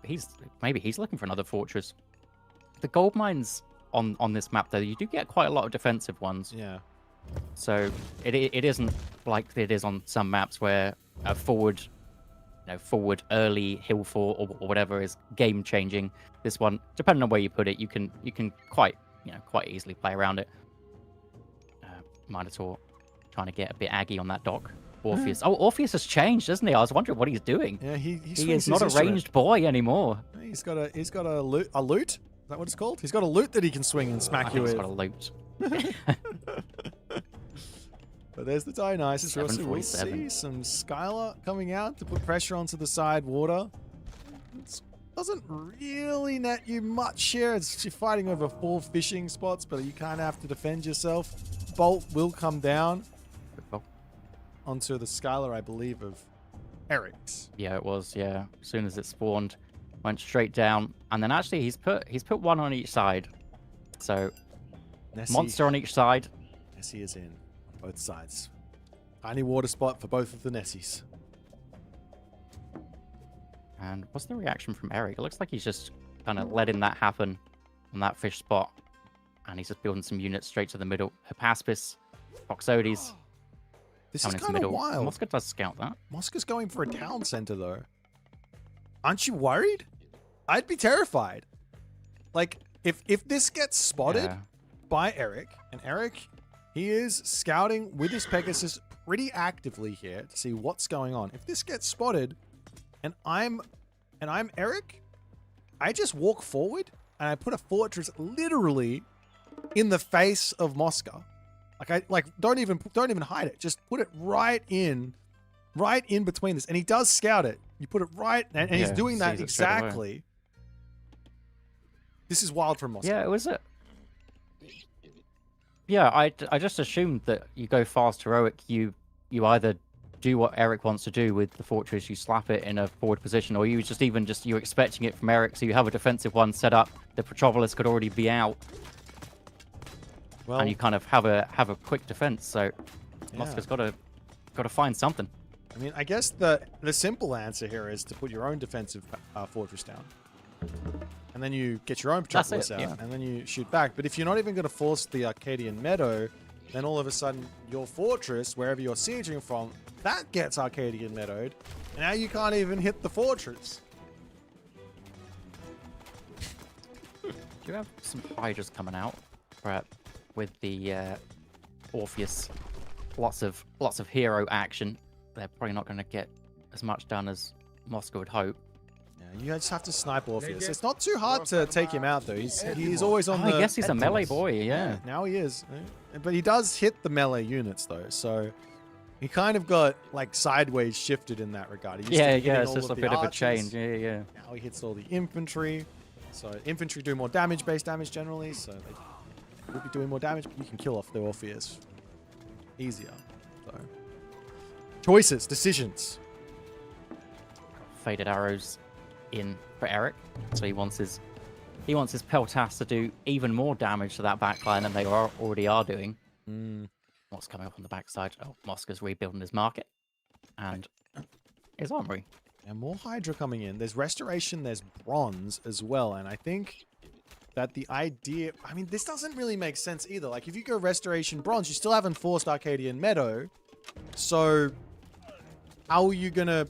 maybe he's looking for another fortress. The gold mines on this map, though, you do get quite a lot of defensive ones. Yeah. So it isn't like it is on some maps where a forward early hill fort or whatever is game changing. This one, depending on where you put it, you can quite easily play around it. Minotaur trying to get a bit aggy on that dock. Orpheus. Oh, Orpheus has changed, hasn't he? I was wondering what he's doing. Yeah, he is not a ranged boy anymore. He's got a loot. A loot? Is that what it's called? He's got a loot that he can swing and smack you with. He's got a loot. But there's the Dionysus. We'll 747. see some Skylar coming out to put pressure onto the side water. It doesn't really net you much here. You're fighting over 4 fishing spots, but you kind of have to defend yourself. Bolt will come down onto the Skylar, I believe, of Eric's. Yeah, it was. Yeah, as soon as it spawned, went straight down, and then actually he's put 1 on each side. So Nessie, monster on each side. Nessie is in on both sides. Tiny water spot for both of the Nessies. And what's the reaction from Eric? It looks like he's just kind of letting that happen on that fish spot, and he's just building some units straight to the middle. Hypaspis, Foxodes. This is Coming into kind of middle. wild. Mosca does scout that. Mosca's going for a town center, though. Aren't you worried? I'd be terrified. Like, if this gets spotted by Eric, and Eric, he is scouting with his Pegasus pretty actively here to see what's going on. If this gets spotted, and I'm Eric, I just walk forward and I put a fortress literally in the face of Mosca. Don't even hide it. Just put it right in between this. And he does scout it. You put it right, and he's doing that exactly. This is wild from Mosca. Yeah, it was it. Yeah, I just assumed that you go fast heroic. You either do what Eric wants to do with the fortress, you slap it in a forward position, or you're expecting it from Eric, so you have a defensive one set up. The Petropolis could already be out. Well, and you kind of have a quick defense, so Mosca's got to find something. I mean, I guess the simple answer here is to put your own defensive fortress down, and then you get your own Petropolis out, and then you shoot back. But if you're not even going to force the Arcadian Meadow, then all of a sudden your fortress, wherever you're sieging from, that gets Arcadian Meadowed, and now you can't even hit the fortress. Do you have some Hydras coming out? Right. With the Orpheus, lots of hero action. They're probably not going to get as much done as Mosca would hope. Yeah, you just have to snipe Orpheus. It's not too hard to take him out, though. He's always on the... I guess he's a melee boy, yeah. Now he is. But he does hit the melee units, though, so He kind of got like sideways shifted in that regard. He used to Yeah, be hitting yeah, it's all just a the bit of a archers. change. Yeah, yeah. Now he hits all the infantry. So infantry do more damage, base damage generally. So they will be doing more damage, but you can kill off the Orpheus easier. So choices, decisions. Faded arrows in for Eric, so he wants his peltasts to do even more damage to that backline than they already are doing. What's coming up on the backside? Oh, Mosca's rebuilding his market and his armory. And more Hydra coming in. There's restoration, there's bronze as well. And I think that the idea, I mean, this doesn't really make sense either. Like if you go restoration bronze, you still haven't forced Arcadian Meadow. So how are you gonna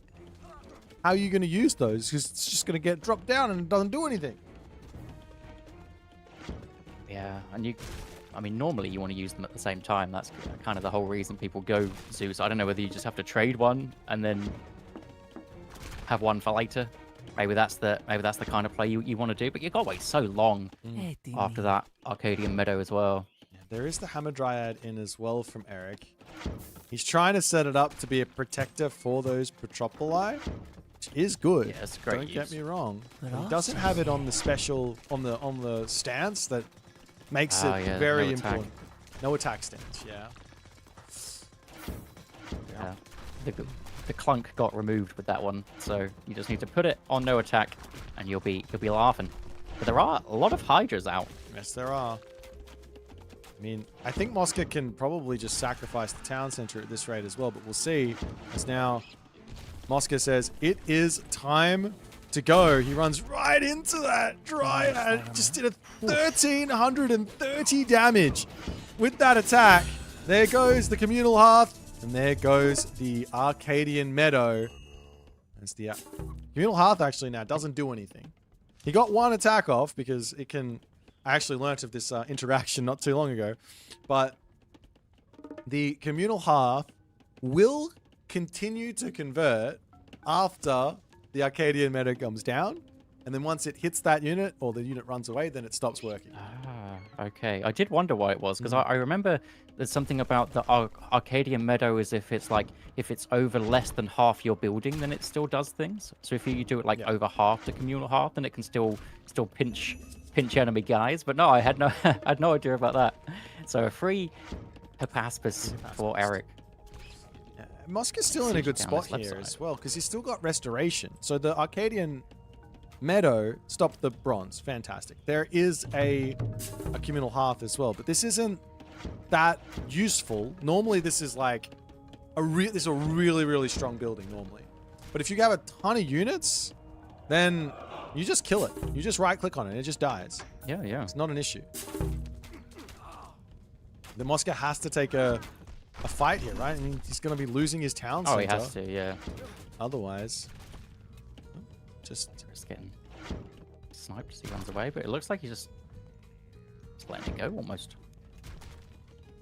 use those? Because it's just gonna get dropped down and it doesn't do anything. Yeah, and I mean, normally you want to use them at the same time. That's kind of the whole reason people go Zeus. I don't know whether you just have to trade one and then have one for later. Maybe that's the kind of play you want to do. But you got to wait so long after that Arcadian Meadow as well. Yeah, there is the Hamadryad in as well from Eric. He's trying to set it up to be a protector for those Petropoli, which is good. Yeah, it's great. Don't get me wrong. But He doesn't have it on the special on the stance that makes it yeah, very no attack. important. No attack stance, yeah. Yeah. The clunk got removed with that one, so you just need to put it on no attack, and you'll be laughing. But there are a lot of Hydras out. Yes, there are. I mean, I think Mosca can probably just sacrifice the town center at this rate as well, but we'll see. As now, Mosca says, it is time to go. He runs right into that Dryad. Just did a 1,330 damage with that attack. There goes the Communal Hearth, and there goes the Arcadian Meadow. As the Communal Hearth actually now doesn't do anything. He got one attack off because it can... I actually learnt of this interaction not too long ago. But the Communal Hearth will continue to convert after the Arcadian Meadow comes down. And then once it hits that unit, or the unit runs away, then it stops working. Ah, okay. I did wonder why it was, because I remember there's something about the Arcadian Meadow is if it's over less than half your building, then it still does things. So if you do it like over half the Communal Hearth, then it can still pinch enemy guys. But no, I had no idea about that. So a free Hippaspis for Eric. Mosca's still in a good spot here as well, because he's still got restoration. So the Arcadian Meadow stopped the bronze. Fantastic. There is a Communal Hearth as well, but this isn't that useful. Normally, this is like this is a really, really strong building normally. But if you have a ton of units, then you just kill it. You just right-click on it, and it just dies. Yeah, yeah. It's not an issue. The Mosca has to take a fight here, right? I mean, he's going to be losing his town center. Oh, he has to, yeah. Otherwise, just getting sniped as he runs away, but it looks like he's just letting it go almost.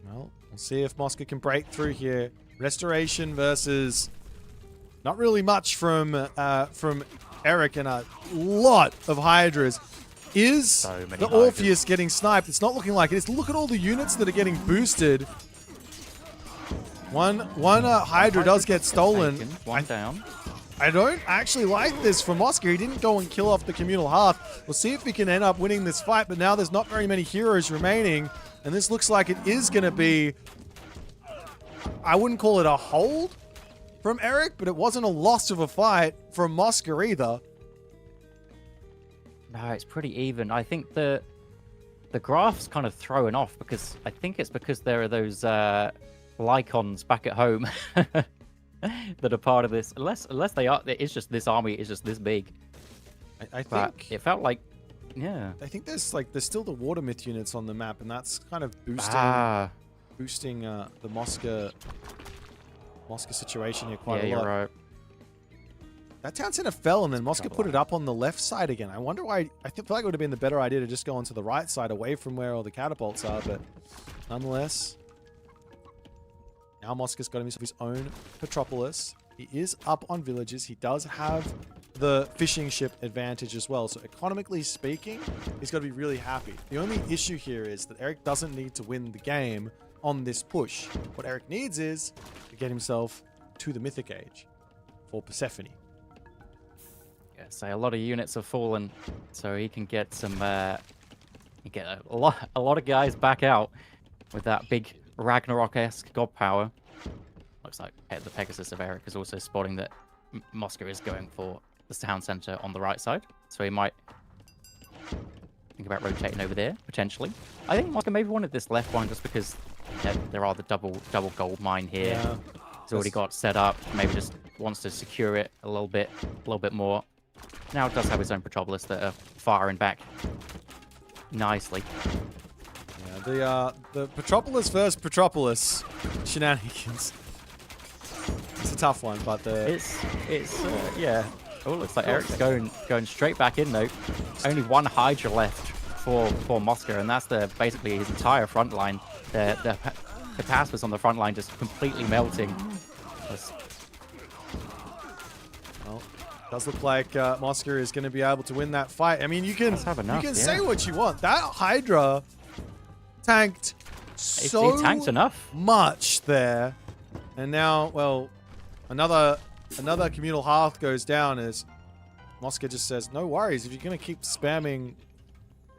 Well, we'll see if Mosca can break through here. Restoration versus not really much from Eric, and a lot of Hydras. Is the Orpheus getting sniped? It's not looking like it. Look at all the units that are getting boosted. One Hydra does get stolen. One down. I don't actually like this for Mosca. He didn't go and kill off the Communal Hearth. We'll see if we can end up winning this fight, but now there's not very many heroes remaining, and this looks like it is going to be... I wouldn't call it a hold from Eric, but it wasn't a loss of a fight from Mosca either. No, it's pretty even. I think the graph's kind of thrown off because I think it's because there are those Lycons back at home that are part of this. Unless they are, it's just this army is just this big. I think it felt like, yeah. I think there's still the water myth units on the map, and that's kind of boosting the Mosca situation here quite a lot. Yeah, you're right. That town center fell, and then Mosca put it up on the left side again. I wonder why. I feel like it would have been the better idea to just go onto the right side, away from where all the catapults are. But nonetheless, now Mosca's got himself his own Petropolis. He is up on villages. He does have the fishing ship advantage as well. So economically speaking, he's got to be really happy. The only issue here is that Eric doesn't need to win the game on this push. What Eric needs is to get himself to the Mythic Age for Persephone. Yeah, so a lot of units have fallen, so he can get some, a lot of guys back out with that big Ragnarok-esque god power. Looks like the Pegasus of Eric is also spotting that Mosca is going for the town center on the right side, so he might think about rotating over there potentially. I think Mosca maybe wanted this left one just because there are the double gold mine here. Yeah. He's already got set up. Maybe just wants to secure it a little bit more. Now it does have his own Petropolis that are firing back nicely. Yeah, the Petropolis versus Petropolis shenanigans. It's a tough one, but It's yeah. Oh, looks like Eric's going straight back in though. Only one Hydra left for Mosca, and that's basically his entire front line. The passives on the front line just completely melting. Well, does look like Mosca is going to be able to win that fight. I mean, you can say what you want. That Hydra tanked so he tanked enough much there, and now, well, another communal hearth goes down as Mosca just says, no worries, if you're going to keep spamming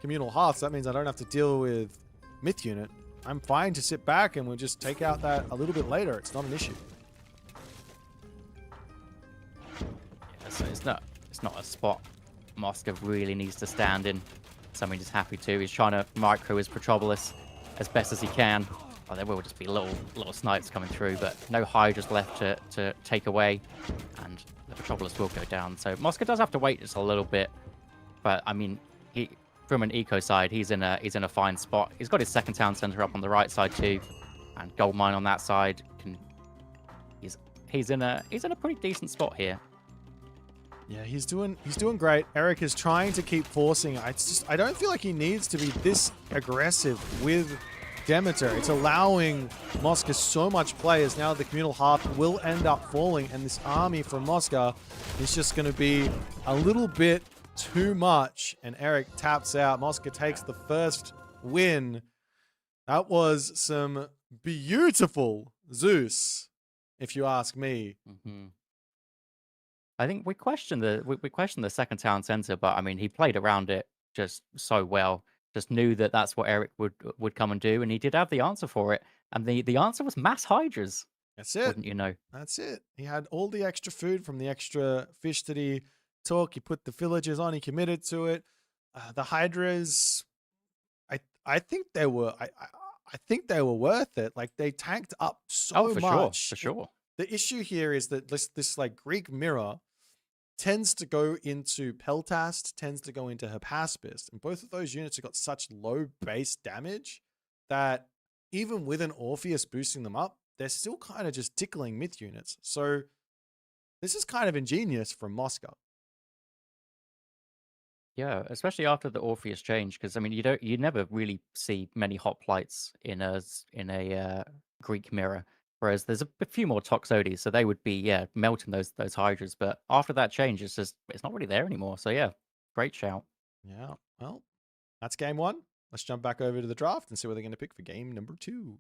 communal hearths, that means I don't have to deal with myth unit. I'm fine to sit back and we'll just take out that a little bit later. It's not an issue. Yeah, so it's not a spot Mosca really needs to stand in. Something he's happy to. He's trying to micro his Petropolis as best as he can. Oh, there will just be little snipes coming through, but no Hydras left to take away, and the Petropolis will go down. So Mosca does have to wait just a little bit, but I mean, from an eco side, he's in a fine spot. He's got his second town center up on the right side too, and gold mine on that side. He's in a pretty decent spot here. Yeah, he's doing great. Eric is trying to keep forcing. I don't feel like he needs to be this aggressive with Demeter. It's allowing Mosca so much play as now the communal hearth will end up falling, and this army from Mosca is just going to be a little bit too much, and Eric taps out. Mosca takes the first win. That was some beautiful Zeus, if you ask me. Mm-hmm. I think we questioned the second town center, but I mean, he played around it just so well. Just knew that that's what Eric would come and do, and he did have the answer for it. And the answer was mass hydras. That's it. Wouldn't you know? That's it. He had all the extra food from the extra fish that he took. He put the villagers on. He committed to it. The hydras, I think they were worth it. Like, they tanked up so much. For sure. The issue here is that this like Greek mirror tends to go into Peltast, tends to go into Hypaspis, and both of those units have got such low base damage that even with an Orpheus boosting them up, they're still kind of just tickling myth units. So this is kind of ingenious from Mosca. Yeah, especially after the Orpheus change, because I mean, you never really see many hoplites in a Greek mirror. Whereas there's a few more Toxotes, so they would be melting those hydras. But after that change, it's not really there anymore. So yeah, great shout. Yeah, well, that's game one. Let's jump back over to the draft and see what they're going to pick for game number 2.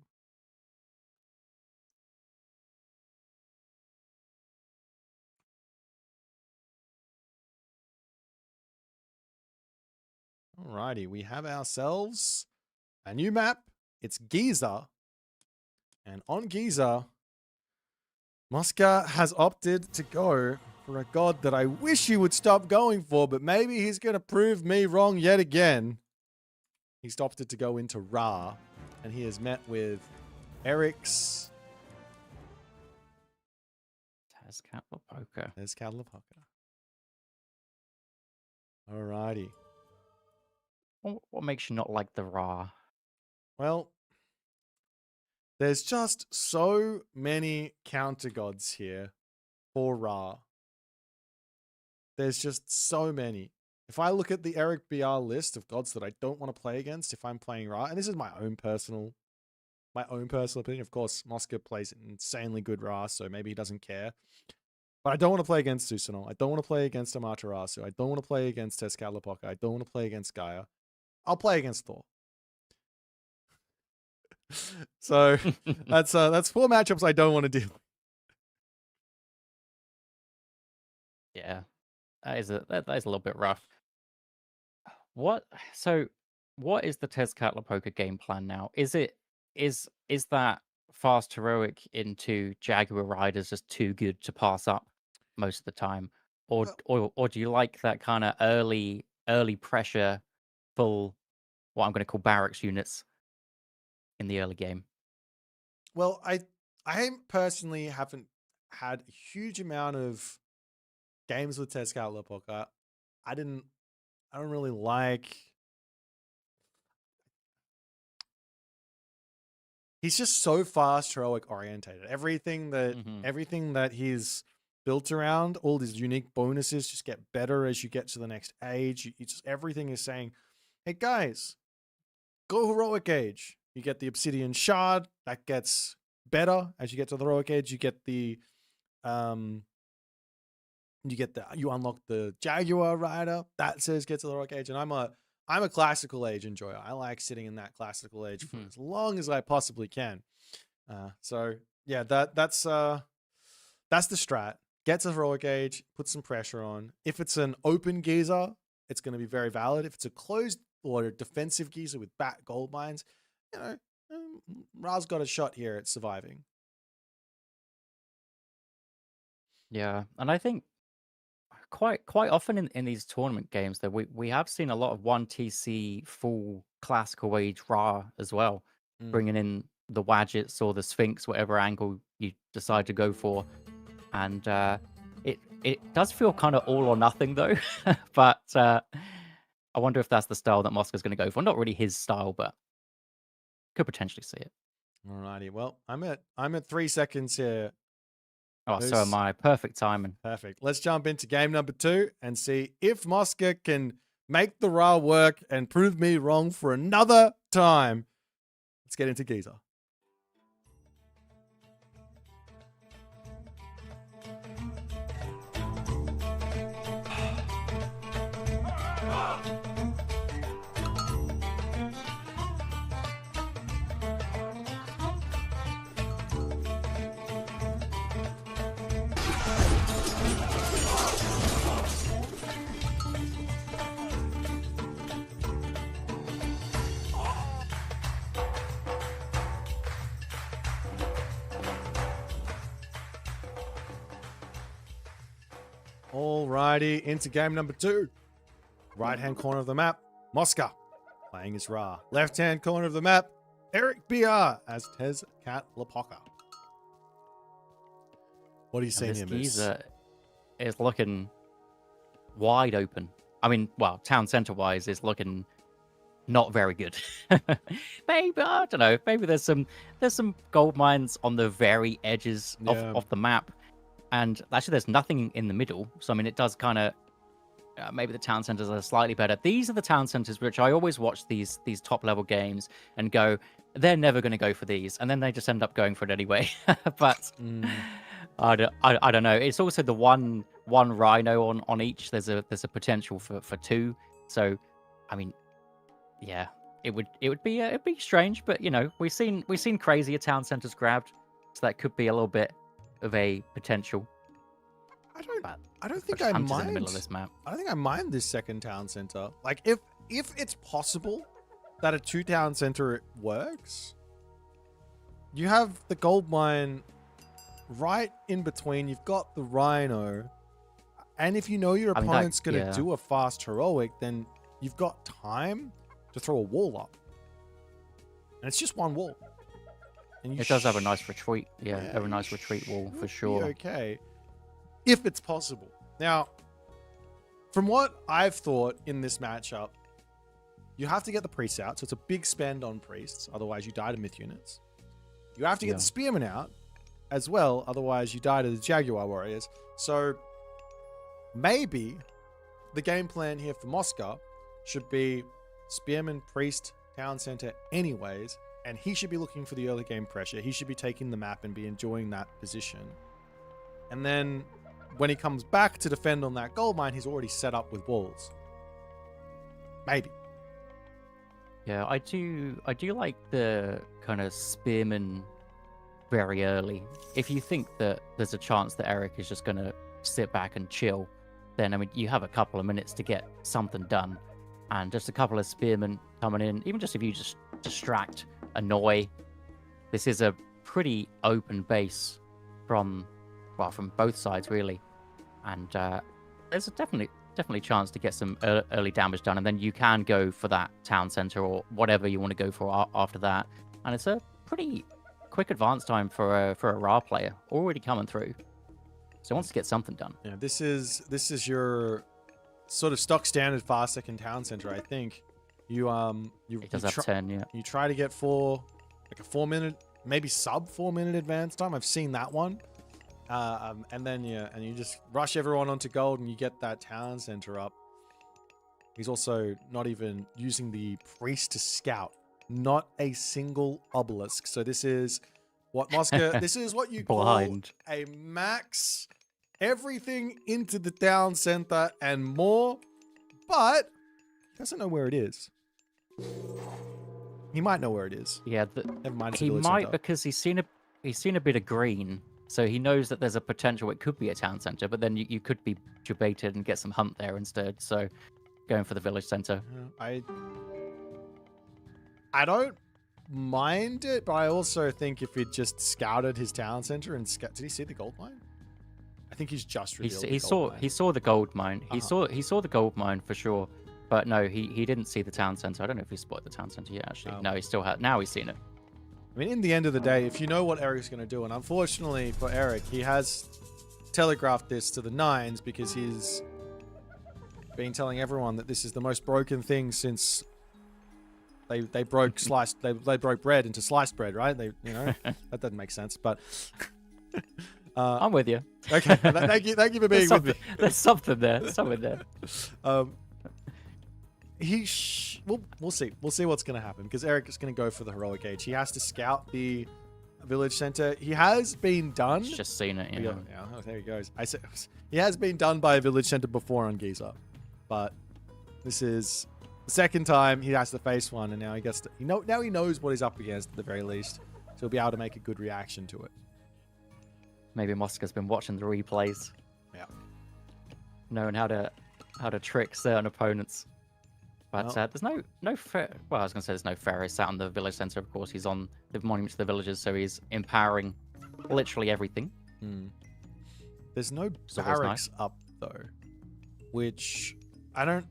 Alrighty, we have ourselves a new map. It's Giza. And on Giza, Mosca has opted to go for a god that I wish he would stop going for, but maybe he's going to prove me wrong yet again. He's opted to go into Ra, and he has met with Eric's Tezcatlipoca. Alrighty. What makes you not like the Ra? Well, there's just so many counter gods here for Ra. There's just so many. If I look at the Eric BR list of gods that I don't want to play against if I'm playing Ra, and this is my own personal opinion. Of course, Mosca plays insanely good Ra, so maybe he doesn't care. But I don't want to play against Susanoo. I don't want to play against Amaterasu. I don't want to play against Tezcatlipoca. I don't want to play against Gaia. I'll play against Thor. So that's 4 matchups I don't want to deal with. Yeah, that is a little bit rough. What so what is the Tezcatlipoca game plan now? Is that fast heroic into Jaguar Riders just too good to pass up most of the time? Or Well, or do you like that kind of early pressure full what I'm going to call barracks units in the early game? well, I personally haven't had a huge amount of games with Tezcatlipoca. I didn't. I don't really like. He's just so fast heroic orientated. Hmm. Everything that he's built around, all these unique bonuses just get better as you get to the next age. It's just everything is saying, "Hey guys, go heroic age." You get the obsidian shard that gets better as you get to the heroic age. Um you unlock the Jaguar Rider that says get to the heroic age, and I'm a classical age enjoyer. I like sitting in that classical age for Hmm. as long as I possibly can. So yeah, that's the strat. Get to heroic age, put some pressure on. If it's an open geyser, it's going to be very valid. If it's a closed or defensive geyser with bat gold mines, you know, Ra's got a shot here at surviving. Yeah, and I think quite often in these tournament games that we have seen a lot of 1 TC full classical age Ra as well, Mm. bringing in the Wadgets or the Sphinx, whatever angle you decide to go for, and it does feel kind of all or nothing though, but I wonder if that's the style that Mosca's going to go for. Not really his style, but could potentially see it. Alrighty, well, I'm at 3 seconds here. Oh, so am I. Perfect timing. Perfect. Let's jump into game number 2 and see if Mosca can make the Ra work and prove me wrong for another time. Let's get into Giza. Alrighty, into game number 2. Right-hand corner of the map, Mosca playing as Ra. Left-hand corner of the map, Eric BR as Tezcatlipoca. What are you seeing This here, Moose? geezer is looking wide open. I mean, well, town center wise is looking not very good. Maybe I don't know. Maybe there's some gold mines on the very edges of the map, and actually there's nothing in the middle. So I mean, it does kind of maybe the town centers are slightly better. These are the town centers which I always watch these top level games and go, they're never going to go for these, and then they just end up going for it anyway. But I don't know. It's also the one rhino on each. There's a potential for 2. So I mean, yeah, it would be it'd be strange, but you know, we've seen crazier town centers grabbed, so that could be a little bit of a potential. I don't think But I Hunters mind in the middle of this map. I don't think I mind this second town center. Like if it's possible that a 2 town center works, you have the gold mine right in between. You've got the rhino, and if you know your I mean, opponent's going to yeah. do a fast heroic, then you've got time to throw a wall up, and it's just one wall. And you It does have a nice retreat. Yeah, have a you nice retreat wall for should sure. be okay, if it's possible. Now, from what I've thought in this matchup, you have to get the priests out, so it's a big spend on priests. Otherwise, you die to myth units. You have to get Yeah. the spearmen out as well. Otherwise, you die to the Jaguar warriors. So maybe the game plan here for Mosca should be spearman, priest, town center anyways, and he should be looking for the early game pressure. He should be taking the map and be enjoying that position. And then when he comes back to defend on that gold mine, he's already set up with walls. Maybe. Yeah, I do like the kind of spearman very early. If you think that there's a chance that Eric is just going to sit back and chill, then I mean you have a couple of minutes to get something done, and just a couple of spearmen coming in, even just if you just distract, annoy. This is a pretty open base from both sides really, and there's a definitely chance to get some early damage done, and then you can go for that town center or whatever you want to go for after that, and it's a pretty quick advance time for a Ra player already coming through, so he wants to get something done. Yeah, this is your sort of stock standard fast second town center. I think you It does have 10, yeah. you try to get a 4 minute, maybe sub 4 minute advance time. I've seen that one. And then you just rush everyone onto gold and you get that town center up. He's also not even using the priest to scout. Not a single obelisk. So this is what Mosca, this is what you call Blind. a max everything into the town center and more, but he doesn't know where it is. He might know where it is. Yeah, Never mind. It's a he village might center. because he's seen a bit of green, so he knows that there's a potential it could be a town center, but then you could be debated and get some hunt there instead. So going for the village center. I don't mind it, but I also think if he just scouted his town center and did he see the gold mine? I think he's just revealed He saw the gold mine. He saw the gold mine for sure. But no, he didn't see the town center. I don't know if he spotted the town center yet, actually. No, he still had. Now he's seen it. I mean, in the end of the day, if you know what Eric's going to do, and unfortunately for Eric, he has telegraphed this to the nines because he's been telling everyone that this is the most broken thing since they broke they broke bread into sliced bread, right? That doesn't make sense, but I'm with you. okay. Thank you for being with me. There's something there. Something there. We'll see. We'll see what's going to happen because Eric is going to go for the heroic age. He has to scout the village center. He has been done. He's just seen it. Yeah, there he goes. He has been done by a village center before on Giza, but this is the second time he has to face one, and now he gets to. Now he knows what he's up against at the very least, so he'll be able to make a good reaction to it. Maybe Mosca's been watching the replays. Yeah. Knowing how to trick certain opponents. But there's no fair. Well, I was going to say there's no Pharaoh sat on the village center. Of course, he's on the monument to the villagers, so he's empowering literally everything. There's no So that's barracks up though, which I don't.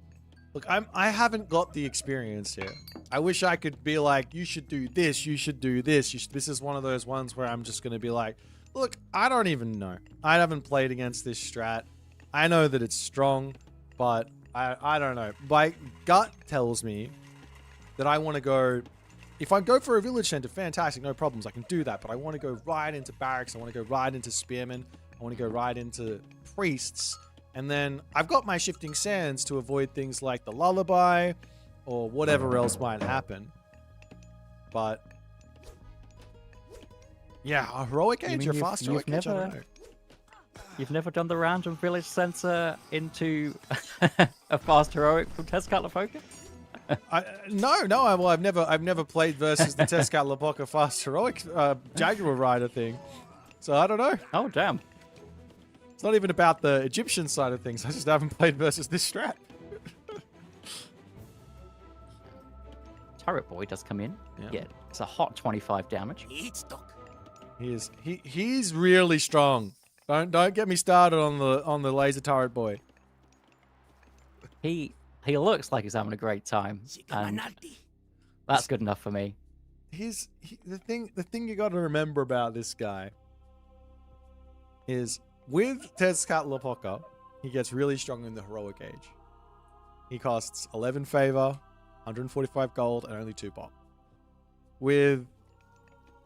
Look, I haven't got the experience here. I wish I could be like, you should do this, you should do this. This is one of those ones where I'm just going to be like, look, I don't even know. I haven't played against this strat. I know that it's strong, but I don't know. My gut tells me that I want to go. If I go for a village center, fantastic, no problems. I can do that. But I want to go right into barracks. I want to go right into spearmen. I want to go right into priests. And then I've got my shifting sands to avoid things like the lullaby or whatever else might happen. But yeah, a heroic age or fast heroic age, I don't know. You've never done the random village center into a fast heroic from Tezcatlipoca? No. I've never played versus the Tezcatlipoca fast heroic Jaguar rider thing, so I don't know. Oh damn! It's not even about the Egyptian side of things. I just haven't played versus this strat. Turret boy does come in. Yeah. It's a hot 25 damage. He's really strong. Don't get me started on the laser turret boy. He looks like he's having a great time, and that's good enough for me. The thing you got to remember about this guy is with Tezcatlipoca, he gets really strong in the heroic age. He costs 11 favor, 145 gold, and only 2 pop. With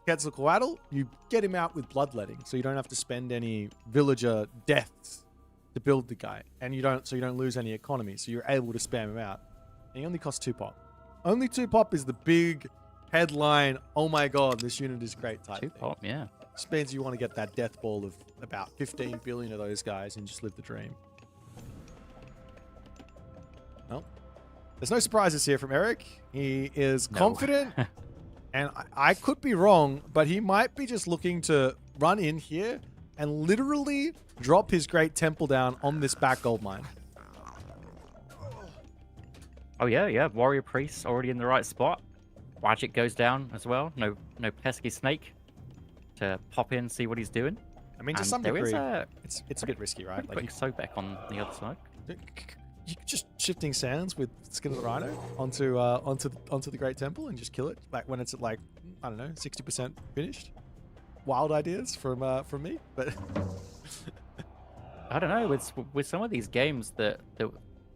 Quetzalcoatl, you get him out with bloodletting, so you don't have to spend any villager deaths to build the guy, and you don't lose any economy, so you're able to spam him out. And he only costs 2 pop. Only 2 pop is the big headline. Oh my god, this unit is great type. 2 pop, yeah. Just means you want to get that death ball of about 15 billion of those guys and just live the dream. Well, There's no surprises here from Eric. He is No. confident, and I could be wrong, but he might be just looking to run in here and literally drop his Great Temple down on this back gold mine. Oh yeah. Warrior Priest already in the right spot. Magic goes down as well. No pesky snake to pop in, see what he's doing. I mean, to And some there is degree, a it's a bit risky, right? Like quick Sobek on the other side. you just shifting sands with Skin of the Rhino onto the Great Temple and just kill it. Like when it's at like, I don't know, 60% finished. Wild ideas from me, but I don't know. With some of these games that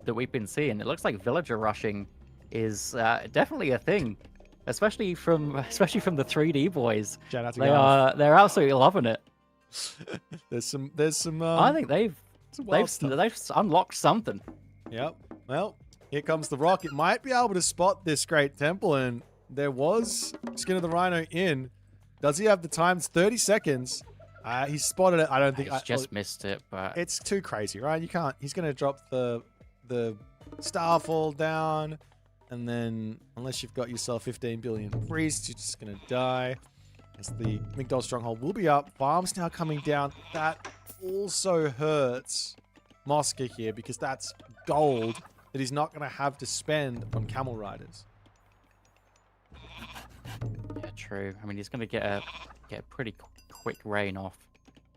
we've been seeing, it looks like villager rushing is definitely a thing, especially from the 3D boys. shout out to They're absolutely loving it. There's some. I think they've unlocked something. Yep. Well, here comes the rock. It might be able to spot this Great Temple, and there was Skin of the Rhino in. Does he have the time? It's 30 seconds. He spotted it. I don't think. He's just missed it, but it's too crazy, right? You can't. He's going to drop the Starfall down, and then unless you've got yourself 15 billion priests, you're just going to die. As the Migdol Stronghold will be up. Farms now coming down. That also hurts Mosca here because that's gold that he's not going to have to spend on camel riders. yeah, true. I mean, he's going to get a pretty quick rain off.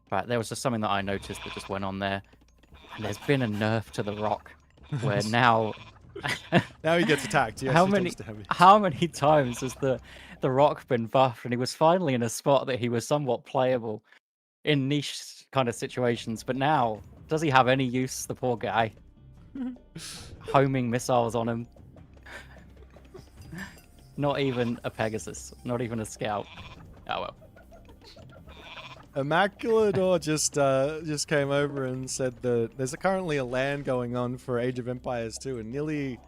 But there was just something that I noticed that just went on there. And there's been a nerf to the rock where now Now he gets attacked. He how actually many jumps damage. how many times has the rock been buffed and he was finally in a spot that he was somewhat playable in niche kind of situations, but now does he have any use, the poor guy? Homing missiles on him. Not even a Pegasus, not even a scout. Oh well. Immaculador just came over and said that there's currently a LAN going on for Age of Empires 2, and Nilly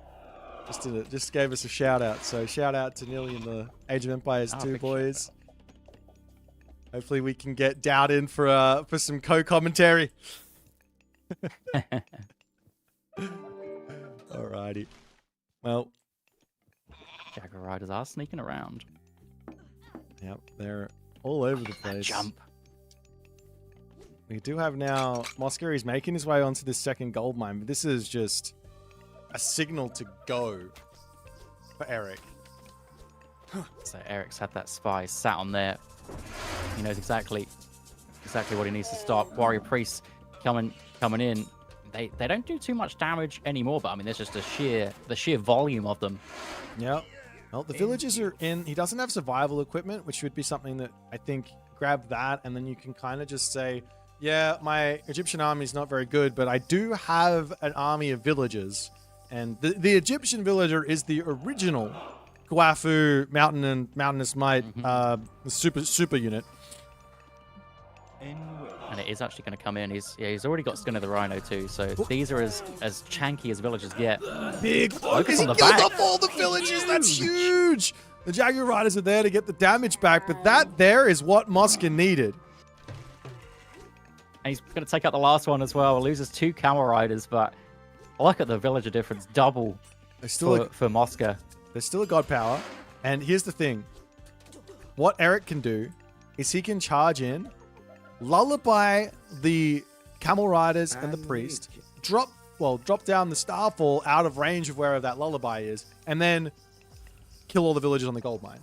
just gave us a shout out. So shout out to Nilly and the Age of Empires 2 big boys. Hopefully we can get Dowd in for some co-commentary. Alrighty. Well, Jaguar riders are sneaking around. yep, they're all over the That place. jump. We do have now Mosca. He's making his way onto this second gold mine, but this is just a signal to go for Eric. So Eric's had that spy sat on there. He knows exactly what he needs to stop. Warrior priests coming in. They don't do too much damage anymore, but I mean there's just the sheer volume of them. Yep. Well, the villagers are in. He doesn't have survival equipment, which would be something that I think grab that, and then you can kind of just say, yeah, my Egyptian army is not very good, but I do have an army of villagers. And the Egyptian villager is the original Guafu Mountainous Might super unit. And it is actually going to come in. He's already got Skin of the Rhino too, so these are as chanky as villagers get. Big Focus he on the killed back. off all the villagers. That's huge. The Jaguar Riders are there to get the damage back, but that there is what Mosca needed. And he's going to take out the last one as well. Loses 2 camel riders, but look at the villager difference. Double There's still for Mosca. there's still a god power, and here's the thing: what Eric can do is he can charge in, lullaby the camel riders and the priest, drop down the starfall out of range of wherever that lullaby is, and then kill all the villagers on the gold mine.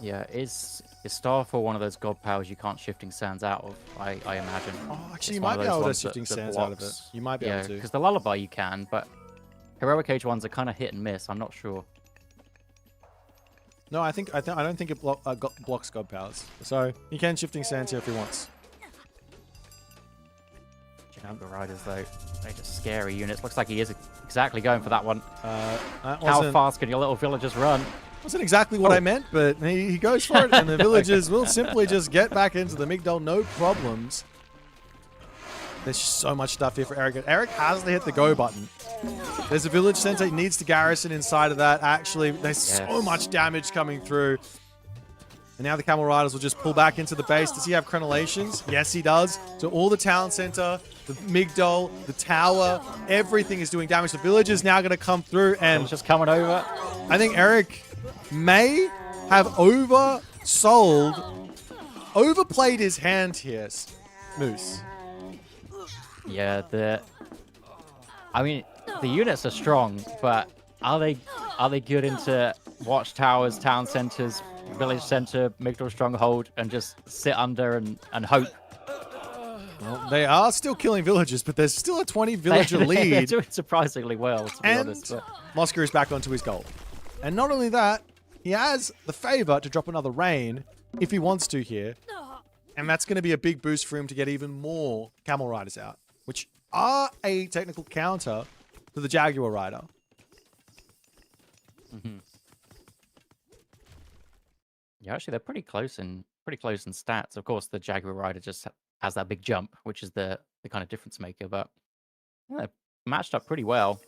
Yeah, is Starfall one of those god powers you can't shifting sands out of? I imagine. Oh, actually, It's you one might of be those able to ones shifting that sands out of it. blocks. You might be Yeah, able to. because the lullaby you can, but heroic age ones are kind of hit and miss. I'm not sure. No, I don't think it blocks god powers. So he can shifting sands here if he wants. Jaguar riders though, they're just scary units. Looks like he is exactly going for that one. That How wasn't, fast can your little villagers run? wasn't exactly what I meant, but he goes for it, and the villagers will simply just get back into the Migdol, no problems. There's just so much stuff here for Eric. Eric has to hit the go button. There's a village center. He needs to garrison inside of that. Actually, there's so much damage coming through. And now the Camel Riders will just pull back into the base. Does he have crenellations? Yes, he does. So all the town center, the Migdol, the tower, everything is doing damage. The village is now going to come through, and It's just coming over. I think Eric may have overplayed his hand here, Moose. Yeah, I mean, the units are strong, but are they good into watchtowers, town centers, village center, Migdol stronghold, and just sit under and hope? Well, they are still killing villagers, but there's still a 20 villager They're lead. doing surprisingly well, to be And honest. But Mosca is back onto his goal. And not only that, he has the favor to drop another rain if he wants to here. And that's going to be a big boost for him to get even more Camel Riders out, which are a technical counter to the Jaguar Rider. yeah, actually, they're pretty close in stats. Of course, the Jaguar Rider just has that big jump, which is the kind of difference maker. But yeah, they're matched up pretty well.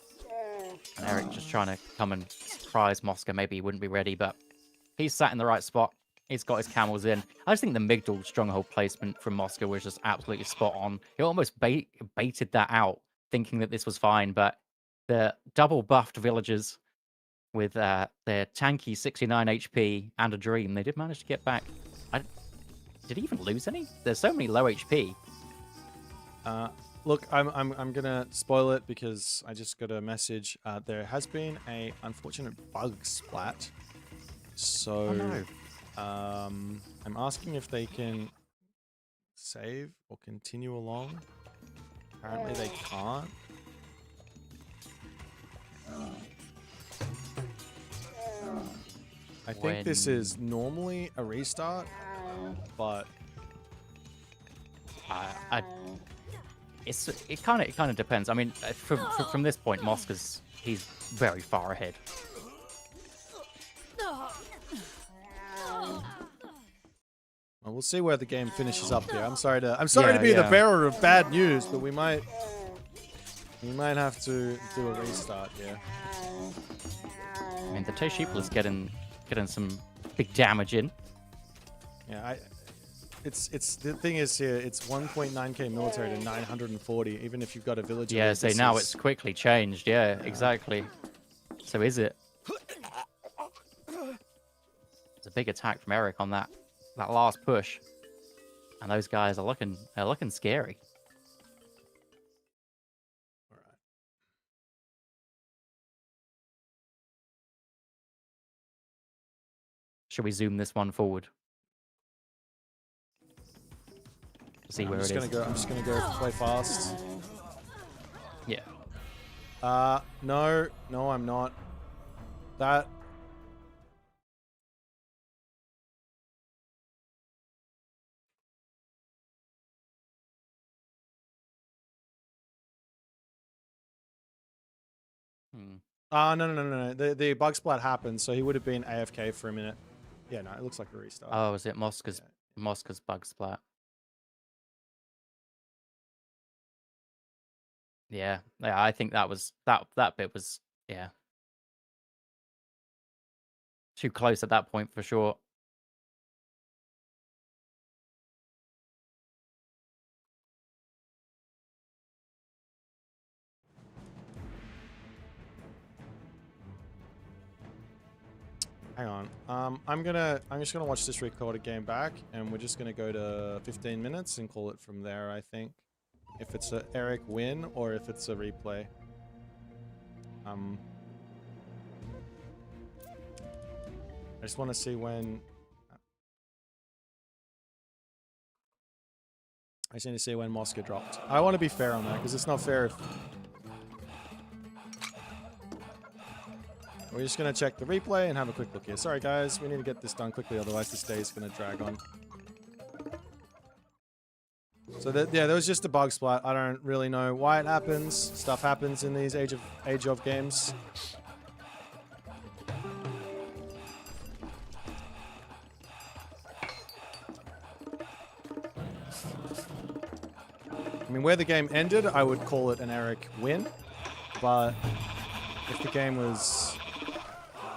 And Eric just trying to come and surprise Mosca. Maybe he wouldn't be ready, but he's sat in the right spot. He's got his camels in. I just think the Migdol stronghold placement from Mosca was just absolutely spot on. He almost baited that out, thinking that this was fine. But the double buffed villagers with their tanky 69 HP and a dream, they did manage to get back. Did he even lose any? There's so many low HP. Look, I'm gonna spoil it because I just got a message. There has been a unfortunate bug splat. So Oh, no. I'm asking if they can save or continue along. Apparently they can't. I think this is normally a restart, but it kind of depends. I mean, from this point, he's very far ahead. well, we'll see where the game finishes up here. I'm sorry to be the Yeah. bearer of bad news, but we might have to do a restart here. I mean, the Tay Sheeple is getting some big damage in. Yeah, it's the thing is here, it's 1.9k military to 940, even if you've got a villager. Yeah, lead, so this now is- it's quickly changed. Yeah, exactly. So is it? It's a big attack from Eric on that last push, and those guys are looking scary. All right. Should we zoom this one forward? See where it is. I'm just gonna go play fast. Yeah. No, I'm not. That. No. The bug splat happened, so he would have been AFK for a minute. Yeah, no, it looks like a restart. Oh, is it Mosca's bug splat? Yeah, I think that bit was too close at that point for sure. Hang on. I'm just gonna watch this recorded game back, and we're just gonna go to 15 minutes and call it from there. I think, if it's a Eric win or if it's a replay. I just want to see when. I just need to see when Mosca dropped. I want to be fair on that because it's not fair if. We're just going to check the replay and have a quick look here. Sorry, guys. We need to get this done quickly, otherwise this day is going to drag on. So, there was just a bug splat. I don't really know why it happens. Stuff happens in these Age of games. I mean, where the game ended, I would call it an Eric win. But if the game was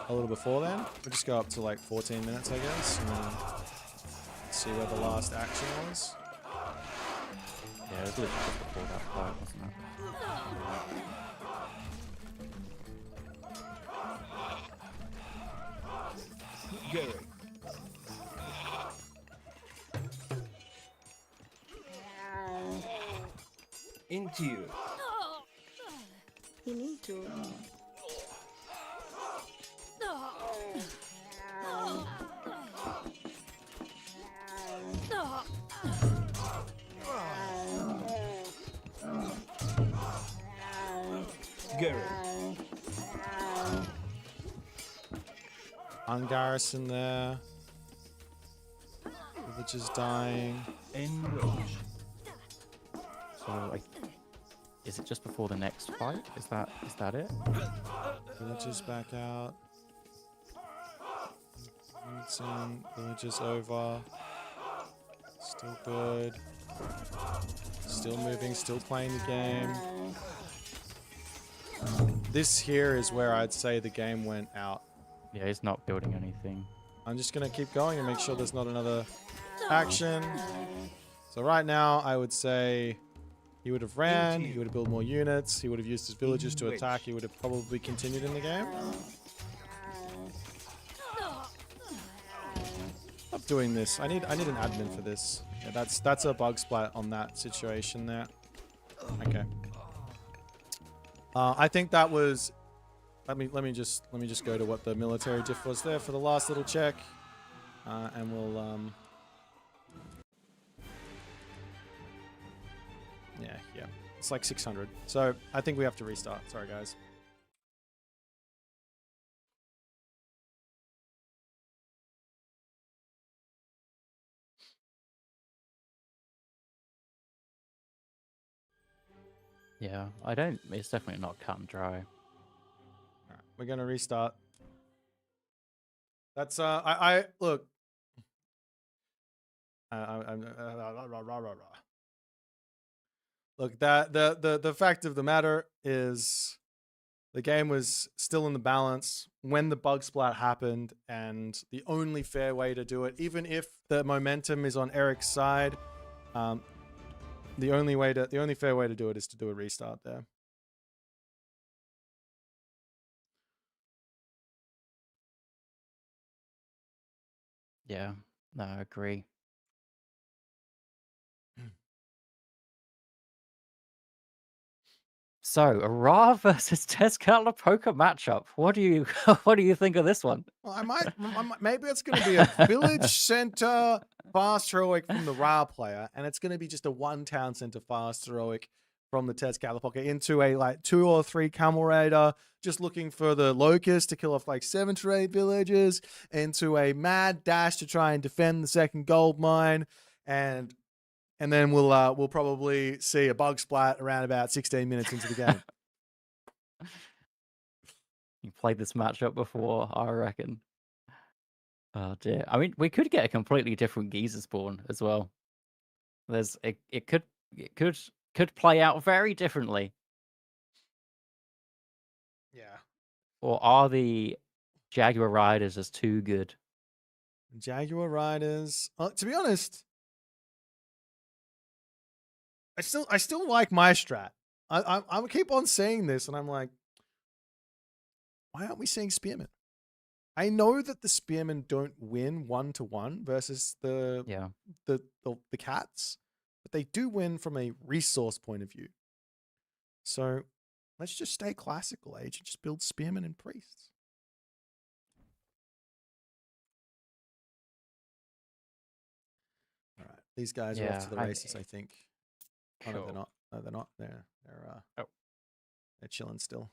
a little before then. We'll just go up to like 14 minutes, I guess, and then see where the last action was. Yeah, it was literally just before that fight, wasn't it? Going. Into you. You need to. Going. Ungarrison there. Village is dying. Enrage. So, is it just before the next fight? Is that it? Village is back out. It's in. Village is over. Still good. Still moving, still playing the game. This here is where I'd say the game went out. Yeah, he's not building anything. I'm just going to keep going and make sure there's not another action. So right now, I would say he would have ran, he would have built more units, he would have used his villagers to attack, he would have probably continued in the game. Stop doing this. I need an admin for this. Yeah, that's a bug splat on that situation there. Okay. I think that was. Let me just go to what the military diff was there for the last little check, and we'll yeah, it's like 600. So I think we have to restart. Sorry, guys. Yeah, I don't. It's definitely not cut and dry. Alright, we're gonna restart. That's I look. Look, that the fact of the matter is, the game was still in the balance when the bug splat happened, and the only fair way to do it, even if the momentum is on Eric's side, the only fair way to do it is to do a restart there. Yeah, no, I agree. So, a Ra versus Tezcala poker matchup. What do you what do you think of this one? Well, I might maybe it's going to be a village center fast heroic from the Ra player, and it's going to be just a one town center fast heroic from the Tezcala poker into a like 2 or 3 camel raider, just looking for the locust to kill off like 7 to 8 villages, into a mad dash to try and defend the second gold mine, and then we'll probably see a bug splat around about 16 minutes into the game. You played this matchup before, I reckon. Oh dear. I mean, we could get a completely different geezer spawn as well. It could play out very differently. Yeah. Or are the Jaguar Riders just too good? Jaguar Riders. To be honest, I still like my strat. I keep on saying this, and I'm like, why aren't we seeing Spearmen? I know that the Spearmen don't win 1-to-1 versus the cats, but they do win from a resource point of view. So let's just stay classical age and just build Spearmen and priests. All right, these guys are off to the races, I think. Oh, no, they're not. No, they're not. They're chilling still.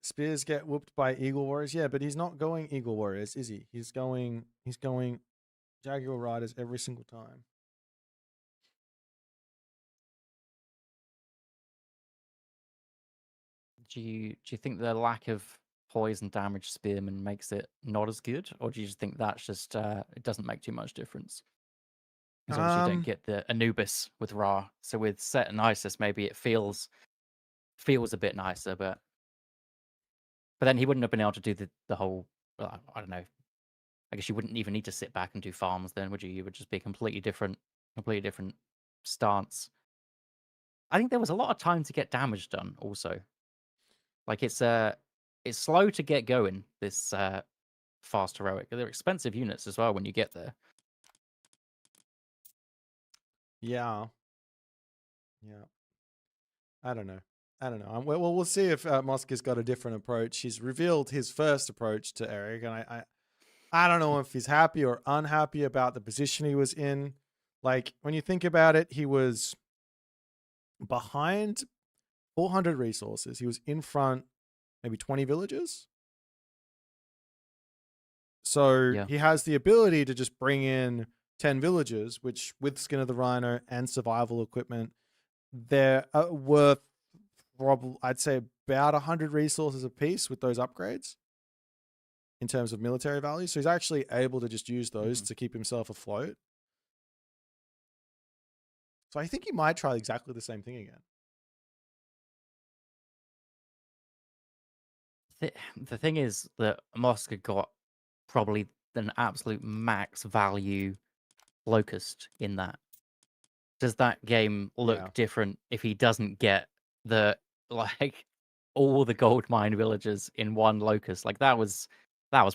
Spears get whooped by Eagle Warriors. Yeah, but he's not going Eagle Warriors, is he? He's going Jaguar Riders every single time. Do you think the lack of poison damage Spearman makes it not as good, or do you just think that's just it doesn't make too much difference? Because obviously you don't get the Anubis with Ra. So with Set and Isis, maybe it feels feels a bit nicer, but then he wouldn't have been able to do the whole. I don't know. I guess you wouldn't even need to sit back and do farms then, would you? You would just be completely different stance. I think there was a lot of time to get damage done. Also, like it's slow to get going. This fast heroic. They're expensive units as well when you get there. Yeah. Yeah. I don't know. Well, we'll see if Mosca's got a different approach. He's revealed his first approach to Eric, and I don't know if he's happy or unhappy about the position he was in. Like, when you think about it, he was behind 400 resources. He was in front maybe 20 villages. So Yeah. he has the ability to just bring in 10 villages, which with Skin of the Rhino and survival equipment, they're worth probably, I'd say, about 100 resources apiece with those upgrades in terms of military value. So he's actually able to just use those to keep himself afloat. So I think he might try exactly the same thing again. The thing is that Mosca got probably an absolute max value locust in that. Does that game look different if he doesn't get the like all the gold mine villages in one locust? Like that was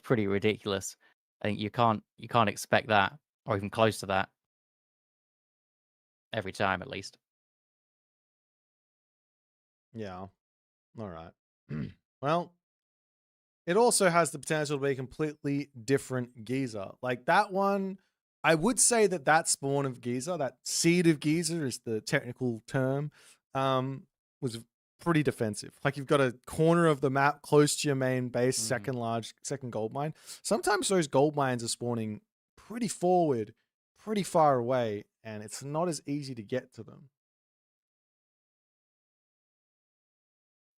pretty ridiculous. I think you can't expect that or even close to that every time at least. Yeah. All right. Well, it also has the potential to be a completely different Giza. Like that one, I would say that spawn of Giza, that seed of Giza is the technical term, was pretty defensive. Like you've got a corner of the map close to your main base, second gold mine. Sometimes those gold mines are spawning pretty forward, pretty far away, and it's not as easy to get to them.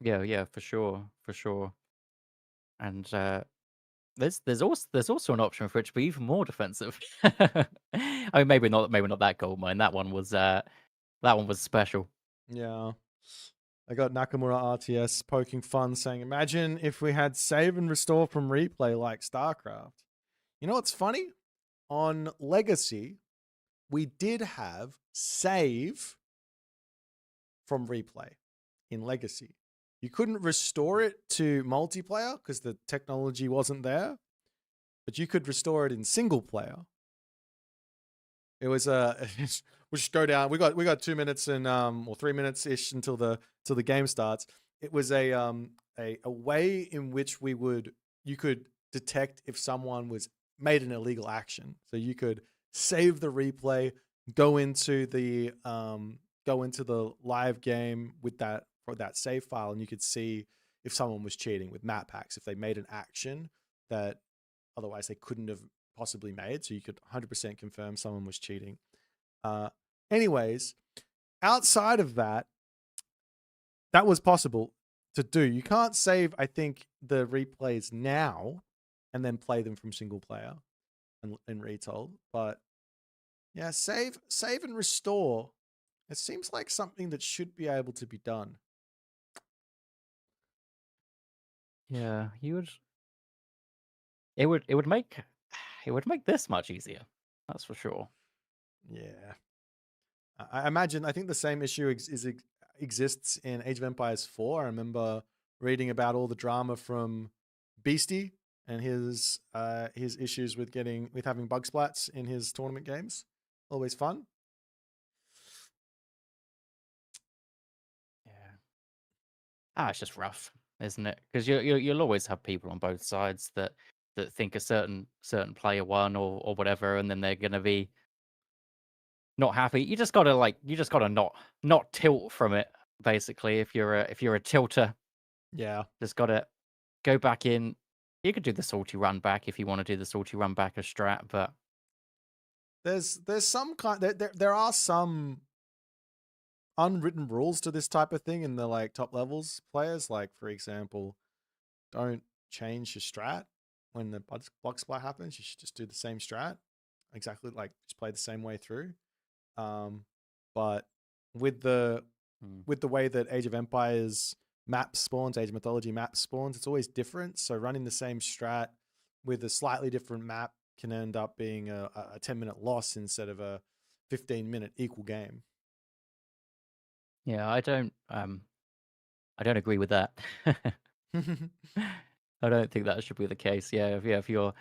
Yeah, for sure. And there's also an option for it to be even more defensive. I mean, maybe not that gold mine. That one was special. Yeah. I got Nakamura RTS poking fun saying, imagine if we had save and restore from replay like StarCraft. You know what's funny? On Legacy, we did have save from replay in Legacy. You couldn't restore it to multiplayer because the technology wasn't there, but you could restore it in single player. It was we'll just go down. We got 2 minutes and or 3 minutes ish until the game starts. It was a way in which you could detect if someone was made an illegal action. So you could save the replay, go into the live game with that save file, and you could see if someone was cheating with map packs, if they made an action that otherwise they couldn't have possibly made. So you could 100% confirm someone was cheating. Anyways, outside of that was possible to do. You can't save, I think, the replays now and then play them from single player and retold. But yeah, save and restore. It seems like something that should be able to be done. Yeah, it would make this much easier. That's for sure. Yeah. I think the same issue exists in Age of Empires 4. I remember reading about all the drama from Beastie and his issues with having bug splats in his tournament games. Always fun. Yeah. It's just rough, isn't it? Because you'll always have people on both sides that think a certain player won or whatever, and then they're gonna be not happy. You just gotta not tilt from it. Basically, if you're a tilter, Yeah, just gotta go back in. You could do the salty run back if you want to do the salty run back as strat, but there's some kind there are some unwritten rules to this type of thing in the like top levels players. Like for example, don't change your strat when the block splat happens. You should just do the same strat, exactly, like just play the same way through. But with the Hmm. with the way that Age of Empires map spawns, Age of Mythology map spawns, it's always different. So running the same strat with a slightly different map can end up being a 10-minute loss instead of a 15-minute equal game. Yeah, I don't agree with that. I don't think that should be the case. Yeah, if you're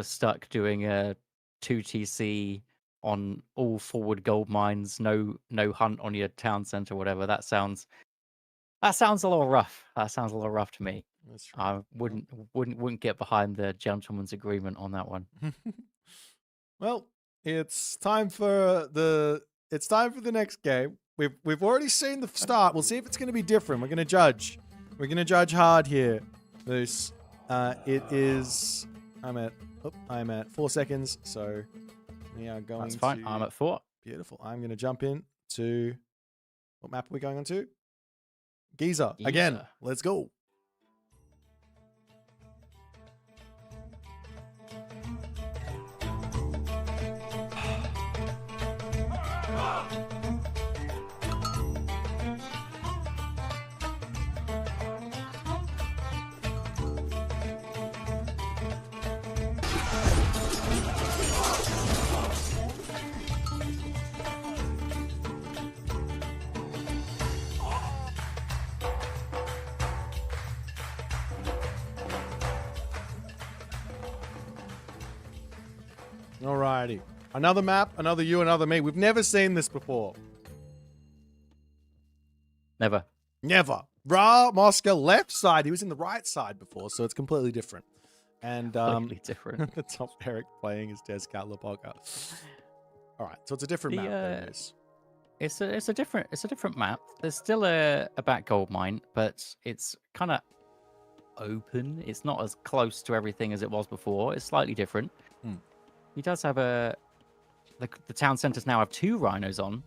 stuck doing a 2TC on all forward gold mines, no hunt on your town center, whatever, that sounds a little rough. That sounds a little rough to me. That's true. I wouldn't get behind the gentleman's agreement on that one. Well, it's time for the next game. We've already seen the start. We'll see if it's going to be different. We're going to judge. We're going to judge hard here. Moose. It is. I'm at 4 seconds. So we are going. That's fine. I'm at 4. Beautiful. I'm going to jump in to what map are we going on to? Giza. Again. Let's go. Alrighty. Another map, another you, another me. We've never seen this before. Never. Mosca left side. He was in the right side before, so it's completely different. And Completely different. the top Eric playing his Descat Lapoca. Alright, so it's a different map than this. It's a different map. There's still a back gold mine, but it's kind of open. It's not as close to everything as it was before. It's slightly different. He does have the town centers now have 2 rhinos on,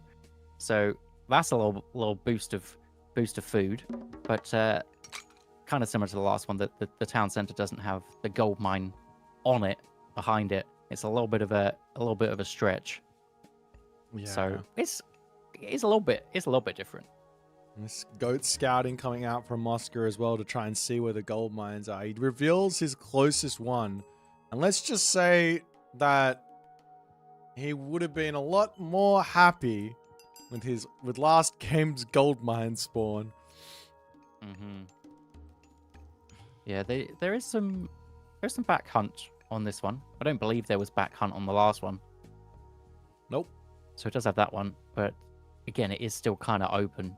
so that's a little boost of food. But kind of similar to the last one, that the town center doesn't have the gold mine on it behind it. It's a little bit of a stretch. Yeah. So it's a little bit different. This goat scouting coming out from Mosca as well to try and see where the gold mines are. He reveals his closest one, and let's just say that he would have been a lot more happy with last game's gold mine spawn. Yeah, there's some back hunt on this one. I don't believe there was back hunt on the last one. Nope. So it does have that one, but again, it is still kind of open.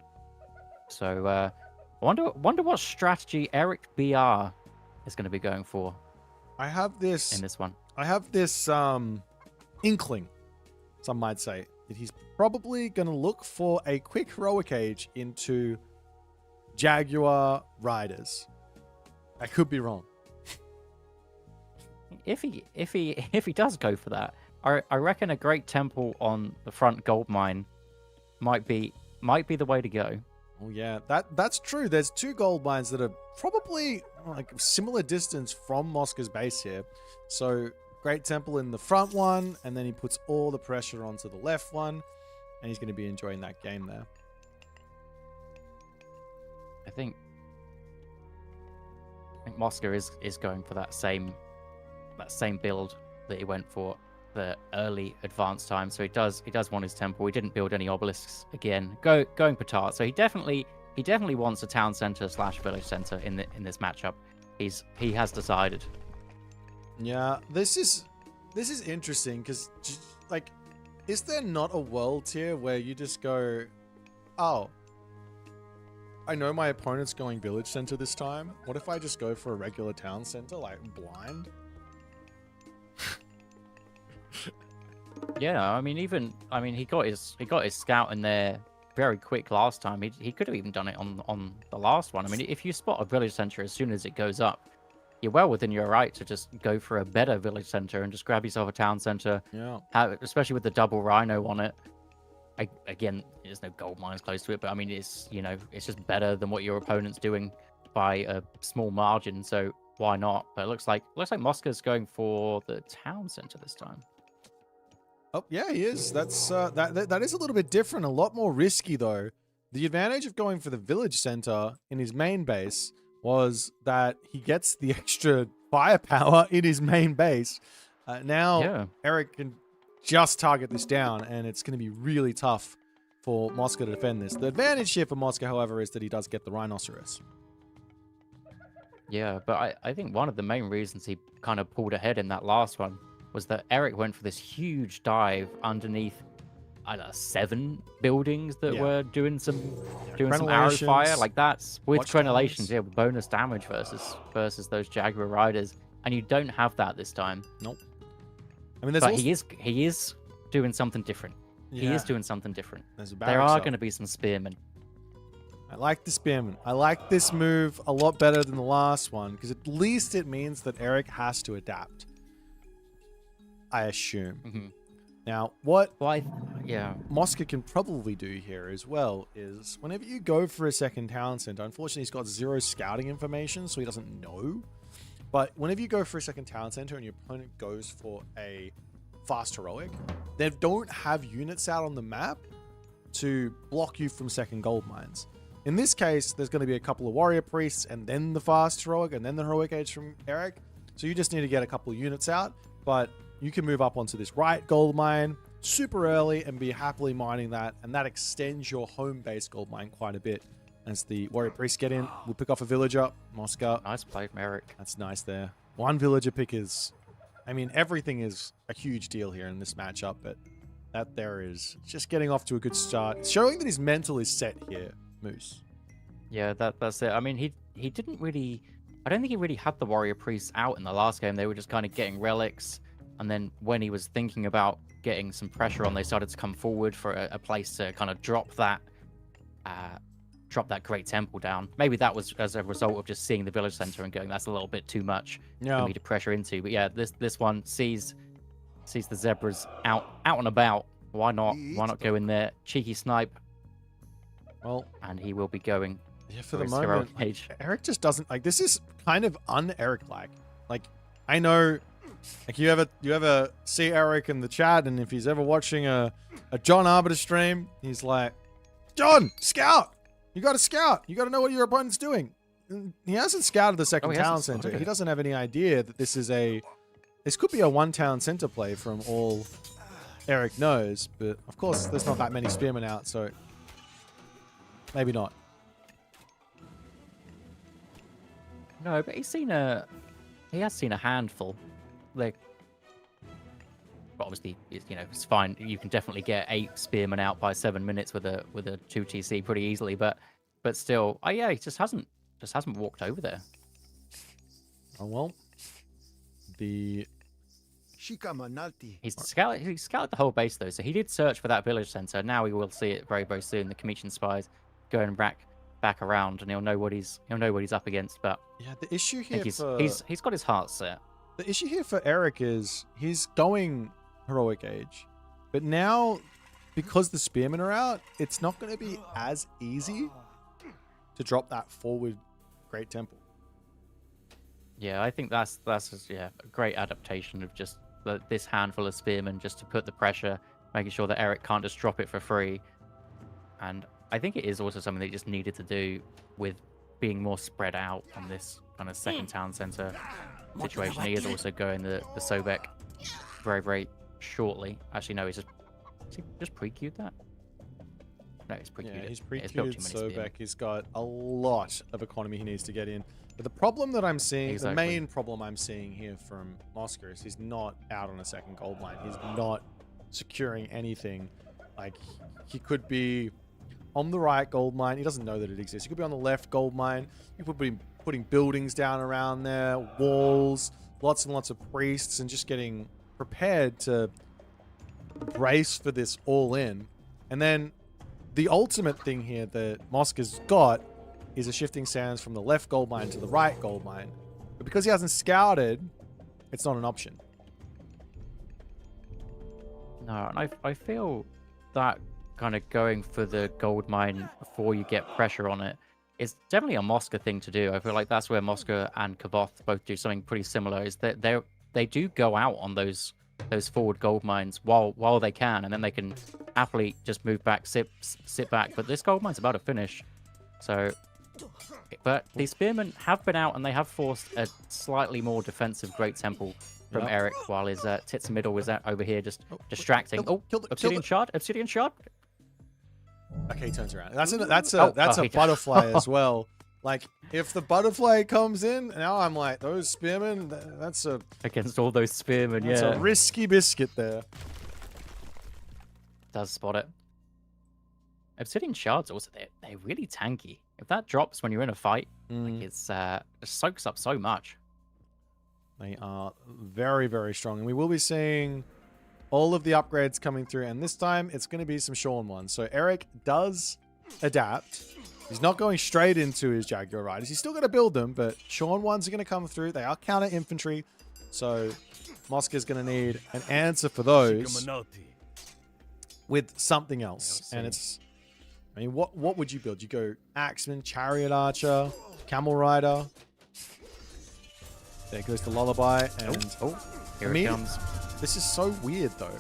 So I wonder what strategy Eric BR is going to be going for. I have this in this one. I have this inkling, some might say, that he's probably going to look for a quick heroic age into Jaguar riders. I could be wrong. If he does go for that, I reckon a great temple on the front gold mine might be the way to go. Oh yeah, that's true. There's 2 gold mines that are probably like similar distance from Mosca's base here. So Great Temple in the front one, and then he puts all the pressure onto the left one, and he's going to be enjoying that game there. I think Mosca is going for that same build that he went for the early advanced time. So he does want his temple. He didn't build any obelisks again. Going petard. So he definitely wants a town center / village center in this matchup. He has decided. Yeah, this is interesting because, like, is there not a world tier where you just go, oh, I know my opponent's going village center this time. What if I just go for a regular town center, like blind? Yeah, I mean, he got his scout in there very quick last time. He could have even done it on the last one. I mean, if you spot a village center as soon as it goes up, you're well within your right to just go for a better village center and just grab yourself a town center. Yeah. Especially with the double rhino on it. Again, there's no gold mines close to it, but I mean, it's just better than what your opponent's doing by a small margin. So why not? But it looks like Mosca's going for the town center this time. Oh yeah, he is. That's that is a little bit different, a lot more risky though. The advantage of going for the village center in his main base was that he gets the extra firepower in his main base. Now Yeah. Eric can just target this down, and it's going to be really tough for Mosca to defend this. The advantage here for Mosca, however, is that he does get the rhinoceros. Yeah, but I think one of the main reasons he kind of pulled ahead in that last one was that Eric went for this huge dive underneath, I don't know, 7 buildings that Yeah. were doing some arrow fire. Crenellations, Like that's with watchtowers. crenellations, yeah, with bonus damage versus those Jaguar riders, and you don't have that this time. Nope. I mean, there's But also, he is doing something different. He is yeah, doing something different. there's a There barracks are up. going to be some spearmen. I like the spearman. I like this move a lot better than the last one because at least it means that Eric has to adapt. I assume. Hmm. Now, what Well, yeah, Mosca can probably do here as well is whenever you go for a second town center, unfortunately he's got 0 scouting information, so he doesn't know. But whenever you go for a second town center and your opponent goes for a fast heroic, they don't have units out on the map to block you from second gold mines. In this case, there's going to be a couple of warrior priests and then the fast heroic and then the heroic age from Eric. So you just need to get a couple of units out, but you can move up onto this right gold mine super early and be happily mining that, and that extends your home base gold mine quite a bit. As the warrior priests get in, we'll pick off a villager. Mosca, nice play from Eric. that's nice there. One villager pick is, I mean, everything is a huge deal here in this matchup, but that there is just getting off to a good start, showing that his mental is set here, Moose. Yeah, that's it. I mean, he didn't really. I don't think he really had the warrior priests out in the last game. They were just kind of getting relics, and then when he was thinking about getting some pressure on, they started to come forward for a place to kind of drop that great temple down. Maybe that was as a result of just seeing the village center and going, that's a little bit too much Yeah. for me to pressure into. But yeah, this one sees the zebras out and about. Why not go in there, cheeky snipe, Well, and he will be going yeah, for for the his moment, heroic like, age. Eric just doesn't like. This is kind of un-Eric-like. Like, I know, like you ever see Eric in the chat, and if he's ever watching a John Arbiter stream, he's like, John, scout. You got to scout. You got to know what your opponent's doing. And he hasn't scouted the second he town hasn't center. scouted He it. doesn't have any idea that this could be a one town center play from all Eric knows. But of course, there's not that many spearmen out, so maybe not. No, but he has seen a handful. Like, but obviously, it's fine. You can definitely get 8 spearmen out by 7 minutes with a 2 TC pretty easily. But still, yeah, he just hasn't walked over there. Oh well. He's scouted the whole base though, so he did search for that village center. Now we will see it very, very soon. The Cometian spies going back around, and he'll know what he's up against. But Yeah, the issue I here think for he's got his heart set. the issue here for Eric is he's going heroic age, but now because the spearmen are out, it's not going to be as easy to drop that forward Great Temple. Yeah, I think that's a great adaptation of just this handful of spearmen just to put the pressure, making sure that Eric can't just drop it for free. And I think it is also something they just needed to do with being more spread out on this kind of second town center situation. He is also going the Sobek very, very shortly. Actually, no, has he just pre-queued that? No, he's pre-queued Yeah, it. he's Yeah, built pre-queued too many spearmen. Sobek. He's got a lot of economy he needs to get in. But the problem that I'm seeing, Exactly. the main problem I'm seeing here from Mosca is he's not out on a second gold mine. He's not securing anything. Like, he could be on the right gold mine. He doesn't know that it exists. He could be on the left gold mine. He could be putting buildings down around there, walls, lots and lots of priests, and just getting prepared to brace for this all in. And then the ultimate thing here that Mosca's got is a shifting sands from the left gold mine to the right gold mine. But because he hasn't scouted, it's not an option. No, and I feel that kind of going for the gold mine before you get pressure on it is definitely a Mosca thing to do. I feel like that's where Mosca and Kavoth both do something pretty similar, is that they do go out on those those forward gold mines while they can, and then they can happily just move back, sit back. But this gold mine's about to finish, so. But the spearmen have been out, and they have forced a slightly more defensive Great Temple from Yep. Eric, while his Tits Middle is over here just distracting. Killed it, Obsidian Shard, Obsidian Shard. Okay, he turns around. That's a he- butterfly as well. Like, if the butterfly comes in, now I'm like, those spearmen, that's a Against all those spearmen, that's yeah. a risky biscuit there. Does spot it. Obsidian Shards also, they're really tanky. If that drops when you're in a fight, like it soaks up so much. They are very, very strong. And we will be seeing all of the upgrades coming through. And this time, it's going to be some Sean ones. So Eric does adapt. He's not going straight into his Jaguar Riders. He's still going to build them, but Sean ones are going to come through. They are counter infantry. So Mosca is going to need an answer for those with something else. And it's... I mean, what would you build? You go Axeman, Chariot Archer, Camel Rider. There goes the Lullaby, and Here me, it comes. this is so weird though.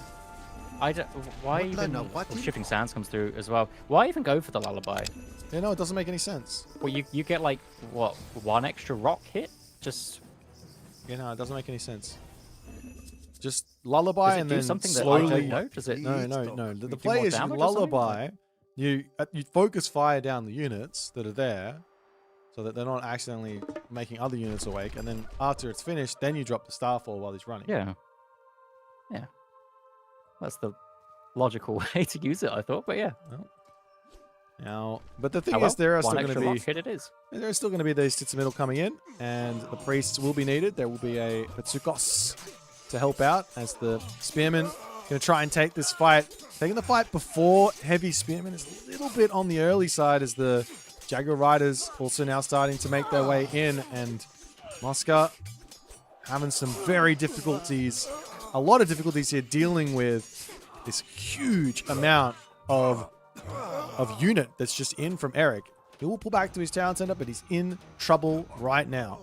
I don't. Why even? Shifting Sands comes through as well. Why even go for the Lullaby? You know, it doesn't make any sense. Well, you get like what, one extra rock hit? Just You know, it doesn't make any sense. Just Lullaby does it and do then something that I slowly. don't know? Does it? No. The do more play is you damage or something? Lullaby. You focus fire down the units that are there, so that they're not accidentally making other units awake. And then after it's finished, then you drop the Starfall while he's running. Yeah. Yeah. That's the logical way to use it, I thought. But yeah. Now, but the thing Oh, well, is, there are one still going extra to rock be hit it is. there are still going to be these Tits Middle coming in, and the priests will be needed. There will be a Tsukos to help out as the spearmen going to try and take this fight. Taking the fight before heavy spearmen is a little bit on the early side, as the Jaguar Riders also now starting to make their way in, and Mosca having some very difficulties, a lot of difficulties here dealing with this huge amount of unit that's just in from Eric. He will pull back to his town center, but he's in trouble right now.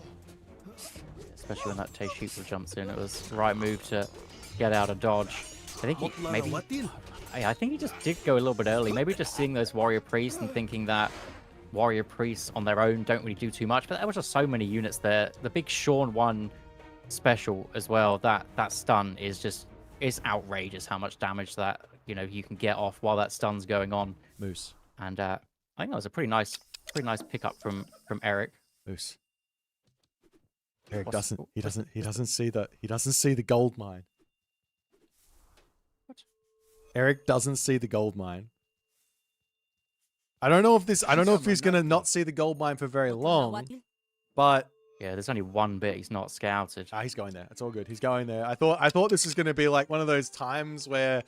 Especially when that Tayshipa jumps in. It was the right move to get out of dodge. I think I think he just did go a little bit early. Maybe just seeing those warrior priests and thinking that warrior priests on their own don't really do too much. But there was just so many units there. The big Sean 1 special as well. That stun is outrageous how much damage that you can get off while that stun's going on. Moose. And I think that was a pretty nice pickup from Eric. Moose. Eric What's- doesn't see the gold mine. What? Eric doesn't see the gold mine. I don't know if he's gonna not see the gold mine for very long, but Yeah, there's only one bit he's not scouted. he's going there. It's all good. He's going there. I thought this was gonna be like one of those times where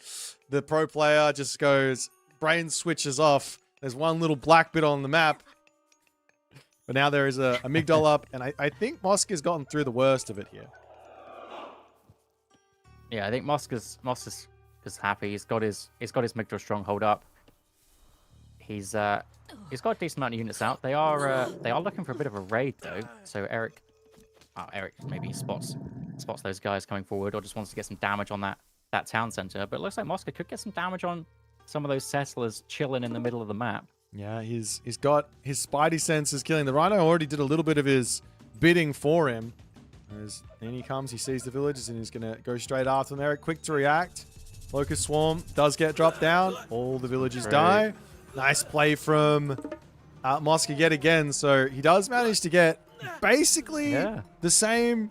the pro player just goes, brain switches off. There's one little black bit on the map. But now there is a Migdol up, and I think Mosca's gotten through the worst of it here. Yeah, I think Mosca's happy. He's got his Migdor stronghold up. He's got a decent amount of units out. They are looking for a bit of a raid though. So Eric maybe spots those guys coming forward, or just wants to get some damage on that town center. But it looks like Mosca could get some damage on some of those settlers chilling in the middle of the map. Yeah, he's got his spidey senses killing. The Rhino already did a little bit of his bidding for him. As in he comes, he sees the villagers, and he's going to go straight after them. Eric, quick to react. Locust Swarm does get dropped down. All the villagers die. Nice play from Mosca yet again. So he does manage to get basically the same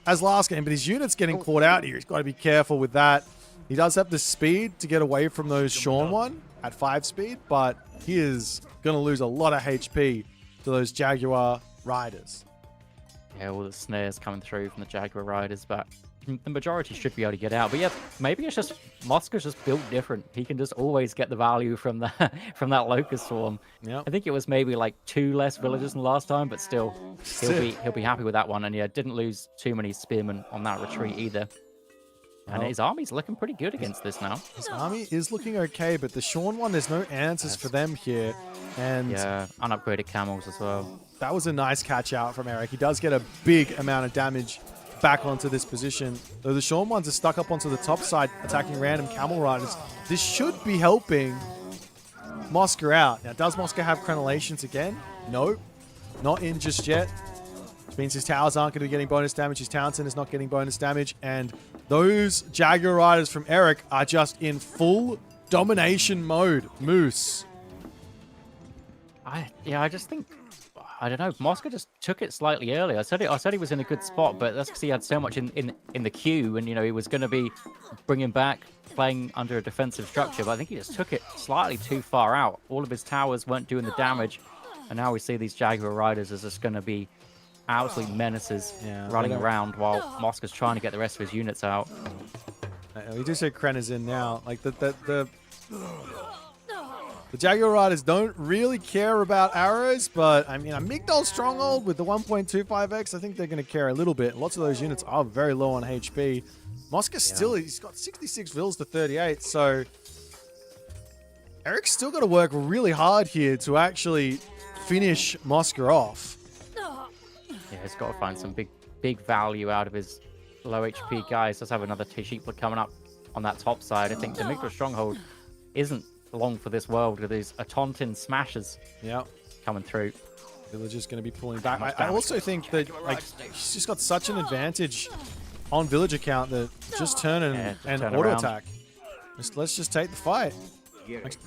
as last game, but his unit's getting caught out here. He's got to be careful with that. He does have the speed to get away from those Sean 1 at 5 speed, but he is going to lose a lot of HP to those Jaguar Riders. Yeah, all the snares coming through from the Jaguar Riders, but the majority should be able to get out. But yeah, maybe it's just Mosca's just built different. He can just always get the value from that Locust Swarm. Yep. I think it was maybe like 2 less villagers than last time, but still, he'll be happy with that one. And yeah, didn't lose too many spearmen on that retreat either. And his army's looking pretty good against this now. His army is looking okay, but the Sean 1, there's no answers for them here. And yeah, unupgraded camels as well. that was a nice catch out from Eric. He does get a big amount of damage back onto this position. Though the Shorn ones are stuck up onto the top side, attacking random camel riders. This should be helping Mosca out. Now, does Mosca have crenellations again? No, not in just yet. Which means his towers aren't going to be getting bonus damage. His Townsend is not getting bonus damage. And those Jaguar riders from Eric are just in full domination mode. Moose. I just think, I don't know. Mosca just took it slightly early. I said he was in a good spot, but that's because he had so much in the queue, and he was going to be bringing back, playing under a defensive structure. But I think he just took it slightly too far out. All of his towers weren't doing the damage, and now we see these Jaguar riders as just going to be absolute menaces running around while Mosca's trying to get the rest of his units out. We do say Kren is in now. Like the Jaguar riders don't really care about arrows, but I mean, a Migdol Stronghold with the 1.25x, I think they're going to care a little bit. Lots of those units are very low on HP. Mosca still, he's got 66 vills to 38, so Eric's still got to work really hard here to actually finish Mosca off. Yeah, he's got to find some big value out of his low HP guys. Let's have another Tishikla coming up on that top side. I think the Migdol Stronghold isn't long for this world with these Atontin smashes coming through. Villager's going to be pulling back. I also think that he's just got such an advantage on villager count that just turn and auto attack. Let's just take the fight.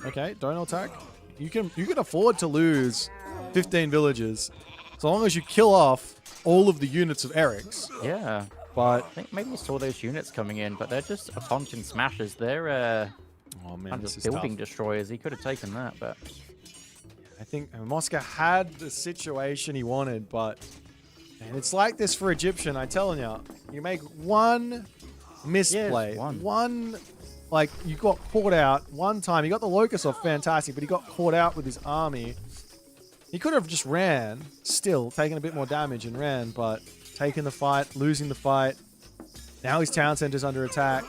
Okay, don't attack. You can afford to lose 15 villagers so long as you kill off all of the units of Eric's. Yeah, but I think maybe you saw those units coming in, but they're just Atontin smashes. They're oh man, just building destroyers. He could have taken that, but I think Mosca had the situation he wanted, but man, it's like this for Egyptian. I telling you make one misplay, one like you got caught out one time. He got the Locust off, fantastic, but he got caught out with his army. He could have just ran, still taken a bit more damage and ran, but taking the fight, losing the fight. Now his town center's under attack.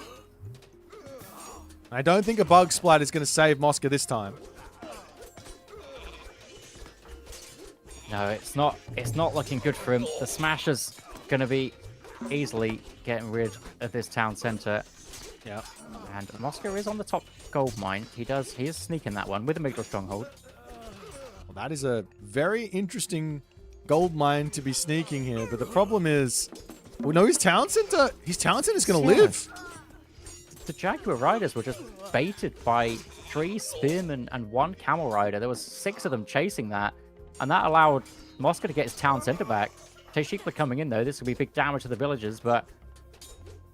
I don't think a bug splat is going to save Mosca this time. No, it's not. It's not looking good for him. The Smasher's going to be easily getting rid of this town center. Yeah. And Mosca is on the top gold mine. He is sneaking that one with a Migdol Stronghold. Well, that is a very interesting gold mine to be sneaking here. But the problem is, well, no, his town center is going to live. The Jaguar riders were just baited by 3 spearmen and 1 camel rider. There was 6 of them chasing that, and that allowed Mosca to get his town center back. Teshikla coming in though. This will be big damage to the villagers, but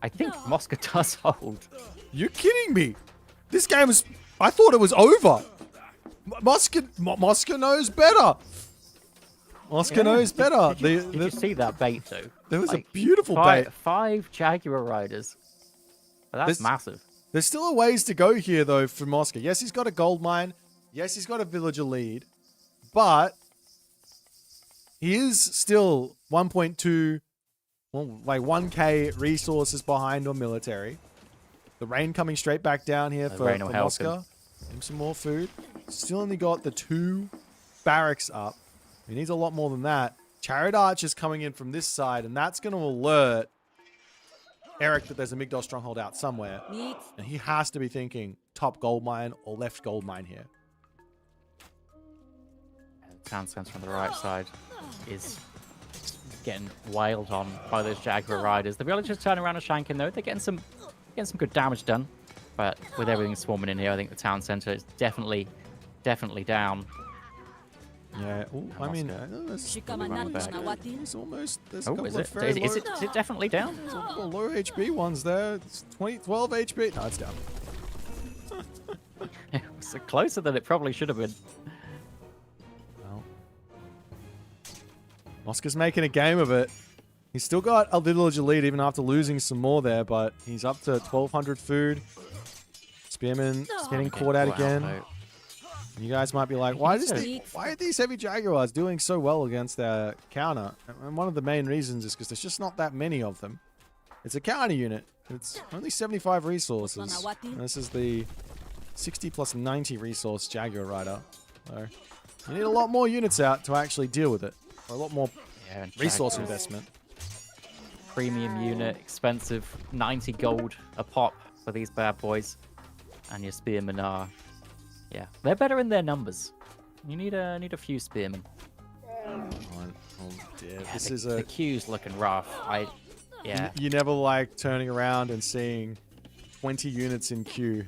I think Mosca does hold. You're kidding me. This game is... I thought it was over. Mosca knows better. Mosca knows better. Did you see that bait though? There was a beautiful bait. 5 Jaguar riders. That's massive. There's still a ways to go here, though, for Mosca. Yes, he's got a gold mine. Yes, he's got a villager lead. But he is still 1.2, well, like 1k resources behind on military. The rain coming straight back down here for Mosca. Give him some more food. Still only got the 2 barracks up. He needs a lot more than that. Chariot Archers coming in from this side, and that's going to alert Eric that there's a Migdol Stronghold out somewhere. And he has to be thinking top gold mine or left gold mine here. And town sense from the right side is getting wailed on by those Jaguar riders. The villagers turn around and shanking though. They're getting some good damage done. But with everything swarming in here, I think the town center is definitely down. Yeah, ooh, I mean, there's almost, there's a couple of very low... Is it definitely down? There's a couple of low HP ones there. It's 12 HP. No, it's down. It was closer than it probably should have been. Well, Mosca's making a game of it. He's still got a villager lead even after losing some more there, but he's up to 1,200 food. Spearman getting caught out again. You guys might be like, why are these heavy Jaguars doing so well against their counter? And one of the main reasons is because there's just not that many of them. It's a counter unit. It's only 75 resources. And this is the 60 plus 90 resource Jaguar Rider. So you need a lot more units out to actually deal with it. Or a lot more resource investment. premium unit, expensive, 90 gold a pop for these bad boys. And your spearmen are, yeah, they're better in their numbers. You need a few spearmen. Oh dear, Yeah, this the, is the queue's looking rough. Yeah. You never like turning around and seeing 20 units in queue.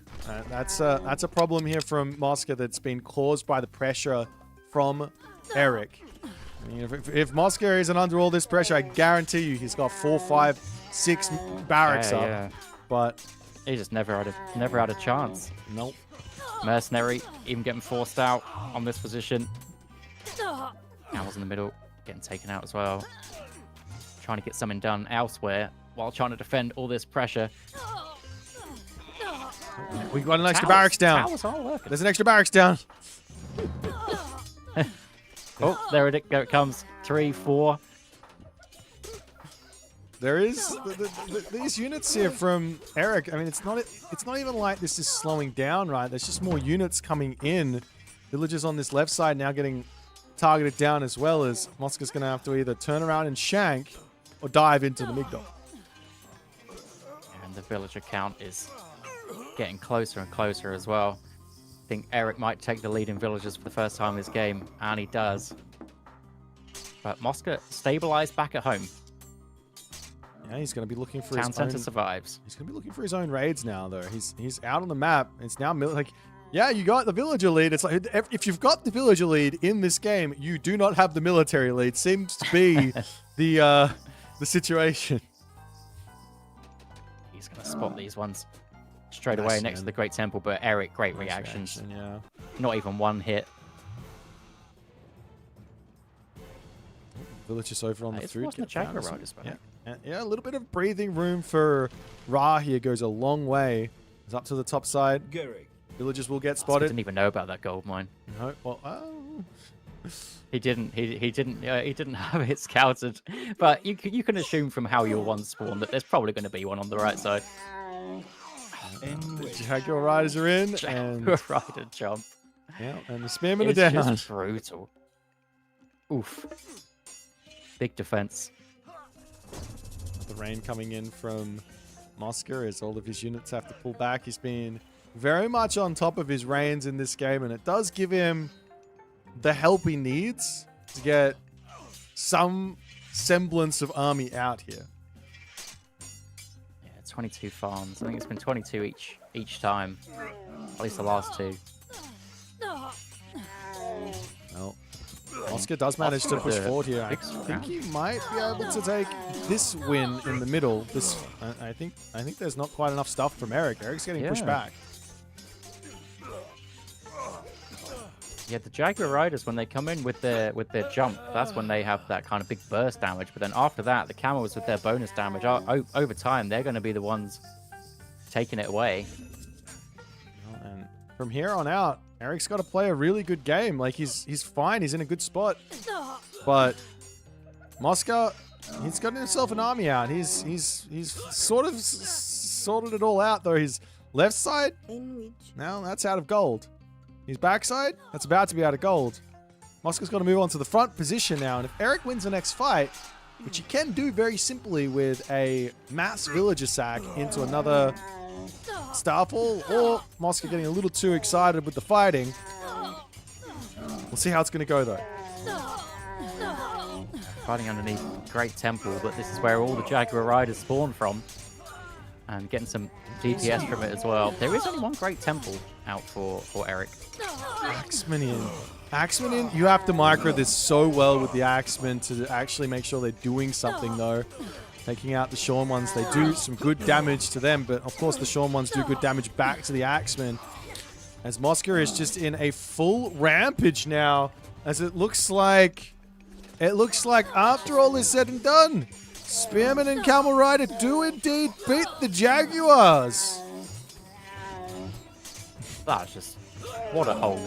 That's a problem here from Mosca that's been caused by the pressure from Eric. I mean, if Mosca isn't under all this pressure, I guarantee you he's got 4, 5, 6 barracks up. Yeah. But He just never had a chance. nope. Mercenary even getting forced out on this position. Camel's in the middle, getting taken out as well. Trying to get something done elsewhere while trying to defend all this pressure. We got an extra barracks down. Towers are working. There's an extra barracks down. Oh, there it comes. 3, 4. There is these units here from Eric. I mean, it's not even like this is slowing down, right? There's just more units coming in. Villagers on this left side now getting targeted down as well, as Mosca's going to have to either turn around and shank or dive into the Migdol. And the villager count is getting closer and closer as well. I think Eric might take the lead in villagers for the first time in this game, and he does. But Mosca stabilized back at home. Yeah, he's going to be looking for Town his center own... survives. He's going to be looking for his own raids now, though. He's out on the map. It's now like, yeah, you got the villager lead. It's like, if you've got the villager lead in this game, you do not have the military lead. Seems to be the situation. He's going to spot these ones straight away next to the Great Temple, but Eric, great reactions. Yeah. Not even one hit. Villager's over on the It's food. forcing the Jaguar Riders back. Yeah, a little bit of breathing room for Ra here goes a long way. It's up to the top side. Garrick. Villagers will get I spotted. didn't even know about that gold mine. No, well, He didn't have it scouted, but you can assume from how your one spawned that there's probably going to be one on the right side. the Jaguar Riders are in, and Rider jump. yeah, and the spearmen are It's down. just brutal. Oof. Big defense. The rain coming in from Mosca as all of his units have to pull back. He's been very much on top of his reins in this game, and it does give him the help he needs to get some semblance of army out here. Yeah, 22 farms. I think it's been 22 each time. At least the last 2. Well, Mosca does manage to push forward here. I Big think round. he might be able to take this win in the middle. This, I think there's not quite enough stuff from Eric. Eric's getting pushed back. Yeah, the Jaguar Riders, when they come in with their jump, that's when they have that kind of big burst damage. But then after that, the Camels with their bonus damage, over time, they're going to be the ones taking it away. And from here on out, Eric's got to play a really good game. Like, he's fine. He's in a good spot. But Mosca, he's got himself an army out. He's sort of sorted it all out, though. His left side, now that's out of gold. His backside, that's about to be out of gold. Mosca's got to move on to the front position now. And if Eric wins the next fight, which he can do very simply with a mass villager sack into another Starfall, or Mosca getting a little too excited with the fighting. We'll see how it's going to go, though. Fighting underneath Great Temple, but this is where all the Jaguar Riders spawn from. And getting some DPS from it as well. There is only one Great Temple out for Eric. Axeman in. Axeman in. You have to micro this so well with the Axeman to actually make sure they're doing something, though. Taking out the Shawn ones, they do some good damage to them, but of course the Shawn ones do good damage back to the Axeman. As Mosca is just in a full rampage now, as it looks like after all is said and done, Spearman and Camel Rider do indeed beat the Jaguars. That's just, what a hold.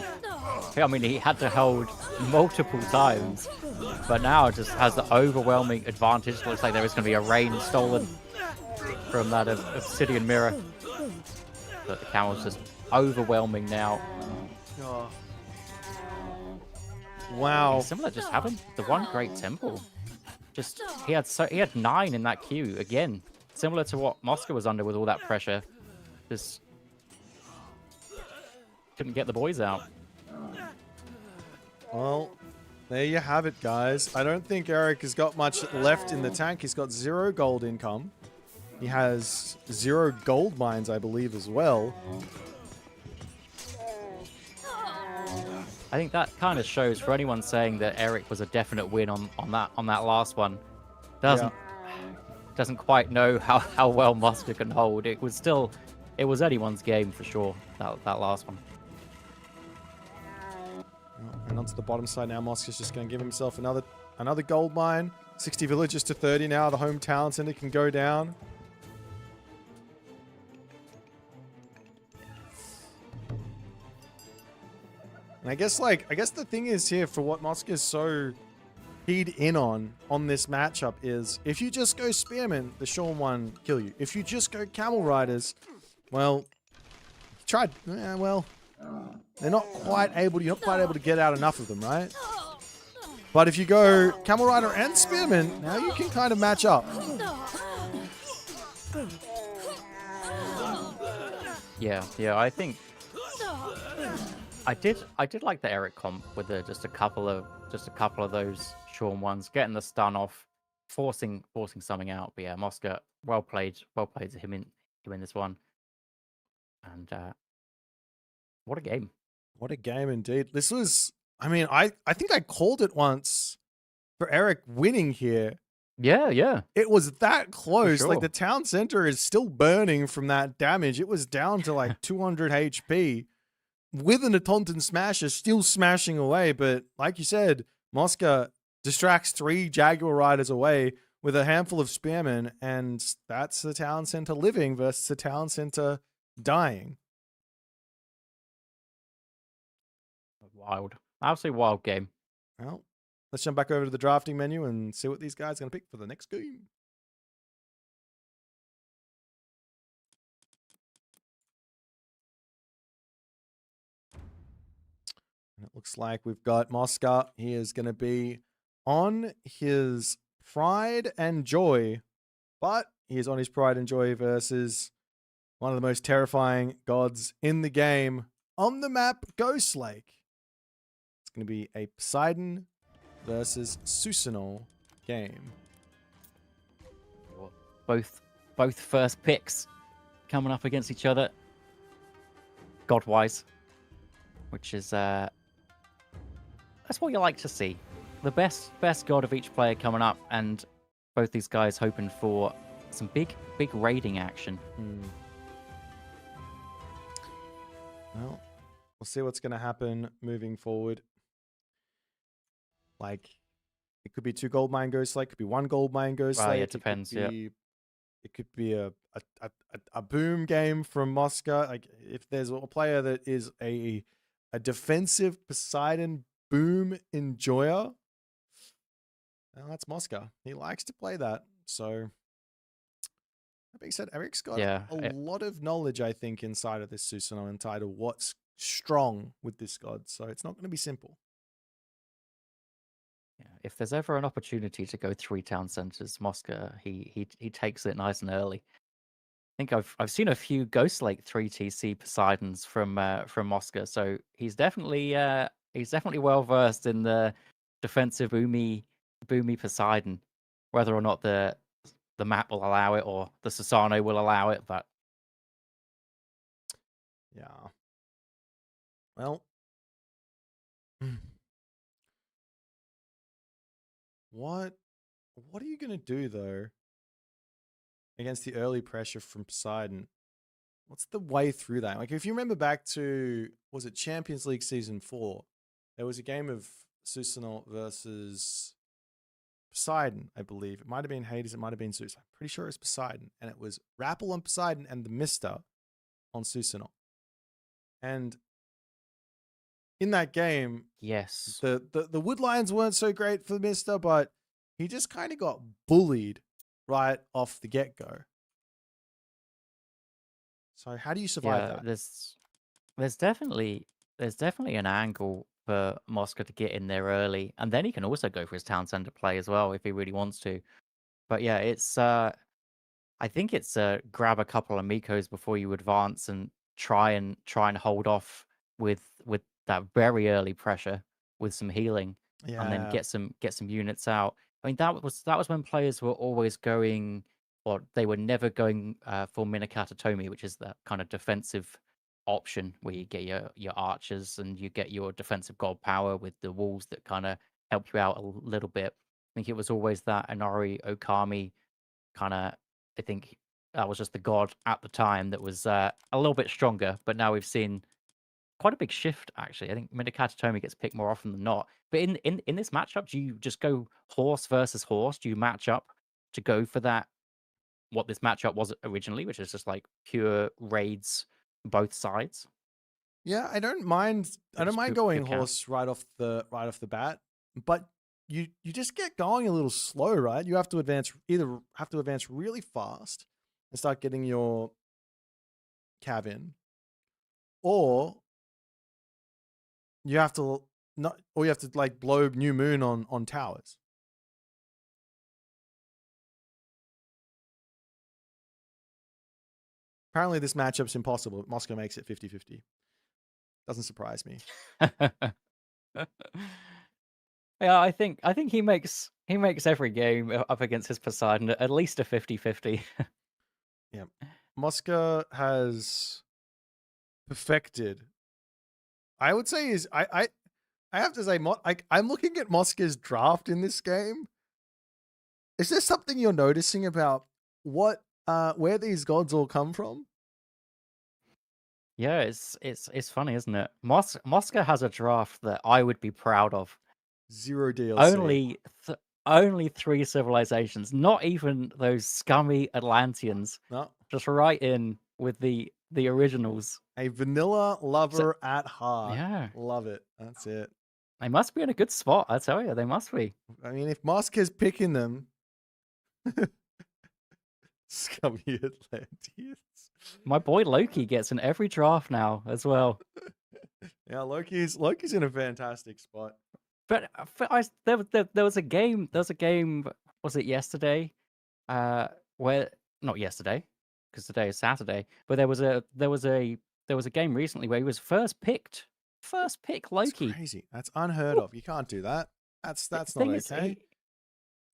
I mean, he had to hold multiple times, but now just has the overwhelming advantage. Looks like there is going to be a rain stolen from that obsidian mirror. But the Camel's just overwhelming now. Wow. Similar, just having the one Great Temple. just he had 9 in that queue again, similar to what Mosca was under with all that pressure. Just couldn't get the boys out. Well, there you have it, guys. I don't think Eric has got much left in the tank. He's got 0 gold income. He has 0 gold mines, I believe, as well. I think that kind of shows for anyone saying that Eric was a definite win on that last one. Doesn't quite know how well Mosca can hold. It was anyone's game for sure, that last one. And onto the bottom side now. Mosca's just going to give himself another gold mine. 60 villagers to 30 now. The hometown center can go down. And I guess the thing is here for what Mosca is so keyed in on this matchup is if you just go spearmen, the Shawn one kill you. If you just go camel riders, well, they're not quite able to get out enough of them, right? But if you go camel rider and spearman, now you can kind of match up. Yeah, I think I did like the Eric comp with just a couple of those Shawn ones, getting the stun off, forcing something out. But yeah, Mosca, well played to him in this one. And what a game. What a game indeed. This was, I think I called it once for Eric winning here. Yeah. It was that close. Sure. Like the town center is still burning from that damage. It was down to like 200 HP with an Atonton Smasher still smashing away. But like you said, Mosca distracts 3 Jaguar Riders away with a handful of Spearmen. And that's the town center living versus the town center dying. Wild. Absolutely wild game. Well, let's jump back over to the drafting menu and see what these guys are going to pick for the next game. And it looks like we've got Mosca. He is going to be on his Pride and Joy, but he is on his Pride and Joy versus one of the most terrifying gods in the game on the map, Ghost Lake. It's going to be a Poseidon versus Susanoo game. Both first picks coming up against each other, god-wise, which is that's what you like to see. The best god of each player coming up, and both these guys hoping for some big raiding action. Well, we'll see what's going to happen moving forward. Like, it could be 2 gold mine Ghost Lake, it could be 1 gold mine Ghost Lake. Yeah, it depends. It could be a boom game from Mosca. Like, if there's a player that is a defensive Poseidon boom enjoyer, well, that's Mosca. He likes to play that. So, that being said, Eric's got a lot of knowledge, I think, inside of this Susanoo and title what's strong with this god. So it's not going to be simple. Yeah, if there's ever an opportunity to go 3 town centers, Mosca, he takes it nice and early. I think I've seen a few Ghost Lake 3TC Poseidons from Mosca, so he's definitely well versed in the defensive boomy Poseidon. Whether or not the map will allow it or the Susanoo will allow it, but yeah. Well, what are you going to do, though, against the early pressure from Poseidon? What's the way through that? Like, if you remember back to, was it Champions League Season 4? There was a game of Susanoo versus Poseidon, I believe. It might have been Hades, it might have been Zeus. I'm pretty sure it was Poseidon. And it was Rappel on Poseidon and the Mister on Susanoo. And in that game, yes, the Woodlions weren't so great for the Mister, but he just kind of got bullied right off the get-go. So how do you survive that? There's definitely an angle for Mosca to get in there early, and then he can also go for his town center play as well if he really wants to. But yeah, it's I think it's grab a couple of Mikos before you advance and try and hold off with that very early pressure with some healing, and then Yeah. get some units out. I mean that was when players were always going, or they were never going for Minakata Tomi, which is that kind of defensive option where you get your archers and you get your defensive god power with the walls that kind of help you out a little bit. I think it was always that Inari Okami kind of. I think that was just the god at the time that was a little bit stronger, but now we've seen quite a big shift. Actually, I think Minakata Tomi gets picked more often than not. But in this matchup, do you just go horse versus horse? Do you match up to go for that? What this matchup was originally, which is just like pure raids both sides. Yeah, I don't mind. I Or don't just mind pure going count. horse right off the bat, but you just get going a little slow, right? You have to advance really fast and start getting your cav in, or you have to not, or you have to like blow new moon on towers. Apparently, this matchup's impossible. Moscow makes it 50-50. Doesn't surprise me. Yeah, I think he makes every game up against his Poseidon at least a 50-50. Yeah, Moscow has perfected. I would say I have to say, I'm looking at Moscow's draft in this game. Is there something you're noticing about where these gods all come from? Yeah, it's funny, isn't it? Mosca has a draft that I would be proud of. Zero DLC. Only 3 civilizations, not even those scummy Atlanteans. No, Just right in with the originals. a vanilla lover at heart. Yeah, Love it. That's it. they must be in a good spot. I tell you, they must be. I mean, if Moscow's picking them, scummy Atlanteans. My boy Loki gets in every draft now as well. Yeah, Loki's in a fantastic spot. But there was a game. There was a game. Was it yesterday? Where not yesterday, because today is Saturday. But there was a game recently where he was first pick That's Loki. crazy. That's unheard of. You can't do that. That's not Thing is, okay.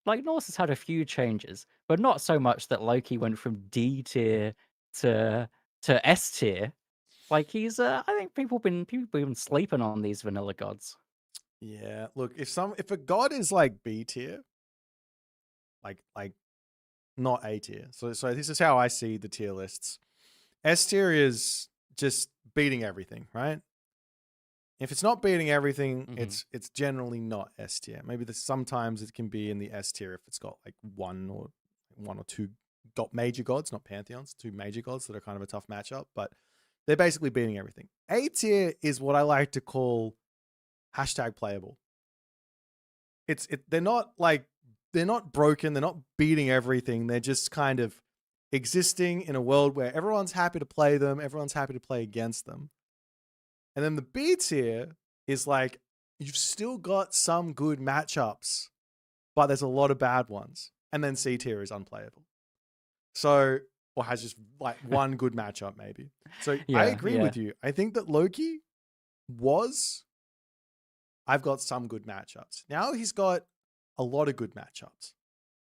like Norse has had a few changes, but not so much that Loki went from D tier to S tier. Like he's, I think people been sleeping on these vanilla gods. Yeah, look, if a god is like B tier, like not A tier. So this is how I see the tier lists. S tier is just beating everything, right? If it's not beating everything, it's generally not S tier. Maybe sometimes it can be in the S tier if it's got like one or two major gods, not pantheons, 2 major gods that are kind of a tough matchup, but they're basically beating everything. A tier is what I like to call #playable. They're not broken, they're not beating everything, they're just kind of existing in a world where everyone's happy to play them, everyone's happy to play against them. And then the B tier is like, you've still got some good matchups, but there's a lot of bad ones. And then C tier is unplayable. So, or has just like one good matchup maybe. So I agree with you. I think that Loki I've got some good matchups. Now he's got a lot of good matchups.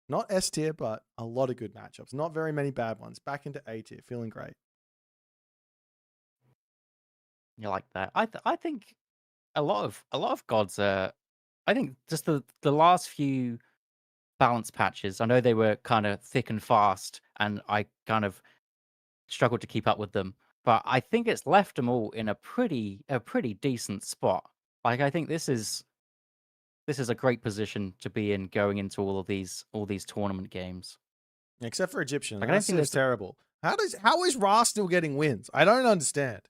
Not S tier, but a lot of good matchups. Not very many bad ones. Back into A tier, feeling great. You like that? I think a lot of gods are. I think just the last few balance patches. I know they were kind of thick and fast, and I kind of struggled to keep up with them. But I think it's left them all in a pretty decent spot. Like I think this is a great position to be in going into all these tournament games. Except for Egyptian. Like, That seems terrible. How is Ra still getting wins? I don't understand.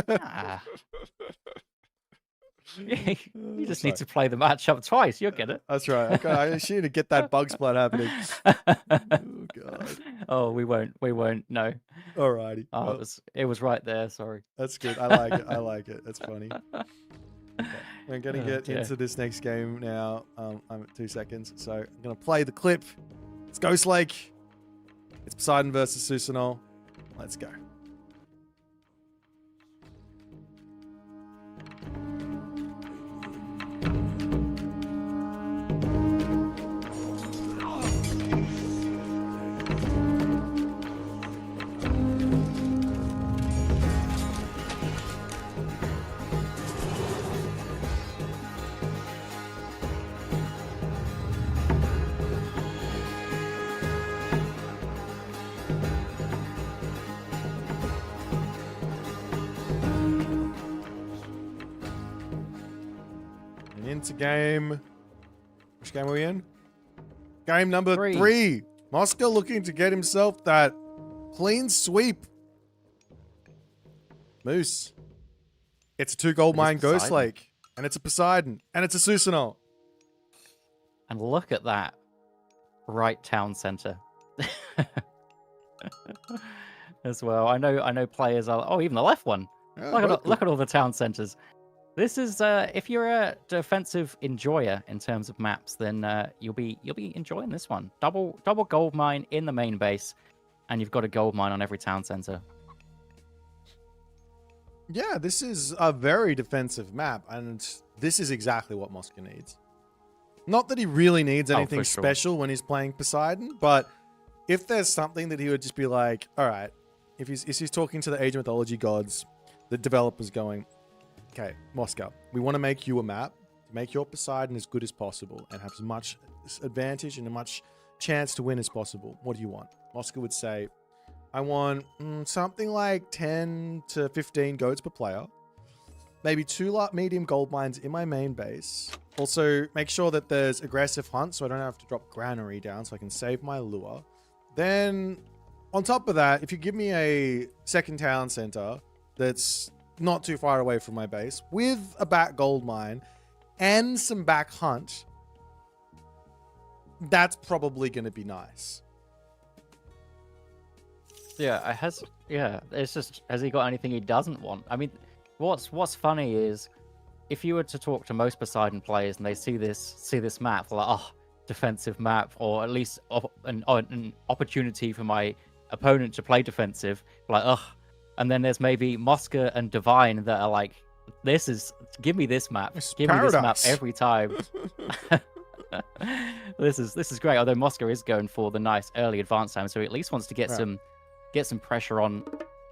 Ah. You just need to play the matchup twice. You'll get it. That's right. I just need to get that bug splat happening. Oh god. Oh, we won't. No. Alrighty. Oh, Well, it was right there. Sorry. that's good. I like it. That's funny. We're going to get Yeah. into this next game now. I'm at 2 seconds. So I'm going to play the clip. It's Ghost Lake. It's Poseidon versus Susanoo. Let's go. And into game. Which game are we in? Game number 3. Mosca looking to get himself that clean sweep. Moose. It's a 2 gold mine Ghost Poseidon. Lake. And it's a Poseidon. And it's a Susanoo. And look at that. Right town center. As well. I know players are. Oh, even the left one. Yeah, Look at all the town centers. This is if you're a defensive enjoyer in terms of maps, then you'll be enjoying this one. Double gold mine in the main base, and you've got a gold mine on every town center. Yeah, this is a very defensive map, and this is exactly what Mosca needs. Not that he really needs anything for sure. special when he's playing Poseidon, but if there's something that he would just be like, all right, if he's talking to the Age of Mythology gods, the developers going, okay, Mosca, we want to make you a map, make your Poseidon as good as possible, and have as much advantage and as much chance to win as possible. What do you want? Mosca would say, I want something like 10 to 15 goats per player. Maybe 2 medium gold mines in my main base. Also, make sure that there's aggressive hunt so I don't have to drop granary down so I can save my lure. Then, on top of that, if you give me a second town center that's not too far away from my base with a back gold mine and some back hunt, that's probably going to be nice. Yeah, it's just, has he got anything he doesn't want? I mean, what's funny is if you were to talk to most Poseidon players and they see this map, they're like, oh, defensive map, or at least an opportunity for my opponent to play defensive, like, ugh. And then there's maybe Mosca and Divine that are like, give me this map. Give me this map every time. This is great. Although Mosca is going for the nice early advance time, so he at least wants to get some pressure on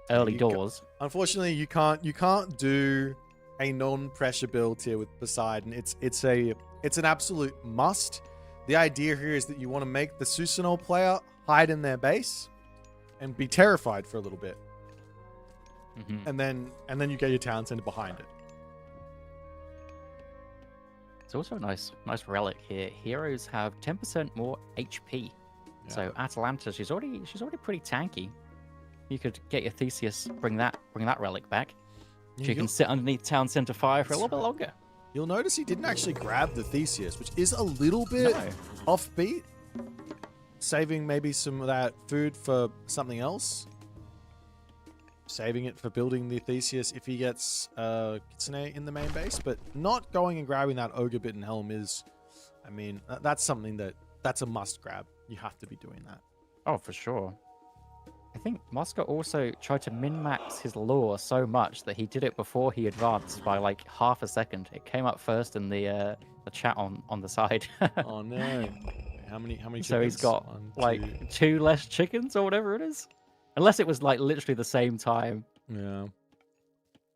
early doors. Unfortunately, you can't do a non-pressure build here with Poseidon. It's an absolute must. The idea here is that you want to make the Susanoo player hide in their base and be terrified for a little bit. Mm-hmm. And then you get your town center behind it. It's also a nice relic here. Heroes have 10% more HP. Yeah. So Atalanta, she's already pretty tanky. You could get your Theseus, bring that relic back. Yeah, She can sit underneath town center fire for a little bit longer. You'll notice he didn't actually grab the Theseus, which is a little bit offbeat. Saving maybe some of that food for something else. Saving it for building the Theseus if he gets Kitsune in the main base, but not going and grabbing that Ogre Bitten Helm is, I mean, that's something that's a must grab. You have to be doing that. Oh, for sure. I think Mosca also tried to min-max his lure so much that he did it before he advanced by like half a second. It came up first in the chat on the side. Oh no! How many chickens? So he's got 1, 2. like 2 less chickens or whatever it is. Unless it was like literally the same time. Yeah.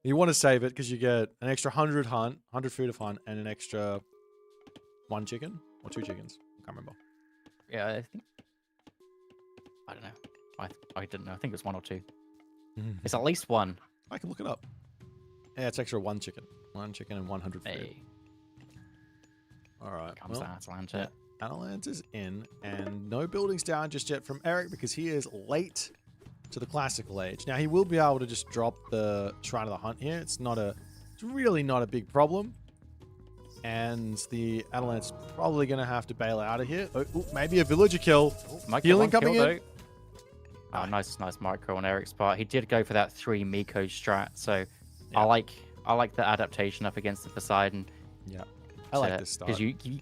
You want to save it because you get an extra 100 food of hunt, and an extra 1 chicken or 2 chickens. I can't remember. Yeah, I don't know. I didn't know. I think it was 1 or 2. It's at least 1. I can look it up. Yeah, it's extra 1 chicken. 1 chicken and 100 food. Hey, All right. comes well, to Atalanta. Atalanta's in, and no buildings down just yet from Eric because he is late to the classical age. Now, he will be able to just drop the Shrine of the Hunt here. It's really not a big problem. And the Atalanta's probably going to have to bail out of here. Oh, maybe a villager kill. Might get Healing one coming kill, in. though. Oh, nice micro on Eric's part. He did go for that 3 Miko strat, so Yeah. I like I like the adaptation up against the Poseidon. Yeah, I like this start. Because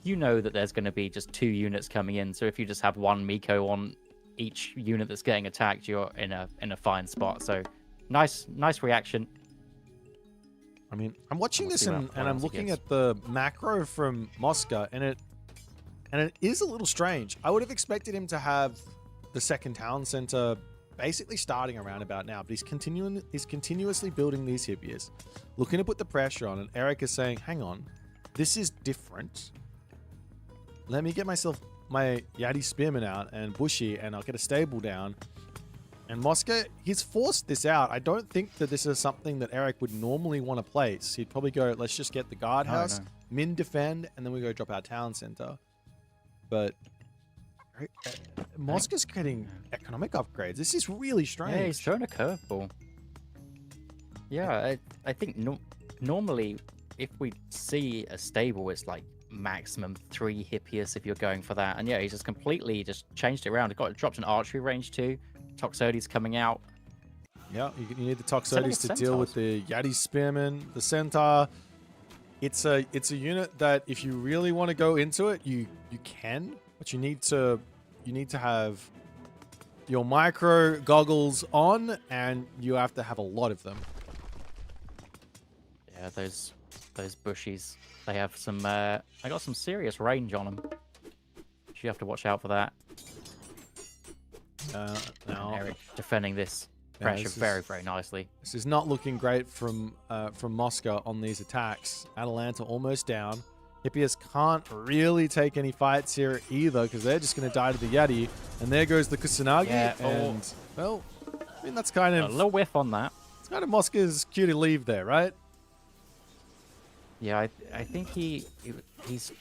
you know that there's going to be just 2 units coming in. So if you just have 1 Miko on each unit that's getting attacked, you're in a fine spot. So nice reaction. I mean, I'm watching We'll this see and what I'm else he looking gets. at the macro from Mosca, and it is a little strange. I would have expected him to have the second town center basically starting around about now, but he's continuously building these Hippias, looking to put the pressure on, and Eric is saying, hang on, this is different. Let me get myself my Yadi Spearman out and Bushy, and I'll get a stable down. And Mosca, he's forced this out. I don't think that this is something that Eric would normally want to place. He'd probably go, let's just get the guardhouse, min defend, and then we go drop our town center. But Mosca's getting economic upgrades. This is really strange. Yeah, he's throwing a curveball. Yeah, I think normally if we see a stable, it's like maximum 3 Hippias if you're going for that. And yeah, he's just completely just changed it around. It dropped an archery range too. Toxotes coming out. Yeah, you need the Toxotes to Centaurs. deal with the Yadi Spearman, the Centaur. It's a unit that if you really want to go into it, you can, but you need to have your micro goggles on, and you have to have a lot of them. Yeah, those bushies. They have some. I got some serious range on them. You have to watch out for that. Now Eric defending this Yeah, pressure this is- very nicely. this is not looking great from Mosca on these attacks. Atalanta almost down. Hippias can't really take any fights here either because they're just going to die to the Yeti. And there goes the Kusanagi. Yeah, and well, I mean that's kind A of little whiff on that. it's kind of Mosca's cue to leave there, right? Yeah, I think he's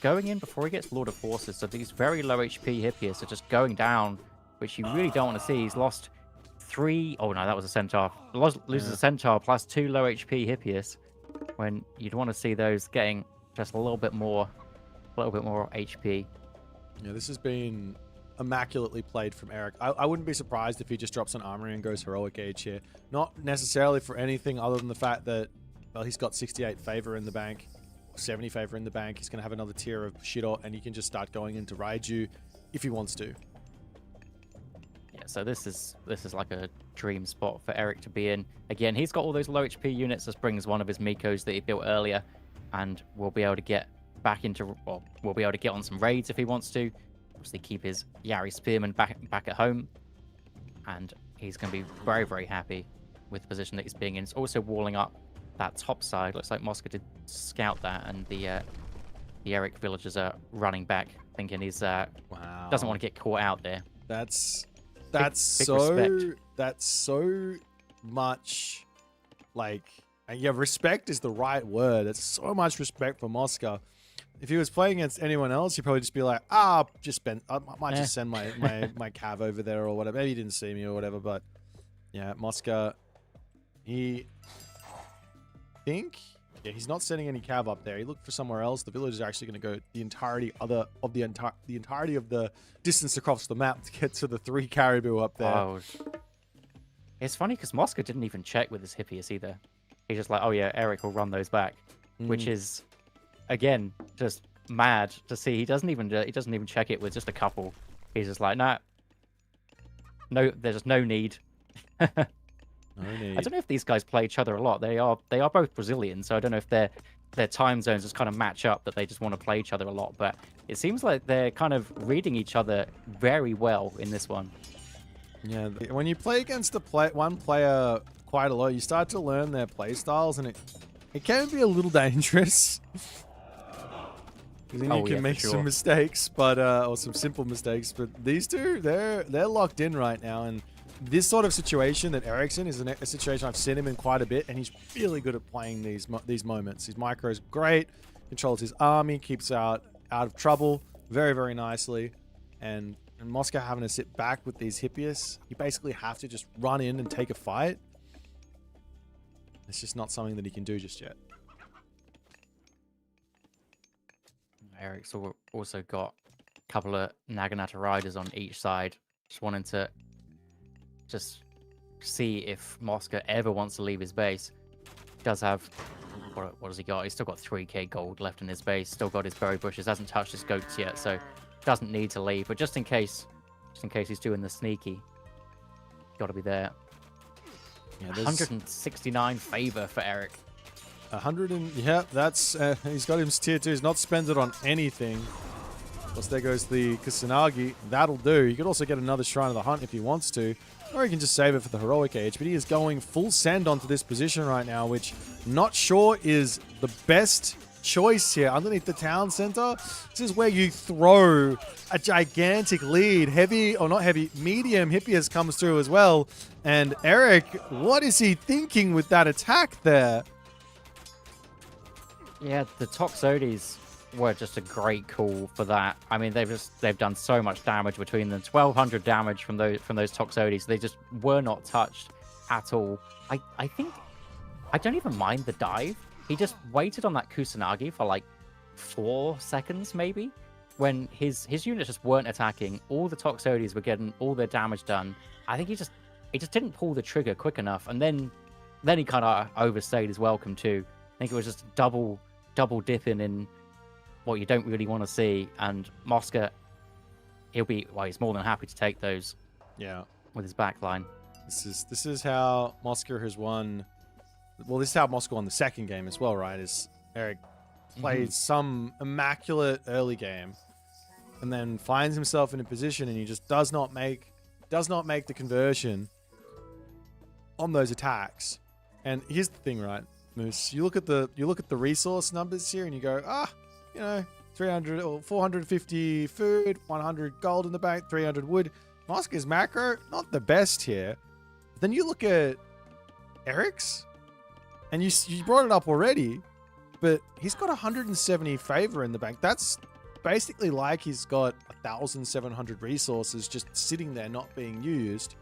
going in before he gets Lord of Forces, so these very low HP Hippias are just going down, which you really don't want to see. He's lost 3... Oh, no, that was a Centaur. Loses a Centaur plus 2 low HP Hippias, when you'd want to see those getting just a little bit more HP. Yeah, this has been immaculately played from Eric. I wouldn't be surprised if he just drops an armory and goes heroic age here. Not necessarily for anything other than the fact that, well, he's got 68 favor in the bank, 70 favor in the bank. He's going to have another tier of Shido, and he can just start going into Raiju if he wants to. Yeah, so this is like a dream spot for Eric to be in. Again, he's got all those low HP units. This brings one of his Mikos that he built earlier, and we'll be able to get back into, well, we'll be able to get on some raids if he wants to. Obviously, keep his Yari Spearman back at home, and he's going to be very happy with the position that he's being in. It's also walling up that top side. Looks like Mosca did scout that, and the Eric villagers are running back, thinking he's Wow. doesn't want to get caught out there. That's big so respect. that's so much like, and yeah, respect is the right word. It's so much respect for Mosca. If he was playing against anyone else, he'd probably just be like, I might just send my cav over there or whatever. Maybe he didn't see me or whatever, but yeah, Mosca, he's not sending any cav up there. He looked for somewhere else. The villagers are actually going to go the entirety of the distance across the map to get to the 3 caribou up there. Oh, it's funny because Mosca didn't even check with his Hippias either. He's just like, oh yeah, Eric will run those back, which is, again, just mad to see. He doesn't even check it with just a couple. He's just like, nah, no, there's just no need. No need. I don't know if these guys play each other a lot. They are both Brazilian, so I don't know if their time zones just kind of match up, that they just want to play each other a lot. But it seems like they're kind of reading each other very well in this one. Yeah, when you play against one player quite a lot, you start to learn their play styles, and it can be a little dangerous. Because then you can make some mistakes, but or some simple mistakes. But these two, they're locked in right now, and this sort of situation that Eric's in is a situation I've seen him in quite a bit, and he's really good at playing these moments. His micro is great, controls his army, keeps out of trouble very nicely, and Mosca having to sit back with these Hippias, you basically have to just run in and take a fight. It's just not something that he can do just yet. Eric's also got a couple of Naginata riders on each side, just wanting to just see if Mosca ever wants to leave his base. Does have what has he got? He's still got 3k gold left in his base. Still got his berry bushes. Hasn't touched his goats yet, so doesn't need to leave. But just in case he's doing the sneaky, got to be there. Yeah, 169 favor for Eric. 100 and yeah, that's he's got his tier 2. He's not spent it on anything. Plus there goes the Kusanagi. That'll do. You could also get another Shrine of the Hunt if he wants to, or he can just save it for the heroic age. But he is going full send onto this position right now, which not sure is the best choice here. Underneath the town center, this is where you throw a gigantic lead. Heavy, or not heavy, medium Hippias comes through as well. And Eric, what is he thinking with that attack there? Yeah, the Toxotes were just a great call for that. I mean, they've done so much damage between them. 1200 damage from those Toxotes. They just were not touched at all. I think I don't even mind the dive. He just waited on that Kusanagi for like 4 seconds maybe, when his units just weren't attacking. All the Toxotes were getting all their damage done. I think he just didn't pull the trigger quick enough, and then he kind of overstayed his welcome too. I think it was just double dipping in what you don't really want to see. And Mosca, he's more than happy to take those. Yeah, with his backline. This is how Mosca has won. Well, this is how Mosca won the second game as well, right? Is Eric played some immaculate early game, and then finds himself in a position, and he just does not make the conversion on those attacks. And here's the thing, right, Moose? You look at the resource numbers here, and you go, 300 or 450 food, 100 gold in the bank, 300 wood. Mosca's macro, not the best here. But then you look at Eric's, and you brought it up already, but he's got 170 favor in the bank. That's basically like he's got 1,700 resources just sitting there not being used.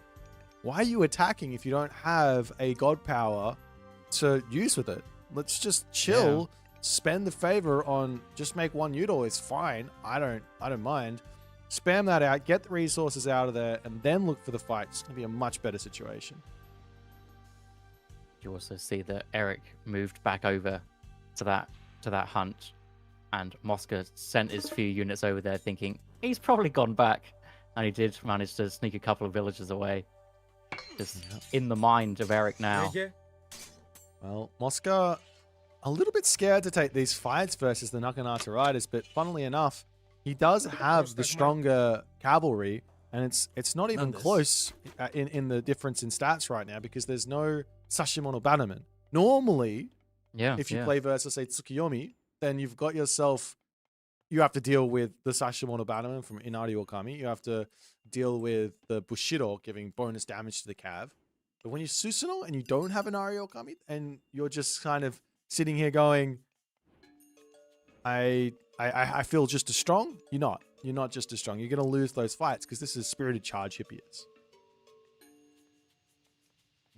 Why are you attacking if you don't have a god power to use with it? Let's just chill, spend the favor on just make one Udor is fine. I don't mind. Spam that out, get the resources out of there, and then look for the fight. It's going to be a much better situation. You also see that Eric moved back over to that hunt, and Mosca sent his few units over there thinking he's probably gone back, and he did manage to sneak a couple of villagers away. Just in the mind of Eric now. Well, Mosca a little bit scared to take these fights versus the Naginata Riders, but funnily enough, he does have the stronger cavalry, and it's not even close in the difference in stats right now, because there's no Sashimono Bannerman. Normally, if you play versus, say, Tsukiyomi, then you've got yourself, you have to deal with the Sashimono Bannerman from Inari Okami. You have to deal with the Bushido giving bonus damage to the Cav. But when you're Susanoo and you don't have Inari Okami, and you're just kind of sitting here going, I feel just as strong. You're not. You're not just as strong. You're going to lose those fights because this is Spirited Charge Hippias.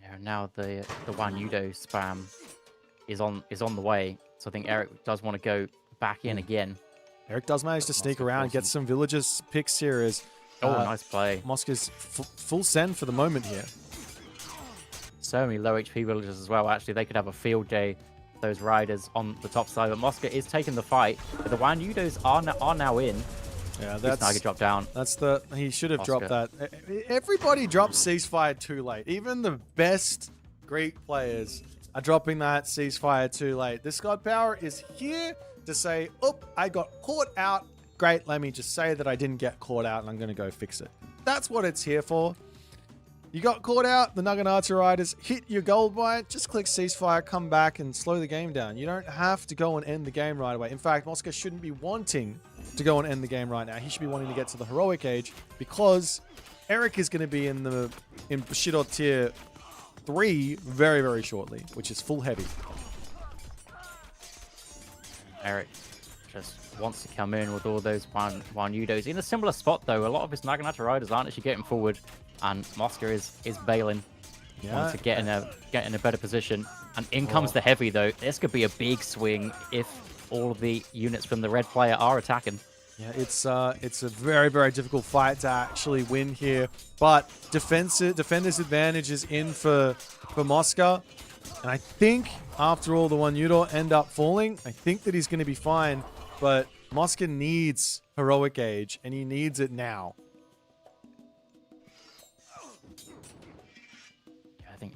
Yeah, now the Wan Yudo spam is on the way. So I think Eric does want to go back in again. Eric does manage to sneak around, get some villagers picks here as nice play. Mosca's full send for the moment here. So many low HP villagers as well. Actually, they could have a field day, those riders on the top side. But Mosca is taking the fight. But the Wan Yudos are now in. Yeah, that's Snaggy dropped down. He should have dropped that. Everybody drops ceasefire too late. Even the best Greek players are dropping that ceasefire too late. This god power is here to say, I got caught out. Great, let me just say that I didn't get caught out and I'm going to go fix it. That's what it's here for. You got caught out, the Naginata Riders hit your gold by it, just click ceasefire, come back and slow the game down. You don't have to go and end the game right away. In fact, Mosca shouldn't be wanting to go and end the game right now. He should be wanting to get to the heroic age, because Eric is going to be in Bushido tier 3 very, very shortly, which is full heavy. Eric just wants to come in with all those Wan Yudos. In a similar spot, though, a lot of his Naginata Riders aren't actually getting forward, and Mosca is bailing. Wanting to get in a better position. And in comes the heavy, though. This could be a big swing if all of the units from the red player are attacking. Yeah, it's a very, very difficult fight to actually win here. But defender's advantage is in for Mosca. And I think after all, the one Udor end up falling. I think that he's going to be fine. But Mosca needs Heroic Age, and he needs it now. I think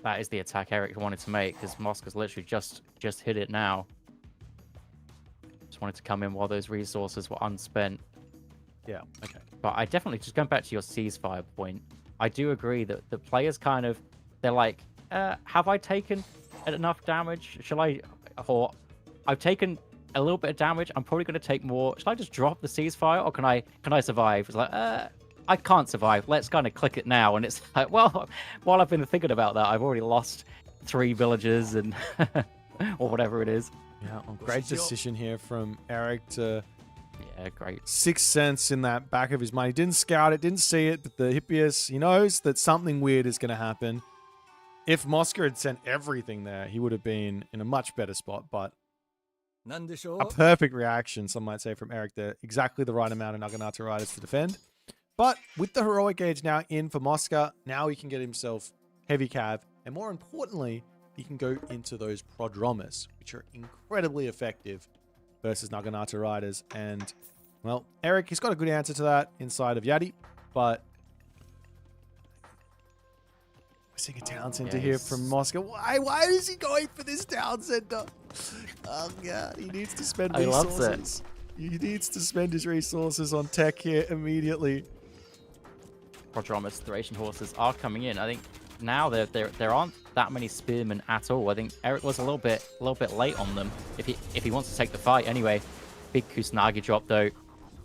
that is the attack Eric wanted to make, because Mosca's literally just hit it now. Just wanted to come in while those resources were unspent. Yeah, okay. But I definitely, just going back to your ceasefire point, I do agree that the players kind of, they're like, have I taken enough damage? Shall I, or I've taken a little bit of damage, I'm probably going to take more. Shall I just drop the ceasefire, or can I survive? It's like, I can't survive. Let's kind of click it now. And it's like, well, while I've been thinking about that, I've already lost 3 villages and or whatever it is. Yeah, great decision here from Eric to... Yeah, great. 6 cents in that back of his mind. He didn't scout it, didn't see it, but the Hippias, he knows that something weird is going to happen. If Mosca had sent everything there, he would have been in a much better spot, but a perfect reaction, some might say, from Eric there. Exactly the right amount of Naginata Riders to defend. But with the Heroic Age now in for Mosca, now he can get himself heavy cav, and more importantly, he can go into those Prodromus, which are incredibly effective versus Naginata Riders. And, well, Eric, he's got a good answer to that inside of Yadi, but we're seeing a town center here from Mosca. Why is he going for this town center? Oh, God, he needs to spend resources. He needs to spend his resources on tech here immediately. Prodromus, Thracian horses are coming in. I think now there aren't that many spearmen at all. I think Eric was a little bit late on them. If he wants to take the fight anyway. Big Kusanagi drop though.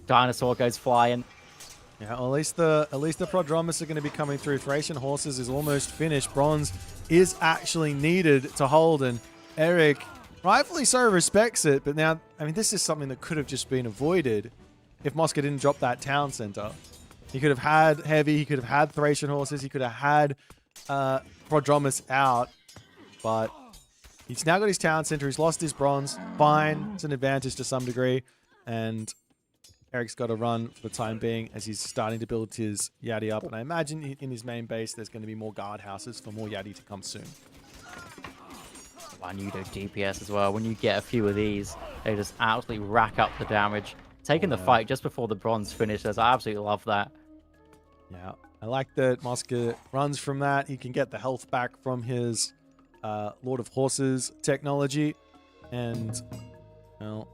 Dinosaur goes flying. Yeah, well, at least the Prodromus are going to be coming through. Thracian horses is almost finished. Bronze is actually needed to hold, and Eric rightfully so respects it. But now, I mean, this is something that could have just been avoided if Mosca didn't drop that town center. He could have had heavy. He could have had Thracian horses. He could have had Prodromus out, but he's now got his town center. He's lost his bronze. Fine, it's an advantage to some degree, and Eric's got to run for the time being as he's starting to build his Yadi up. And I imagine in his main base, there's going to be more guardhouses for more Yadi to come soon. Wanudo DPS as well. When you get a few of these, they just absolutely rack up the damage. Taking the fight just before the bronze finishes. I absolutely love that. Yeah, I like that Mosca runs from that. He can get the health back from his Lord of Horses technology. And, well,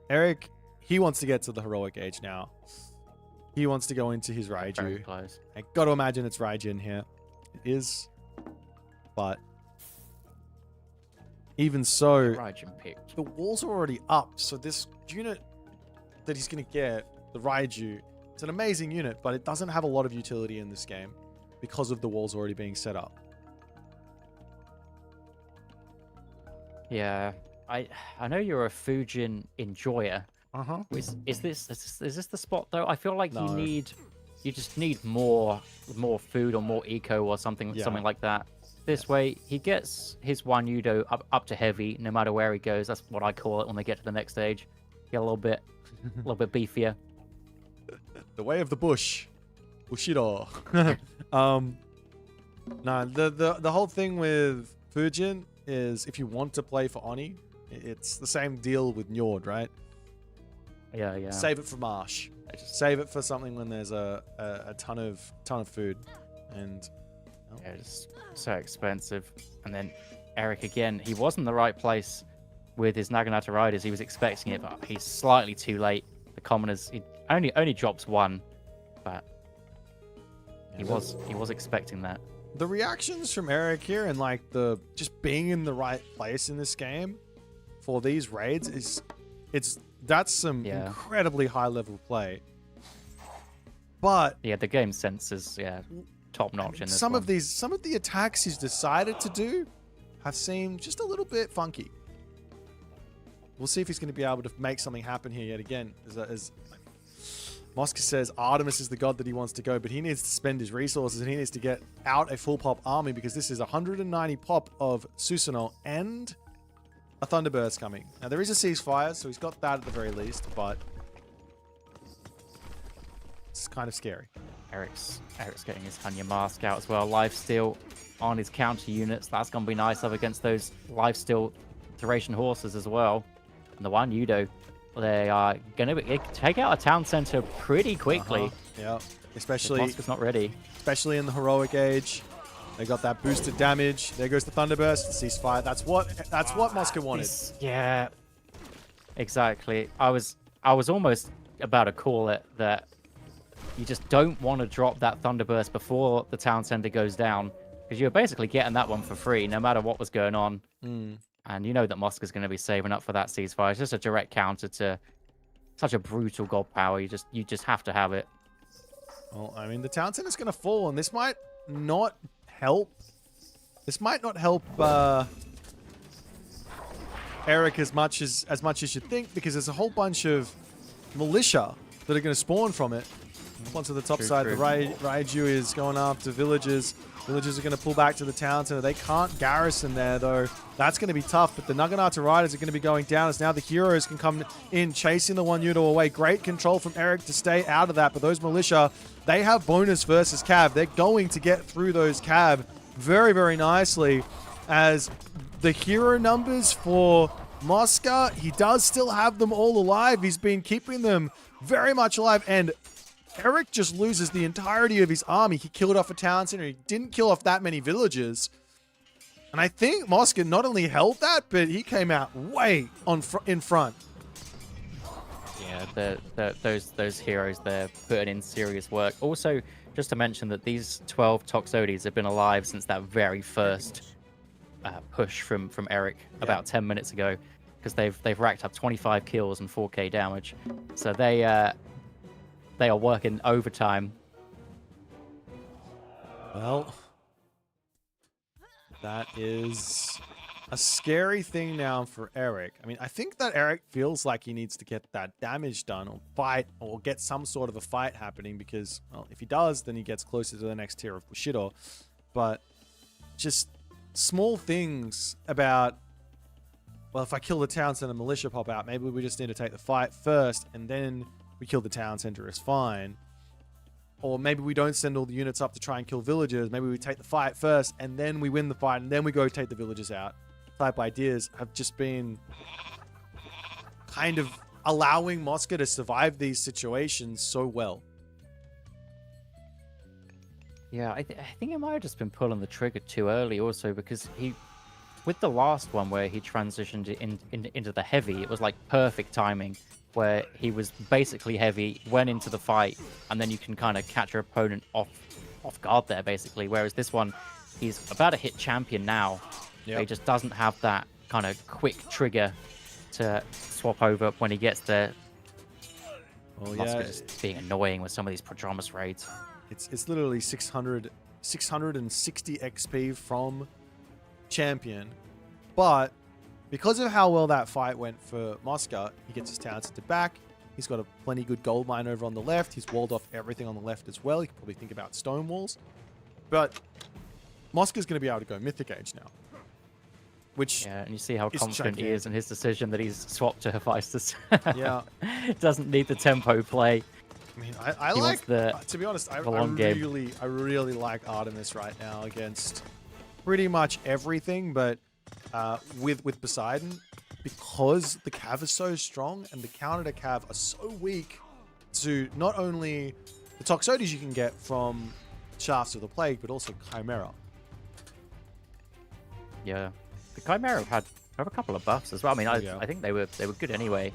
Eric, he wants to get to the Heroic Age now. He wants to go into his Raiju. I got to imagine it's Raiju in here. It is. But even so, the walls are already up. So this unit that he's going to get, the Raiju, it's an amazing unit, but it doesn't have a lot of utility in this game because of the walls already being set up. Yeah, I know you're a Fujin enjoyer. Is this the spot though? I feel like you just need more food or more eco or something like that. This way, he gets his Wanudo up to heavy no matter where he goes. That's what I call it when they get to the next stage. Get a little bit beefier. The way of the bush. Bushido. No, the whole thing with Fujin is if you want to play for Oni, it's the same deal with Njord, right? Yeah. Save it for Marsh. Just save it for something when there's a ton of food. And yeah, it's so expensive. And then Eric again, he was in the right place with his Naginata Riders. He was expecting it, but he's slightly too late. The commoners, he only drops one, but he was expecting that. The reactions from Eric here and like the just being in the right place in this game for these raids that's some incredibly high level play. But yeah, the game sense is top notch in this some of the attacks he's decided to do have seemed just a little bit funky. We'll see if he's going to be able to make something happen here yet again. As Mosca says, Artemis is the god that he wants to go, but he needs to spend his resources and he needs to get out a full pop army because this is 190 pop of Susanoo and a Thunderburst coming. Now, there is a ceasefire, so he's got that at the very least, but it's kind of scary. Eric's getting his Hanya mask out as well. Lifesteal on his counter units. That's gonna be nice up against those lifesteal duration horses as well. And the one Udo, they are gonna take out a town center pretty quickly. Yeah, especially Mosca's not ready. Especially in the heroic age. They got that boosted damage. There goes the Thunderburst, the ceasefire. That's what Mosca wanted. Yeah, exactly. I was almost about to call it that you just don't want to drop that Thunderburst before the town center goes down, because you're basically getting that one for free no matter what was going on. And you know that Mosca's going to be saving up for that ceasefire. It's just a direct counter to such a brutal god power. You just have to have it. Well, I mean, the town center's going to fall, and this might not help. This might not help Eric as much as you think, because there's a whole bunch of militia that are going to spawn from it. Once to the top side, the Raiju is going after villagers. Villagers are going to pull back to the town center. They can't garrison there, though. That's going to be tough, but the Naginata Riders are going to be going down as now the heroes can come in, chasing the one Udo away. Great control from Eric to stay out of that, but those militia, they have bonus versus Cav. They're going to get through those Cav very, very nicely, as the hero numbers for Mosca, he does still have them all alive. He's been keeping them very much alive, and Eric just loses the entirety of his army. He killed off a town center. He didn't kill off that many villagers. And I think Mosca not only held that, but he came out way in front. Yeah, those heroes, they're putting in serious work. Also, just to mention that these 12 Toxotes have been alive since that very first push from Eric about 10 minutes ago, because they've racked up 25 kills and 4k damage. So they are working overtime. Well, that is a scary thing now for Eric. I mean, I think that Eric feels like he needs to get that damage done, or fight, or get some sort of a fight happening, because, well, if he does, then he gets closer to the next tier of Bushido. But just small things about, well, if I kill the town center, militia pop out, maybe we just need to take the fight first, and then we kill the town center, is fine. Or maybe we don't send all the units up to try and kill villagers. Maybe we take the fight first, and then we win the fight, and then we go take the villagers out. Type ideas have just been kind of allowing Mosca to survive these situations so well. Yeah, I think he might have just been pulling the trigger too early also, because with the last one where he transitioned into the heavy, it was like perfect timing, where he was basically heavy, went into the fight, and then you can kind of catch your opponent off guard there, basically. Whereas this one, he's about to hit champion now. Yep. He just doesn't have that kind of quick trigger to swap over when he gets there. Well, Mosca just being annoying with some of these Prodromus raids. It's literally 660 XP from champion, but because of how well that fight went for Mosca, he gets his town center back. He's got a plenty good gold mine over on the left. He's walled off everything on the left as well. He could probably think about stone walls. But Mosca's going to be able to go Mythic Age now. Which and you see how confident he is in his decision that he's swapped to Hephaestus. Yeah. Doesn't need the tempo play. I mean, I like, to be honest, I really like Artemis right now against pretty much everything, but with Poseidon, because the Cav is so strong and the counter to Cav are so weak to not only the Toxotes you can get from Shafts of the Plague, but also Chimera. Yeah, the Chimera have a couple of buffs as well. I mean, I think they were good anyway.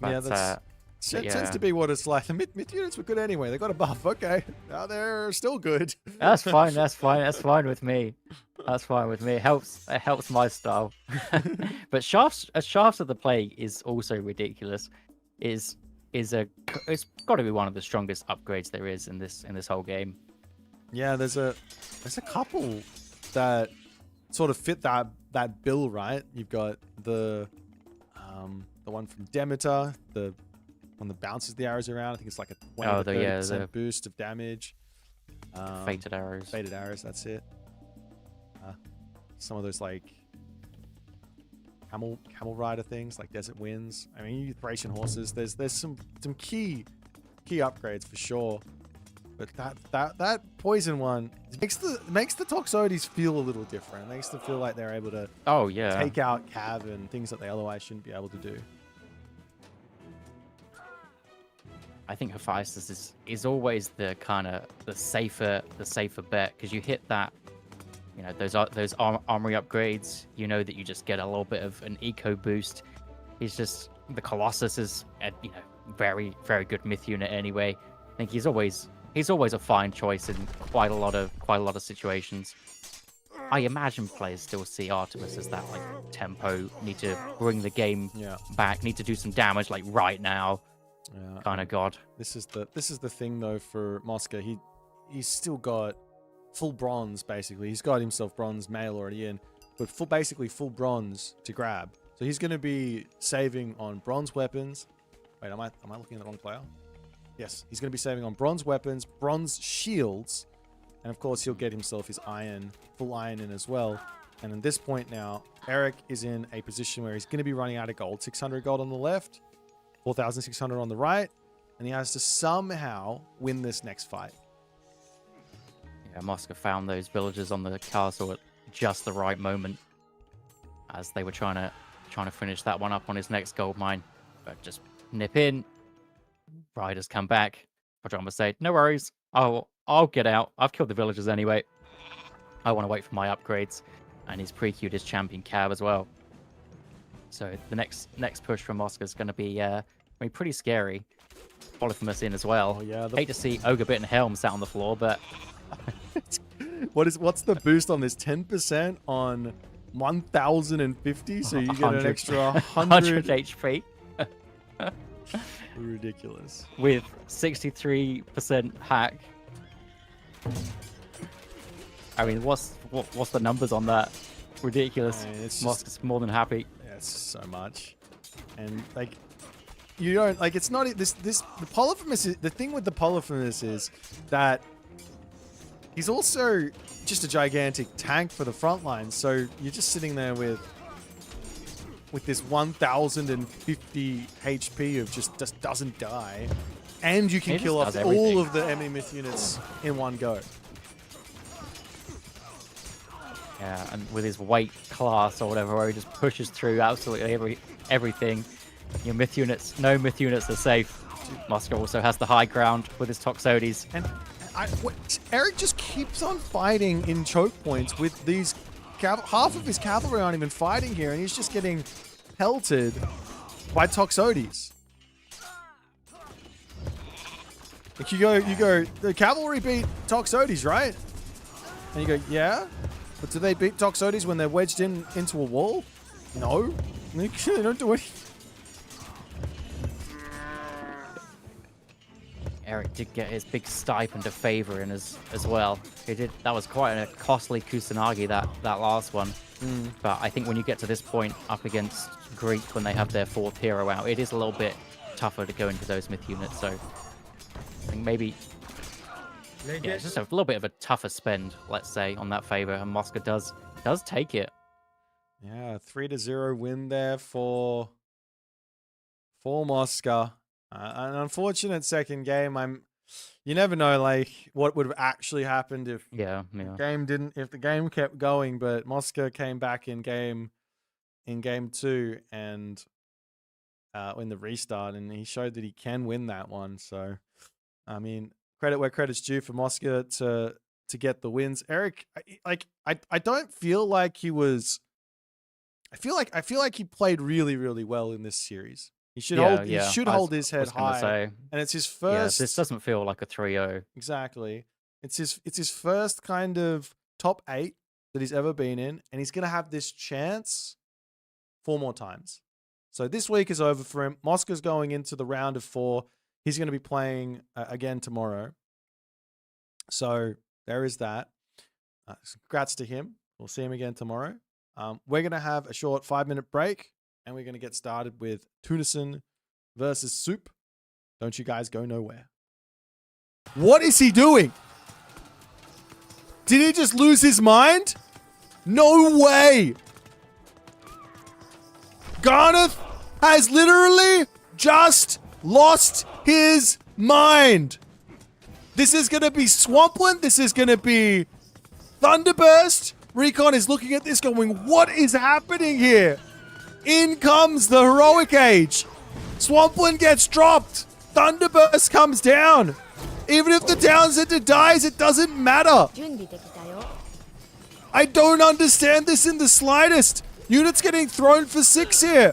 But, yeah, tends to be what it's like. The myth units were good anyway. They got a buff. Okay, now they're still good. That's fine. That's fine. That's fine with me. That's fine with me. It helps my style. But shafts of the Plague is also ridiculous. It's got to be one of the strongest upgrades there is in this whole game. Yeah, there's a couple that sort of fit that bill, right? You've got the one from Demeter, the one that bounces the arrows around. I think it's like a 20 to 30% boost of damage. Fated arrows. Fated arrows, that's it. Some of those like camel rider things, like Desert Winds. I mean, Thracian horses. There's some key upgrades for sure. But that poison one makes the Toxotes feel a little different. It makes them feel like they're able to Oh yeah. take out Cav and things that they otherwise shouldn't be able to do. I think Hephaestus is always the kind of the safer bet, because you hit that, you know, those armory upgrades. You know that you just get a little bit of an eco boost. He's just, the Colossus is a, you know, very good myth unit anyway. I think he's always a fine choice in quite a lot of situations. I imagine players still see Artemis as that like tempo, need to bring the game back, need to do some damage like right now. Yeah, kind of god. This is the thing though for Mosca. He's still got full bronze basically. He's got himself bronze mail already in, but basically full bronze to grab. So he's going to be saving on bronze weapons. Wait, am I looking at the wrong player? Yes, he's going to be saving on bronze weapons, bronze shields, and of course he'll get himself his full iron in as well. And at this point now, Eric is in a position where he's going to be running out of gold. 600 gold on the left, 4,600 on the right, and he has to somehow win this next fight. Yeah, Mosca found those villagers on the castle at just the right moment, as they were trying to finish that one up on his next gold mine. But just nip in. Riders come back. Pajama say, "No worries. I'll get out. I've killed the villagers anyway. I want to wait for my upgrades." And he's pre-queued his champion Cab as well. So the next push from Mosca is going to be pretty scary. Polyphemus in as well. Oh, yeah, Hate to see Ogre Bit and Helm sat on the floor, but what's the boost on this? 10% on 1,050, so you get an extra 100 HP Ridiculous. with 63% hack. I mean, what's the numbers on that? Ridiculous. I mean, it's Mosca's more than happy. Yeah, it's so much, and like you don't like. It's not this. The Polyphemus. The thing with the Polyphemus is that he's also just a gigantic tank for the front line. So you're just sitting there with this 1,050 HP of just doesn't die, and you can It kill just off does everything. all of the enemy myth units in one go. Yeah, and with his weight class or whatever, where he just pushes through absolutely everything. Your myth units, no myth units are safe. Mosca also has the high ground with his Toxotes. And Eric just keeps on fighting in choke points with these. Half of his cavalry aren't even fighting here, and he's just getting pelted by Toxotes. Like you go, the cavalry beat Toxotes, right? And you go, yeah? But do they beat Toxotes when they're wedged into a wall? No. They don't do anything. Eric did get his big stipend of favor in as well. He did. That was quite a costly Kusanagi, that last one. But I think when you get to this point up against Greek, when they have their fourth hero out, it is a little bit tougher to go into those myth units. So I think maybe it's just a little bit of a tougher spend, let's say, on that favor, and Mosca does take it. Yeah, 3-0 win there for Mosca. An unfortunate second game. You never know, like what would have actually happened if the game kept going, but Mosca came back in game 2 and in the restart, and he showed that he can win that one. So, I mean, credit where credit's due for Mosca to get the wins. Eric, I don't feel like he was. I feel like he played really, really well in this series. He should hold his head high. And it's his first. Yeah, this doesn't feel like a 3-0. Exactly. It's his first kind of top 8 that he's ever been in, and he's gonna have this chance 4 more times. So this week is over for him. Mosca's going into the round of 4. He's going to be playing again tomorrow. So there is that. Congrats to him. We'll see him again tomorrow. We're going to have a short 5-minute break, and we're going to get started with Tunison versus Soup. Don't you guys go nowhere. What is he doing? Did he just lose his mind? No way! Garneth has literally just lost his mind. This is going to be Swampland. This is going to be Thunderburst. Recon is looking at this going, what is happening here? In comes the Heroic Age. Swampland gets dropped. Thunderburst comes down. Even if the Town Center dies, it doesn't matter. I don't understand this in the slightest. Units getting thrown for 6 here.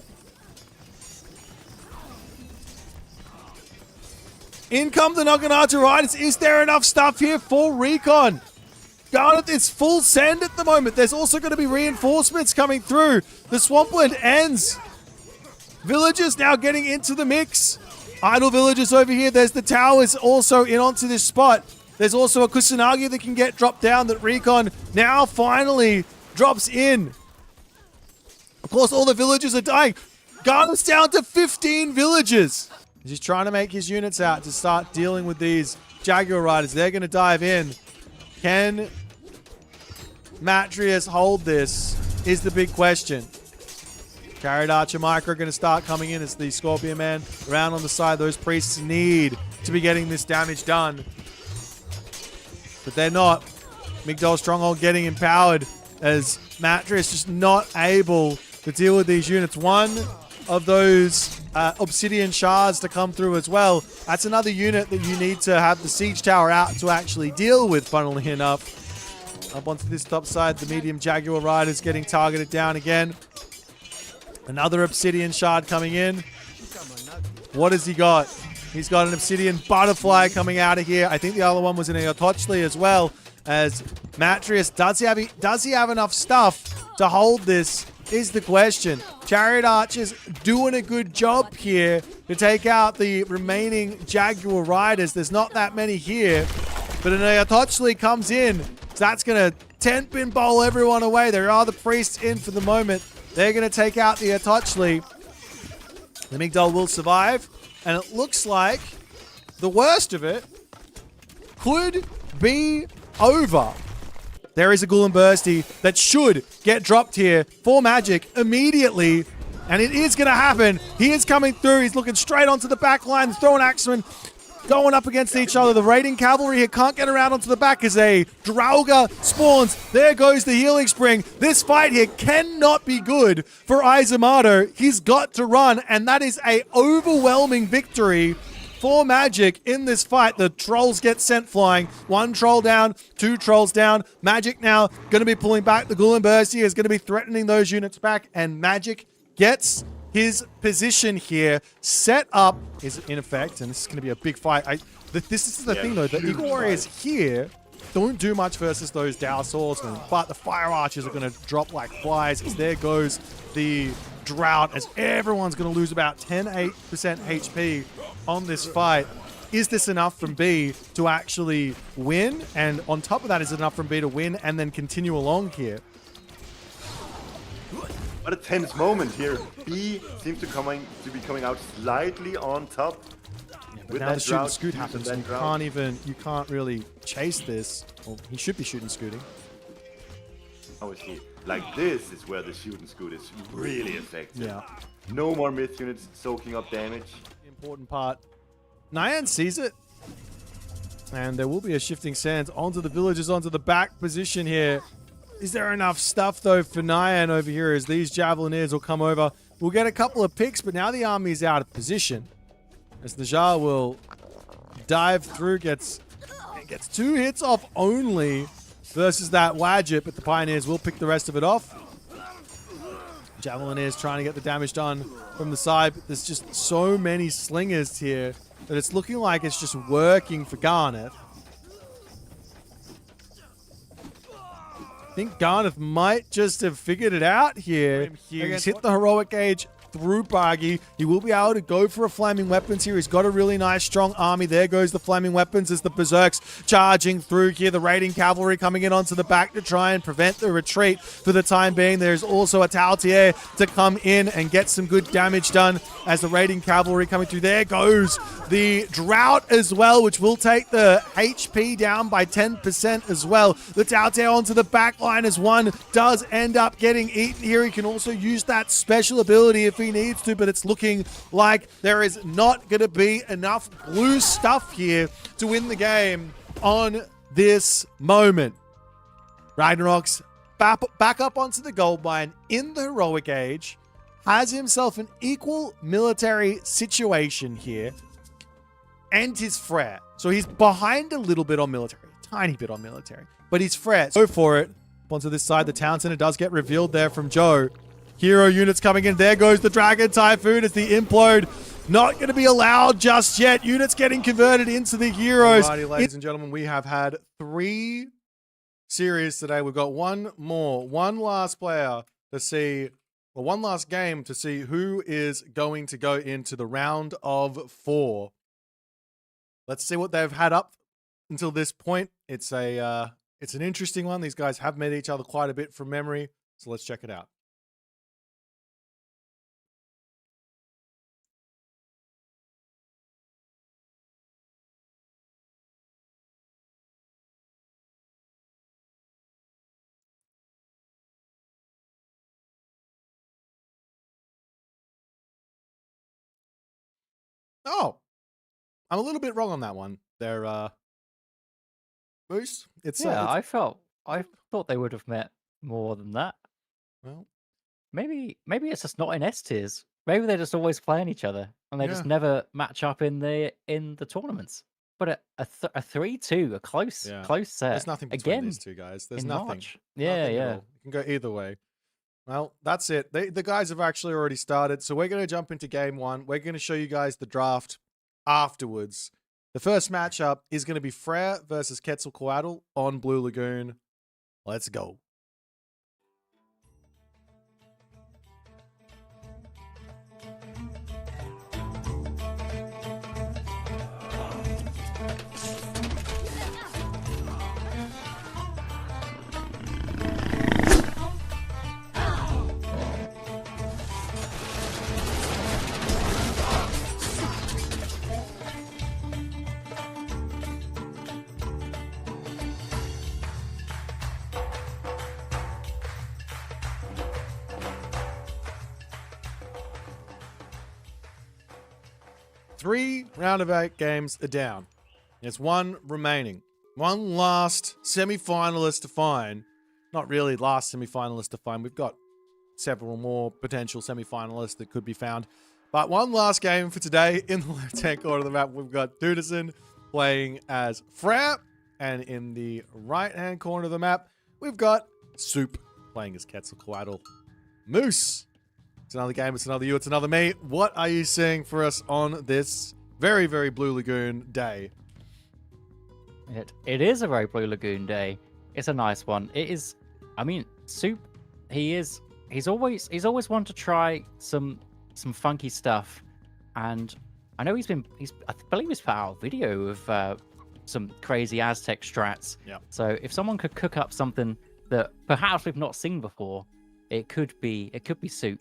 In come the Naginata Riders. Is there enough stuff here for Recon? Garnet is full send at the moment. There's also going to be reinforcements coming through. The Swampland ends. Villagers now getting into the mix. Idle villagers over here. There's the towers also in onto this spot. There's also a Kusanagi that can get dropped down that Recon now finally drops in. Of course, all the villagers are dying. Garnet's down to 15 villagers. He's trying to make his units out to start dealing with these Jaguar Riders. They're going to dive in. Can Matrius hold this is the big question. Carried Archer Micro going to start coming in as the Scorpion Man around on the side. Those priests need to be getting this damage done. But they're not. Migdol Stronghold getting empowered as Matrius just not able to deal with these units. One of those Obsidian Shards to come through as well. That's another unit that you need to have the Siege Tower out to actually deal with, funnily enough. Up onto this top side, the medium Jaguar Riders getting targeted down again. Another Obsidian Shard coming in. What has he got? He's got an Obsidian Butterfly coming out of here. I think the other one was in a Yotochli as well. As Matrius, does he have enough stuff to hold this is the question. Chariot Archers doing a good job here to take out the remaining Jaguar Riders. There's not that many here. But an Yotochli comes in. So that's going to 10-pin bowl everyone away. There are the priests in for the moment. They're going to take out the Yotochli. The Migdol will survive. And it looks like the worst of it could be over. There is a Ghoul and Bursty that should get dropped here for Magic immediately. And it is going to happen. He is coming through. He's looking straight onto the back line. Throwing Axeman going up against each other. The Raiding Cavalry here can't get around onto the back as a Draugr spawns. There goes the Healing Spring. This fight here cannot be good for Eisomarto. He's got to run, and that is a overwhelming victory for Magic in this fight. The trolls get sent flying. 1 troll down, 2 trolls down. Magic now going to be pulling back. The Ghoul and Bursty is going to be threatening those units back, and Magic gets his position here set up is in effect, and this is going to be a big fight. This is the thing though, the Eagle Warriors here don't do much versus those Dow Swordsmen, but the Fire Archers are going to drop like flies as there goes the Drought as everyone's going to lose about 10-8% HP on this fight. Is this enough from B to actually win? And on top of that, is it enough from B to win and then continue along here? What a tense moment here. B seems to be coming out slightly on top. Yeah, but now the shoot and scoot happens, and you can't really chase this. Well, he should be shooting scooting. Obviously, like this is where the shoot and scoot is really effective. Yeah. No more myth units soaking up damage. Important part. Nyan sees it. And there will be a shifting sands onto the villagers, onto the back position here. Is there enough stuff, though, for Nyan over here as these Javelineers will come over? We'll get a couple of picks, but now the army is out of position. As Najar will dive through, gets 2 hits off only versus that Wadjet, but the Pioneers will pick the rest of it off. Javelineers trying to get the damage done from the side, but there's just so many slingers here that it's looking like it's just working for Garnet. I think Garnet might just have figured it out here. He's hit the Heroic Age through Bargy. He will be able to go for a Flaming Weapons here. He's got a really nice, strong army. There goes the Flaming Weapons as the Berserks charging through here. The Raiding Cavalry coming in onto the back to try and prevent the retreat for the time being. There's also a Tautier to come in and get some good damage done as the Raiding Cavalry coming through. There goes the Drought as well, which will take the HP down by 10% as well. The Tautier onto the back line as one does end up getting eaten here. He can also use that special ability if he he needs to, but it's looking like there is not going to be enough blue stuff here to win the game on this moment. Ragnarok's back up onto the gold mine in the heroic age, has himself an equal military situation here, and his Frere. So he's behind a little bit on military, a tiny bit on military, but he's Frere. Go for it. Onto this side, the town center does get revealed there from Joe. Hero units coming in. There goes the Dragon Typhoon. It's the implode. Not going to be allowed just yet. Units getting converted into the heroes. Alrighty, ladies and gentlemen, we have had 3 series today. We've got one more, one last player to see, or one last game to see who is going to go into the round of 4. Let's see what they've had up until this point. It's an interesting one. These guys have met each other quite a bit from memory, so let's check it out. Oh, I'm a little bit wrong on that one. They're Moose. It's Yeah, I thought they would have met more than that. well, Maybe it's just not in S tiers. Maybe they're just always playing each other and they just never match up in the tournaments. But a 3-2, a close set. there's nothing between again these two guys. There's in nothing. March. Nothing at Yeah. all. It can go either way. Well, that's it. The guys have actually already started, so we're going to jump into game 1. We're going to show you guys the draft afterwards. The first matchup is going to be Frere versus Quetzalcoatl on Blue Lagoon. Let's go. Three round of 8 games are down. There's one remaining. One last semi-finalist to find. Not really last semi-finalist to find. We've got several more potential semi-finalists that could be found. But one last game for today. In the left-hand corner of the map, we've got Tunison playing as Frere. And in the right-hand corner of the map, we've got Soup playing as Quetzalcoatl. Moose. It's another game, it's another you, it's another me. What are you seeing for us on this very, very Blue Lagoon day? It is a very Blue Lagoon day. It's a nice one. It is. I mean, Soup. He's always wanted to try some funky stuff, and I know I believe he's put out a video of some crazy Aztec strats. Yeah. So if someone could cook up something that perhaps we've not seen before, it could be Soup.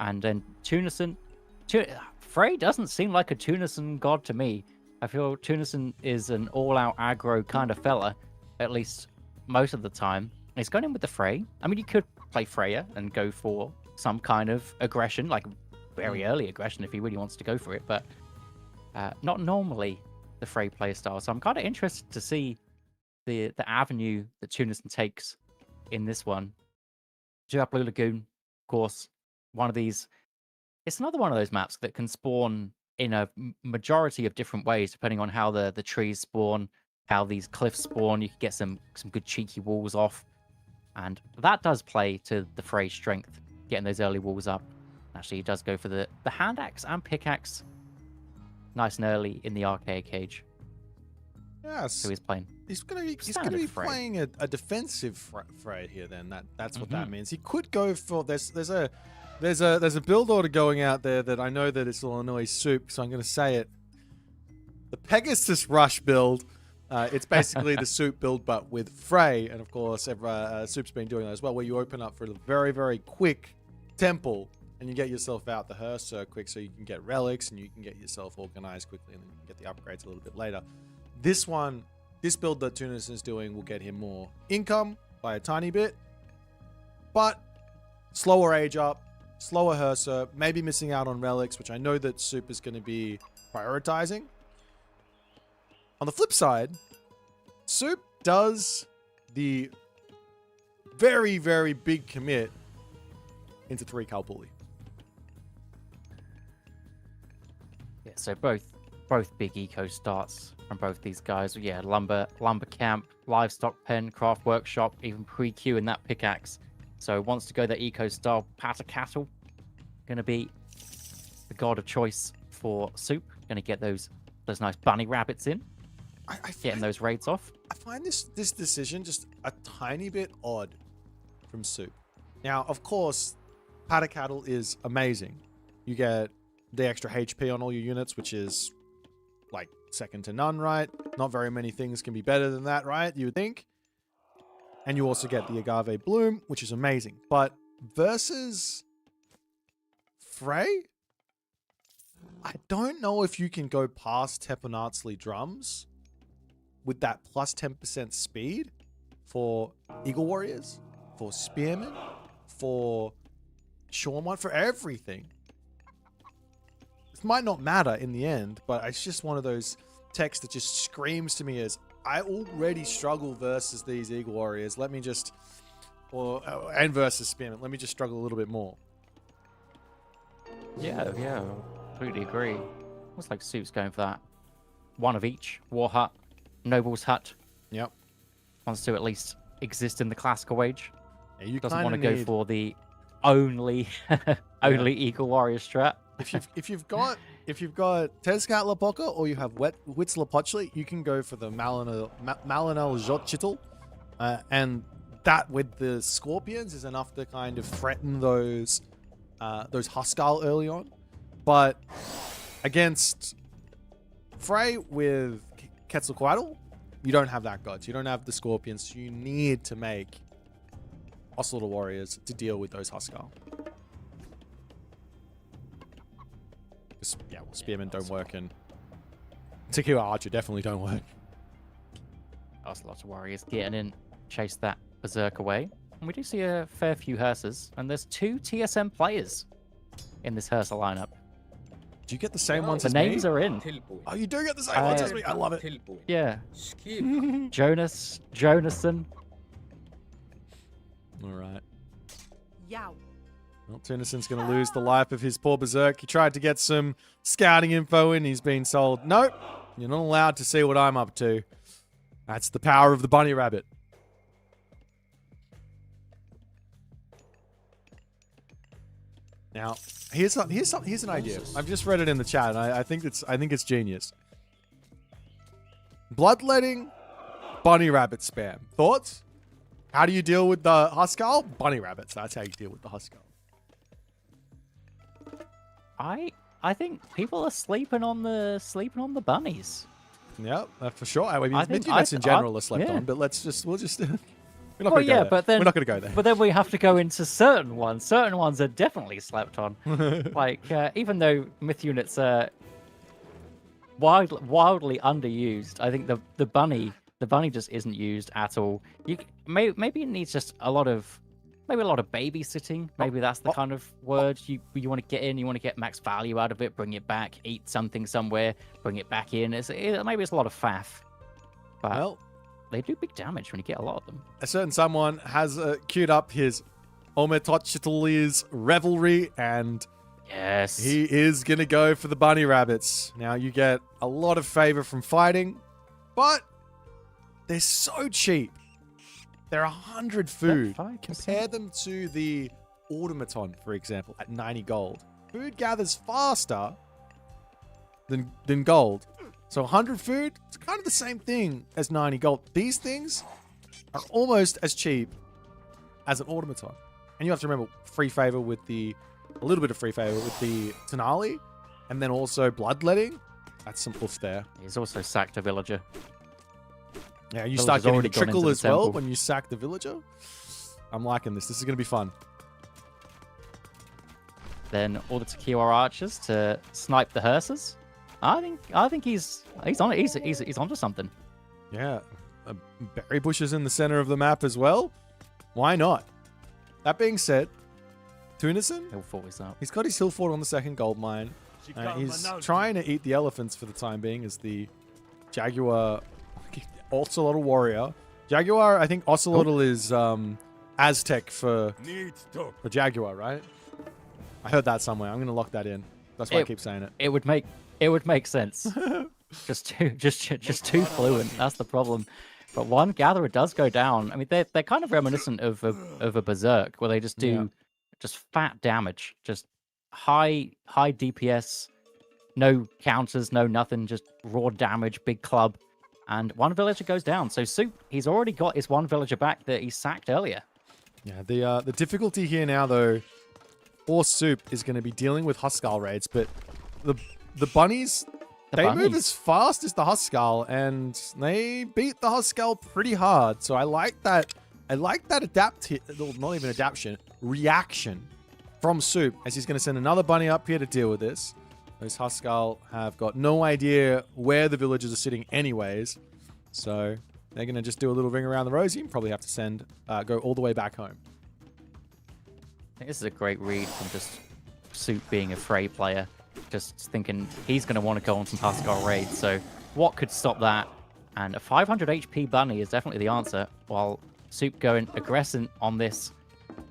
And then Tunison, Frey doesn't seem like a Tunison god to me. I feel Tunison is an all-out aggro kind of fella, at least most of the time. He's going in with the Frey. I mean, you could play Freya and go for some kind of aggression, like very early aggression if he really wants to go for it, but not normally the Frey playstyle. So I'm kind of interested to see the avenue that Tunison takes in this one. Do you have Blue Lagoon, of course? One of these, it's another one of those maps that can spawn in a majority of different ways, depending on how the trees spawn, how these cliffs spawn. You can get some good cheeky walls off, and that does play to the Frey's strength, getting those early walls up. Actually, he does go for the hand axe and pickaxe, nice and early in the archaic cage. Yes. So he's playing. He's gonna be playing a defensive Frey here. Then that's what that means. He could go for there's a build order going out there that I know that it's will annoy Soup, so I'm going to say it. The Pegasus Rush build. It's basically the Soup build, but with Frey, and of course, Soup's been doing that as well, where you open up for a very, very quick temple, and you get yourself out the hearse quick, so you can get relics, and you can get yourself organized quickly, and then you can get the upgrades a little bit later. This build that Tunison is doing will get him more income by a tiny bit, but slower age up, slower Hersa, maybe missing out on relics, which I know that Soup is going to be prioritizing. On the flip side, Soup does the very, very big commit into 3 Calpulli. Yeah, so both big eco starts from both these guys. Yeah, lumber camp, livestock pen, craft workshop, even pre-Q in that pickaxe. So wants to go the eco style patter cattle. Gonna be the god of choice for Soup. Gonna get those nice bunny rabbits in. Getting those raids off. I find this decision just a tiny bit odd from Soup. Now, of course, patter cattle is amazing. You get the extra HP on all your units, which is like second to none, right? Not very many things can be better than that, right? You would think. And you also get the Agave Bloom, which is amazing. But versus Frey, I don't know if you can go past Teponartzli drums with that plus 10% speed for Eagle Warriors, for Spearmen, for Shawmon, for everything. This might not matter in the end, but it's just one of those texts that just screams to me as, I already struggle versus these Eagle Warriors. Let me just, and versus Spearmen, let me just struggle a little bit more. Yeah, completely agree. Looks like Soup's going for that. One of each. War Hut, Noble's Hut. Yep. Wants to at least exist in the classical age. Yeah, you doesn't want to go for the only Eagle Warrior strat. If you've got Tezcat Lapoka or you have Wits Lapochli, you can go for the Malinel Jotchitl. And that with the Scorpions is enough to kind of threaten those Huskal early on. But against Frey with Quetzalcoatl, you don't have that gods. You don't have the Scorpions. So you need to make Hostile Warriors to deal with those Huskal. Yeah, well, Spearmen don't work, and Tequila Archer definitely don't work. Lots of warriors getting in, chase that berserk away. And we do see a fair few hearses, and there's 2 TSM players in this Hearser lineup. Do you get the same ones The as names me? are in. Oh, you do get the same ones as me. I love it. Yeah. Skip. Jonason. All right. Yow. Well, Tunison's going to lose the life of his poor berserk. He tried to get some scouting info in. He's been told, nope, you're not allowed to see what I'm up to. That's the power of the bunny rabbit. Now, here's an idea. I've just read it in the chat, and I think it's genius. Bloodletting, bunny rabbit spam. Thoughts? How do you deal with the Huskal? Bunny rabbits. That's how you deal with the Huskal. I think people are sleeping on the bunnies. Yeah, for sure. I mean, I think- units in general are slept yeah. on, but we'll just we're not Well, going to yeah, go there. but then We're not going to go there. But then we have to go into certain ones. Certain ones are definitely slept on. Like even though myth units are wildly underused, I think the bunny just isn't used at all. Maybe it needs just a lot of babysitting. Maybe that's the kind of word you want to get in. You want to get max value out of it, bring it back, eat something somewhere, bring it back in. Maybe it's a lot of faff. But Well, they do big damage when you get a lot of them. a certain someone has queued up his Ometochitli's revelry, and Yes. he is going to go for the bunny rabbits. Now, you get a lot of favor from fighting, but they're so cheap. They're 100 food. 5%? Compare them to the Automaton, for example, at 90 gold. Food gathers faster than gold. So 100 food, it's kind of the same thing as 90 gold. These things are almost as cheap as an Automaton. And you have to remember a little bit of free favor with the Tenali, and then also bloodletting. That's some oof there. He's also sacked a villager. Yeah, you Villager's start getting the already gone into trickle the as well temple. when you sack the villager. I'm liking this. This is going to be fun. Then all the Tequila archers to snipe the hearses. I think he's on it. He's onto something. Yeah. Berry bushes in the center of the map as well. Why not? That being said, Tunison? Hill fort is up. He's got his hill fort on the second gold mine. He's trying to eat the elephants for the time being as the Jaguar Ocelotl warrior. Jaguar, I think Ocelotl is Aztec for Jaguar, right? I heard that somewhere. I'm going to lock that in. That's why I keep saying it. It would make sense. just too fluent. That's the problem. But one gatherer does go down. I mean, they're kind of reminiscent of a berserk where they just do just fat damage, just high DPS, no counters, no nothing, just raw damage, big club, and one villager goes down. So Soup, he's already got his one villager back that he sacked earlier. Yeah, the difficulty here now though for Soup is going to be dealing with Huskarl raids, but the bunnies. They move as fast as the Huskarl, and they beat the Huskarl pretty hard. So I like that. I like that not even adaptation, reaction from Soup, as he's going to send another bunny up here to deal with this. Those Huskarl have got no idea where the villagers are sitting anyways. So they're going to just do a little ring around the rosy and probably have to go all the way back home. I think this is a great read from just Soup being a Fray player. Just thinking he's going to want to go on some Huskarl raids. So what could stop that? And a 500 HP bunny is definitely the answer. While Soup going aggressive on this,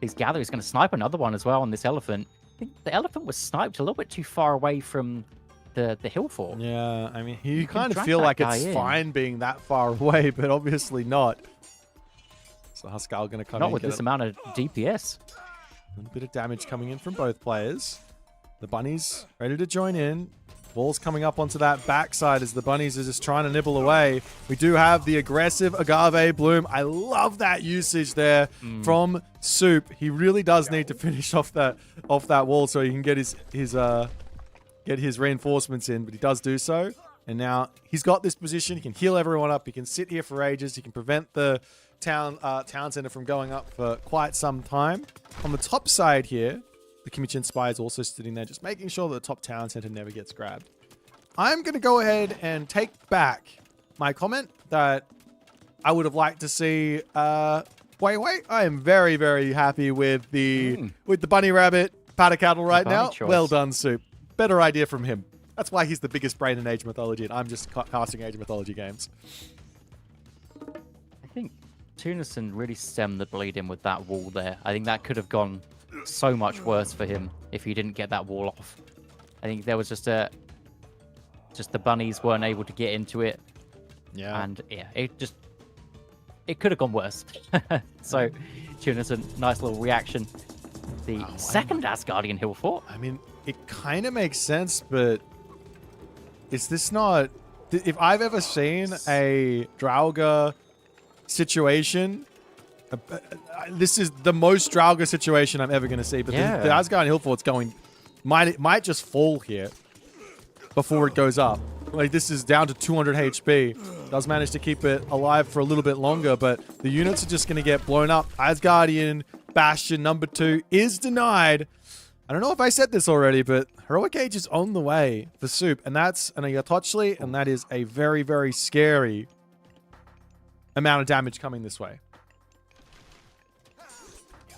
his gather is going to snipe another one as well on this elephant. I think the elephant was sniped a little bit too far away from the hill fort. Yeah, I mean, you kind of feel like it's fine being that far away, but obviously not. So Huskarl going to come in. Not with this amount of DPS. A little bit of damage coming in from both players. The bunnies ready to join in. Ball's coming up onto that backside as the bunnies are just trying to nibble away. We do have the aggressive Agave Bloom. I love that usage there from Soup. He really does need to finish off that wall so he can get his reinforcements in, but he does do so. And now he's got this position. He can heal everyone up. He can sit here for ages. He can prevent the town center from going up for quite some time. On the top side here, the Kimmichin Spy is also sitting there, just making sure that the top town center never gets grabbed. I'm going to go ahead and take back my comment that I would have liked to see. Wait. I am very, very happy with the bunny rabbit paddock cattle right now. Choice. Well done, Soup. Better idea from him. That's why he's the biggest brain in Age Mythology, and I'm just casting Age Mythology games. I think Tunison really stemmed the bleeding with that wall there. I think that could have gone so much worse for him if he didn't get that wall off. I think there was just the bunnies weren't able to get into it. Yeah. And yeah, it could have gone worse. So Tunison, nice little reaction. The second Asgardian hill fort. I mean, it kind of makes sense, but is this not... If I've ever seen a Draugr situation... this is the most Draugr situation I'm ever going to see. But the Asgardian hill fort's going... Might just fall here before it goes up. Like, this is down to 200 HP. Does manage to keep it alive for a little bit longer, but the units are just going to get blown up. Asgardian Bastion number 2 is denied. I don't know if I said this already, but Heroic Age is on the way for Soup, and that's an Ayatochli, and that is a very, very scary amount of damage coming this way.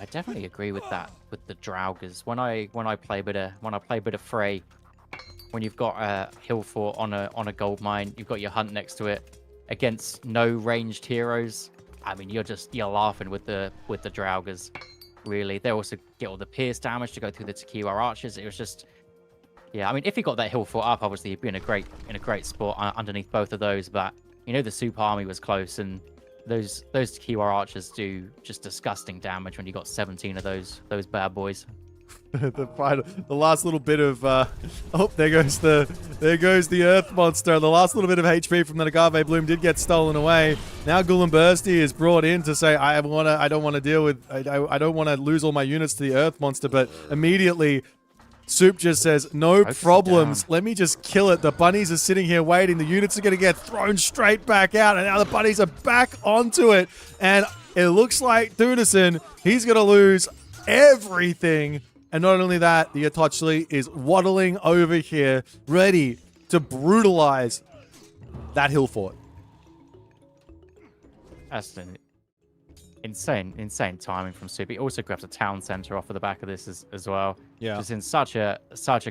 I definitely agree with that with the Draugrs. When I play a bit of Fray, when you've got a hill fort on a gold mine, you've got your hunt next to it against no ranged heroes. I mean, you're laughing with the Draugrs. Really, they also get all the pierce damage to go through the Tequila archers. It was just, yeah. I mean, if he got that hill fort up, obviously he'd be in a great spot underneath both of those. But you know, the Soup army was close, and those Tequila archers do just disgusting damage when you got 17 of those bad boys. The last little bit of there goes the earth monster. The last little bit of HP from the Agave Bloom did get stolen away. Now Gulen Bursty is brought in to say I don't want to lose all my units to the earth monster, but immediately Soup just says no problems. Let me just kill it. The bunnies are sitting here waiting. The units are going to get thrown straight back out, and now the bunnies are back onto it. And it looks like Tunison, he's going to lose everything. And not only that, the Ayatochli is waddling over here, ready to brutalize that hill fort. Aston, insane timing from Soup. He also grabs a town center off of the back of this as well. Yeah. Just in such a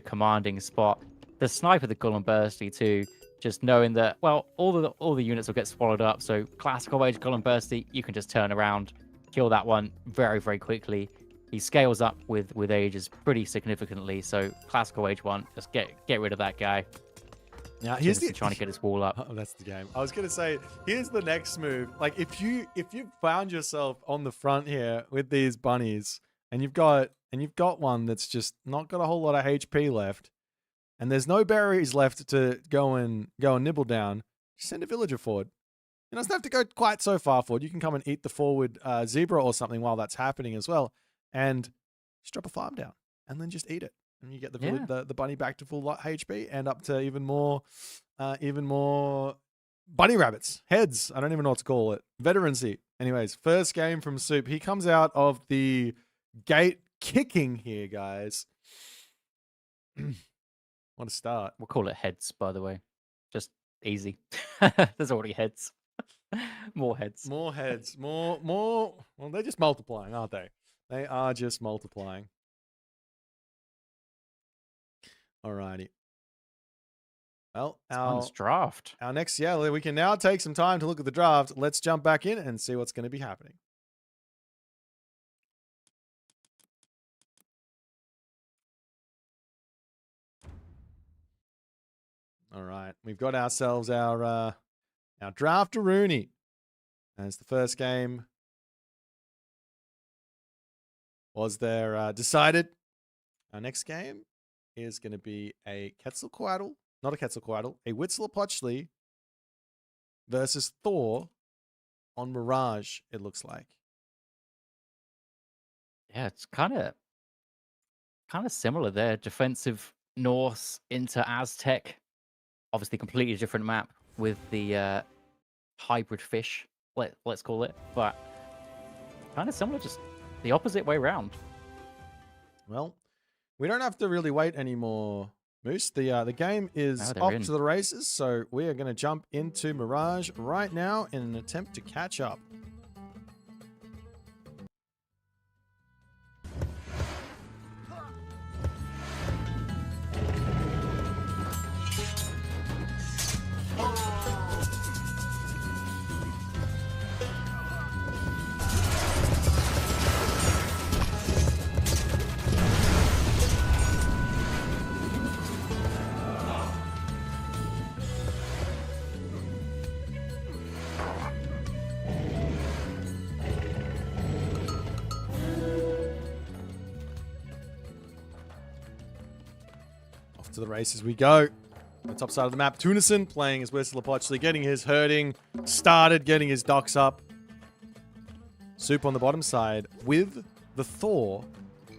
commanding spot. The sniper, the Golem Bursty too, just knowing that, well, all the units will get swallowed up. So classical age Golem Bursty, you can just turn around, kill that one very, very quickly. He scales up with ages pretty significantly. So classical age one, just get rid of that guy. Now here's Trying to get his wall up. Oh, that's the game. I was gonna say, here's the next move. Like if you found yourself on the front here with these bunnies, and you've got one that's just not got a whole lot of HP left, and there's no berries left to go and nibble down, just send a villager forward. You doesn't have to go quite so far forward. You can come and eat the forward zebra or something while that's happening as well, and just drop a farm down, and then just eat it. And you get the bunny back to full HP and up to even more bunny rabbits, heads. I don't even know what to call it. Veterancy. Anyways, first game from Soup. He comes out of the gate kicking here, guys. What a start. We'll call it heads, by the way. Just easy. There's already heads. More heads. More heads. More. Well, they're just multiplying, aren't they? They are just multiplying. Alrighty. Well, It's draft. our next, we can now take some time to look at the draft. Let's jump back in and see what's going to be happening. All right, we've got ourselves our draft-a-rooney as the first game was there decided. Our next game is going to be a Quetzalcoatl, not a Quetzalcoatl, a Huitzilopochtli versus Thor on Mirage, it looks like. Yeah, it's kind of similar there. Defensive Norse into Aztec. Obviously, completely different map with the hybrid fish, let's call it. But kind of similar, just the opposite way around. Well, we don't have to really wait anymore, Moose. The game is off to the races, so we are going to jump into Mirage right now in an attempt to catch up. To the races we go. The top side of the map, Tunison playing as Huitzilopochtli, getting his herding started, getting his docks up. Soup on the bottom side with the Thor,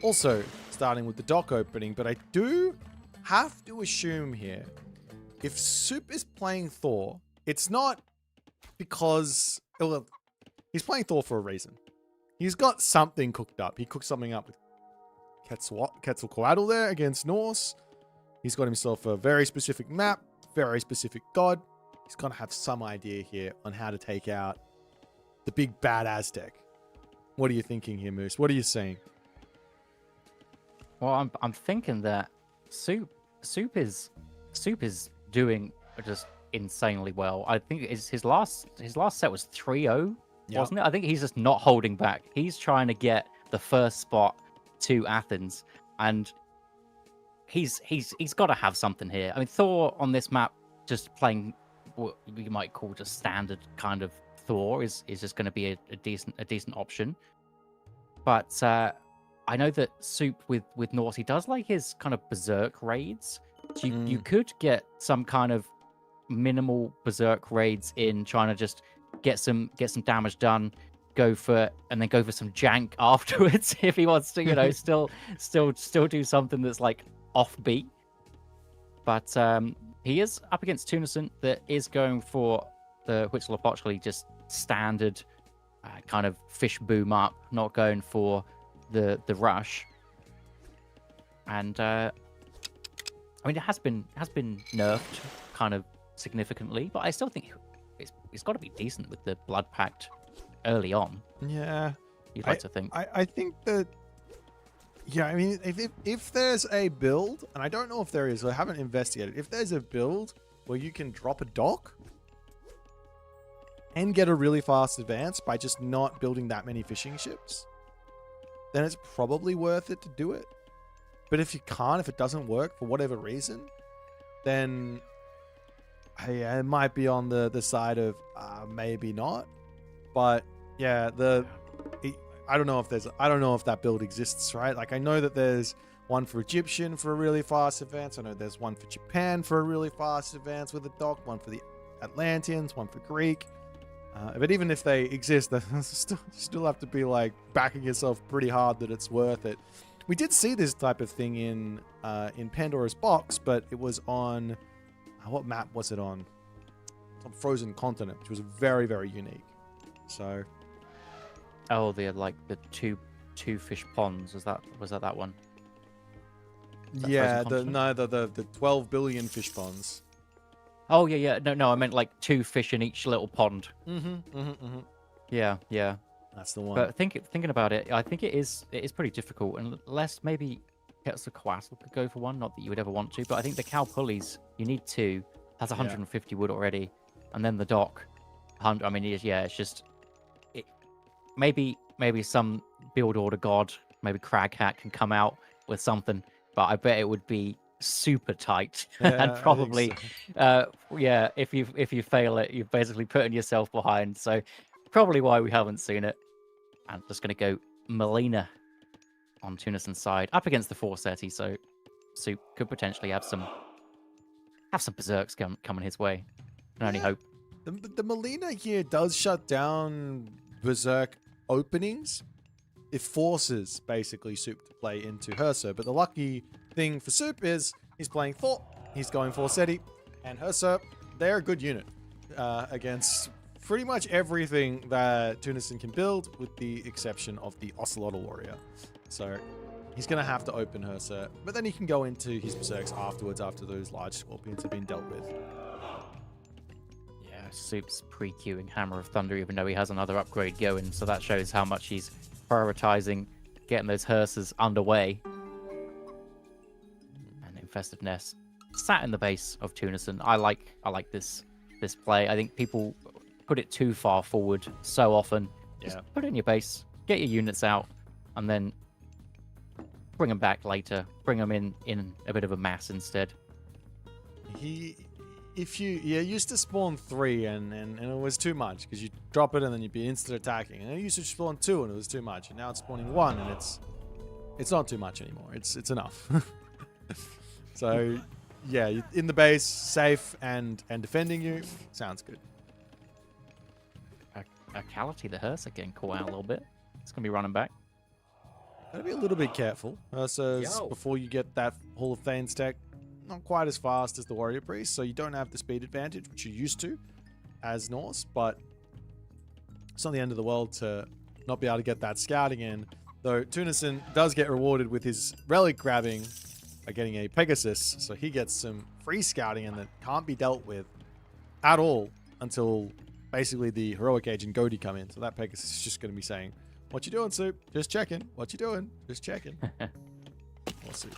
also starting with the dock opening. But I do have to assume here, if Soup is playing Thor, it's not because, well, he's playing Thor for a reason. He's got something cooked up. He cooked something up with Quetzalcoatl there against Norse. He's got himself a very specific map, very specific god. He's going to have some idea here on how to take out the big bad Aztec. What are you thinking here, Moose? What are you saying? Well, I'm thinking that Soup is doing just insanely well. I think his last set was 3-0, wasn't it? I think he's just not holding back. He's trying to get the first spot to Athens, and he's got to have something here. I mean, Thor on this map, just playing what you might call just standard kind of Thor, is just going to be a decent option. But I know that Soup with Norse, he does like his kind of berserk raids. So you could get some kind of minimal berserk raids in, trying to just get some damage done, and then go for some jank afterwards if he wants to, you know, still do something that's like offbeat. But he is up against Tunison that is going for the Huitzilopochtli just standard kind of fish boom up, not going for the rush. And I mean, it has been nerfed kind of significantly, but I still think it's got to be decent with the blood pact early on. Yeah. You'd like to think. I think that. Yeah, I mean, if there's a build, and I don't know if there is, I haven't investigated. If there's a build where you can drop a dock and get a really fast advance by just not building that many fishing ships, then it's probably worth it to do it. But if you can't, if it doesn't work for whatever reason, then it might be on the side of maybe not. But yeah, I don't know if that build exists, right? Like I know that there's one for Egyptian for a really fast advance. I know there's one for Japan for a really fast advance with a dock, one for the Atlanteans, one for Greek. But even if they exist, they still have to be like backing yourself pretty hard that it's worth it. We did see this type of thing in Pandora's Box, but it was on what map was it on? Some frozen continent, which was very, very unique. So. Oh, the two fish ponds. Was that one? Yeah, the 12 billion fish ponds. Oh yeah. No, I meant like 2 fish in each little pond. Yeah. That's the one. But thinking about it, I think it is pretty difficult, unless maybe HUSKSUPPE could go for one. Not that you would ever want to, but I think the cow pulleys, you need 2. Has 150 wood already, and then the dock, 100. I mean, it's just maybe some build order god, maybe Crag Hat can come out with something, but I bet it would be super tight and probably if you fail it, you're basically putting yourself behind. So probably why we haven't seen it. I'm just gonna go Melina on Tunison's side up against the Forseti, so Soup could potentially have some berserks coming his way. Can only hope. The Melina here does shut down berserk openings. It forces basically Soup to play into HUSKSUPPE, but the lucky thing for Soup is he's playing Thor, he's going Forseti, and HUSKSUPPE, they're a good unit against pretty much everything that Tunison can build, with the exception of the Ocelotl Warrior. So he's going to have to open HUSKSUPPE, but then he can go into his berserks afterwards after those large scorpions have been dealt with. Soup's pre-queuing Hammer of Thunder, even though he has another upgrade going, so that shows how much he's prioritizing getting those hearses underway. And Infested Nest sat in the base of Tunison. I like this play. I think people put it too far forward so often. Just put it in your base, get your units out, and then bring them back later. Bring them in a bit of a mass instead. If you used to spawn 3 and it was too much because you drop it and then you'd be instant attacking, and it used to spawn 2 and it was too much, and now it's spawning 1 and it's not too much anymore. It's enough. So yeah, in the base, safe and defending you sounds good. Acality, the hearse are getting caught out a little bit. It's gonna be running back. Gotta be a little bit careful. Before you get that Hall of Thanes tech, not quite as fast as the Warrior Priest, so you don't have the speed advantage, which you used to as Norse, but it's not the end of the world to not be able to get that scouting in. Though Tunison does get rewarded with his relic grabbing by getting a Pegasus, so he gets some free scouting in that can't be dealt with at all until basically the Heroic Age and Goaty come in. So that Pegasus is just going to be saying, "What you doing, Soup? Just checking. What you doing? Just checking." Or Soup.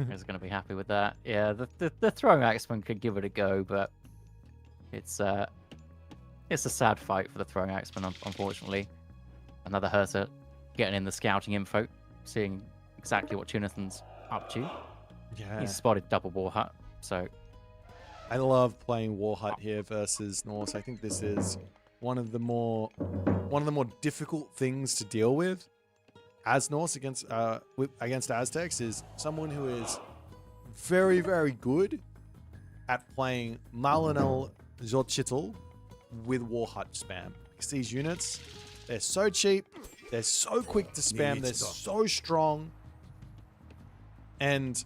He's going to be happy with that. Yeah, the throwing axeman could give it a go, but it's a sad fight for the throwing axeman, unfortunately. Another Herser getting in the scouting info, seeing exactly what Tunison's up to. Yeah, he's spotted double War Hut, so I love playing War Hut here versus Norse. I think this is one of the more difficult things to deal with as Norse against Aztecs, is someone who is very, very good at playing Malinel Xochitl with War Hut spam. Because these units, they're so cheap, they're so quick to spam, they're so strong, and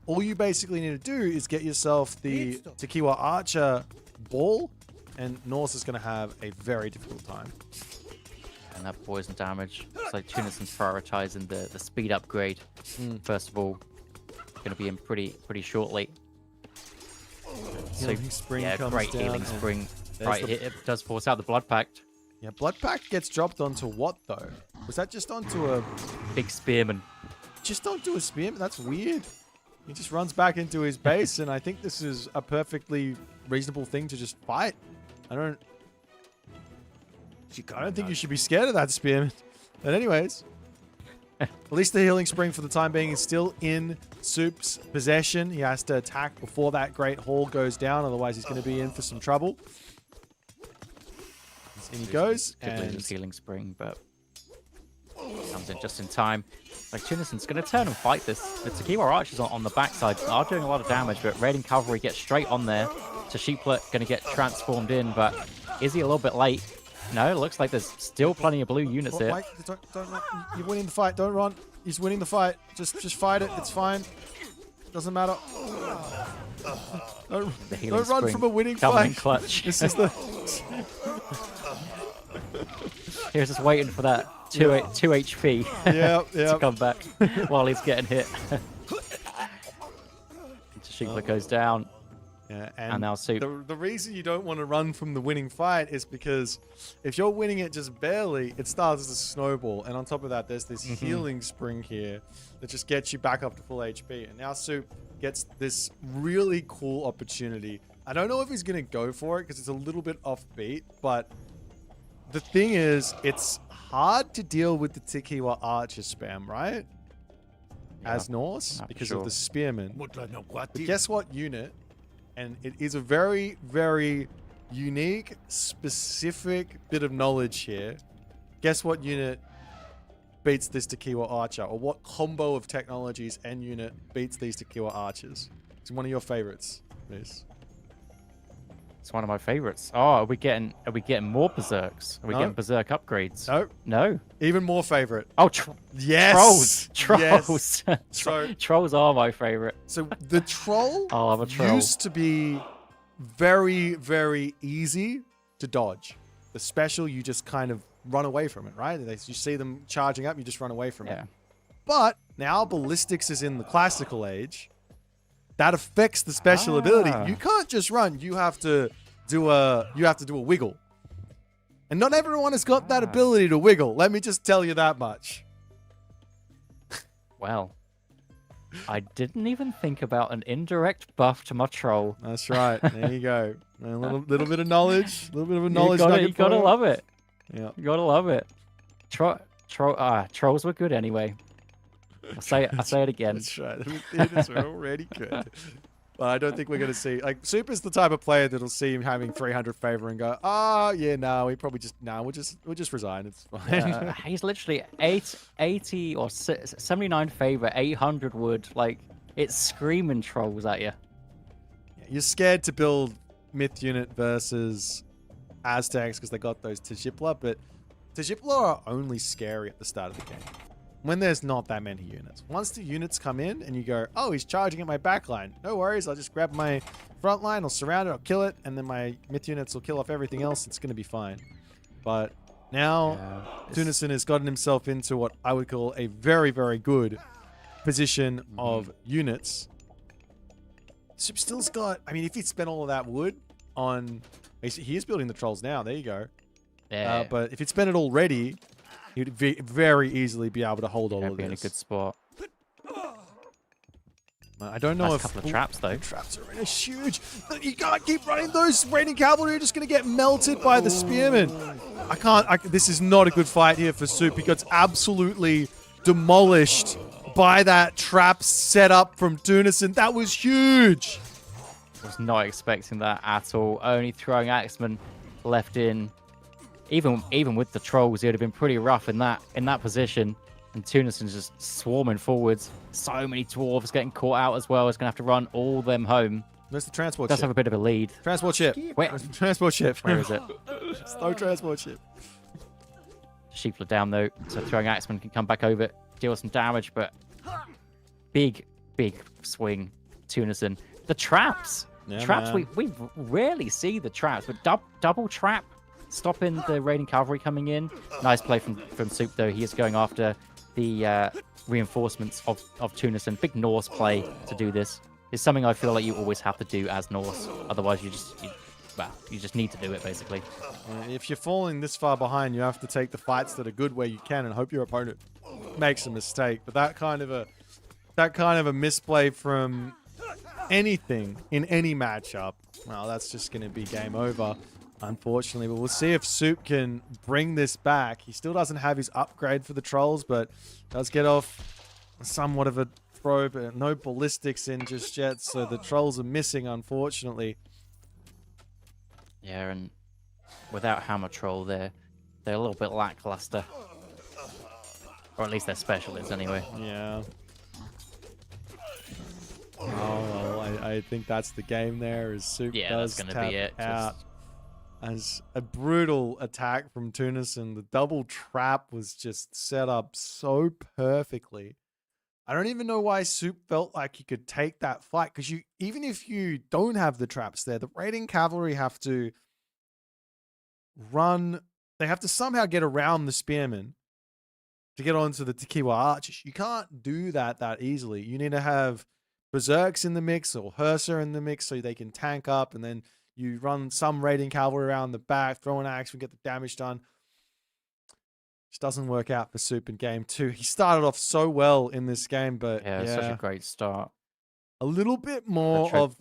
all you basically need to do is get yourself the Tequiwa Archer ball, and Norse is going to have a very difficult time. And that poison damage. So Tunison's prioritizing the speed upgrade. First of all, going to be in pretty shortly. Healing Spring comes great down, Healing Spring. Right, It does force out the Blood Pact. Yeah, Blood Pact gets dropped onto what, though? Was that just onto a... Big spearman. Just onto a spearman? That's weird. He just runs back into his base, and I think this is a perfectly reasonable thing to just fight. I don't think you should be scared of that spearman. But anyways, at least the healing spring for the time being is still in Soup's possession. He has to attack before that Great Hall goes down, otherwise he's going to be in for some trouble. In he goes, Could lose and his healing spring, but comes in just in time. Like, Tunison's going to turn and fight this. The Tequila Archers on the backside are doing a lot of damage, but Raiding Cavalry gets straight on there. Tashiplet going to get transformed in, but is he a little bit late? No, it looks like there's still plenty of blue units here. Wait, don't run. You're winning the fight. Don't run. He's winning the fight. Just fight it. It's fine. Doesn't matter. Don't run spring from a winning coming in fight. clutch. This is the... He was just waiting for that 2 HP to come back while he's getting hit. Tashiplet goes down. Yeah, and now Soup. The reason you don't want to run from the winning fight is because if you're winning it just barely, it starts to snowball. And on top of that, there's this healing spring here that just gets you back up to full HP. And now Soup gets this really cool opportunity. I don't know if he's going to go for it because it's a little bit offbeat, but the thing is, it's hard to deal with the Tequila Archer spam, right? Yeah, As Norse, because sure. of the Spearman. But guess what unit? And it is a very, very unique, specific bit of knowledge here. Guess what unit beats this Tequila Archer? Or what combo of technologies and unit beats these Tequila Archers? It's one of your favorites, Miss. It's one of my favorites. Oh, are we getting more berserks? Are we getting berserk upgrades? No. No. Even more favorite. Oh, yes. Trolls. Yes. So Trolls are my favorite. So the troll I love a troll. used to be very, very easy to dodge. The special, you just kind of run away from it, right? You see them charging up, you just run away from it. But now ballistics is in the classical age. That affects the special ability. You can't just run. You have to do a wiggle. And not everyone has got that ability to wiggle. Let me just tell you that much. Well, I didn't even think about an indirect buff to my troll. That's right. There you go. A little bit of knowledge. A little bit of a knowledge nugget. You gotta love it. Yeah. You gotta love it. Trolls were good anyway. I say it again. That's right. The theaters are already good. But I don't think we're going to see... Like, Soup is the type of player that'll see him having 300 favor and go, we probably just... we'll just resign. It's fine. He's literally 80 or 79 favor, 800 wood. Like, it's screaming trolls at you. You're scared to build Myth unit versus Aztecs because they got those Tashipla, but Tashipla are only scary at the start of the game. When there's not that many units. Once the units come in and you go, oh, he's charging at my back line. No worries, I'll just grab my front line, I'll surround it, I'll kill it, and then my myth units will kill off everything else. It's going to be fine. But now, Tunison has gotten himself into what I would call a very, very good position of units. Soup still's got, I mean, if he'd spent all of that wood on, he is building the trolls now, there you go. Yeah. But if he'd spent it already, he would very easily be able to hold all of this. In a good spot. I don't know Nice if... couple of traps, though. Traps are in a huge... You can't keep running those. Raiding Cavalry are just going to get melted by the Spearmen. This is not a good fight here for Soup. He gets absolutely demolished by that trap set up from Tunison. That was huge. Was not expecting that at all. Only throwing Axeman left in. Even with the trolls, it would have been pretty rough in that position. And Tunison's just swarming forwards. So many dwarves getting caught out as well. It's going to have to run all them home. Where's the transport Does ship? have a bit of a lead. Transport ship. Where? Transport ship. Where is it? It's no transport ship. Sheep are down though, so throwing Axeman can come back over, deal some damage, but big swing, Tunison. The traps. Yeah, Traps, man. we rarely see the traps, but double trap stopping the raiding cavalry coming in. Nice play from Soup though. He is going after the reinforcements of Tunison. Big Norse play to do this. It's something I feel like you always have to do as Norse. Otherwise, well, you just need to do it basically. If you're falling this far behind, you have to take the fights that are good where you can and hope your opponent makes a mistake. But that kind of a misplay from anything in any matchup, well, that's just going to be game over, unfortunately. But we'll see if Soup can bring this back. He still doesn't have his upgrade for the trolls, but does get off somewhat of a throw, but no ballistics in just yet, so the trolls are missing, unfortunately. Yeah, and without Hammer Troll, they're a little bit lackluster. Or at least they're specialists anyway. Yeah. Oh, well, I think that's the game there, as Soup does that's tap gonna be it. out. As a brutal attack from Tunison. The double trap was just set up so perfectly. I don't even know why Soup felt like he could take that fight, because even if you don't have the traps there, the raiding cavalry have to run. They have to somehow get around the spearmen to get onto the Tequila archers. You can't do that easily. You need to have Berserks in the mix or Hursa in the mix so they can tank up, and then you run some raiding cavalry around the back, throw an axe and get the damage done. Just doesn't work out for Soup in game 2. He started off so well in this game, but Yeah, such a great start. a little bit more choke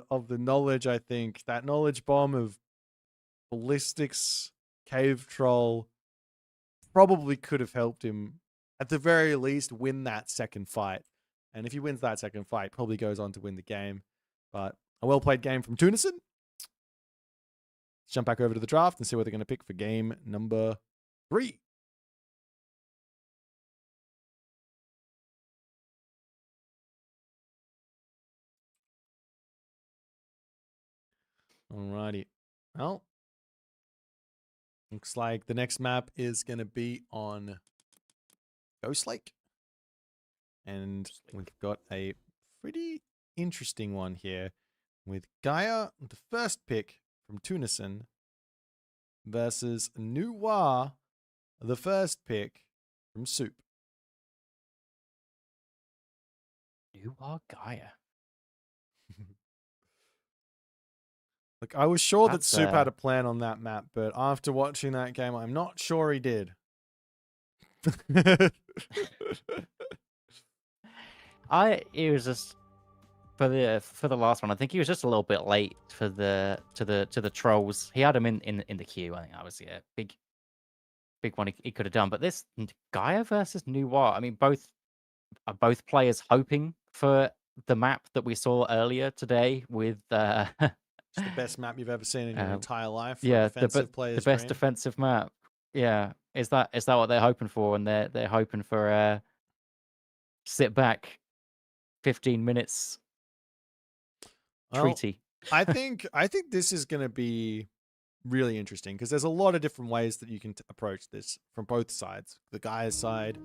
of the knowledge, I think. That knowledge bomb of ballistics, cave troll probably could have helped him at the very least win that second fight. And if he wins that second fight, probably goes on to win the game. But a well-played game from Tunison. Let's jump back over to the draft and see what they're going to pick for game number 3. Alrighty. Well, looks like the next map is going to be on Ghost Lake. And we've got a pretty interesting one here with Gaia, the first pick from Tunison, versus Nuwa, the first pick from Soup. You are Gaia. Look, I was sure that That's, Soup had a plan on that map, but after watching that game, I'm not sure he did. It was just for the last one. I think he was just a little bit late for the trolls. He had him in the queue. I think that was big one he could have done. But this Gaia versus Nuwa, I mean, both players hoping for the map that we saw earlier today with It's the best map you've ever seen in your entire life. For yeah, defensive the players best dream. defensive map. Yeah, is that what they're hoping for? And they're hoping for sit back 15 minutes treaty. I think this is going to be really interesting because there's a lot of different ways that you can approach this from both sides, the Gaia side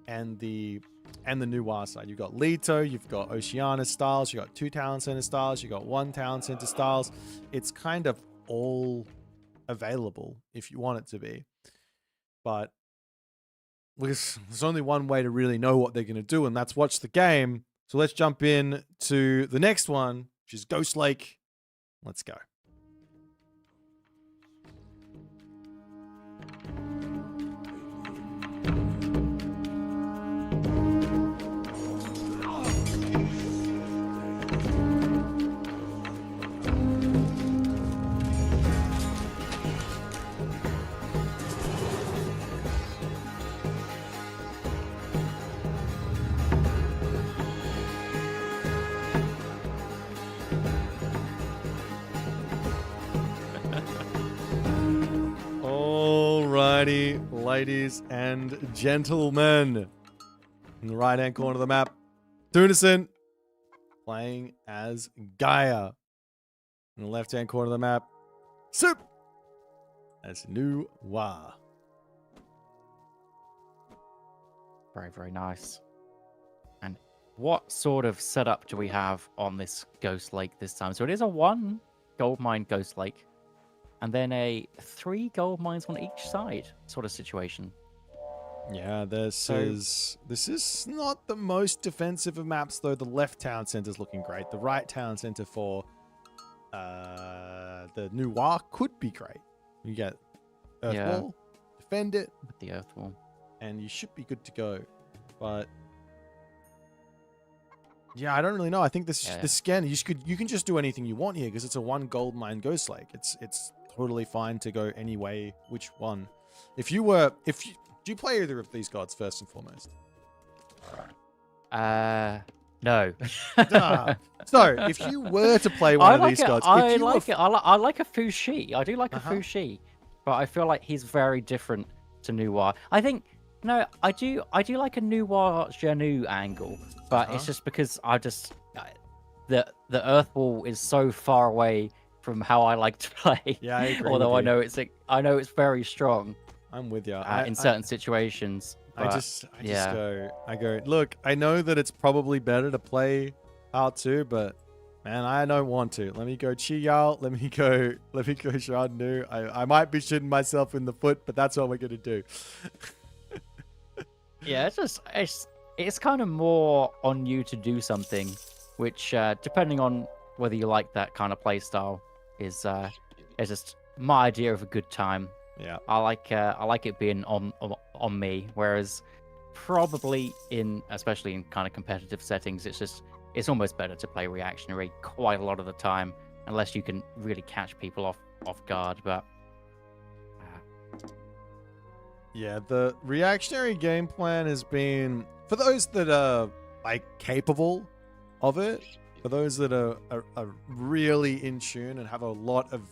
and the Nuwa side. You've got Leto, you've got Oceania styles, you've got 2 town center styles, you've got 1 town center styles. It's kind of all available if you want it to be, but there's only one way to really know what they're going to do, and that's watch the game. So let's jump in to the next one, which is Ghost Lake. Let's go. Alrighty, ladies and gentlemen. In the right-hand corner of the map, Tunison playing as Gaia. In the left-hand corner of the map, Soup as Nuwa. Very, very nice. And what sort of setup do we have on this Ghost Lake this time? So it is a 1 gold mine Ghost Lake, and then a 3 gold mines on each side sort of situation. Yeah, this is not the most defensive of maps, though. The left town center is looking great. The right town center for the Noir could be great. You get Earth Yeah. Wall, defend it, With the Earth Wall. and you should be good to go. But yeah, I don't really know. I think this Yeah. the scan you can just do anything you want here because it's a 1 gold mine Ghost Lake. It's totally fine to go any way, which one. Do you play either of these gods first and foremost? No. Ah. So if you were to play one of these gods, I like a Fushi. I do like Uh-huh. a Fushi, but I feel like he's very different to Noir. I think no, I do like a Noir Janu angle, but it's just because the Earth Wall is so far away from how I like to play. Yeah, I agree Although with you. I know it's very strong I'm with you. in certain situations. I but just yeah. go, look, I know that it's probably better to play part 2, but man, I don't want to. Let me go Chi-Yao. Let me go Shan Nu. I might be shooting myself in the foot, but that's what we're gonna do. Yeah, it's kind of more on you to do something, which depending on whether you like that kind of play style is just my idea of a good time. Yeah. I like it being on me, whereas probably especially in kind of competitive settings, it's almost better to play reactionary quite a lot of the time, unless you can really catch people off guard. But Yeah, the reactionary game plan has been, for those that are like capable of it, for those that are really in tune and have a lot of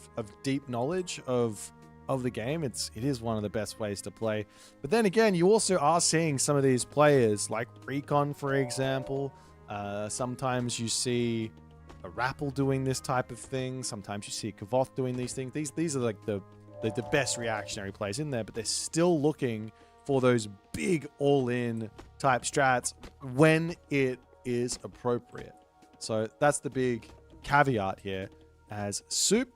deep knowledge of the game, it is one of the best ways to play. But then again, you also are seeing some of these players like Recon, for example. Sometimes you see a Rappel doing this type of thing. Sometimes you see Kavoth doing these things. These are like the best reactionary plays in there, but they're still looking for those big all-in type strats when it is appropriate. So that's the big caveat here. As Soup,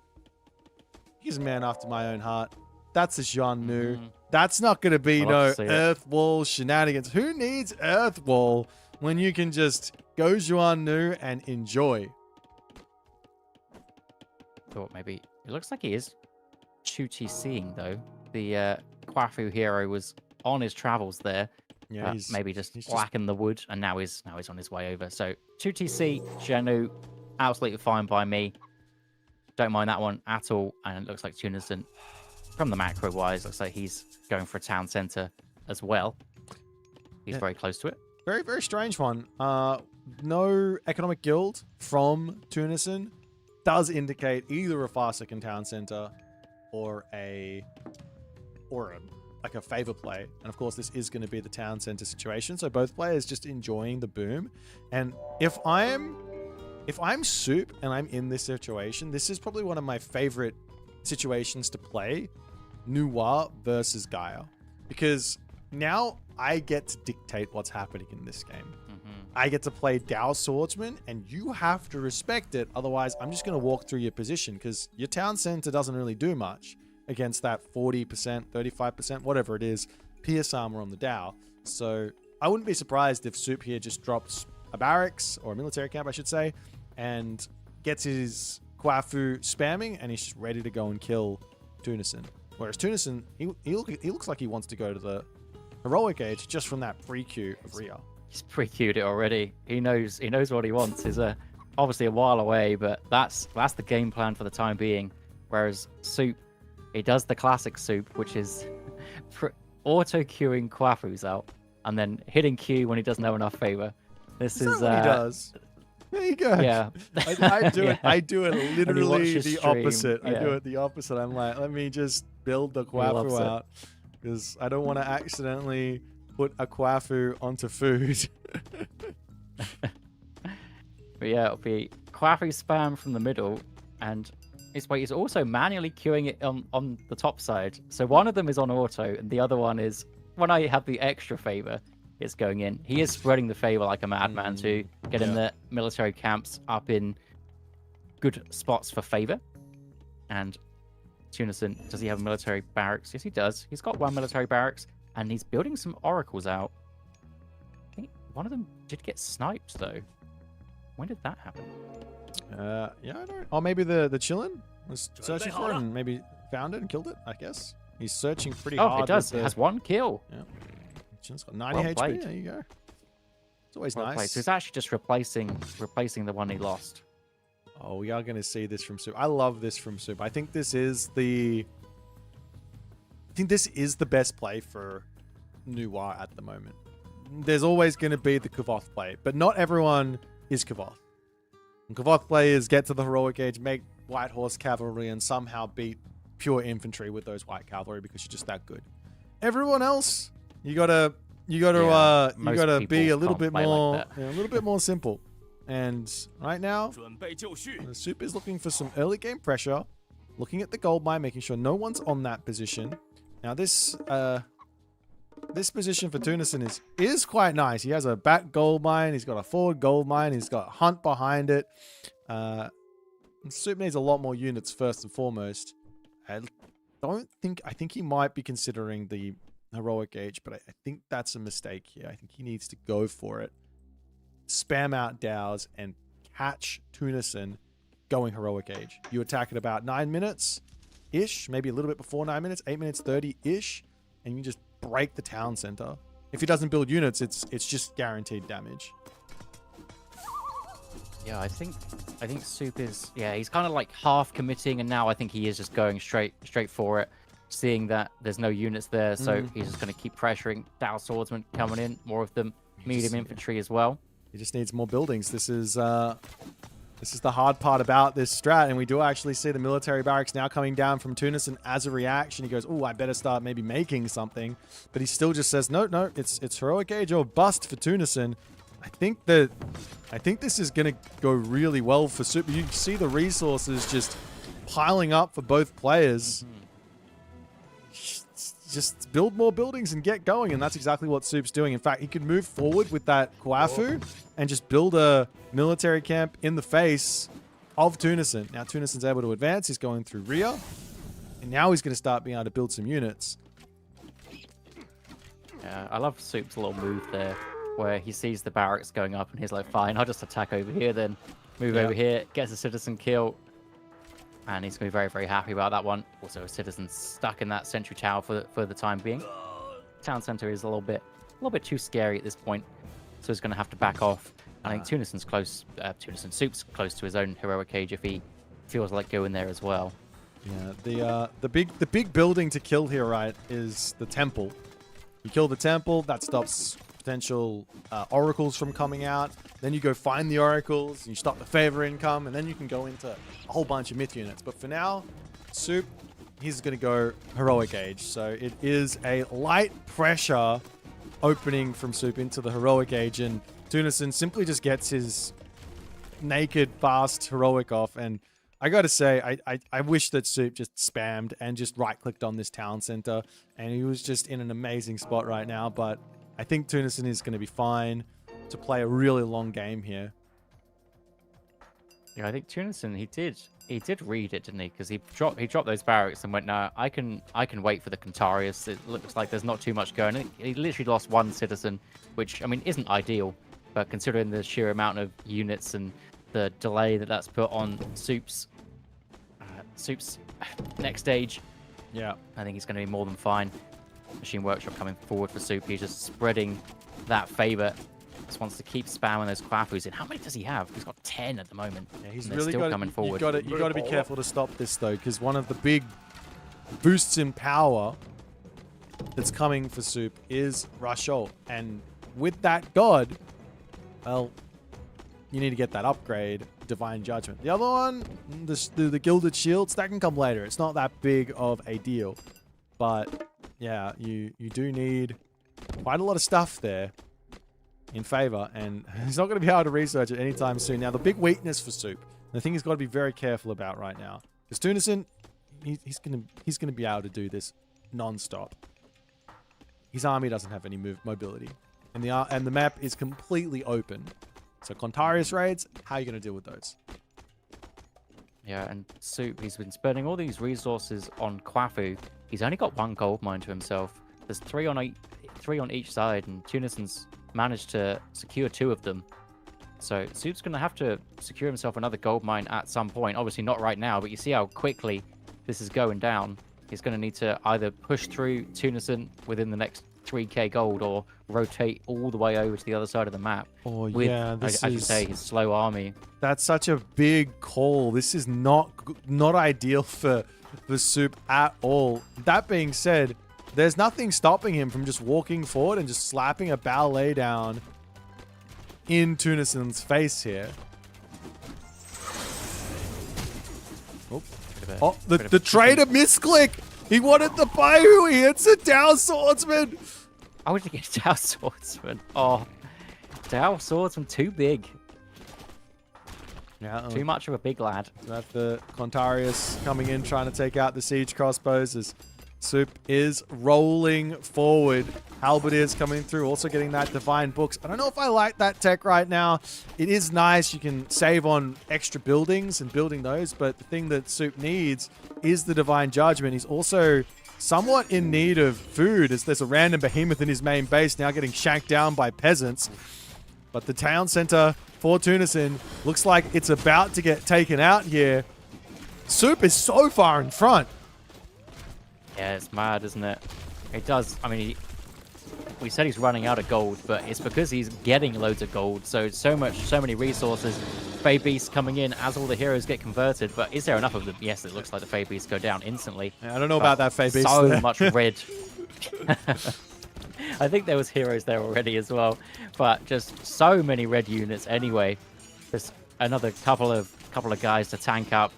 he's a man after my own heart. That's a Jean Nu. That's not going to be I no love to see it. Earth Wall shenanigans. Who needs Earth Wall when you can just go Juan Nu and enjoy? thought maybe it looks like he is 2TCing though. The Kwafu hero was on his travels there. Yeah, Maybe just blackened the wood, and now he's on his way over. So 2TC Janu, absolutely fine by me. Don't mind that one at all. And it looks like Tunison, from the macro wise, looks like he's going for a town center as well. He's very close to it. Very, very strange one. No economic guild from Tunison does indicate either a far second town center or like a favor play. And of course, this is going to be the town center situation. So both players just enjoying the boom. And if I'm Soup and I'm in this situation, this is probably one of my favorite situations to play Noir versus Gaia, because now I get to dictate what's happening in this game. I get to play Dao Swordsman, and you have to respect it. Otherwise, I'm just going to walk through your position, because your town center doesn't really do much against that 40%, 35%, whatever it is, pierce armor on the Dao. So I wouldn't be surprised if Soup here just drops a barracks, or a military camp, I should say, and gets his Kwafu spamming, and he's just ready to go and kill Tunison. Whereas Tunison, he looks like he wants to go to the heroic age just from that pre-queue of Ria. He's pre-queued it already. He knows what he wants. He's obviously a while away, but that's the game plan for the time being. Whereas Soup, he does the classic Soup, which is auto-queuing Kwafus out and then hitting Q when he doesn't have enough favor. This is what he does. There you go. Yeah. I do it. I do it literally the stream. opposite. Yeah. I do it the opposite. I'm like, let me just build the Kwafu out, because I don't want to accidentally put a Kwafu onto food. But yeah, it'll be Kwafu spam from the middle, and he's also manually queuing it on the top side. So one of them is on auto, and the other one is, when I have the extra favor, it's going in. He is spreading the favor like a madman to getting the military camps up in good spots for favor. And Tunison, does he have a military barracks? Yes, he does. He's got one military barracks, and he's building some oracles out. I think one of them did get sniped, though. When did that happen? Yeah, I don't. Or maybe the chillin'? was searching for it and maybe found it and killed it, I guess. He's searching pretty Oh, hard. it does. with It has 1 kill. It's got 90 Well HP. played. There you go. It's always Well nice. played. So it's actually just replacing the one he lost. Oh, we are going to see this from Soup. I love this from Soup. I think this is the best play for Noir at the moment. There's always going to be the Kavoth play, but not everyone is Kavoth. And Kavoth players get to the heroic age, make white horse cavalry, and somehow beat pure infantry with those white cavalry because you're just that good. Everyone else, you gotta most be a people little can't bit play like more, that. a little bit more simple. And right now, the Soup is looking for some early game pressure, looking at the gold mine, making sure no one's on that position. Now this position for Tunison is quite nice. He has a back gold mine, he's got a forward gold mine, he's got Hunt behind it. Soup needs a lot more units first and foremost. I think he might be considering the heroic age, but I think that's a mistake here. I think he needs to go for it. Spam out Dows and catch Tunison going heroic age. You attack at about 9 minutes-ish, maybe a little bit before 9 minutes, 8 minutes 30-ish, and you just break the town center. If he doesn't build units, it's just guaranteed damage. Yeah, I think Soup is, he's kind of like half committing, and now I think he is just going straight for it, seeing that there's no units there, so he's just going to keep pressuring. Dow swordsmen coming in, more of them, medium infantry as well. He just needs more buildings. This is the hard part about this strat, and we do actually see the military barracks now coming down from Tunison as a reaction. He goes, "Oh, I better start maybe making something," but he still just says, "No, it's heroic age or bust for Tunison." I think this is going to go really well for Soup. You see the resources just piling up for both players. Just build more buildings and get going, and that's exactly what Soup's doing. In fact, he could move forward with that Kwafu and just build a military camp in the face of Tunison. Now Tunison's able to advance. He's going through Ria, and now he's going to start being able to build some units. Yeah, I love Soup's little move there, where he sees the barracks going up, and he's like, "Fine, I'll just attack over here, then move over here, gets a citizen kill." And he's going to be very, very happy about that one. Also, a citizen stuck in that sentry tower for the time being. Town center is a little bit too scary at this point, so he's going to have to back off. I think Tunison's close. Soup's close to his own heroic age if he feels like going there as well. Yeah, the big building to kill here, right, is the temple. You kill the temple, that stops potential oracles from coming out. Then you go find the oracles, you stop the favor income, and then you can go into a whole bunch of myth units. But for now, Soup, he's going to go heroic age. So it is a light pressure opening from Soup into the heroic age, and Tunison simply just gets his naked, fast heroic off. And I gotta say, I wish that Soup just spammed and just right-clicked on this town center, and he was just in an amazing spot right now. But I think Tunison is going to be fine to play a really long game here. Yeah, I think Tunison, he did read it, didn't he? Because he dropped those barracks and went, "No, I can wait for the Contarius. It looks like there's not too much going." He literally lost one citizen, which, I mean, isn't ideal, but considering the sheer amount of units and the delay that's put on Soup's next stage, Yeah. I think he's going to be more than fine. Machine Workshop coming forward for Soup. He's just spreading that favor. Just wants to keep spamming those Kwafus in. How many does he have? He's got 10 at the moment. Yeah, he's and really still coming forward. You got to be careful to stop this though, because one of the big boosts in power that's coming for Soup is Rush Ult, and with that god, well, you need to get that upgrade, Divine Judgment. The other one, the Gilded Shields, that can come later. It's not that big of a deal, but yeah, you do need quite a lot of stuff there in favor, and he's not going to be able to research it anytime soon. Now, the big weakness for Soup, the thing he's got to be very careful about right now, because Tunison, he's going to be able to do this non-stop. His army doesn't have any mobility, and the map is completely open. So Contarius raids, how are you going to deal with those? Yeah, and Soup, he's been spending all these resources on Kwafu. He's only got one gold mine to himself. There's three on each side, and Tunison's managed to secure 2 of them. So Soup's going to have to secure himself another gold mine at some point. Obviously not right now, but you see how quickly this is going down. He's going to need to either push through Tunison within the next 3k gold or rotate all the way over to the other side of the map. Oh, with, yeah, this I should is... say, his slow army. That's such a big call. This is not ideal for Soup at all. That being said, there's nothing stopping him from just walking forward and just slapping a ballet down in Tunison's face here. Oh, the traitor misclick! He wanted the Bayou, he hits a Dow Swordsman! I would get Dow Swordsman. Oh, Dow Swordsman too big. Yeah, too much of a big lad. That's the Contarius coming in, trying to take out the siege crossbows as Soup is rolling forward. Halberdiers coming through, also getting that Divine Books. I don't know if I like that tech right now. It is nice. You can save on extra buildings and building those, but the thing that Soup needs is the Divine Judgment. He's also somewhat in need of food, as there's a random behemoth in his main base now getting shanked down by peasants. But the town center for Tunison looks like it's about to get taken out here. Soup is so far in front. Yeah, it's mad, isn't it? It does. I mean, we said he's running out of gold, but it's because he's getting loads of gold. So many resources. Fey Beasts coming in as all the heroes get converted. But is there enough of them? Yes, it looks like the Fey Beasts go down instantly. Yeah, I don't know about that Fey Beast. So much red. I think there was heroes there already as well, but just so many red units anyway. Just another couple of guys to tank up,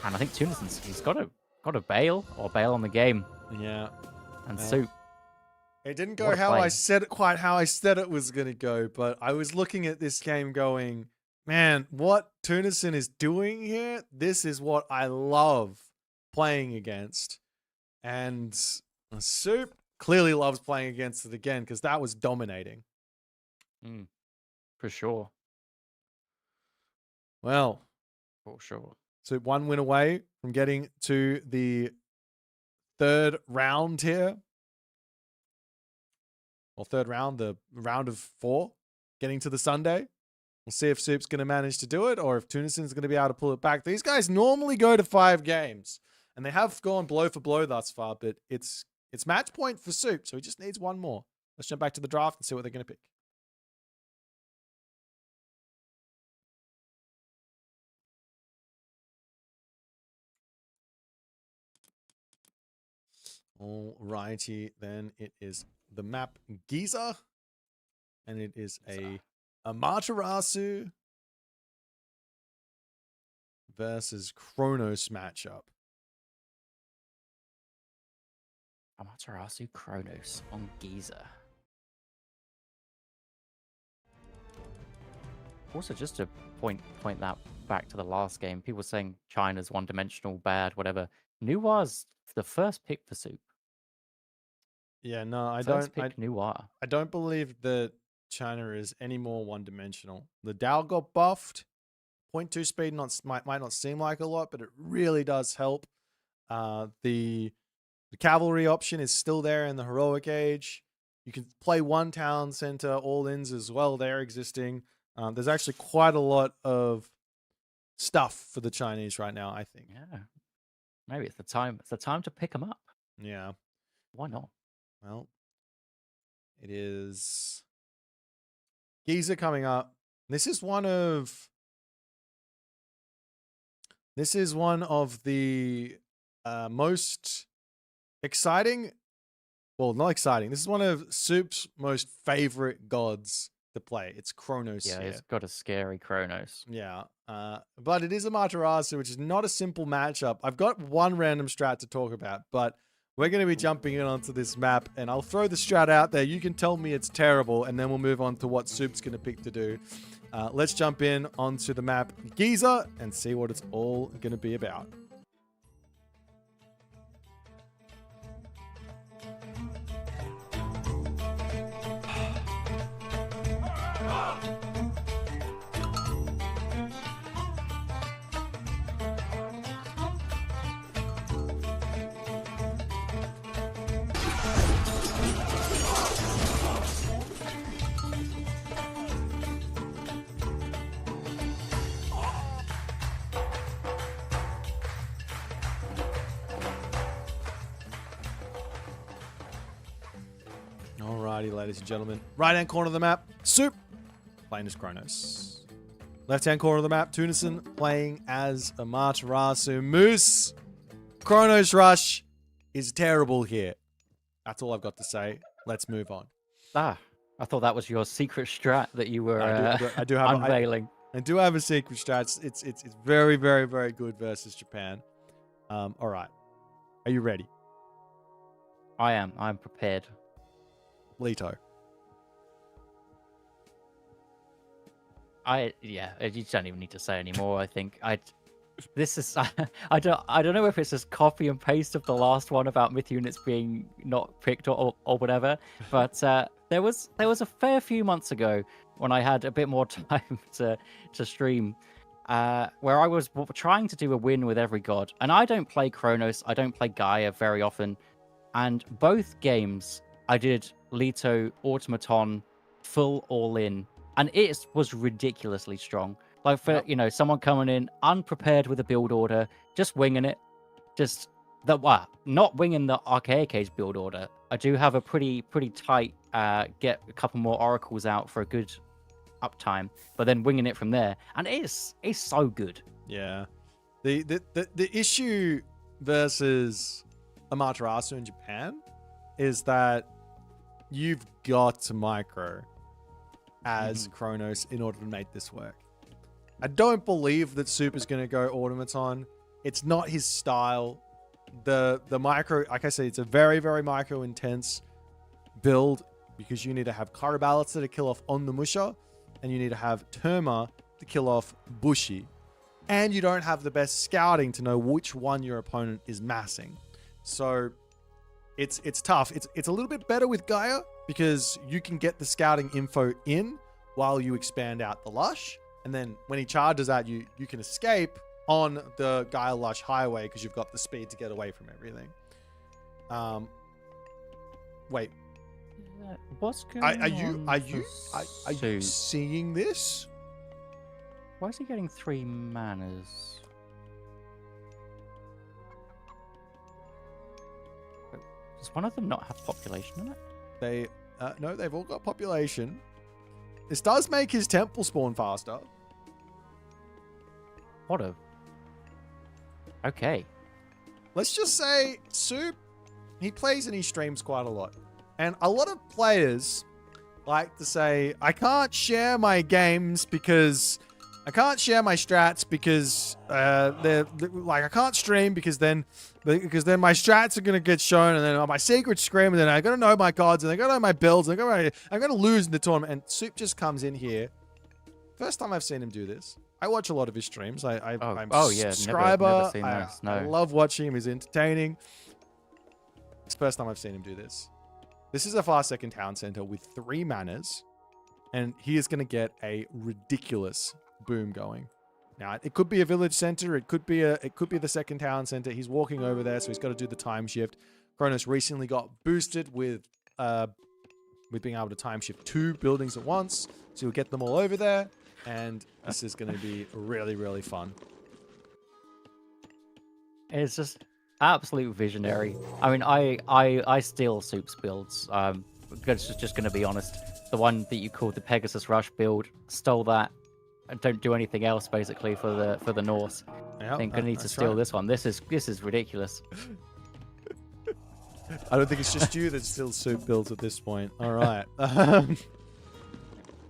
and I think Tunison's he's got a bail on the game. Yeah, and Soup. It didn't go how I said it, quite how I said it was gonna go, but I was looking at this game going, man, what Tunison is doing here, this is what I love playing against, and Soup clearly loves playing against it again because that was dominating. For sure. Well, for sure. So 1 win away from getting to the 3rd round here. Or 3rd round, the round of 4, getting to the Sunday. We'll see if Soup's going to manage to do it or if Tunison's going to be able to pull it back. These guys normally go to 5 games, and they have gone blow for blow thus far, but it's match point for Soup, so he just needs 1 more. Let's jump back to the draft and see what they're going to pick. Alrighty, then it is the map Giza, and it is a Amaterasu versus Kronos matchup. Amaterasu Kronos on Giza. Also, just to point that back to the last game, people saying China's one-dimensional, bad, whatever. Nua's the first pick for Soup. Yeah, no, I first pick Nua. I don't believe that China is any more one-dimensional. The Dow got buffed. 0.2 speed might not seem like a lot, but it really does help. The cavalry option is still there in the heroic age. You can play 1 town center all-ins as well. They're existing. There's actually quite a lot of stuff for the Chinese right now, I think. Yeah. Maybe it's the time. It's the time to pick them up. Yeah. Why not? Well, it is Giza coming up. This is one of the most exciting. Well, not exciting. This is one of Soup's most favorite gods to play. It's Kronos. Yeah, here. it's got a scary Kronos. Yeah, but it is a Amaterasu, which is not a simple matchup. I've got 1 random strat to talk about, but we're going to be jumping in onto this map, and I'll throw the strat out there. You can tell me it's terrible, and then we'll move on to what Soup's going to pick to do. Let's jump in onto the map Giza and see what it's all going to be about. Alrighty, ladies and gentlemen. Right-hand corner of the map, Soup playing as Kronos. Left-hand corner of the map, Tunison playing as Amaterasu. Moose, Kronos Rush is terrible here. That's all I've got to say. Let's move on. Ah, I thought that was your secret strat that you were I do have unveiling. I do have a secret strat. It's very, very, very good versus Japan. All right. Are you ready? I am. I'm prepared. Leto. You don't even need to say anymore. I think this is I don't know if it's just copy and paste of the last one about myth units being not picked or whatever, but there was a fair few months ago when I had a bit more time to stream, where I was trying to do a win with every god, and I don't play Kronos, I don't play Gaia very often, and both games I did Leto Automaton full all in, and it was ridiculously strong. Like for someone coming in unprepared with a build order, just winging it, not winging the Archaic Age build order. I do have a pretty tight get a couple more oracles out for a good uptime, but then winging it from there, and it's so good. Yeah, the issue versus Amaterasu in Japan is that you've got to micro as Kronos in order to make this work. I don't believe that Soup is going to go Automaton. It's not his style. The micro, like I said, it's a very, very micro intense build because you need to have Karabalitsa to kill off Onimusha, and you need to have Terma to kill off Bushi. And you don't have the best scouting to know which one your opponent is massing. So it's tough. It's a little bit better with Gaia because you can get the scouting info in while you expand out the Lush. And then when he charges at you, you can escape on the Gaia Lush highway because you've got the speed to get away from everything. Wait. What's going on? Are you seeing this? Why is he getting 3 manas? Does one of them not have population in it? No, they've all got population. This does make his temple spawn faster. Okay. Let's just say Soup, he plays and he streams quite a lot. And a lot of players like to say, I can't share my games because I can't share my strats because they're like, I can't stream because then my strats are going to get shown, and then my secret scream, and then I got to know my gods, and I got to know my builds, and I'm going to lose in the tournament. And Soup just comes in here. First time I've seen him do this. I watch a lot of his streams. I'm a subscriber. Never seen this, no. I love watching him. He's entertaining. It's the first time I've seen him do this. This is a far second town center with 3 manas, and he is going to get a ridiculous boom going. Now, it could be a village center. It could be the second town center. He's walking over there, so he's got to do the time shift. Kronos recently got boosted with being able to time shift 2 buildings at once, so he'll get them all over there. And this is going to be really, really fun. It's just absolute visionary. I mean, I steal Soup's builds. Just going to be honest. The one that you called the Pegasus Rush build, stole that. And don't do anything else basically for the Norse. Yep, I think I need to steal this one. This is ridiculous. I don't think it's just you that steals Soup builds at this point. All right.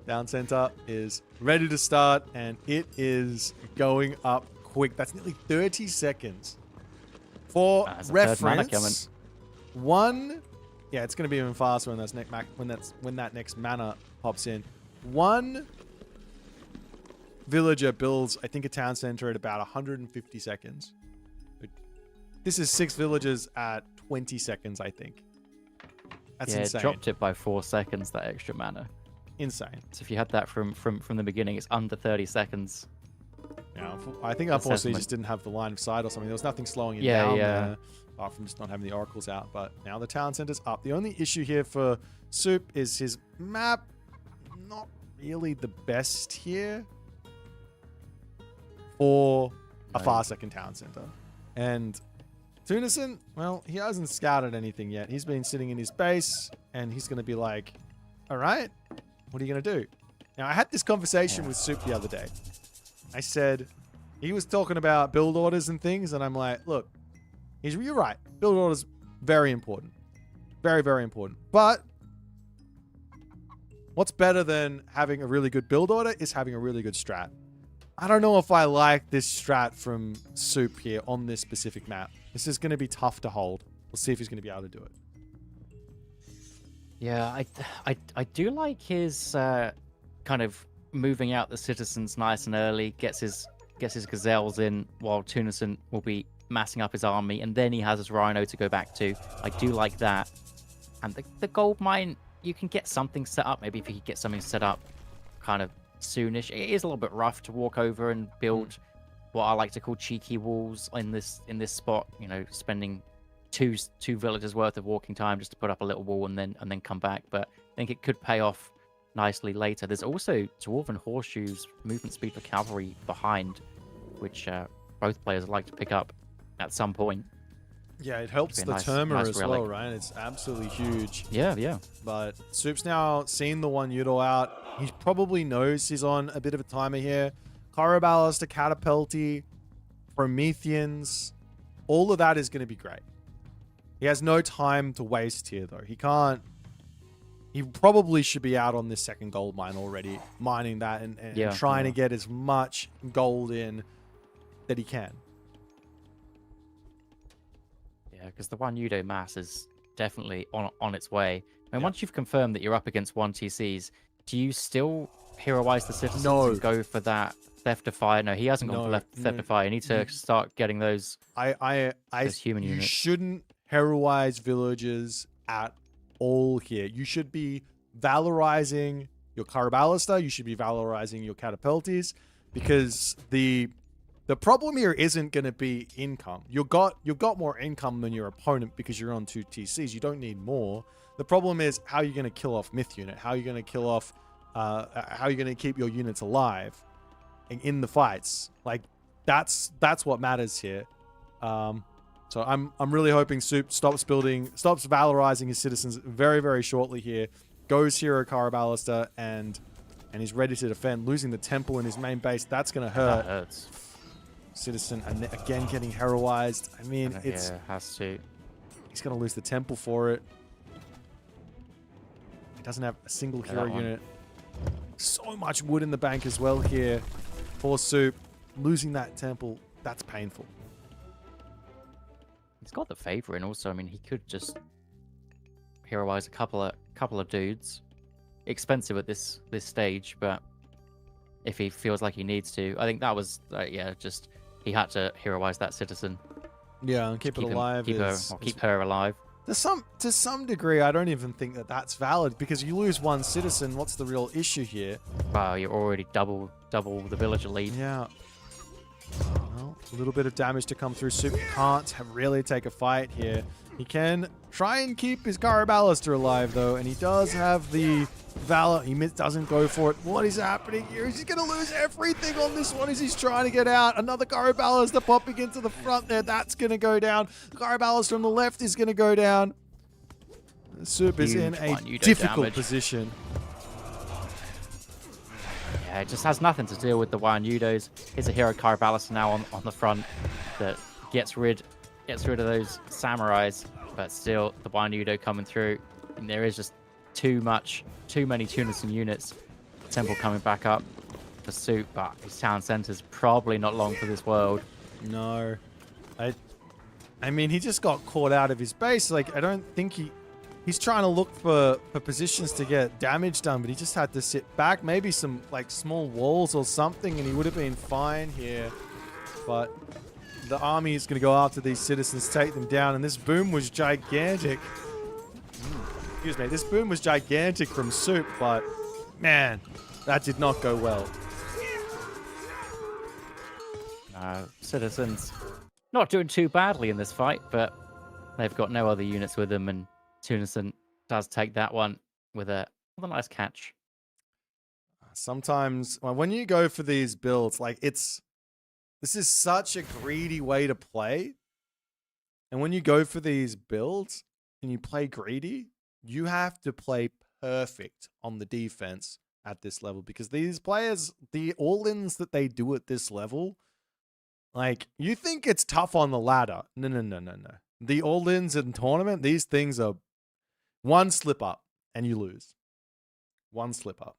Down center is ready to start, and it is going up quick. That's nearly 30 seconds. For reference, it's going to be even faster when that next mana pops in. One villager builds, I think, a town center at about 150 seconds. This is 6 villagers at 20 seconds, I think. That's insane. It dropped it by 4 seconds, that extra mana. Insane. So if you had that from the beginning, it's under 30 seconds. Yeah, I think unfortunately he just didn't have the line of sight or something. There was nothing slowing him down there, apart from just not having the oracles out. But now the town center's up. The only issue here for Soup is his map not really the best here for a far second town center. And Tunison, well, he hasn't scouted anything yet. He's been sitting in his base, and he's going to be like, all right, what are you going to do? Now, I had this conversation with Soup the other day. I said, he was talking about build orders and things, and I'm like, look, you're right. Build orders, very important. Very, very important. But what's better than having a really good build order is having a really good strat. I don't know if I like this strat from Soup here on this specific map. This is going to be tough to hold. We'll see if he's going to be able to do it. Yeah, I do like his kind of moving out the citizens nice and early, gets his gazelles in while Tunison will be massing up his army, and then he has his rhino to go back to. I do like that. And the gold mine, you can get something set up. Maybe if you could get something set up kind of soonish. It is a little bit rough to walk over and build what I like to call cheeky walls in this spot. You know, spending two villages worth of walking time just to put up a little wall and then come back. But I think it could pay off nicely later. There's also Dwarven Horseshoes, movement speed for cavalry behind, which both players like to pick up at some point. Yeah, it helps the Terma as well, right? It's absolutely huge. Yeah. But Soup's now seen the one Udo out. He probably knows he's on a bit of a timer here. Caraballister, Catapulti, Prometheans, all of that is going to be great. He has no time to waste here, though. He probably should be out on this second gold mine already, mining that and trying to get as much gold in that he can. Yeah, because the one Udo mass is definitely on its way. And once you've confirmed that you're up against 1TCs, do you still heroize the citizens and go for that Theft of Fire? No, he hasn't gone for Theft of Fire. You need to start getting those, those human units. You shouldn't heroize villagers at all here. You should be valorizing your Caraballister. You should be valorizing your Catapultis, because the problem here isn't going to be income. You've got more income than your opponent because you're on 2 TCs. You don't need more. The problem is how you're going to kill off Myth Unit. How you're going to kill off, how you're going to keep your units alive in the fights. Like that's what matters here. So I'm really hoping Soup stops valorizing his citizens very, very shortly here. Goes Hero Caraballister and he's ready to defend. Losing the temple in his main base, that's going to hurt. That hurts. Citizen again getting heroized. I mean, has to. He's going to lose the temple for it. He doesn't have a single hero unit. So much wood in the bank as well here for Soup. Losing that temple, that's painful. He's got the favor in also. I mean, he could just heroize a couple of dudes. Expensive at this stage, but if he feels like he needs to, I think that was just he had to heroize that citizen. Yeah, and keep it alive. Keep her alive. To some degree, I don't even think that that's valid, because you lose one citizen. What's the real issue here? Wow, you're already double the villager lead. Yeah. Well, a little bit of damage to come through. Soup can't really take a fight here. He can try and keep his Caraballister alive, though, and he does have the Valor. He doesn't go for it. What is happening here? Is he going to lose everything on this one as he's trying to get out? Another Caraballister popping into the front there. That's going to go down. The Caraballister on the left is going to go down. Soup is in a difficult position. Yeah, it just has nothing to do with the Wild Udos. Here's a Hero Caraballister now on the front that gets rid of those samurais, but still the Wild Udo coming through. And there is just too many Tunison units. Temple coming back up for Soup, but his town center's probably not long for this world. No. I mean, he just got caught out of his base. Like, I don't think he's trying to look for positions to get damage done, but he just had to sit back. Maybe some, like, small walls or something, and he would have been fine here. But the army is going to go after these citizens, take them down, and this boom was gigantic. Excuse me. This boom was gigantic from Soup, but, man, that did not go well. Citizens not doing too badly in this fight, but they've got no other units with them, and Tunison does take that one with a nice catch. Sometimes when you go for these builds, like this is such a greedy way to play. And when you go for these builds and you play greedy, you have to play perfect on the defense at this level, because these players, the all-ins that they do at this level, like, you think it's tough on the ladder. No, no, no, no, no. The all-ins in tournament, these things are one slip up and you lose. One slip up.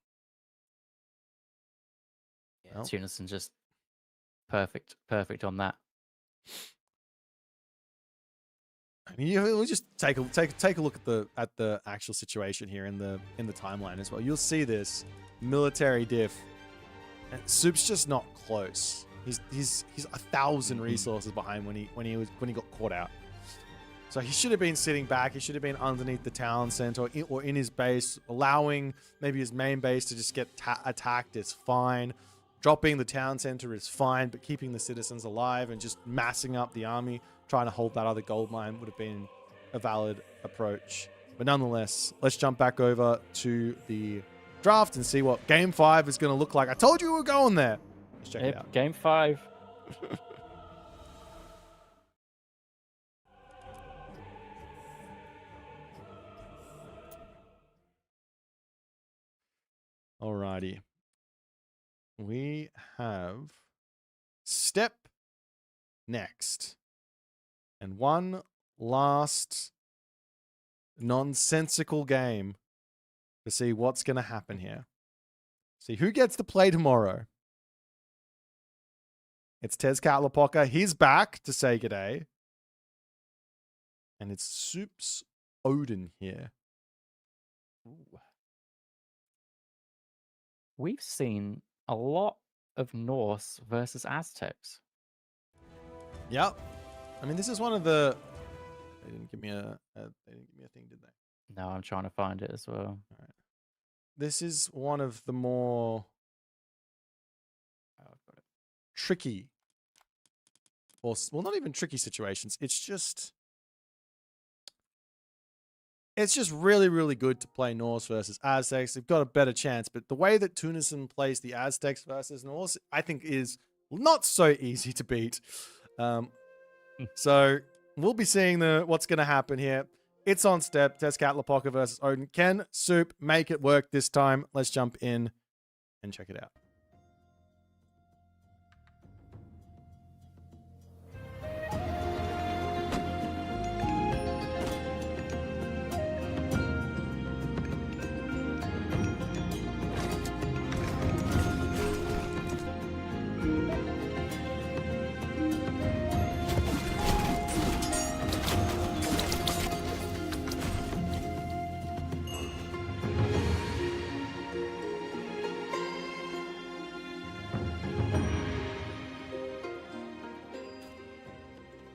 Yeah, Well. Tunison just perfect on that. I mean, we'll just take a look at the actual situation here in the timeline as well. You'll see this military diff. And Soup's just not close. He's 1,000 resources behind when he got caught out. So he should have been sitting back. He should have been underneath the town center or in his base, allowing maybe his main base to just get attacked is fine. Dropping the town center is fine, but keeping the citizens alive and just massing up the army, trying to hold that other gold mine would have been a valid approach. But nonetheless, let's jump back over to the draft and see what Game 5 is going to look like. I told you we were going there. Let's check it out. Game 5. Alrighty. We have Step next. And one last nonsensical game to see what's going to happen here. See who gets to play tomorrow. It's Tezcatlipoca. He's back to say g'day. And it's Soup's Odin here. Ooh. We've seen a lot of Norse versus Aztecs. Yep. I mean, this is one of the... They didn't give me a thing, did they? No, I'm trying to find it as well. All right. This is one of the more tricky, or well, not even tricky situations. It's just really, really good to play Norse versus Aztecs. They've got a better chance, but the way that Tunison plays the Aztecs versus Norse, I think, is not so easy to beat. So we'll be seeing what's going to happen here. It's on Step. Tezcatlipoca versus Odin. Can Soup make it work this time? Let's jump in and check it out.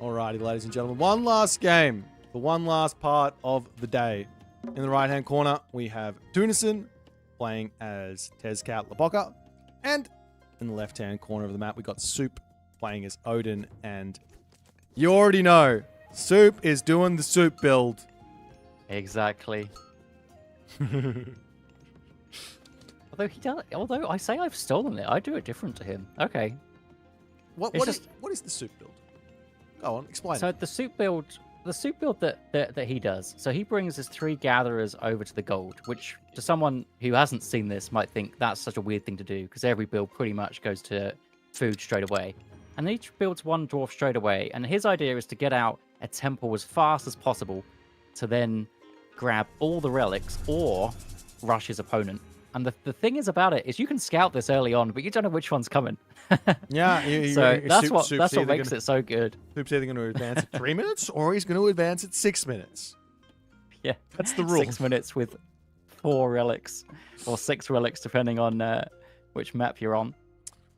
Alrighty, ladies and gentlemen, one last game, the one last part of the day. In the right-hand corner, we have Tunison playing as Tezcatlipoca, and in the left-hand corner of the map, we got Soup playing as Odin, and you already know, Soup is doing the Soup build. Exactly. Although I say I've stolen it, I do it different to him. Okay. What is the Soup build? Go on, explain. So the soup build that he does. So he brings his 3 gatherers over to the gold, which to someone who hasn't seen this might think that's such a weird thing to do, because every build pretty much goes to food straight away. And each builds 1 dwarf straight away. And his idea is to get out a temple as fast as possible to then grab all the relics or rush his opponent. And the thing is about it is you can scout this early on, but you don't know which one's coming. Yeah, that's what makes it so good. Soup's either going to advance at 3 minutes or he's going to advance at 6 minutes. Yeah, that's the rule. 6 minutes with 4 relics or 6 relics, depending on which map you're on.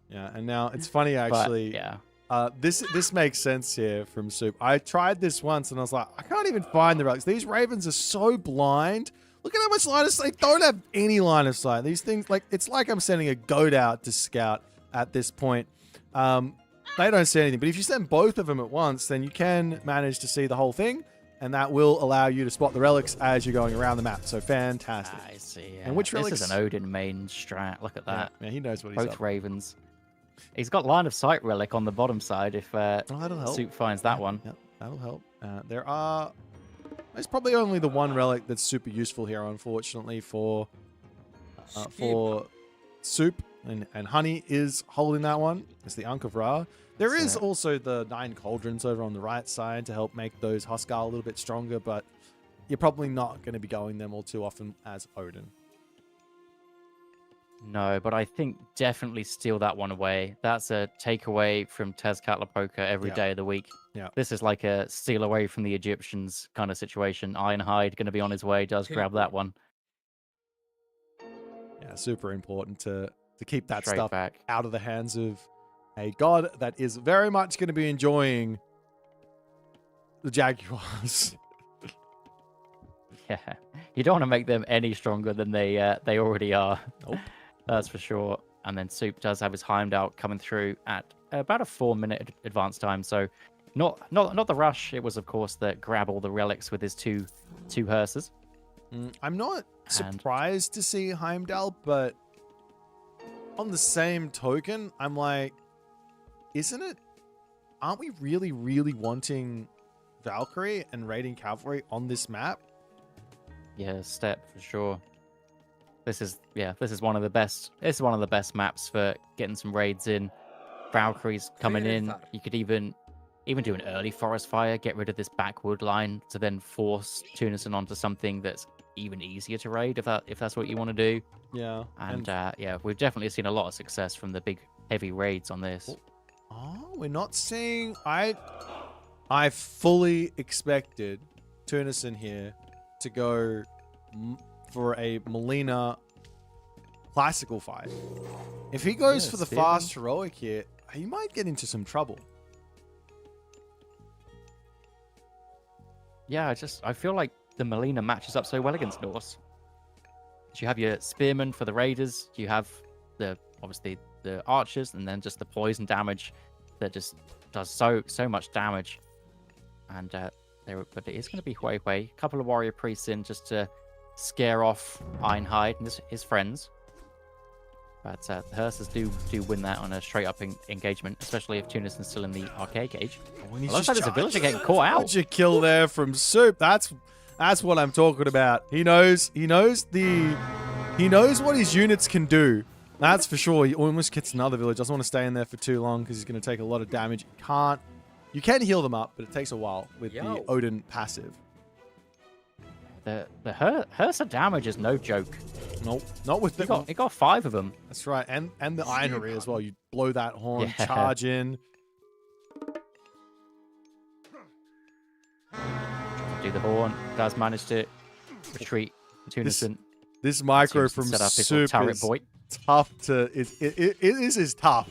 Yeah, and now it's funny actually. But, yeah. This makes sense here from Soup. I tried this once and I was like, I can't even find the relics. These ravens are so blind. Look at how much line of sight. They don't have any line of sight. These things, it's like I'm sending a goat out to scout at this point. They don't see anything. But if you send both of them at once, then you can manage to see the whole thing. And that will allow you to spot the relics as you're going around the map. So fantastic. I see. And which relics? This is an Odin main strat. Look at that. Yeah, he knows what he's Both up. ravens. He's got line of sight relic on the bottom side if that'll help. Soup finds that one. Yep. That'll help. There's probably only the one relic that's super useful here, unfortunately, for Soup, and Honey is holding that one. It's the Ankh of Ra. There is also the 9 cauldrons over on the right side to help make those Huskar a little bit stronger, but you're probably not going to be going them all too often as Odin. No, but I think definitely steal that one away. That's a takeaway from Tezcatlipoca every day of the week. Yeah. This is like a steal away from the Egyptians kind of situation. Ironhide going to be on his way, does grab that one. Yeah, super important to keep that Straight stuff back. out of the hands of a god that is very much going to be enjoying the Jaguars. Yeah, you don't want to make them any stronger than they already are. Nope. That's for sure. And then Soup does have his Heimdall coming through at about a 4-minute advance time. So not the rush. It was, of course, the grab all the relics with his two hearses. I'm not surprised to see Heimdall, but on the same token, I'm like, aren't we really, really wanting Valkyrie and raiding cavalry on this map? Yeah, step for sure. This is one of the best. This is one of the best maps for getting some raids in. Valkyries coming in. You could even do an early forest fire, get rid of this backwood line to then force Tunison onto something that's even easier to raid if that's what you want to do. Yeah. And yeah, we've definitely seen a lot of success from the big heavy raids on this. Oh, we're not seeing. I fully expected Tunison here to go for a Melina classical fight. If he goes for the fast heroic here, he might get into some trouble. Yeah, I feel like the Melina matches up so well against Norse. You have your spearmen for the raiders, you have obviously the archers, and then just the poison damage that just does so much damage. And but it is going to be Hui Hui. A couple of warrior priests in just to scare off Ironhide and his friends. But the hearses do win that on a straight up engagement, especially if Tunison's still in the arcade cage. When It looks like there's a villager getting caught out. Such a kill there from Soup. That's what I'm talking about. He knows what his units can do. That's for sure. He almost gets another village. Doesn't want to stay in there for too long because he's going to take a lot of damage. You can heal them up, but it takes a while with the Odin passive. The Hersa damage is no joke. Nope, not with the. He got 5 of them. That's right, and the Ironry as well. You blow that horn, charge in. Do the horn. Does manage to retreat. Tunison. This micro from set up his Soup turret is Boit. tough to. It is tough,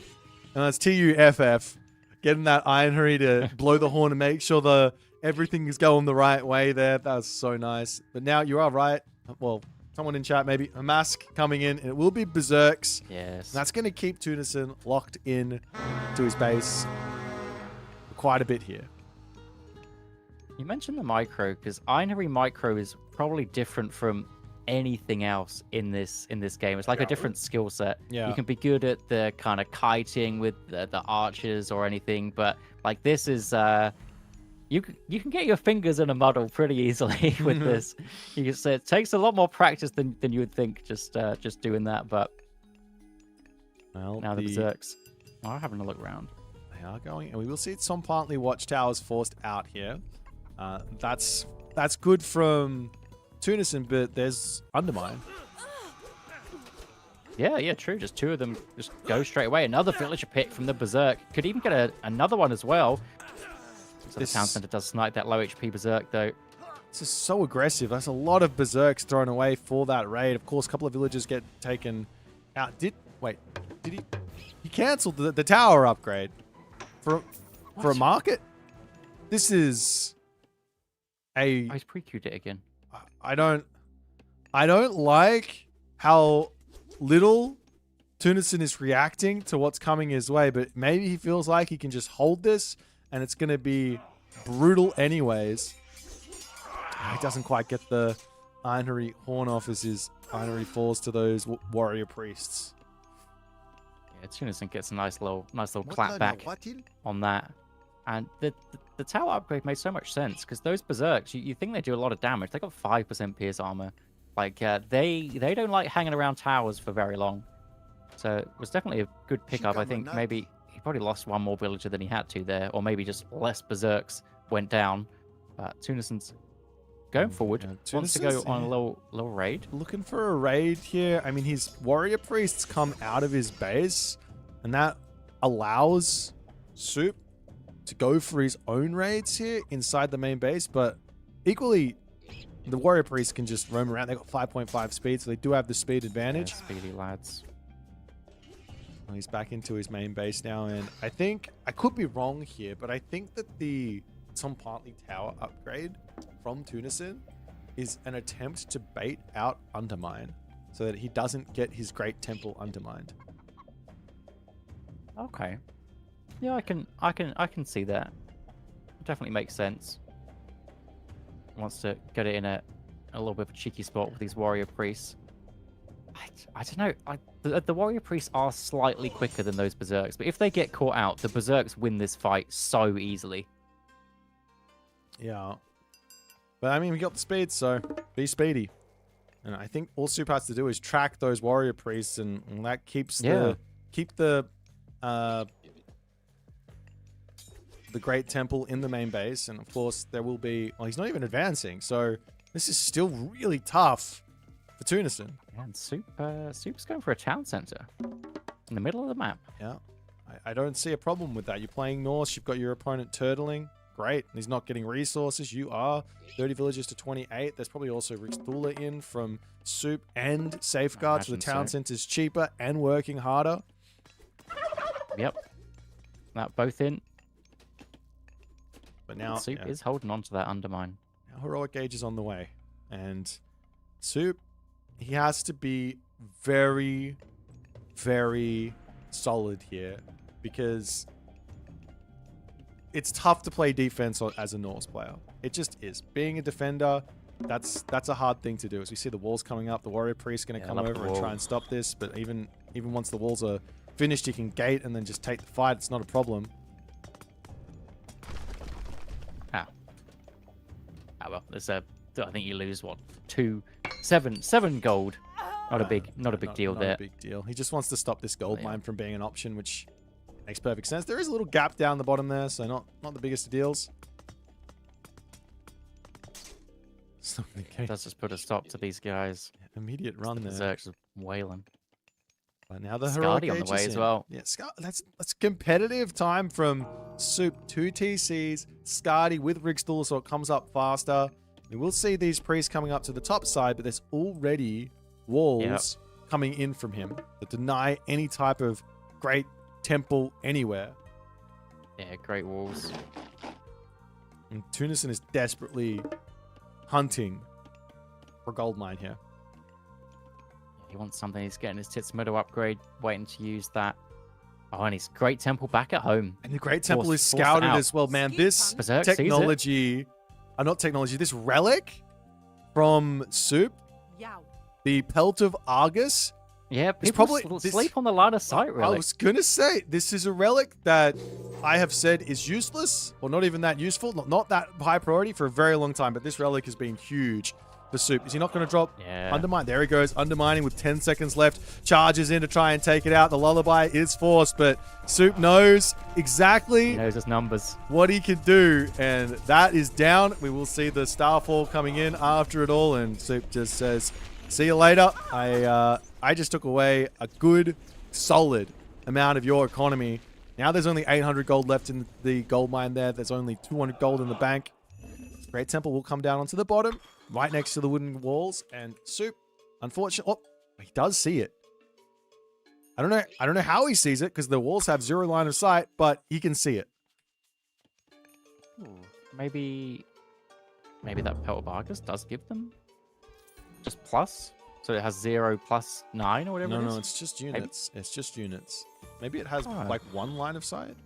and that's TUFF. Getting that Ironry to blow the horn and make sure everything is going the right way there. That was so nice. But now you are right. Well, someone in chat maybe. A mask coming in, and it will be Berserks. Yes. And that's going to keep Tunison locked in to his base for quite a bit here. You mentioned the micro, because Ironry micro is probably different from anything else in this game. It's like a different skill set. Yeah. You can be good at the kind of kiting with the archers or anything, but like this is you can get your fingers in a muddle pretty easily with this. You can say it takes a lot more practice than you would think just doing that. But Well, now the Berserks are having a look around. They are going, and we will see some partly watchtowers forced out here. That's good from Tunison, but there's Undermine. Yeah, true. Just 2 of them just go straight away. Another villager pick from the Berserk. Could even get another one as well. So the town center does snipe that low HP Berserk, though. This is so aggressive. That's a lot of Berserks thrown away for that raid. Of course, a couple of villagers get taken out. Did he? He cancelled the tower upgrade for a market? This is a... Oh, he's pre-queued it again. I don't like how little Tunison is reacting to what's coming his way, but maybe he feels like he can just hold this and it's going to be brutal anyways. He doesn't quite get the Ironry horn off as his Ironry falls to those warrior priests. Yeah, Tunison gets a nice little clap back on that. And the tower upgrade made so much sense because those berserks, you think they do a lot of damage. They got 5% pierce armor. Like they don't like hanging around towers for very long. So it was definitely a good pickup. I think maybe he probably lost one more villager than he had to there, or maybe just less berserks went down. Tunison's going forward. Yeah, Wants to go on a little raid. Looking for a raid here. I mean, his warrior priests come out of his base, and that allows Soup to go for his own raids here inside the main base. But equally, the warrior priests can just roam around. They got 5.5 speed, so they do have the speed advantage. Yeah, speedy lads. Well, he's back into his main base now, and I think I could be wrong here, but I think that the Tom Partly Tower upgrade from Tunison is an attempt to bait out Undermine so that he doesn't get his Great Temple undermined. Okay. Yeah, I can see that. Definitely makes sense. Wants to get it in a little bit of a cheeky spot with these warrior priests. I don't know. The warrior priests are slightly quicker than those berserks, but if they get caught out, the berserks win this fight so easily. Yeah. But I mean, we got the speed, so be speedy. And I think all Soup has to do is track those warrior priests, and that keeps the Great Temple in the main base. And of course, there will be. Well, he's not even advancing, so this is still really tough for Tunison. Yeah, and Soup's going for a town center in the middle of the map. Yeah, I don't see a problem with that. You're playing Norse. You've got your opponent turtling. Great. He's not getting resources. You are 30 villages to 28. There's probably also Rixtula in from Soup and Safeguard, so the town center's cheaper and working harder. Yep. That both in. But now Soup is holding on to that undermine. Now Heroic Age is on the way. And Soup, he has to be very, very solid here because it's tough to play defense as a Norse player. It just is. Being a defender, that's a hard thing to do. As we see the walls coming up, the warrior priest going to come over and try and stop this. But even once the walls are finished, he can gate and then just take the fight. It's not a problem. Well, there's I think you lose what, 7 gold. Not a big deal there. Not a big deal. He just wants to stop this gold mine from being an option, which makes perfect sense. There is a little gap down the bottom there, so not the biggest of deals. It does just put a stop to these guys. Yeah, immediate run there. Berserk's wailing. But now the Heroic Age on the way as well. Yeah, that's competitive time from Soup. 2 TCs, Scardy with Rigstool, so it comes up faster. We will see these priests coming up to the top side, but there's already walls coming in from him that deny any type of Great Temple anywhere. Yeah, great walls. And Tunison is desperately hunting for gold mine here. He wants something. He's getting his Titsmodo upgrade, waiting to use that. Oh, and his Great Temple back at home. And the Great Temple is scouted as well. Man, this Berserk technology... not technology. This relic from Soup, the Pelt of Argus... Yeah, people sleep on the line of sight, really. I was going to say, this is a relic that I have said is useless, or not even that useful, not that high priority for a very long time, but this relic has been huge for Soup. Is he not going to drop Undermine? There he goes, undermining with 10 seconds left. Charges in to try and take it out. The lullaby is forced, but Soup knows exactly he knows his numbers, what he can do, and that is down. We will see the Starfall coming in after it all, and Soup just says, see you later. I just took away a good, solid amount of your economy. Now there's only 800 gold left in the gold mine there. There's only 200 gold in the bank. Great Temple will come down onto the bottom, right next to the wooden walls. And Soup, unfortunately, he does see it. I don't know how he sees it because the walls have 0 line of sight, but he can see it. Maybe that Pelt of Argus does give them just plus. So it has 0 plus 9 or whatever it is? No, it's just units. Maybe. It's just units. Maybe it has like 1 line of sight?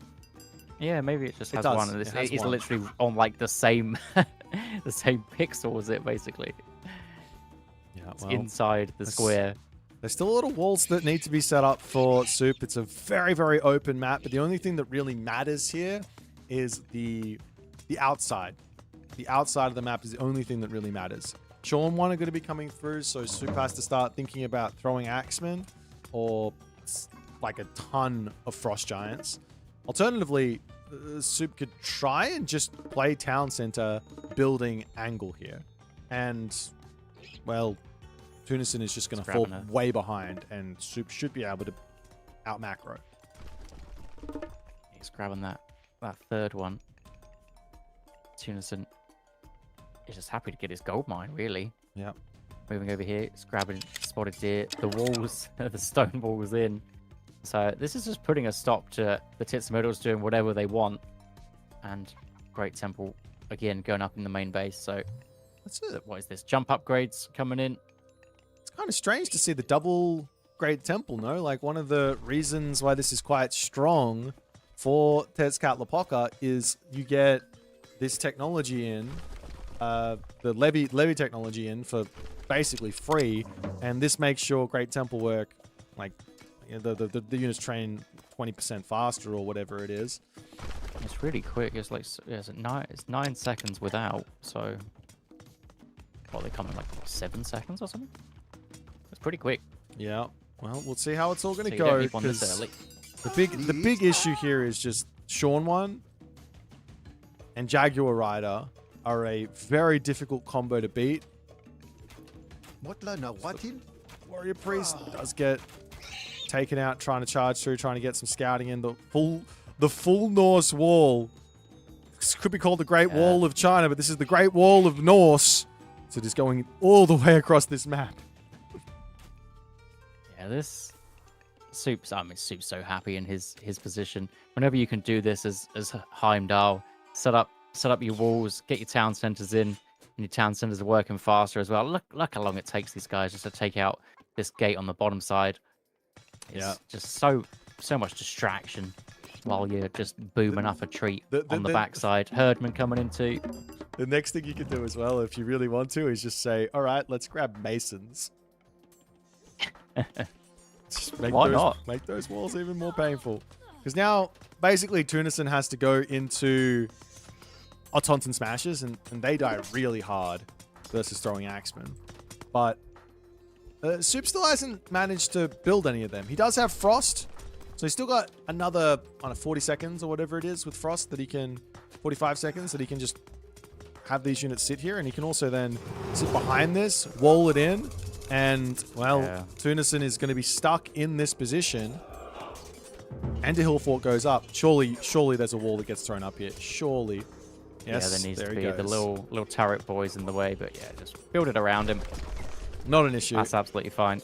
Yeah, maybe it just has one. And it's literally on like the same the same pixel as it, basically. Yeah, it's inside the square. There's still a lot of walls that need to be set up for Soup. It's a very, very open map, but the only thing that really matters here is the outside. The outside of the map is the only thing that really matters. Sean 1 are going to be coming through, so Soup has to start thinking about throwing Axemen or like a ton of Frost Giants. Alternatively, Soup could try and just play Town Center building angle here. And, well, Tunison is just going to fall way behind, and Soup should be able to out macro. He's grabbing that third one. Tunison is just happy to get his gold mine, really. Yeah. Moving over here, it's grabbing spotted deer. The walls, the stone walls in. So this is just putting a stop to the Tits and Middles doing whatever they want. And Great Temple, again, going up in the main base. So That's it. what is this? Jump upgrades coming in. It's kind of strange to see the double Great Temple, no? Like, one of the reasons why this is quite strong for Tezcatlipoca is you get this technology in, the levy technology in for basically free, and this makes your Great Temple work, like, you know, the units train 20% faster or whatever it is. It's really quick. It's like it's 9 seconds without. So, what, they come in like 7 seconds or something? It's pretty quick. Yeah. Well, we'll see how it's all going to So you don't go. need one this 'Cause early. the big issue here is just Sean 1 and Jaguar Rider are a very difficult combo to beat. Warrior Priest does get taken out trying to charge through, trying to get some scouting in. The full Norse wall. This could be called the Great Wall of China, but this is the Great Wall of Norse. So just going all the way across this map. Yeah, this Soup's so happy in his position. Whenever you can do this as Heimdall, set up your walls, get your town centers in, and your town centers are working faster as well. Look how long it takes these guys just to take out this gate on the bottom side. It's just so much distraction while you're just booming up a treat on the backside. Herdman coming in too. The next thing you can do as well, if you really want to, is just say, all right, let's grab masons. Just Why not? Make those walls even more painful. Because now, basically, Tunison has to go into Taunton Smashes, and they die really hard versus throwing Axemen. But Soup still hasn't managed to build any of them. He does have Frost, so he's still got another, 40 seconds or whatever it is with Frost that he can, 45 seconds that he can just have these units sit here, and he can also then sit behind this, wall it in, and, well, Tunison is going to be stuck in this position, and a hill fort goes up. Surely there's a wall that gets thrown up here. Surely. Yes, yeah, there needs to be goes. the little turret boys in the way, but yeah, just build it around him. Not an issue. That's absolutely fine.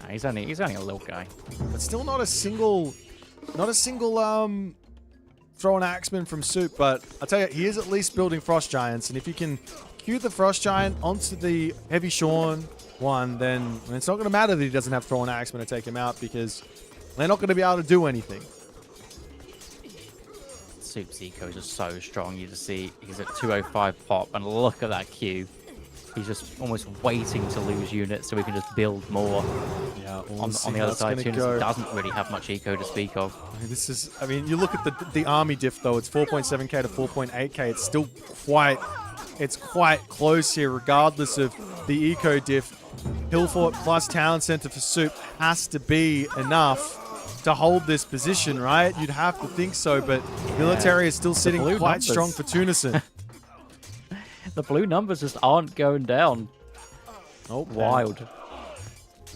He's only a little guy. But still not a single throw an Axeman from Soup, but I'll tell you, he is at least building Frost Giants, and if you can cue the Frost Giant onto the Heavy Sean one, then it's not going to matter that he doesn't have throw an Axeman to take him out, because they're not going to be able to do anything. Soup's eco is just so strong. You just see he's at 205 pop, and look at that queue. He's just almost waiting to lose units so we can just build more. Yeah, on the other side, Tunison doesn't really have much eco to speak of. I mean, you look at the army diff though. It's 4.7k to 4.8k. It's still quite close here, regardless of the eco diff. Hillfort plus town center for Soup has to be enough to hold this position, right? You'd have to think so, but military is still sitting quite strong for Tunison. The blue numbers just aren't going down. Oh, wild.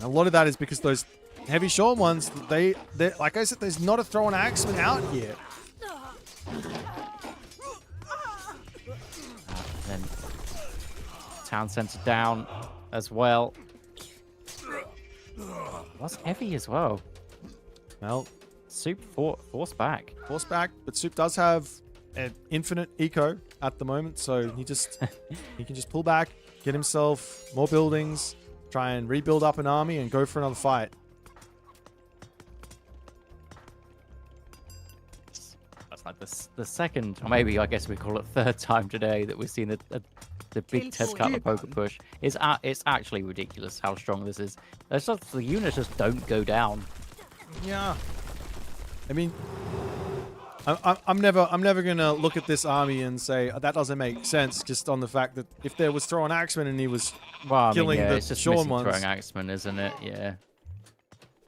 A lot of that is because those Heavy Sean ones, they like I said, there's not a throw an Axeman out here. Then town center down as well. That's heavy as well. Well, Soup force back. Force back, but Soup does have an infinite eco at the moment, so he can just pull back, get himself more buildings, try and rebuild up an army, and go for another fight. That's like the second, or maybe I guess we call it third time today that we've seen the big Tezcatlipoca push. It's actually ridiculous how strong this is. The units just don't go down. Yeah. I mean, I'm never gonna look at this army and say that doesn't make sense. Just on the fact that if there was throwing axemen and he was Well, I mean, killing yeah, the it's just Sean missing ones, throwing axemen, isn't it? Yeah. Yeah,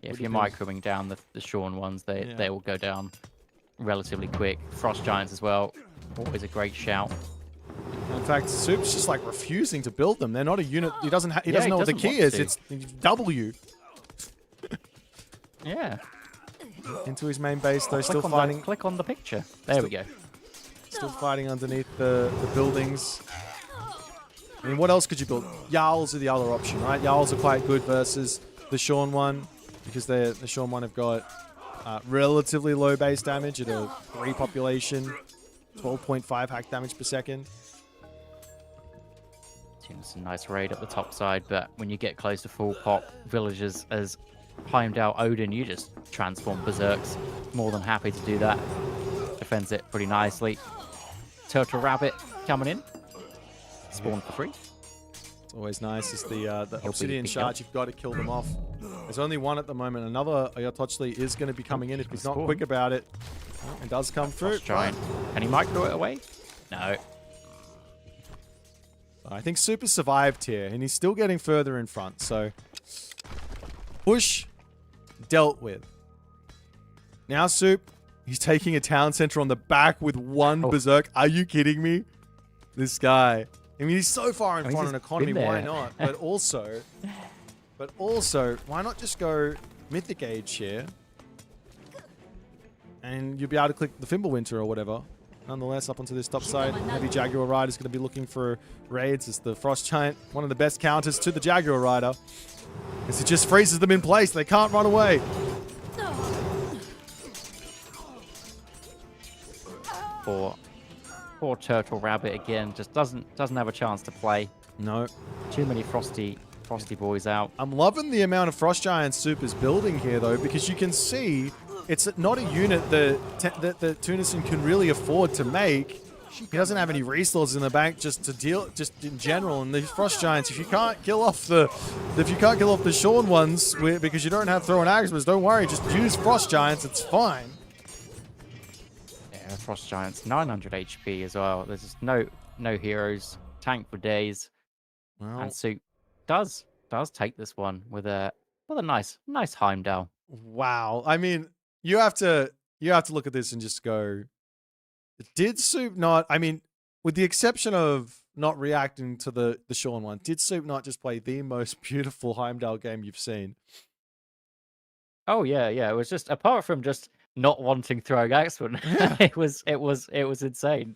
if Would've you're been- microing down the Sean ones, they Yeah. they will go down relatively quick. Frost giants as well, always a great shout. in fact, Soup's just like refusing to build them. They're not a unit. He doesn't. He Yeah, doesn't he know what the doesn't key want is. to. It's W Yeah. into his main base. Though still Click on fighting. click on the picture. There we go. Still fighting underneath the buildings. I mean, what else could you build? Jarls are the other option, right? Jarls are quite good versus the Sean one because the Sean one have got relatively low base damage at a 3 population, 12.5 hack damage per second. It's a nice raid up the top side, but when you get close to full pop villagers as Heimdall Odin, you just transform berserks. More than happy to do that. Defends it pretty nicely. Turtle Rabbit coming in. Spawn for free. It's always nice. It's the be obsidian big shards. You've got to kill them off. There's only one at the moment. Another Ayatochli is going to be coming in if he's not Spawn. quick about it. Oh, it does come through. Frost Giant. Can he micro it away? No. I think Super survived here, and he's still getting further in front. So, push dealt with. Now, Soup, he's taking a town center on the back with one berserk. Are you kidding me? This guy. I mean, he's so far in he's front in just economy. been Why there. not? But also, why not just go Mythic Age here, and you'll be able to click the Fimbulwinter or whatever. Nonetheless, up onto this top side, Heavy Jaguar Rider is going to be looking for raids. It's the Frost Giant, one of the best counters to the Jaguar Rider. As it just freezes them in place. They can't run away. Poor Turtle Rabbit again. Just doesn't have a chance to play. No. Too many frosty boys out. I'm loving the amount of Frost Giant Soup is building here, though, because you can see it's not a unit that Tunison can really afford to make. He doesn't have any resources in the bank just in general. And these Frost Giants, if you can't kill off the Sean ones because you don't have throwing axes, don't worry, just use Frost Giants. It's fine. Yeah, Frost Giants, 900 HP as well. There's just no heroes. Tank for days. Well, And Soup does take this one with a nice Heimdall. wow. I mean, you have to look at this and just go, did Soup not, I mean, with the exception of not reacting to the Sean one, did Soup not just play the most beautiful Heimdall game you've seen? Oh yeah. It was just, apart from just not wanting throwing axemen, it was insane.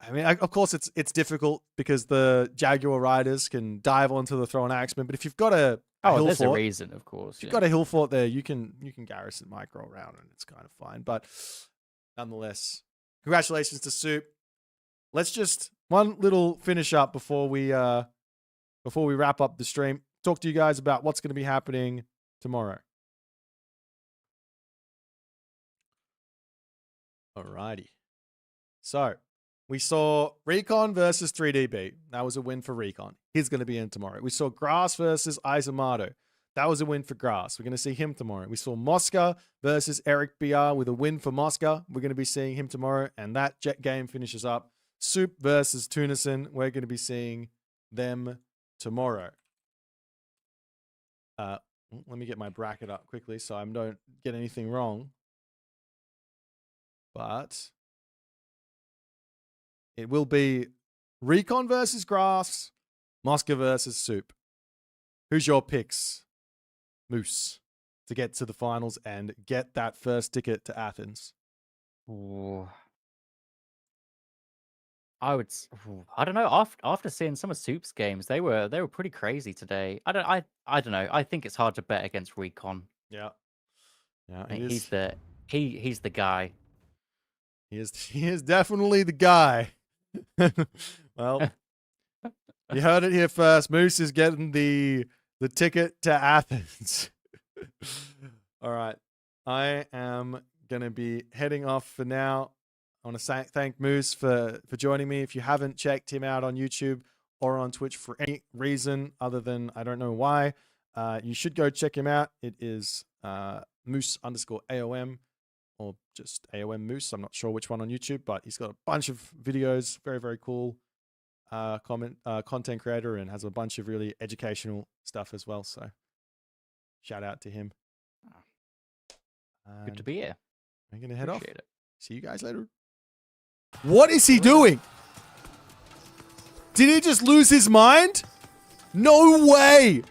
I mean, of course, it's difficult because the Jaguar Riders can dive onto the throwing axemen, but if you've got a hill There's a fort, reason, of course. if you've got a hill fort there, you can garrison micro around and it's kind of fine. But nonetheless, congratulations to Soup. Let's just one little finish up before we wrap up the stream. Talk to you guys about what's going to be happening tomorrow. Alrighty. So we saw Recon versus 3DB. That was a win for Recon. He's going to be in tomorrow. We saw Grass versus Eisomarto. That was a win for Grass. We're going to see him tomorrow. We saw Mosca versus Eric BR with a win for Mosca. We're going to be seeing him tomorrow. And that jet game finishes up. Soup versus Tunison. We're going to be seeing them tomorrow. Let me get my bracket up quickly so I don't get anything wrong. But it will be Recon versus Grass, Mosca versus Soup. Who's your picks, Moose, to get to the finals and get that first ticket to Athens? Ooh. I don't know. After seeing some of Soup's games, they were pretty crazy today. I don't know. I think it's hard to bet against Recon. Yeah, I mean, he's the guy. He is definitely the guy. Well, you heard it here first. Moose is getting the ticket to Athens. All right. I am going to be heading off for now. I want to thank Moose for joining me. If you haven't checked him out on YouTube or on Twitch for any reason other than I don't know why, you should go check him out. It is Moose_AOM. or just AOM Moose. I'm not sure which one on YouTube, but he's got a bunch of videos. Very, very cool content creator, and has a bunch of really educational stuff as well. So shout out to him. Good to be here. I'm going to head off. Appreciate it. See you guys later. What is he doing? Did he just lose his mind? No way.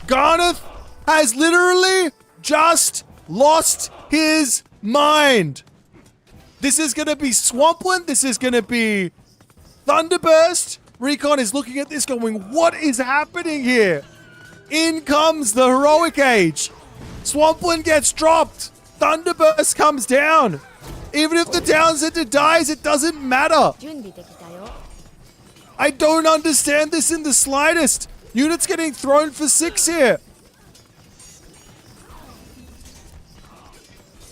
Garneth has literally just lost his mind. This is going to be Swampland. This is going to be Thunderburst. Recon is looking at this going, what is happening here? In comes the Heroic Age. Swampland gets dropped. Thunderburst comes down. Even if the Town Center dies, it doesn't matter. I don't understand this in the slightest. Units getting thrown for 6 here.